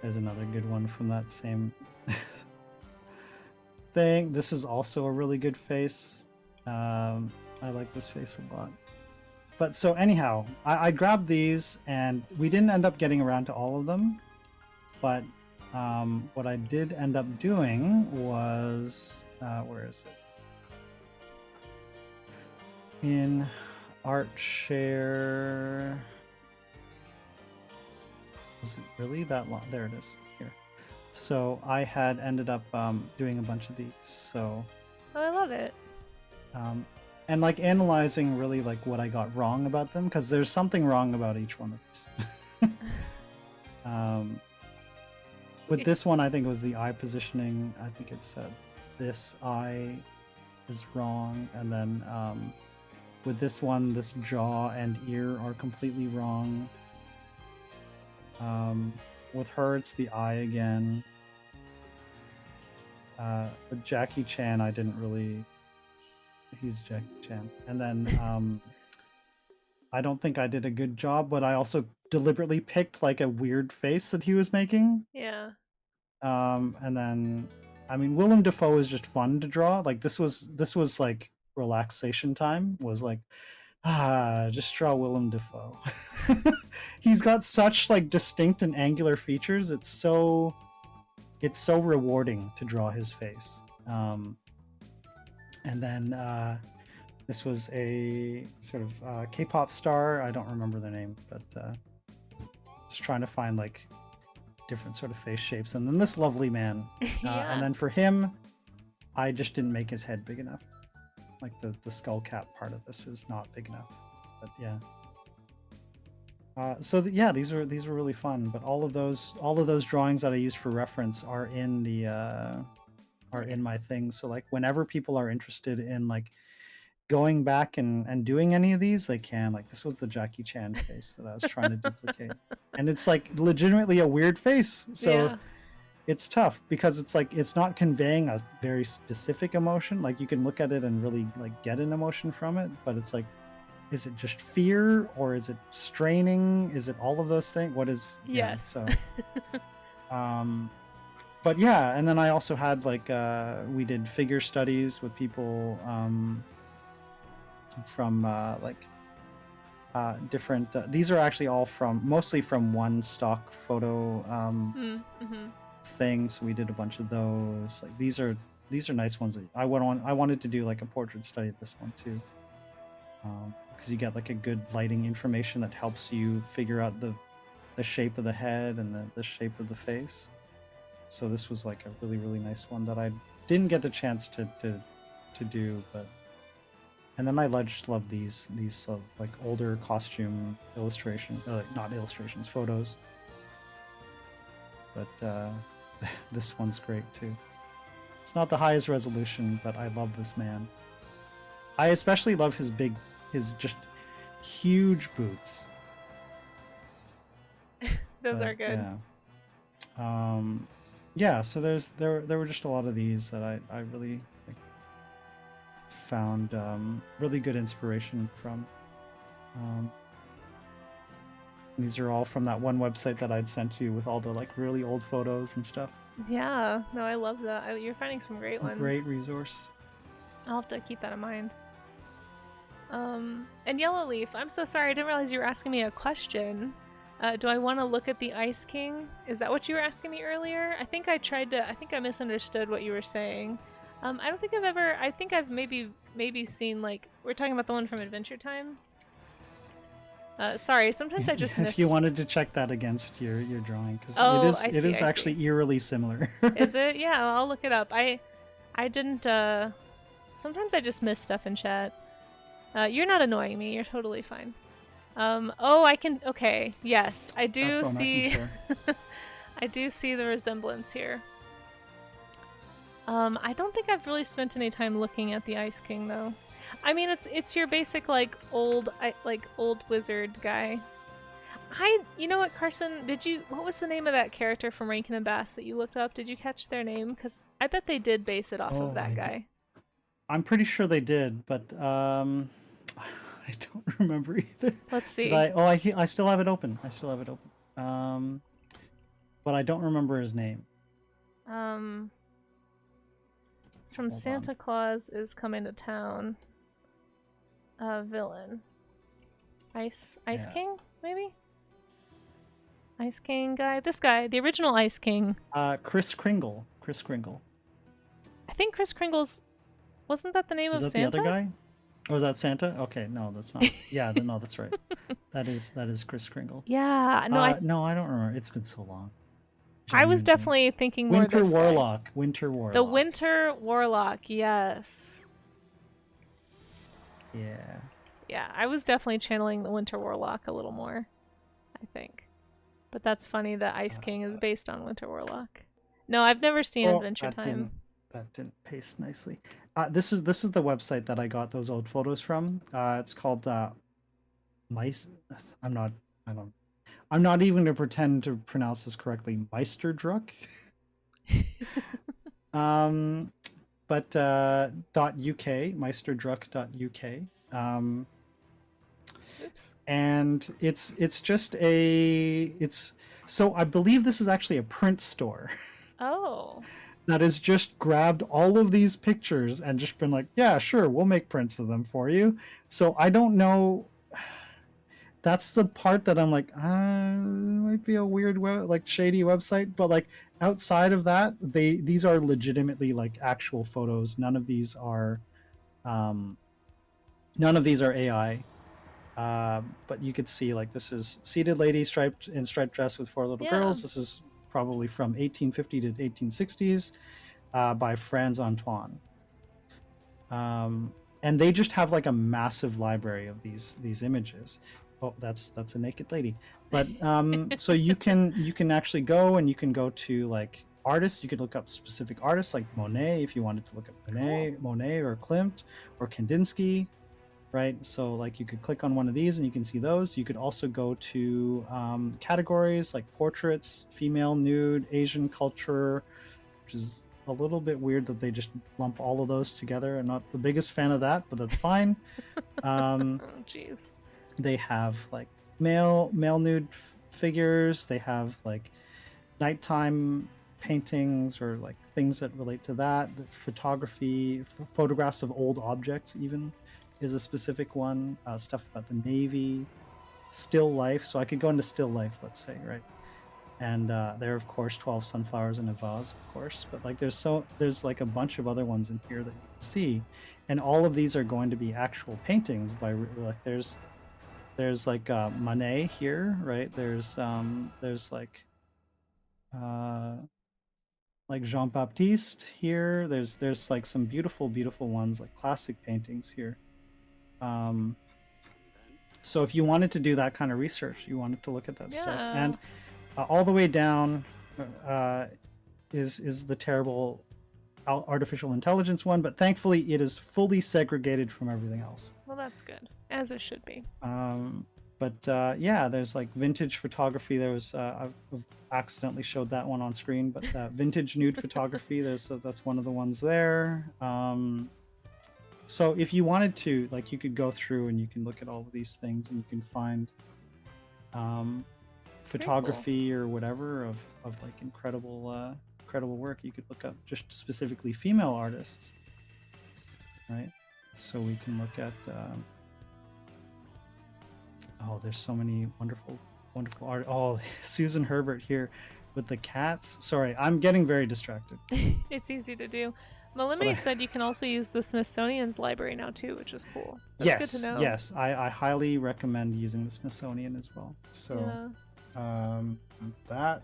There's another good one from that same thing. This is also a really good face. I like this face a lot. But so anyhow, I grabbed these and we didn't end up getting around to all of them. But what I did end up doing was, where is it? In ArtShare. Is it really that long? There it is. Here. So I had ended up doing a bunch of these. So. Oh, I love it. And like analyzing really like what I got wrong about them, because there's something wrong about each one of these. With this one, I think it was the eye positioning. I think it said this eye is wrong, and then with this one, this jaw and ear are completely wrong. With her, it's the eye again. With Jackie Chan, I didn't really. He's Jackie Chan, and then I don't think I did a good job, but I also deliberately picked like a weird face that he was making. Yeah. And then, I mean, Willem Dafoe is just fun to draw. Like this was like relaxation time. Was like, just draw Willem Dafoe. He's got such like distinct and angular features. It's so rewarding to draw his face. And then this was a sort of K-pop star. I don't remember their name, but just trying to find like different sort of face shapes. And then this lovely man. And then for him, I just didn't make his head big enough. Like the skull cap part of this is not big enough. But yeah. These were really fun. But all of those drawings that I used for reference are in the in my thing. So like whenever people are interested in like going back and doing any of these, they can. Like this was the Jackie Chan face that I was trying to duplicate. And it's like legitimately a weird face. So it's tough because it's like it's not conveying a very specific emotion. Like you can look at it and really like get an emotion from it, but it's like, is it just fear or is it straining? Is it all of those things? What is so but yeah, and then I also had like we did figure studies with people from different these are actually all mostly from one stock photo things. We did a bunch of those. Like these are nice ones. I wanted to do like a portrait study of this one too, because you get like a good lighting information that helps you figure out the shape of the head and the shape of the face. So this was like a really, really nice one that I didn't get the chance to do, but. And then I just love these like older costume illustration, not illustrations, photos. But this one's great too. It's not the highest resolution, but I love this man. I especially love his just huge boots. Those are good. Yeah. Yeah. So there were just a lot of these that I really like, found really good inspiration from. These are all from that one website that I'd sent you with all the like really old photos and stuff. Yeah, no, I love that. You're finding some great ones. Great resource. I'll have to keep that in mind. And Yellow Leaf, I'm so sorry, I didn't realize you were asking me a question. Do I want to look at the Ice King? Is that what you were asking me earlier? I think I misunderstood what you were saying. I don't think I think I've maybe seen, like, we're talking about the one from Adventure Time? Sorry, sometimes I just missed. If you wanted to check that against your drawing, because it is actually eerily similar. Is it? Yeah, I'll look it up. I didn't, sometimes I just miss stuff in chat. You're not annoying me, you're totally fine. Okay, yes, I do see, I do see the resemblance here. I don't think I've really spent any time looking at the Ice King though. I mean, it's your basic like old wizard guy. You know what, Carson? What was the name of that character from Rankin and Bass that you looked up? Did you catch their name? Because I bet they did base it off of that guy. I'm pretty sure they did, but I don't remember either. Let's see. I still have it open. But I don't remember his name. It's from Santa Claus is Coming to Town. Villain. Ice King, maybe? Ice King guy? This guy, the original Ice King. Kris Kringle. I think Kris Kringle's... Wasn't that the name of Santa? Is that the other guy? Or was that Santa? Okay, no, that's not. Yeah, no, that's right. That is Kris Kringle. Yeah, no, no, I don't remember. It's been so long. I was definitely thinking more Winter this Warlock. Guy. Winter Warlock. The Winter Warlock, yes. Yeah. Yeah, I was definitely channeling the Winter Warlock a little more, I think. But that's funny that Ice King is based on Winter Warlock. No, I've never seen Adventure Time. That didn't paste nicely. This is the website that I got those old photos from. It's called Mice. I'm not even gonna pretend to pronounce this correctly. Meisterdruck. But .uk, meisterdruck.uk. Oops. And so I believe this is actually a print store. Oh. That has just grabbed all of these pictures and just been like, yeah, sure, we'll make prints of them for you. So I don't know. That's the part that I'm like, it might be a weird, like shady website, but like outside of that, these are legitimately like actual photos. None of these are AI. But you could see like this is seated lady striped dress with four little girls. This is probably from 1850 to 1860s by Franz Antoine. And they just have like a massive library of these images. Oh, that's a naked lady. But so you can actually go and you can go to like artists. You could look up specific artists like Monet if you wanted to look up Monet or Klimt or Kandinsky, right? So like you could click on one of these and you can see those. You could also go to categories like portraits, female, nude, Asian culture, which is a little bit weird that they just lump all of those together. I'm not the biggest fan of that, but that's fine. Oh, jeez. They have like male nude figures. They have like nighttime paintings or like things that relate to that. The photography, photographs of old objects even is a specific one. Stuff about the Navy, still life. So I could go into still life, let's say, right? And there are of course 12 sunflowers in a vase, of course. But like there's like a bunch of other ones in here that you can see, and all of these are going to be actual paintings by like there's like Manet here, right? There's like Jean Baptiste here. There's like some beautiful ones, like classic paintings here. So if you wanted to do that kind of research, you wanted to look at that stuff, Yeah. and all the way down is the terrible artificial intelligence one, but thankfully it is fully segregated from everything else. Well, that's good, as it should be. But yeah, there's like vintage photography. There was I've accidentally showed that one on screen, but vintage nude photography. That's one of the ones there. So if you wanted to, like, you could go through and you can look at all of these things, and you can find photography or whatever of like incredible work. You could look up just specifically female artists, right? So we can look at oh, there's so many wonderful art. Oh, Susan Herbert here with the cats. Sorry, I'm getting very distracted. It's easy to do. Malimini said you can also use the Smithsonian's library now too, which is cool. That's good to know. Yes, I highly recommend using the Smithsonian as well. So that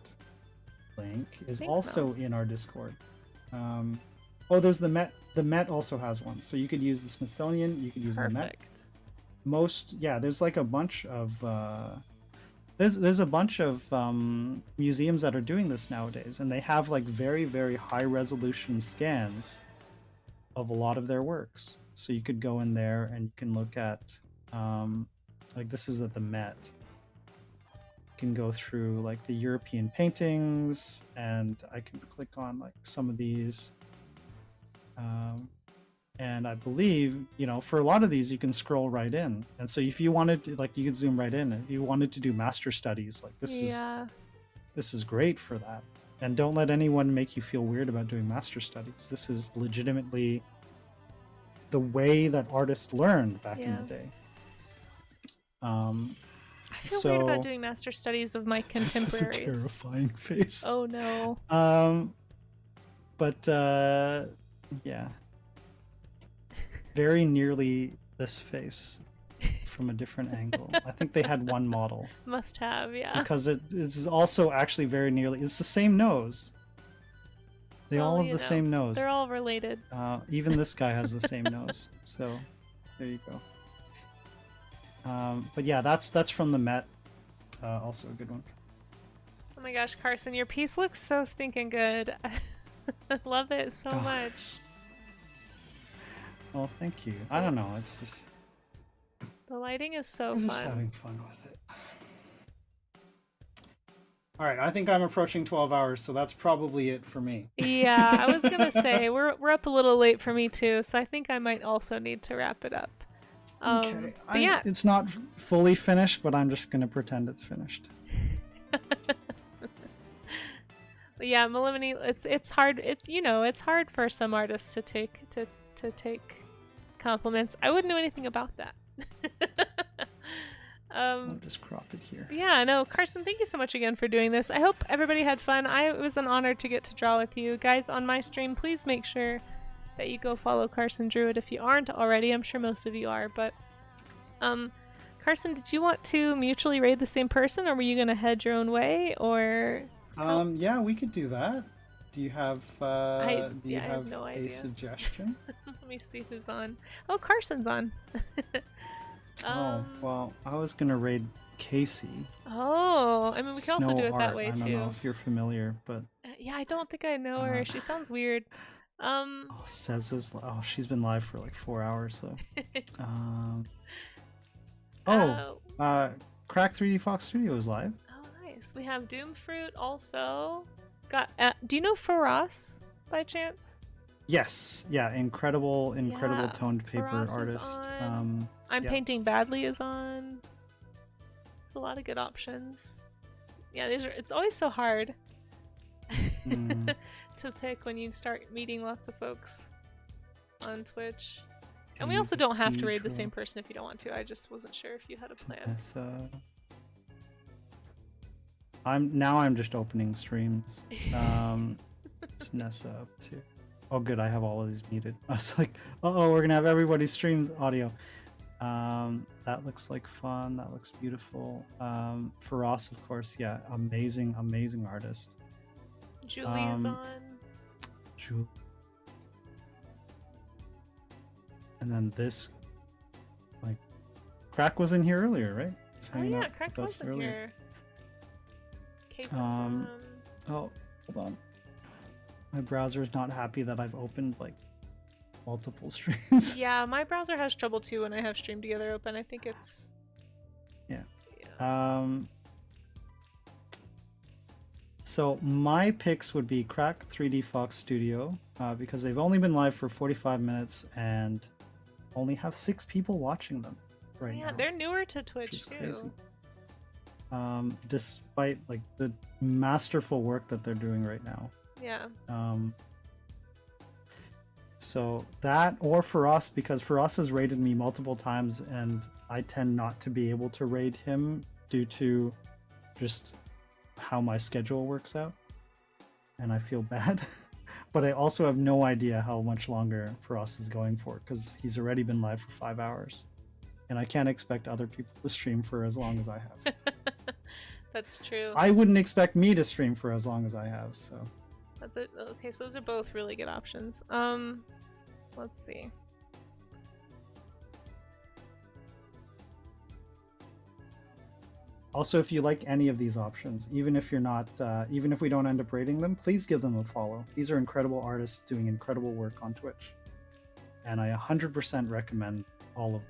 link is also in our Discord. Oh, there's the Met. The Met also has one, so you could use the Smithsonian. You could use the Met. There's like a bunch of there's a bunch of museums that are doing this nowadays, and they have like very high resolution scans of a lot of their works. So you could go in there and you can look at like this is at the Met. You can go through like the European paintings, and I can click on like some of these. And I believe, for a lot of these, you can scroll right in. And so if you wanted to, like, you could zoom right in. If you wanted to do master studies, like this is great for that. And don't let anyone make you feel weird about doing master studies. This is legitimately the way that artists learned back in the day. I feel weird about doing master studies of my contemporaries. This is a terrifying face. Oh no. But yeah. Very nearly this face from a different angle. I think they had one model. Must have, yeah. Because it is also actually very nearly. It's the same nose. They all have the same nose. They're all related. Even this guy has the same nose. So there you go. But yeah, that's from the Met. Also a good one. Oh my gosh, Carson, your piece looks so stinking good. I love it so much. Well, thank you. I don't know. It's just the lighting is so I'm fun. just having fun with it. All right, I think I'm approaching 12 hours, so that's probably it for me. Yeah, I was gonna say we're up a little late for me too, so I think I might also need to wrap it up. Okay. Yeah, it's not fully finished, but I'm just gonna pretend it's finished. But yeah, Malimini, it's hard. It's hard for some artists to take compliments. I wouldn't know anything about that. I'll just crop it here. Yeah, no, Carson, thank you so much again for doing this. I hope everybody had fun. It was an honor to get to draw with you. Guys, on my stream, please make sure that you go follow Carson Druid if you aren't already. I'm sure most of you are, but Carson, did you want to mutually raid the same person, or were you going to head your own way, or... Yeah, we could do that. Do you have I have no a idea. suggestion? Let me see who's on. Oh, Carson's on. Well, I was gonna raid Casey. Oh, I mean, we can also do it that way I too. don't know if you're familiar, but yeah, I don't think I know her. She sounds weird. Says she's been live for like 4 hours though. Crack 3D Fox Studio is live. We have Doomfruit also. Got. Do you know Faraz by chance? Yes. Yeah. Incredible toned paper Faraz artist. I'm Painting Badly is on. A lot of good options. Yeah, it's always so hard to pick when you start meeting lots of folks on Twitch. And we also don't have to raid the same person if you don't want to. I just wasn't sure if you had a plan. I'm just opening streams. It's Nessa up too. Oh, good. I have all of these muted. I was like, oh, we're gonna have everybody's streams audio. That looks like fun. That looks beautiful. Faraz, of course, yeah, amazing artist. Julie's on. And then this, like, Crack was in here earlier, right? Oh yeah, Crack was in here. Cason's on. Oh, hold on. My browser is not happy that I've opened like multiple streams. Yeah, my browser has trouble too when I have Stream Together open. I think it's... Yeah. So my picks would be Crack, 3D Fox Studio, because they've only been live for 45 minutes and only have 6 people watching them right now. Yeah, they're newer to Twitch too. Crazy. Despite like the masterful work that they're doing right now. Yeah. So that, or Faraz, because Faraz has raided me multiple times and I tend not to be able to raid him due to just how my schedule works out, and I feel bad. But I also have no idea how much longer Faraz is going for, because he's already been live for 5 hours, and I can't expect other people to stream for as long as I have. That's true. I wouldn't expect me to stream for as long as I have, so. That's it. Okay, so those are both really good options. Let's see. Also, if you like any of these options, even if you're not, even if we don't end up rating them, please give them a follow. These are incredible artists doing incredible work on Twitch, and I 100% recommend all of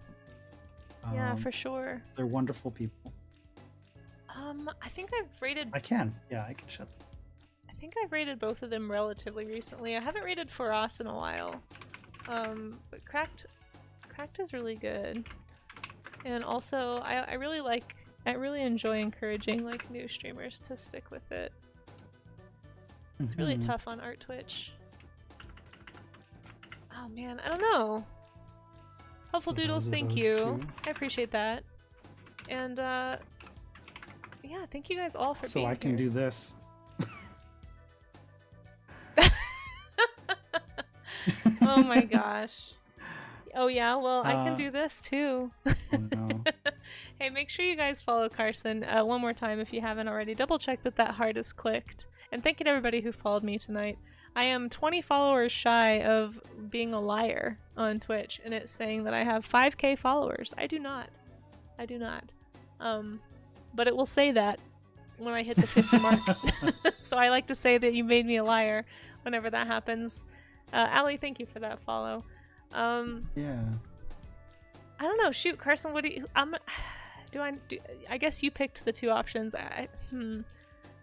them. Yeah, for sure. They're wonderful people. I think I've rated. I can shut them. I think I've rated both of them relatively recently. I haven't rated Faraz in a while. But Cracked is really good, and also I really enjoy encouraging like new streamers to stick with it. It's really tough on Art Twitch. Oh man, I don't know. Helpful Doodles, thank you. I appreciate that. And yeah, thank you guys all for being here. So I can do this. Oh my gosh. Oh yeah, well I can do this too. Oh no. Hey, make sure you guys follow Carson one more time if you haven't already. Double check that heart is clicked. And thank you to everybody who followed me tonight. I am 20 followers shy of being a liar on Twitch, and it's saying that I have 5k followers. I do not. But it will say that when I hit the 50 mark. So I like to say that you made me a liar whenever that happens. Allie, thank you for that follow. Yeah. I don't know. Shoot, Carson, what do you... I guess you picked the two options. I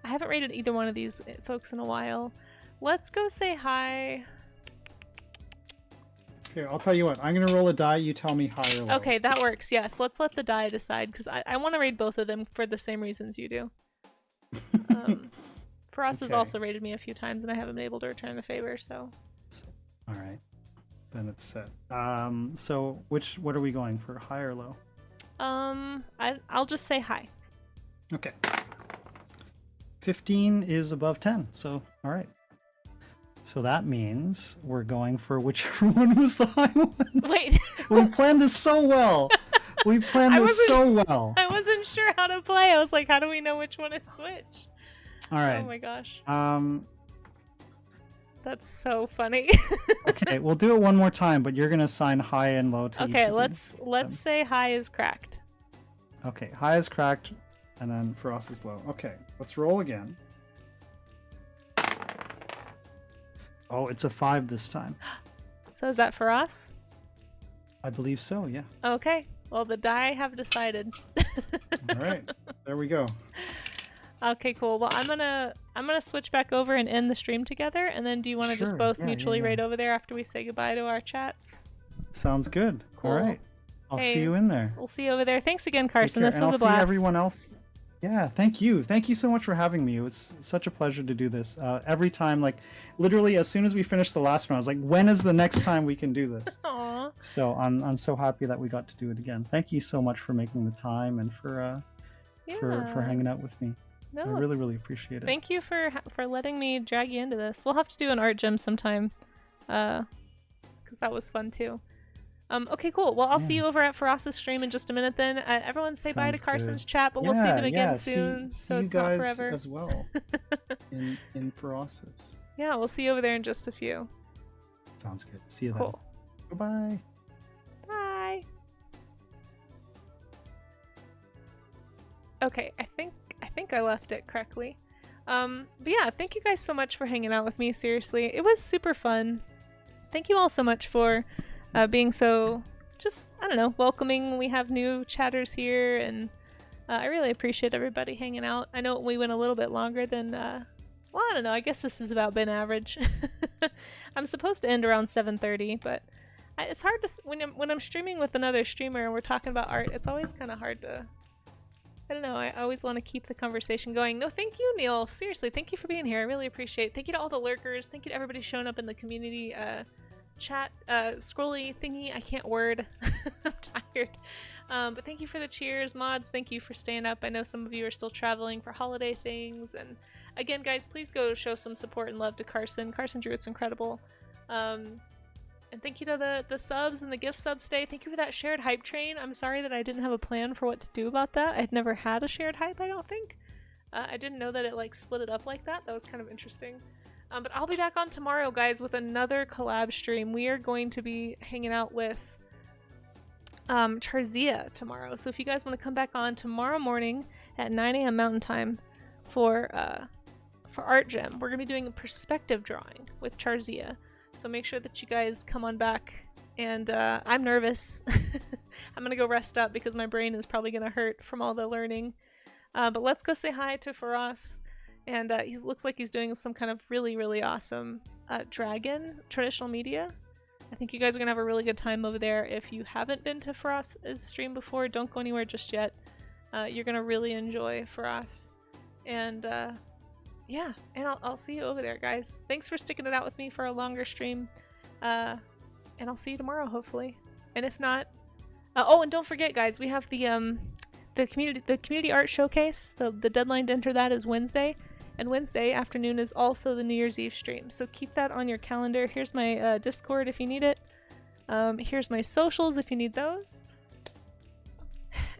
haven't rated either one of these folks in a while. Let's go say hi. Here, I'll tell you what. I'm going to roll a die. You tell me high or low. Okay, that works. Yes, let's let the die decide, because I want to raid both of them for the same reasons you do. Frost has also raided me a few times, and I haven't been able to return the favor, so... All right. Then it's set. So what are we going for, high or low? I'll just say high. Okay. 15 is above 10, so all right. So that means we're going for whichever one was the high one. Wait. We planned this so well. We planned this so well. I wasn't sure how to play. I was like, how do we know which one is which? All right. Oh my gosh. That's so funny. Okay, we'll do it one more time, but you're gonna assign high and low to each of these. let's say high is cracked. Okay, high is cracked, and then for us is low. Okay, let's roll again. Oh, it's a 5 this time. So is that for us? I believe so, yeah. Okay. Well, the die have decided. All right, there we go. Okay, cool. Well, I'm gonna switch back over and end the stream together, and then do you want to just both mutually raid over there after we say goodbye to our chats? Sounds good. Cool. All right. I'll see you in there. We'll see you over there. Thanks again, Carson. This was a blast. And I'll see everyone else. Yeah, thank you. Thank you so much for having me. It was such a pleasure to do this. Every time, like, literally as soon as we finished the last one, I was like, when is the next time we can do this? Aww. So I'm so happy that we got to do it again. Thank you so much for making the time and for hanging out with me. No, I really, really appreciate it. thank you for letting me drag you into this. We'll have to do an art gym sometime, because that was fun too. Okay, cool. Well, I'll see you over at Faraz's stream in just a minute then. Everyone say bye to Sounds Carson's good. chat, but we'll see them again See soon, so you it's not guys forever. as well in Faraz's. Yeah, we'll see you over there in just a few. Sounds good. See you Cool. then. Bye-bye. Bye. Okay, I think I left it correctly. But yeah, thank you guys so much for hanging out with me. Seriously, it was super fun. Thank you all so much for being so just, I don't know, welcoming when we have new chatters here, and I really appreciate everybody hanging out. I know we went a little bit longer than well, I don't know, I guess this has about been average. I'm supposed to end around 7:30, but it's hard to when I'm streaming with another streamer and we're talking about art, it's always kind of hard to, I don't know, I always want to keep the conversation going. No, thank you, Neil. Seriously, thank you for being here. I really appreciate it. Thank you to all the lurkers. Thank you to everybody showing up in the community chat scrolly thingy. I can't word. I'm tired. But thank you for the cheers, mods. Thank you for staying up. I know some of you are still traveling for holiday things. And again, guys, please go show some support and love to Carson. Carson Drew, it's incredible. And thank you to the subs and the gift subs today. Thank you for that shared hype train. I'm sorry that I didn't have a plan for what to do about that. I'd never had a shared hype, I don't think. I didn't know that it like split it up like that. That was kind of interesting. But I'll be back on tomorrow, guys, with another collab stream. We are going to be hanging out with Charzia tomorrow. So if you guys want to come back on tomorrow morning at 9 a.m. Mountain Time for Art Gym, we're going to be doing a perspective drawing with Charzia. So make sure that you guys come on back. And I'm nervous. I'm going to go rest up because my brain is probably going to hurt from all the learning. But let's go say hi to Faraz. And he looks like he's doing some kind of really, really awesome dragon traditional media. I think you guys are going to have a really good time over there. If you haven't been to Faraz's stream before, don't go anywhere just yet. You're going to really enjoy Faraz. And yeah, and I'll see you over there, guys. Thanks for sticking it out with me for a longer stream. And I'll see you tomorrow, hopefully. And if not... oh, and don't forget, guys, we have the community art showcase. The deadline to enter that is Wednesday. And Wednesday afternoon is also the New Year's Eve stream. So keep that on your calendar. Here's my Discord if you need it. Here's my socials if you need those.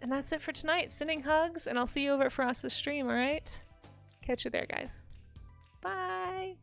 And that's it for tonight. Sending hugs, and I'll see you over at Faraz's stream, alright? Catch you there, guys. Bye!